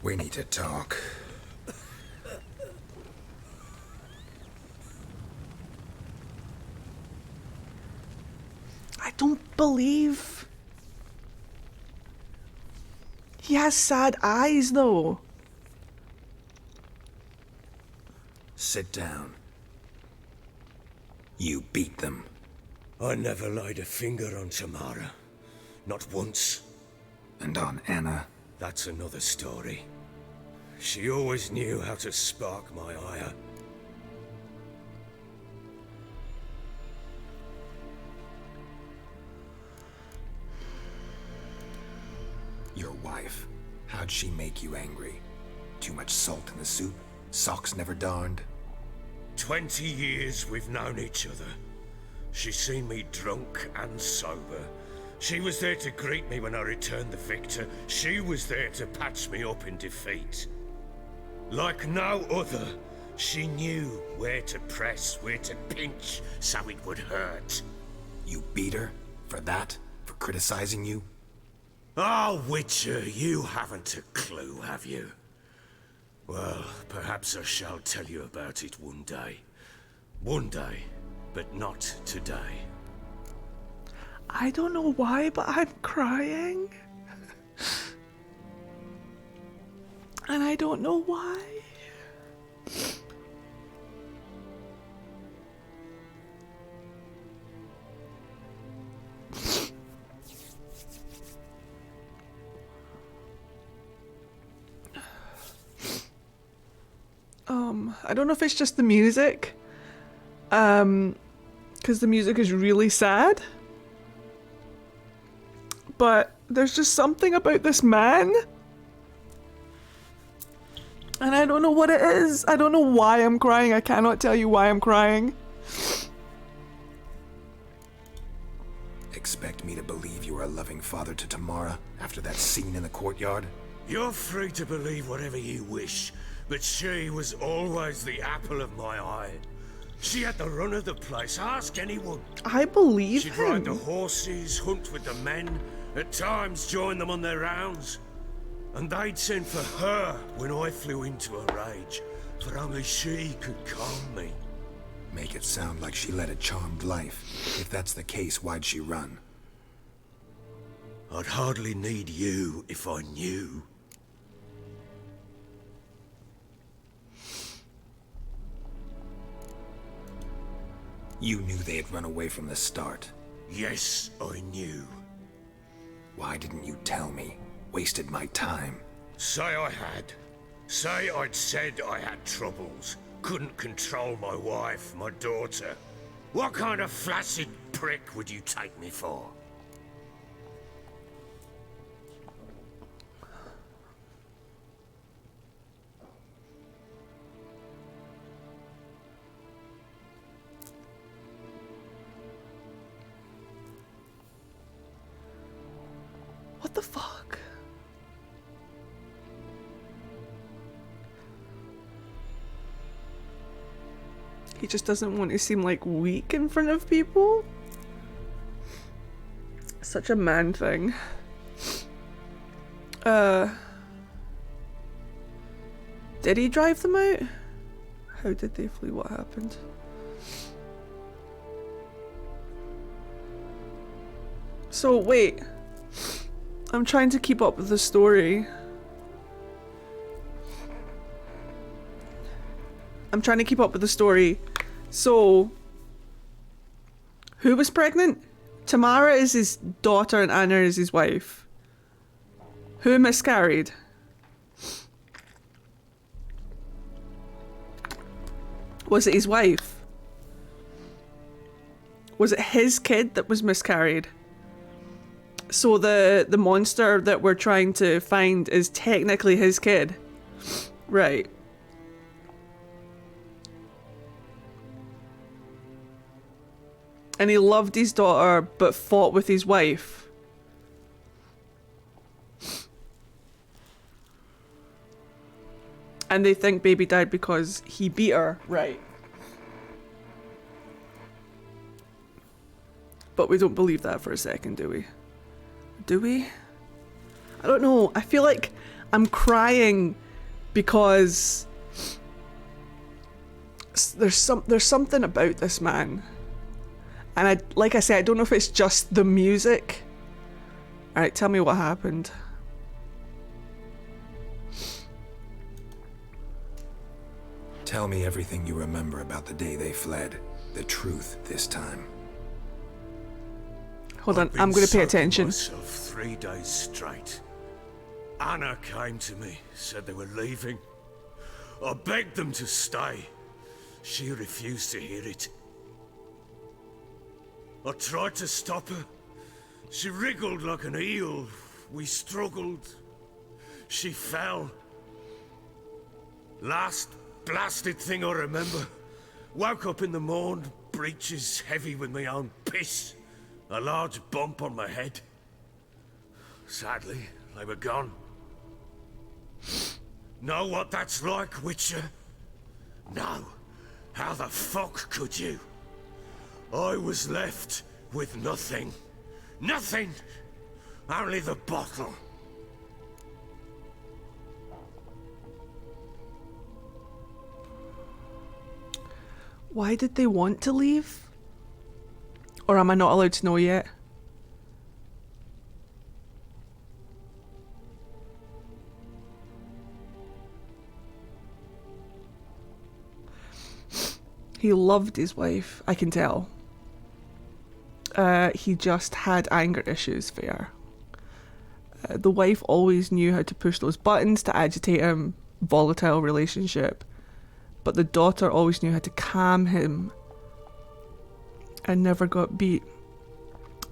We need to talk. I don't believe... He has sad eyes, though. Sit down. You beat them. I never laid a finger on Tamara. Not once. And on Anna? That's another story. She always knew how to spark my ire. Your wife. How'd she make you angry? Too much salt in the soup? Socks never darned? 20 years we've known each other. She's seen me drunk and sober. She was there to greet me when I returned the victor. She was there to patch me up in defeat. Like no other, she knew where to press, where to pinch, so it would hurt. You beat her? For that? For criticizing you? Oh, Witcher, you haven't a clue, have you? Well, perhaps I shall tell you about it one day. One day, but not today. I don't know why, but I'm crying. And I don't know why. I don't know if it's just the music. Because the music is really sad. But there's just something about this man. And I don't know what it is. I don't know why I'm crying. I cannot tell you why I'm crying. Expect me to believe you are a loving father to Tamara after that scene in the courtyard? You're free to believe whatever you wish, but she was always the apple of my eye. She had the run of the place, ask anyone. I believe She'd him. ride the horses, hunt with the men, at times join them on their rounds. And they'd send for her when I flew into a rage, for only she could calm me. Make it sound like she led a charmed life. If that's the case, why'd she run? I'd hardly need you if I knew. You knew they had run away from the start. Yes, I knew. Why didn't you tell me? Wasted my time. Say I had. Say I'd said I had troubles. Couldn't control my wife, my daughter. What kind of flaccid prick would you take me for? What the fuck? He just doesn't want to seem like weak in front of people. Such a man thing. Did he drive them out? How did they flee? What happened? So wait. I'm trying to keep up with the story. So, who was pregnant? Tamara is his daughter and Anna is his wife. Who miscarried? Was it his wife? Was it his kid that was miscarried? So the monster that we're trying to find is technically his kid. Right. And he loved his daughter but fought with his wife. And they think baby died because he beat her. Right. But we don't believe that for a second, do we? Do we? I don't know. I feel like I'm crying because there's something about this man. And like I said, I don't know if it's just the music. Alright, tell me what happened. Tell me everything you remember about the day they fled. The truth this time. Hold on, I'm going to pay attention. Myself 3 days straight. Anna came to me, said they were leaving. I begged them to stay. She refused to hear it. I tried to stop her. She wriggled like an eel. We struggled. She fell. Last blasted thing I remember. Woke up in the morn, breeches heavy with my own piss. A large bump on my head. Sadly, they were gone. Know what that's like, Witcher? No. How the fuck could you? I was left with nothing. Nothing! Only the bottle. Why did they want to leave? Or am I not allowed to know yet? He loved his wife, I can tell. He just had anger issues, fair. The wife always knew how to push those buttons to agitate him, volatile relationship. But the daughter always knew how to calm him and never got beat.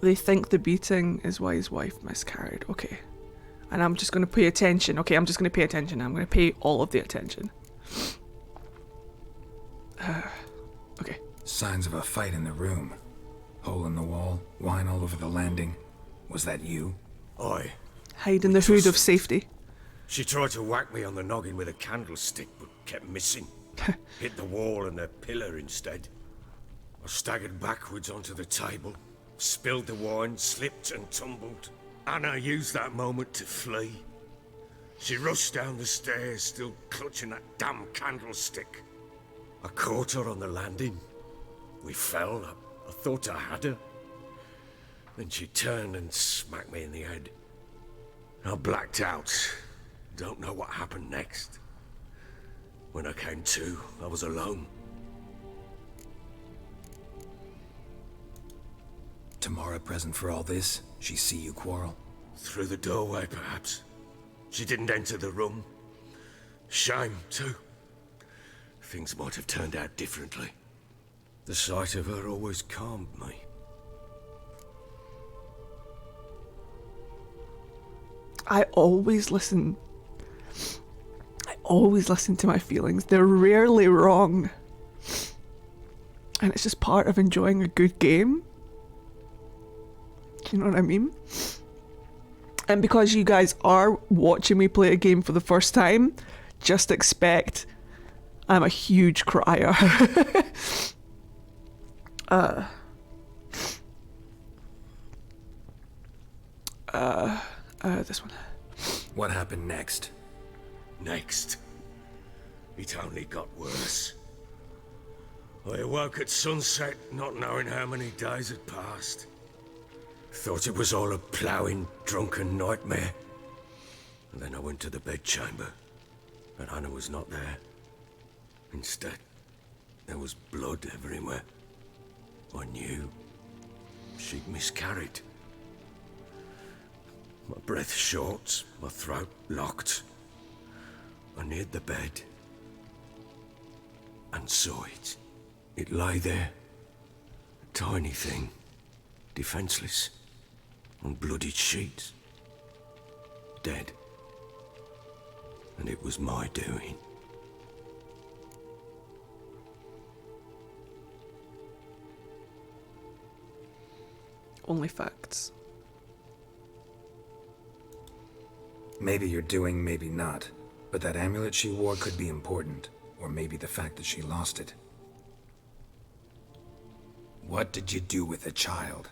They think the beating is why his wife miscarried. Okay. And I'm just going to pay attention. Okay, I'm just going to pay attention. I'm going to pay all of the attention. Okay. Signs of a fight in the room. Hole in the wall, wine all over the landing. Was that you? Aye. Hide in the hood of safety. She tried to whack me on the noggin with a candlestick, but kept missing. Hit the wall and a pillar instead. I staggered backwards onto the table, spilled the wine, slipped and tumbled. Anna used that moment to flee. She rushed down the stairs, still clutching that damn candlestick. I caught her on the landing. We fell. I thought I had her. Then she turned and smacked me in the head. I blacked out. Don't know what happened next. When I came to, I was alone. Tamara present for all this? She see you quarrel? Through the doorway, perhaps. She didn't enter the room. Shame, too. Things might have turned out differently. The sight of her always calmed me. I always listen to my feelings. They're rarely wrong. And it's just part of enjoying a good game. Do you know what I mean? And because you guys are watching me play a game for the first time, just expect I'm a huge crier. This one. What happened next? Next? It only got worse. I awoke at sunset, not knowing how many days had passed. Thought it was all a ploughing, drunken nightmare. And then I went to the bedchamber, and Anna was not there. Instead, there was blood everywhere. I knew she'd miscarried. My breath short, my throat locked. I neared the bed and saw it. It lay there, a tiny thing, defenseless, on bloodied sheets, dead. And it was my doing. Only facts. Maybe you're doing, maybe not. But that amulet she wore could be important. Or maybe the fact that she lost it. What did you do with the child?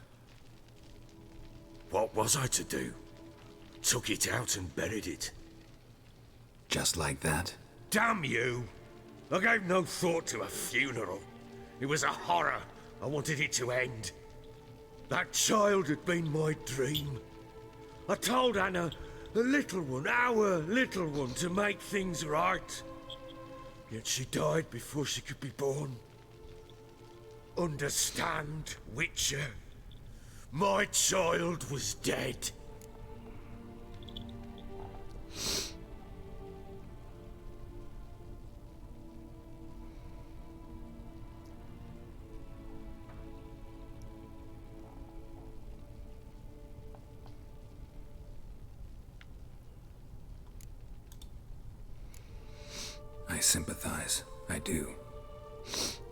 What was I to do? Took it out and buried it. Just like that? Damn you! I gave no thought to a funeral. It was a horror. I wanted it to end. That child had been my dream. I told Anna, the little one, our little one, to make things right. Yet she died before she could be born. Understand, Witcher? My child was dead. I sympathize. I do.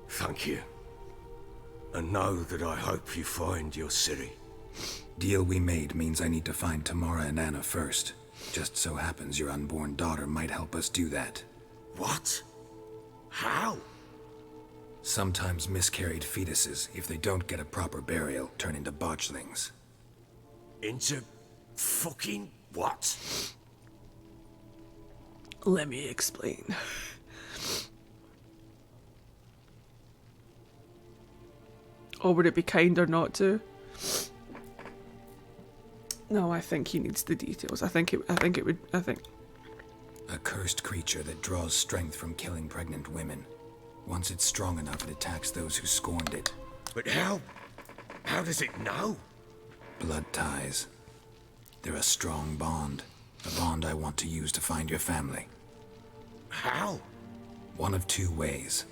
Thank you. And know that I hope you find your Ciri. Deal we made means I need to find Tamara and Anna first. Just so happens your unborn daughter might help us do that. What? How? Sometimes miscarried fetuses, if they don't get a proper burial, turn into botchlings. Into fucking what? Let me explain. Or would it be kinder not to? No, I think he needs the details. I think it would. A cursed creature that draws strength from killing pregnant women. Once it's strong enough, it attacks those who scorned it. But how? How does it know? Blood ties. They're a strong bond. A bond I want to use to find your family. How? One of two ways.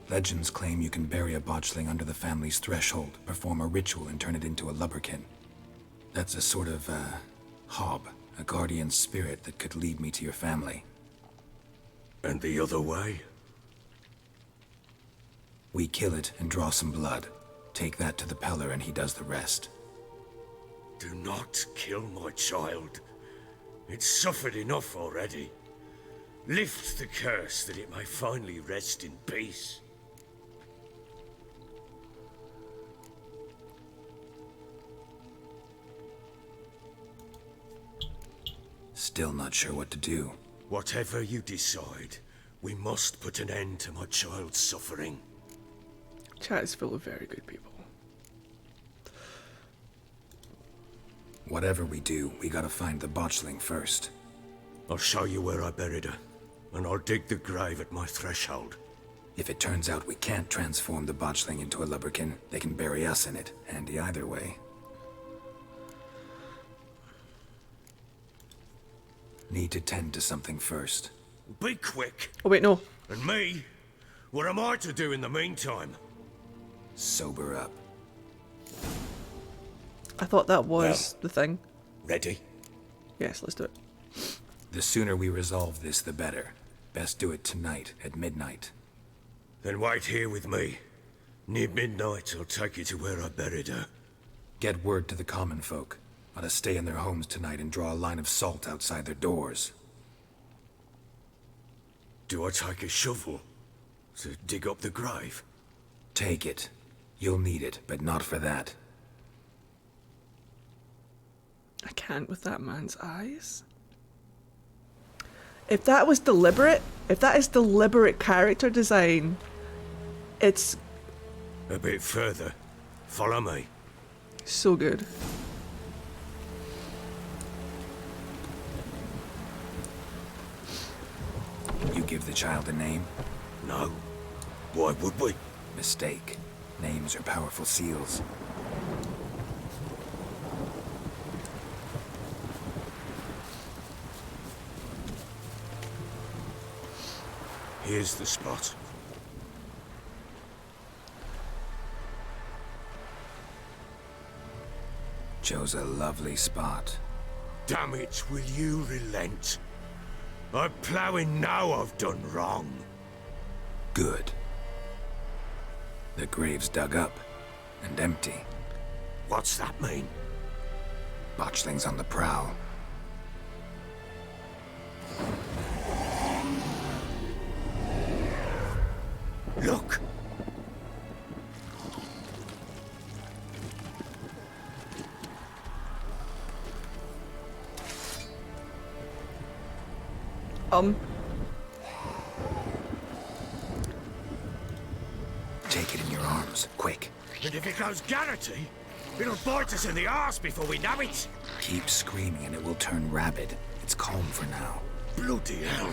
Legends claim you can bury a botchling under the family's threshold, perform a ritual, and turn it into a lubberkin. That's a sort of, hob, a guardian spirit that could lead me to your family. And the other way? We kill it and draw some blood. Take that to the Peller and he does the rest. Do not kill my child. It's suffered enough already. Lift the curse that it may finally rest in peace. Still not sure what to do. Whatever you decide, we must put an end to my child's suffering. Chat is full of very good people. Whatever we do, we gotta find the botchling first. I'll show you where I buried her, and I'll dig the grave at my threshold. If it turns out we can't transform the botchling into a lubberkin, they can bury us in it. Handy either way. Need to tend to something first. Be quick. Oh wait, no. And me? What am I to do in the meantime? Sober up. I thought that was the thing. Ready? Yes, let's do it. The sooner we resolve this, the better. Best do it tonight, at midnight. Then wait here with me. Near midnight, I'll take you to where I buried her. Get word to the common folk. Ought to stay in their homes tonight and draw a line of salt outside their doors. Do I take a shovel to dig up the grave? Take it. You'll need it, but not for that. I can't with that man's eyes. If that was deliberate, if that is deliberate character design, it's... A bit further. Follow me. So good. You give the child a name? No. Why would we? Mistake. Names are powerful seals. Here's the spot. Chose a lovely spot. Damn it, will you relent? I'm ploughing now I've done wrong. Good. The grave's dug up and empty. What's that mean? Botchling's on the prowl. Look! Take it in your arms, quick. And if it goes Garrity, it'll bite us in the arse before we know it. Keep screaming and it will turn rabid. It's calm for now. Bloody hell.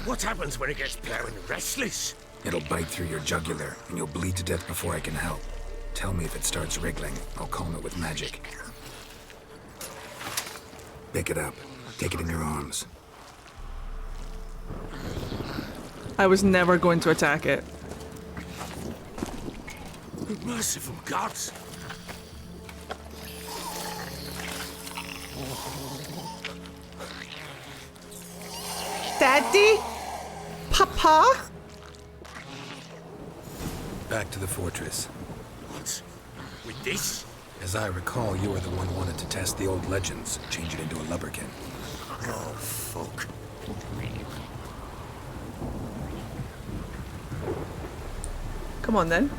What happens when it gets ploughing restless? It'll bite through your jugular, and you'll bleed to death before I can help. Tell me if it starts wriggling. I'll calm it with magic. Pick it up. Take it in your arms. I was never going to attack it. Merciful gods! Daddy? Papa? Back to the fortress. What? With this? As I recall, you were the one who wanted to test the old legends, change it into a lubberkin. Oh, fuck. Come on, then.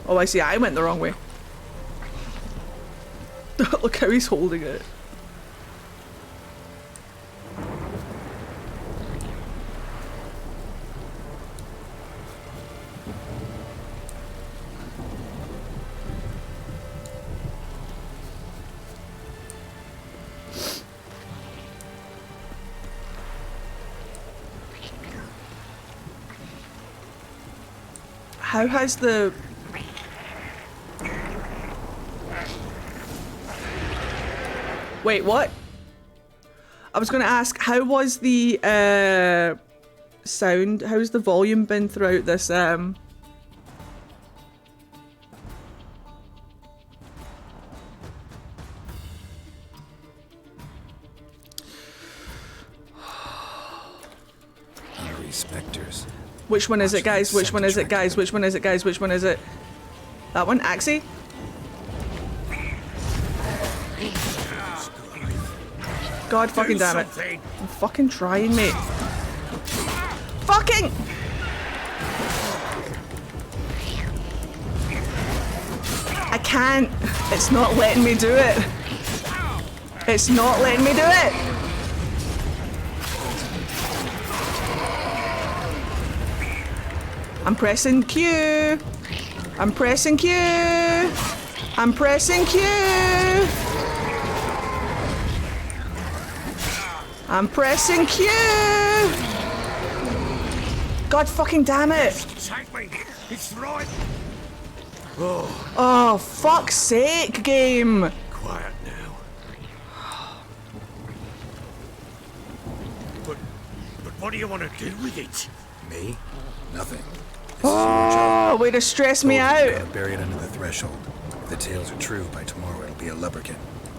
Oh, I see. I went the wrong way. Look how he's holding it. How has the... Wait, what? I was going to ask, how was the sound? How's the volume been throughout this? Spectres. Which one is it, guys? Which one is it, guys? Which one is it, guys? Which one is it? That one? Axie? God fucking damn it. I'm fucking trying, mate. Fucking! I can't. It's not letting me do it. It's not letting me do it. I'm pressing Q. I'm pressing Q. I'm pressing Q. I'm pressing Q. God fucking damn it. Take me. It's right. Oh, fuck's sake, game. Quiet now. But what do you want to do with it? Me? Nothing. Oh, way to stress me out. Bury it under the threshold. If the tales are true, by tomorrow it'll be a lubberkin.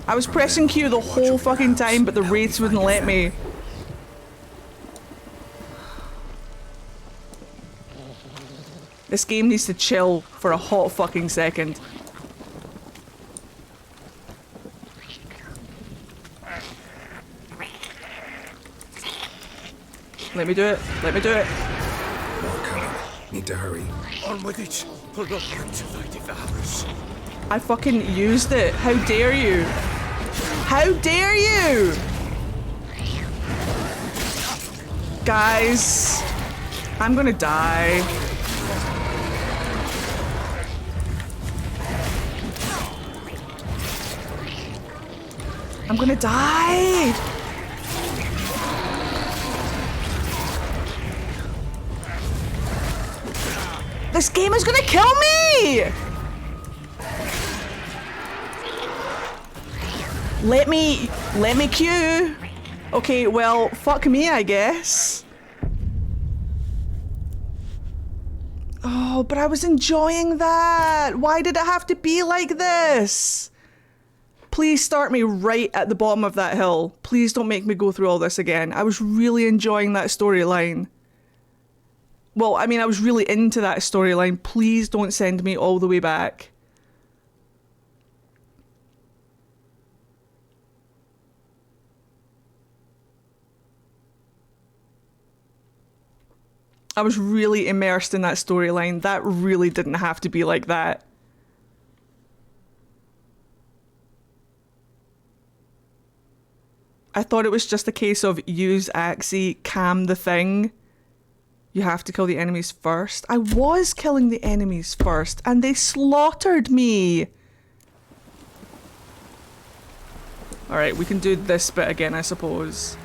I was pressing Q the whole fucking time, but the wraiths wouldn't let me. This game needs to chill for a hot fucking second. Let me do it. Let me do it. More coming. Need to hurry. On with it. Pull up to thy devourers. I fucking used it. How dare you? How dare you? Guys, I'm gonna die. I'm gonna die. This game is gonna kill me! Let me queue. Okay, well, fuck me, I guess. Oh, but I was enjoying that. Why did it have to be like this? Please start me right at the bottom of that hill. Please don't make me go through all this again. I was really enjoying that storyline. Well, I mean, I was really into that storyline. Please don't send me all the way back. I was really immersed in that storyline. That really didn't have to be like that. I thought it was just a case of use Axie, cam the thing. You have to kill the enemies first. I was killing the enemies first and they slaughtered me. Alright, we can do this bit again, I suppose.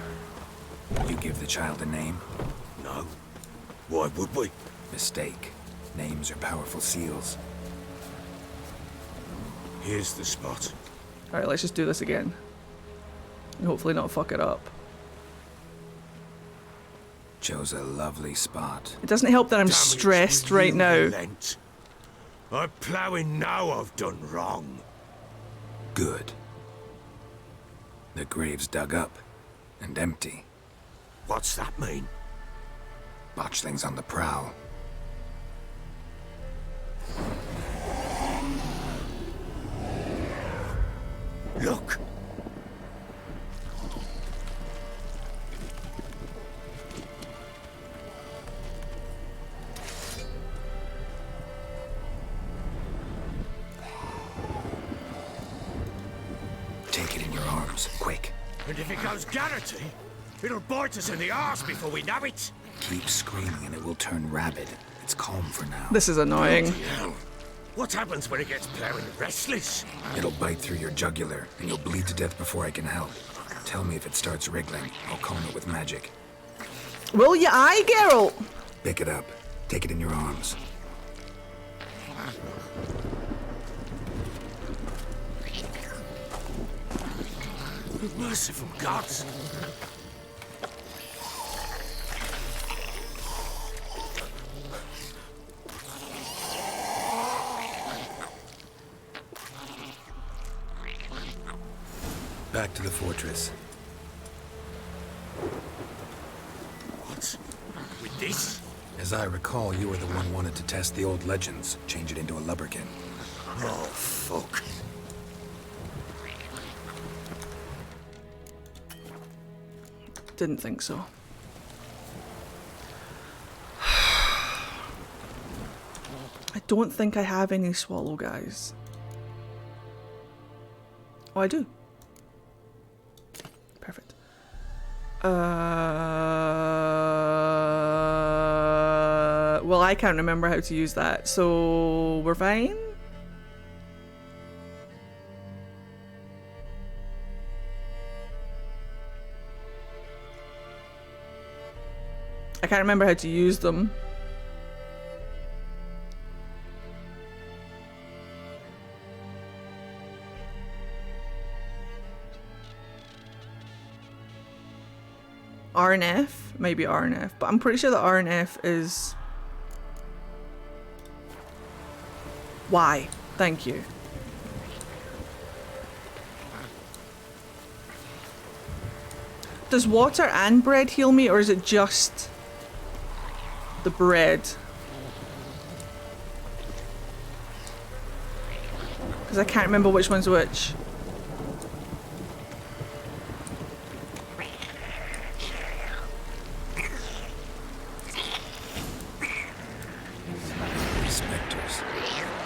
You give the child a name? No. Why would we? Mistake. Names are powerful seals. Here's the spot. Alright, let's just do this again. And hopefully not fuck it up. Chose a lovely spot. It doesn't help that I'm stressed right now. I'm ploughing now I've done wrong. Good. The grave's dug up and empty. What's that mean? Botchlings on the prowl. Look! Take it in your arms, quick. And if it goes Garrity, it'll bite us in the arse before we know it. Keep screaming and it will turn rabid. It's calm for now. This is annoying. Bloody hell. What happens when it gets ploughing restless? It'll bite through your jugular and you'll bleed to death before I can help. Tell me if it starts wriggling. I'll calm it with magic. Will ya, Geralt? Pick it up. Take it in your arms. Merciful gods! Back to the fortress. What? With this? As I recall, you were the one wanted to test the old legends, change it into a lubberkin. Oh, fuck. Didn't think so. I don't think I have any swallow guys. Oh, I do. Perfect. Well, I can't remember how to use that, so we're fine. I can't remember how to use them. R and F, maybe R and F, but I'm pretty sure that R and F is Y. Thank you. Does water and bread heal me, or is it just the bread? Because I can't remember which one's which. Spectres.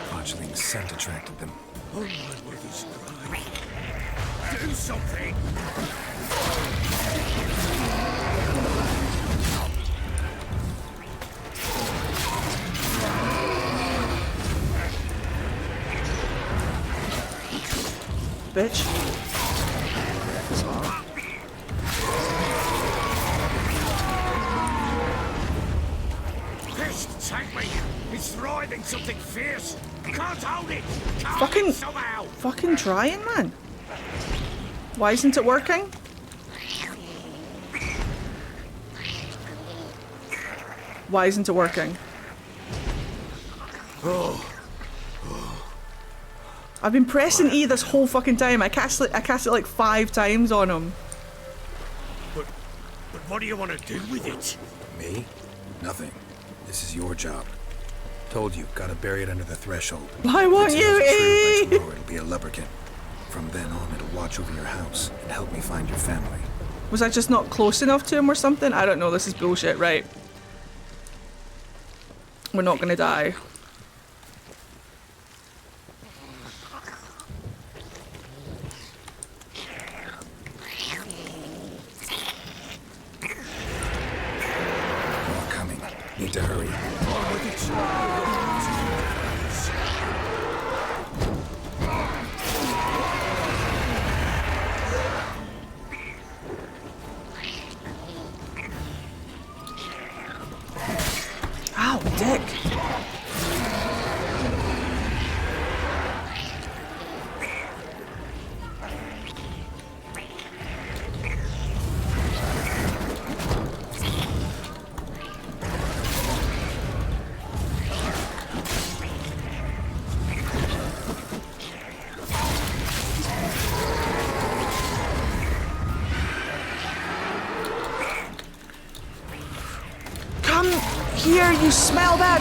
Fledgling's scent attracted them. Oh my word is right. Do something! Bitch. Pest, take me! It's thriving something fierce! Can't hold it! Can't Fucking, somehow! fucking trying, man. Why isn't it working? Why isn't it working? Oh. I've been pressing E this whole fucking time. I cast it like 5 times on him. But what do you want to do with it? Me? Nothing. This is your job. Told you, gotta bury it under the threshold. Why won't If you, it's true, E? by tomorrow it'll be a lubberkin. From then on, it'll watch over your house and help me find your family. Was I just not close enough to him or something? I don't know. This is bullshit, right? We're not gonna die. More coming. Need to hurry. Ow, dick. Come here, you smell that.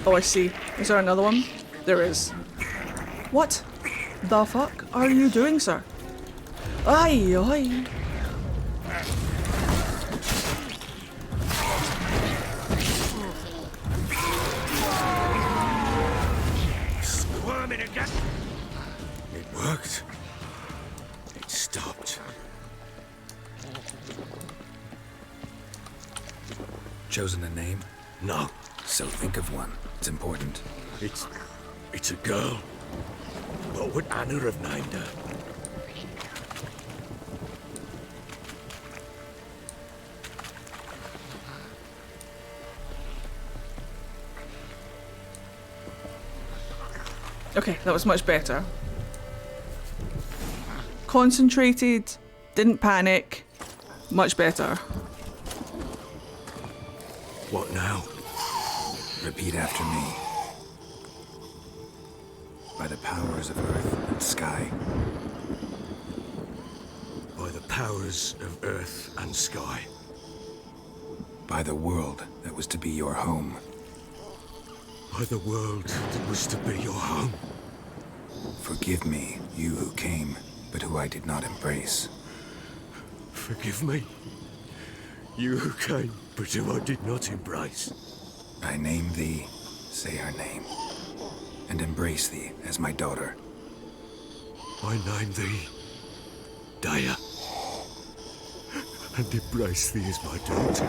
Oh, I see. Is there another one? There is. What the fuck are you doing, sir? Aye, aye. Squirming again! It worked. It stopped. Chosen a name? No. So think of one. It's important. It's a girl. What would Anna have named her? Okay, that was much better. Concentrated, didn't panic. Much better. What now? Repeat after me. By the powers of earth and sky. By the powers of earth and sky. By the world that was to be your home. By the world that was to be your home. Forgive me, you who came, but who I did not embrace. Forgive me, you who came, but who I did not embrace. I name thee, say her name, and embrace thee as my daughter. I name thee, Dea, and embrace thee as my daughter.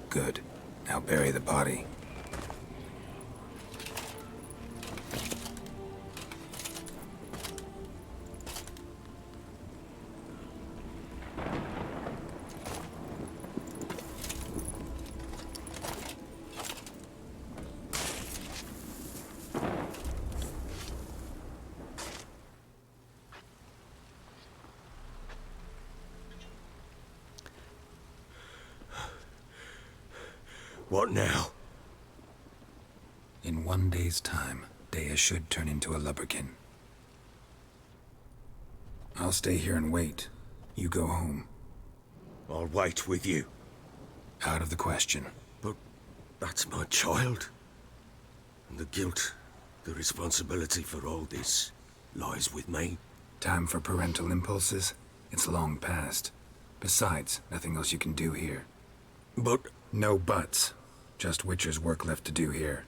Good. Now bury the body. What now? In 1 day's time, Dea should turn into a lubberkin. I'll stay here and wait. You go home. I'll wait with you. Out of the question. But that's my child. And the guilt, the responsibility for all this lies with me. Time for parental impulses? It's long past. Besides, nothing else you can do here. But... No buts. Just Witcher's work left to do here.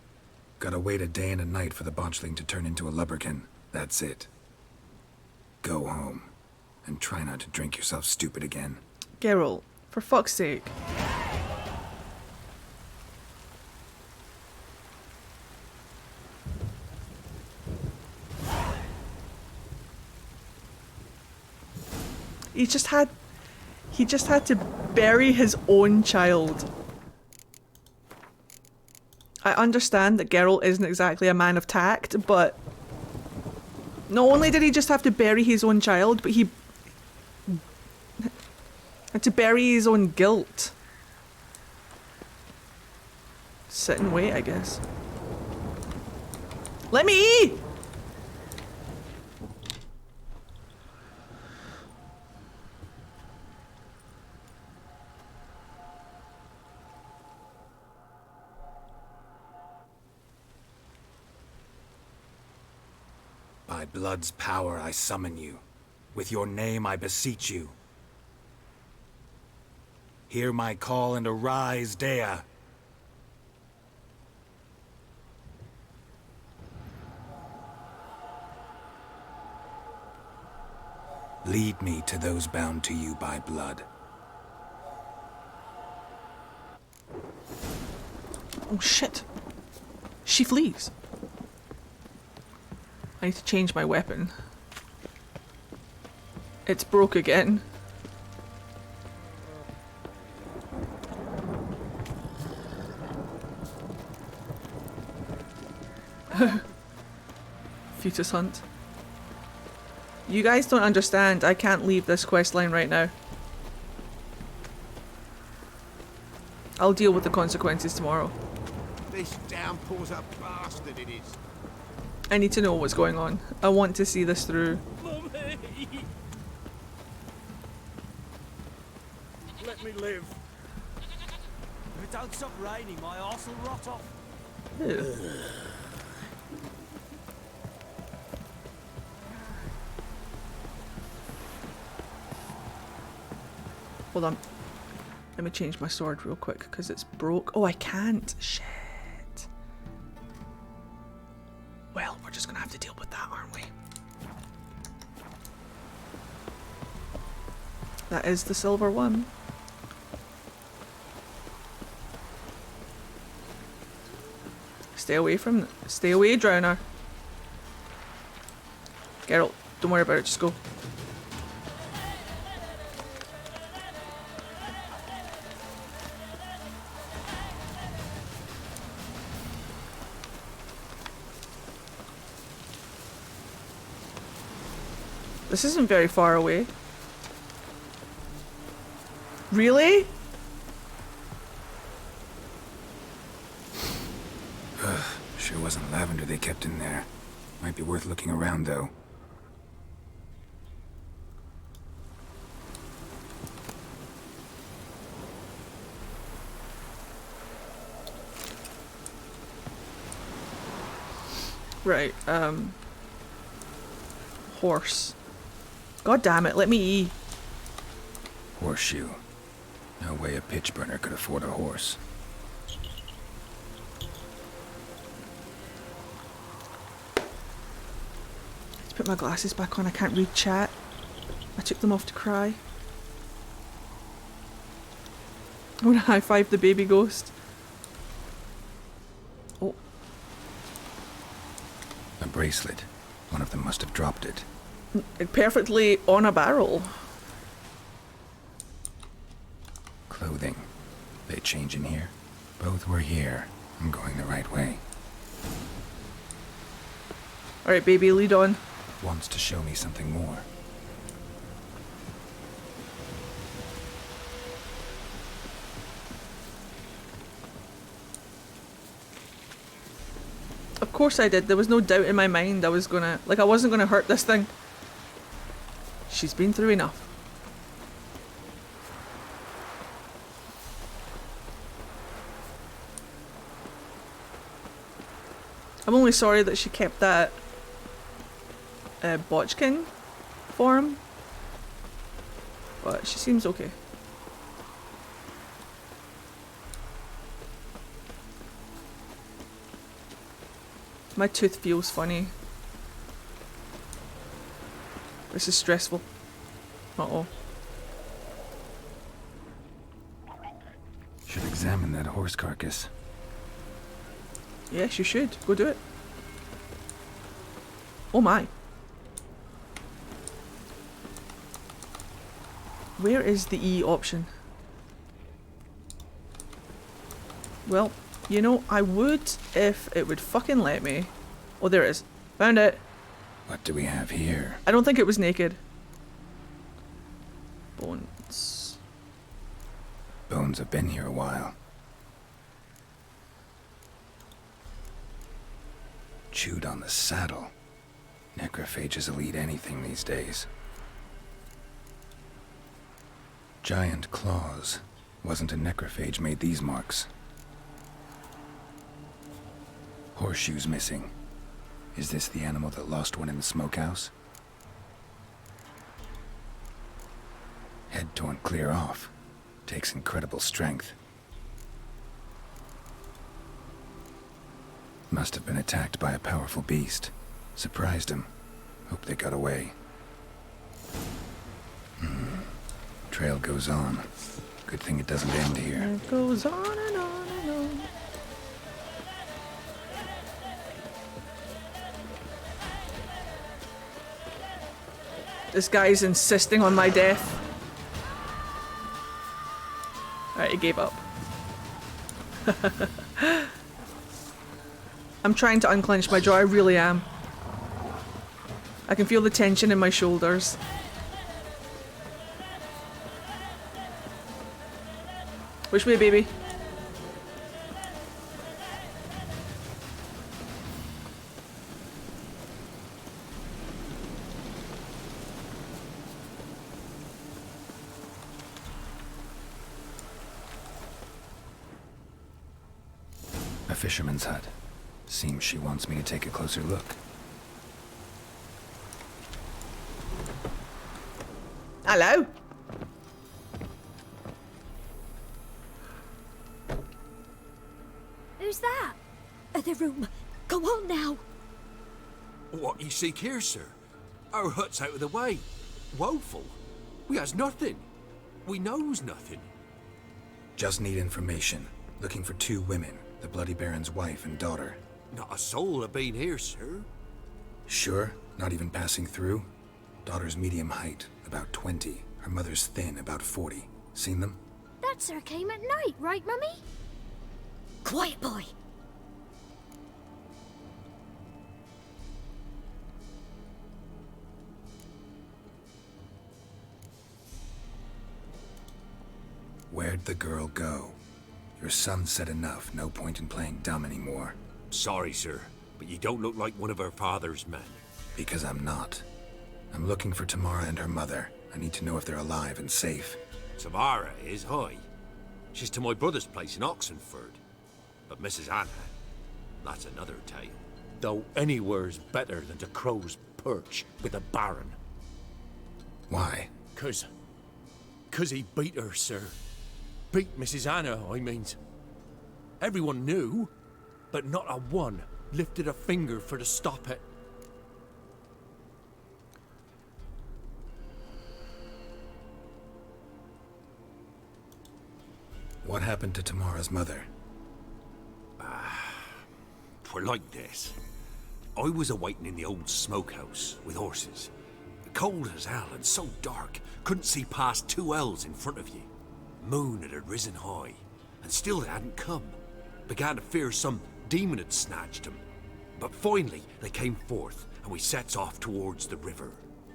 Gotta wait a day and a night for the botchling to turn into a lubberkin. That's it. Go home. And try not to drink yourself stupid again. Geralt, for fuck's sake. He just had to bury his own child. I understand that Geralt isn't exactly a man of tact, but not only did he just have to bury his own child, but he had to bury his own guilt. Sit and wait, I guess. Let me eat! By blood's power I summon you. With your name I beseech you. Hear my call and arise, Dea. Lead me to those bound to you by blood. Oh shit. She flees. I need to change my weapon. It's broke again. Fetus hunt. You guys don't understand. I can't leave this quest line right now. I'll deal with the consequences tomorrow. This downpour's a bastard, it is. I need to know what's going on. I want to see this through. Mummy! Let me live. If it don't stop raining, my arse will rot off. Ew. Hold on. Let me change my sword real quick because it's broke. Oh, I can't. Shit. Well, we're just gonna have to deal with that, aren't we? That is the silver one. Stay away, Drowner. Geralt, don't worry about it, just go. This isn't very far away. Really? Sure wasn't lavender they kept in there. Might be worth looking around, though. Right, horse. God damn it, let me eat. Horseshoe. No way a pitch burner could afford a horse. Let's put my glasses back on, I can't read chat. I took them off to cry. I want to high five the baby ghost. Oh. A bracelet. One of them must have dropped it. Perfectly on a barrel. Clothing. They change in here? Both were here. I'm going the right way. Alright, baby, lead on. Wants to show me something more. Of course I did. There was no doubt in my mind I was gonna... Like, I wasn't gonna hurt this thing. She's been through enough. I'm only sorry that she kept that Botchkin form, but she seems okay. My tooth feels funny. This is stressful. Uh-oh. Should examine that horse carcass. Yes, you should. Go do it. Oh my. Where is the E option? Well, you know, I would if it would fucking let me. Oh, there it is. Found it. What do we have here? I don't think it was naked. Bones. Bones have been here a while. Chewed on the saddle. Necrophages will eat anything these days. Giant claws. Wasn't a necrophage made these marks. Horseshoes missing. Is this the animal that lost one in the smokehouse? Head torn clear off. Takes incredible strength. Must have been attacked by a powerful beast. Surprised him. Hope they got away. Trail goes on. Good thing it doesn't end here. It goes on and on and on. This guy's insisting on my death. Alright, he gave up. I'm trying to unclench my jaw, I really am. I can feel the tension in my shoulders. Which way, baby? A fisherman's hut. Seems she wants me to take a closer look. Hello? Who's that? The room. Go on now. What you seek here, sir? Our hut's out of the way. Woeful. We has nothing. We knows nothing. Just need information. Looking for 2 women. The Bloody Baron's wife and daughter. Not a soul have been here, sir. Sure? Not even passing through? Daughter's medium height, about 20. Her mother's thin, about 40. Seen them? That sir came at night, right, Mummy? Quiet, boy. Where'd the girl go? Your son said enough. No point in playing dumb anymore. Sorry, sir, but you don't look like one of her father's men. Because I'm not. I'm looking for Tamara and her mother. I need to know if they're alive and safe. Tamara is, hi. She's to my brother's place in Oxenford. But Mrs. Anna, that's another tale. Though anywhere's better than to crow's perch with a baron. Why? 'Cause he beat her, sir. Beat Mrs. Anna, I means. Everyone knew, but not a one lifted a finger for to stop it. What happened to Tamara's mother? Twere like this. I was awaiting in the old smokehouse with horses. Cold as hell and so dark, couldn't see past 2 ells in front of you. Moon had risen high, and still they hadn't come. Began to fear some demon had snatched them. But finally they came forth, and we sets off towards the river.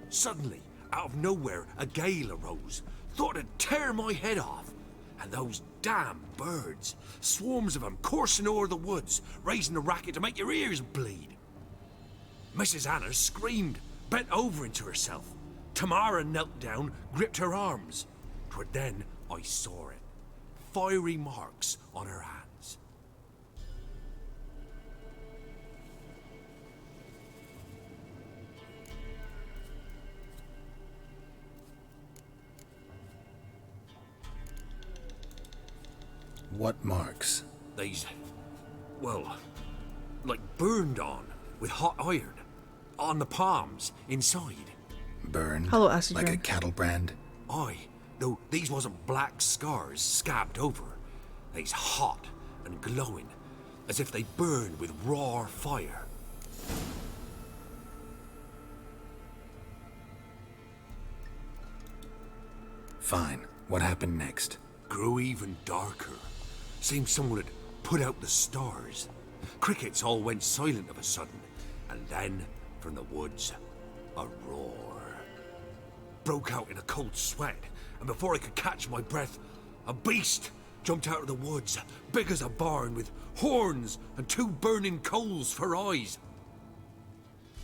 Suddenly, out of nowhere, a gale arose. Thought it'd tear my head off. And those damn birds, swarms of them coursing o'er the woods, raising a racket to make your ears bleed. Mrs. Anna screamed, bent over into herself. Tamara knelt down, gripped her arms. 'Twere then I saw it. Fiery marks on her hands. What marks? These, well, like burned on with hot iron. On the palms, inside. Burned? Hello, Acid like Jam. a cattle brand? Aye, though these wasn't black scars scabbed over. They's hot and glowing, as if they burned with raw fire. Fine. What happened next? Grew even darker. Seemed someone had put out the stars. Crickets all went silent of a sudden, and then, from the woods, a roar. Broke out in a cold sweat, and before I could catch my breath, a beast jumped out of the woods, big as a barn, with horns and 2 burning coals for eyes.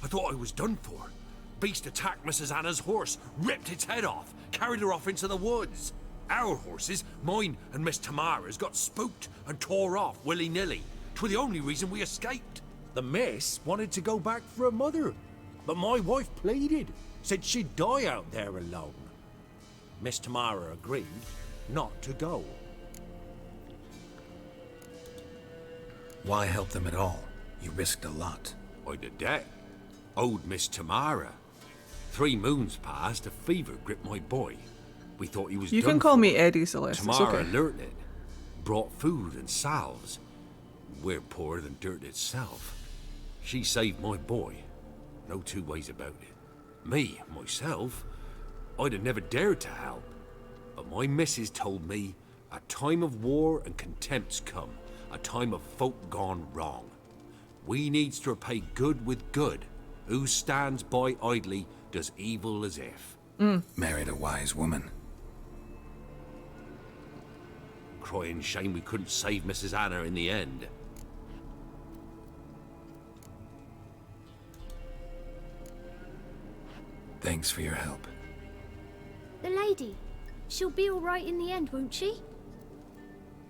I thought I was done for. Beast attacked Mrs. Anna's horse, ripped its head off, carried her off into the woods. Our horses, mine and Miss Tamara's, got spooked and tore off willy-nilly. 'Twere the only reason we escaped. The miss wanted to go back for her mother, but my wife pleaded, said she'd die out there alone. Miss Tamara agreed not to go. Why help them at all? You risked a lot. I'd a debt. Owed Miss Tamara. 3 moons passed, a fever gripped my boy. We thought he was You done can call for. me Eddie Celeste. It's Tamara okay. learnt it. Brought food and salves. We're poorer than dirt itself. She saved my boy. No 2 ways about it. Me, myself, I'd have never dared to help. But my missus told me a time of war and contempt's come. A time of folk gone wrong. We needs to repay good with good. Who stands by idly does evil as if. Married a wise woman. Crying shame we couldn't save Mrs. Anna in the end. Thanks for your help. The lady. She'll be all right in the end, won't she?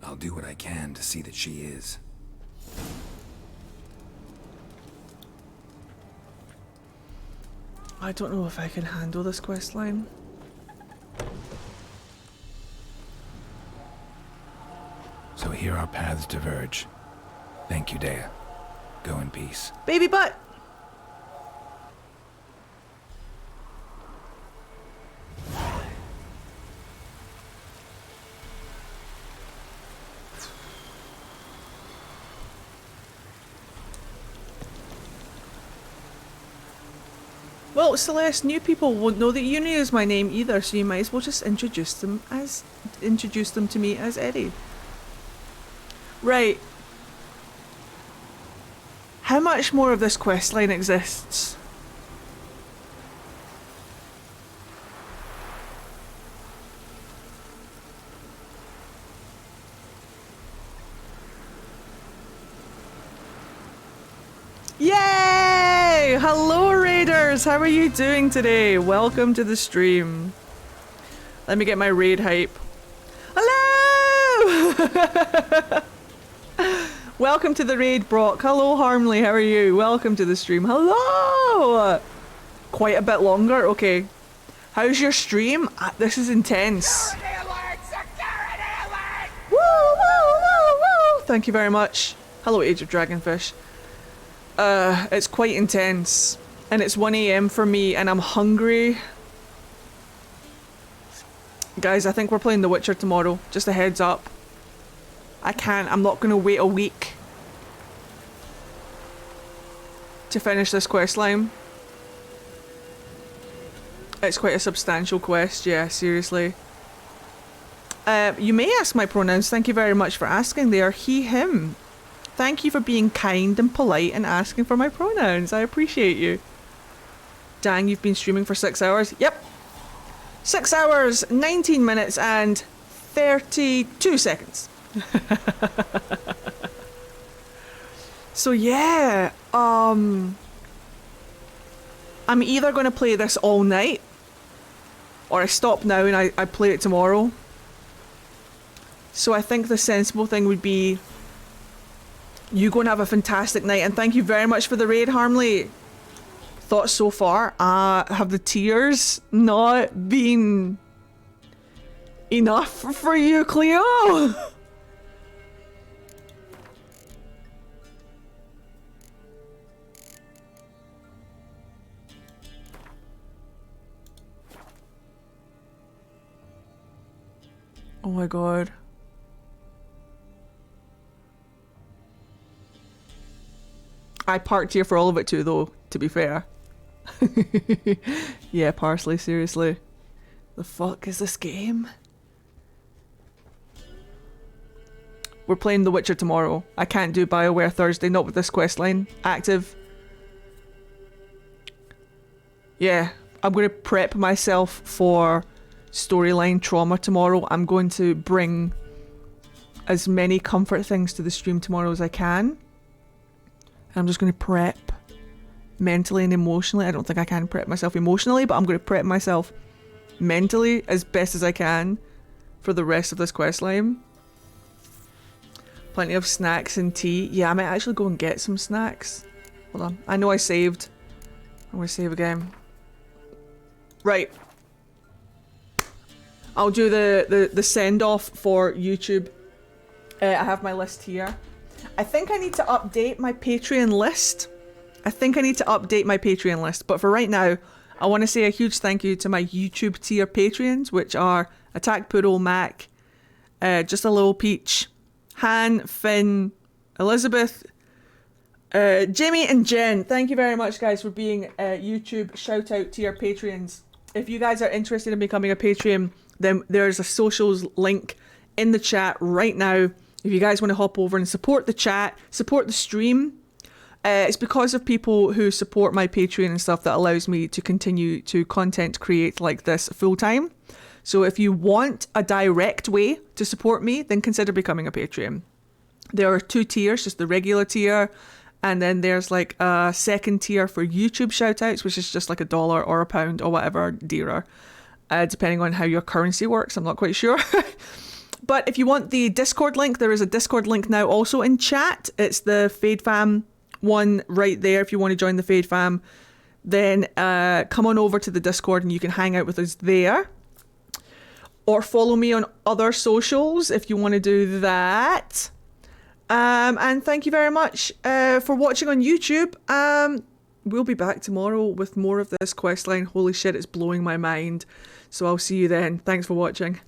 I'll do what I can to see that she is. I don't know if I can handle this quest line. So here our paths diverge. Thank you, Dea. Go in peace. Baby butt! Well, Celeste, new people won't know that Uni is my name either, so you might as well just introduce them to me as Eddie. Right. How much more of this quest line exists? Yay! Hello, Raiders! How are you doing today? Welcome to the stream. Let me get my raid hype. Hello! Welcome to the raid, Brock. Hello, Harmley. How are you? Welcome to the stream. Hello! Quite a bit longer. Okay. How's your stream? This is intense. Woo, woo, woo, woo! Thank you very much. Hello, Age of Dragonfish. It's quite intense. And it's 1 AM for me, and I'm hungry. Guys, I think we're playing The Witcher tomorrow. Just a heads up. I'm not gonna wait a week to finish this quest line. It's quite a substantial quest, yeah, seriously. You may ask my pronouns. Thank you very much for asking. They are he, him. Thank you for being kind and polite and asking for my pronouns. I appreciate you. Dang, you've been streaming for 6 hours? Yep. 6 hours, 19 minutes and 32 seconds. So yeah, I'm either going to play this all night or I stop now and I play it tomorrow. So I think the sensible thing would be you go and have a fantastic night, and thank you very much for the raid, Harmley. Thoughts so far? Have the tears not been enough for you, Cleo? Oh my god. I parked here for all of it too, though, to be fair. Yeah, Parsley, seriously. The fuck is this game? We're playing The Witcher tomorrow. I can't do BioWare Thursday, not with this quest line active. Yeah, I'm going to prep myself for storyline trauma tomorrow. I'm going to bring as many comfort things to the stream tomorrow as I can. I'm just going to prep mentally and emotionally. I don't think I can prep myself emotionally, but I'm going to prep myself mentally as best as I can for the rest of this quest line. Plenty of snacks and tea. Yeah, I might actually go and get some snacks. Hold on. I know I saved. I'm going to save again. Right. I'll do the send-off for YouTube. I have my list here. I think I need to update my Patreon list. But for right now, I want to say a huge thank you to my YouTube tier patrons, which are Attack Poodle, Mac, Just a Little Peach, Han, Finn, Elizabeth, Jimmy and Jen. Thank you very much, guys, for being YouTube shout out tier patrons. If you guys are interested in becoming a Patreon, then there's a socials link in the chat right now. If you guys want to hop over and support the chat, support the stream, it's because of people who support my Patreon and stuff that allows me to continue to content create like this full time. So if you want a direct way to support me, then consider becoming a Patreon. There are 2 tiers, just the regular tier, and then there's like a second tier for YouTube shoutouts, which is just like $1 or £1 or whatever, dearer, depending on how your currency works. I'm not quite sure. But if you want the Discord link, there is a Discord link now also in chat. It's the Fade Fam one right there. If you want to join the Fade Fam, then come on over to the Discord and you can hang out with us there. Or follow me on other socials if you want to do that. And thank you very much for watching on YouTube. We'll be back tomorrow with more of this questline. Holy shit, it's blowing my mind. So I'll see you then. Thanks for watching.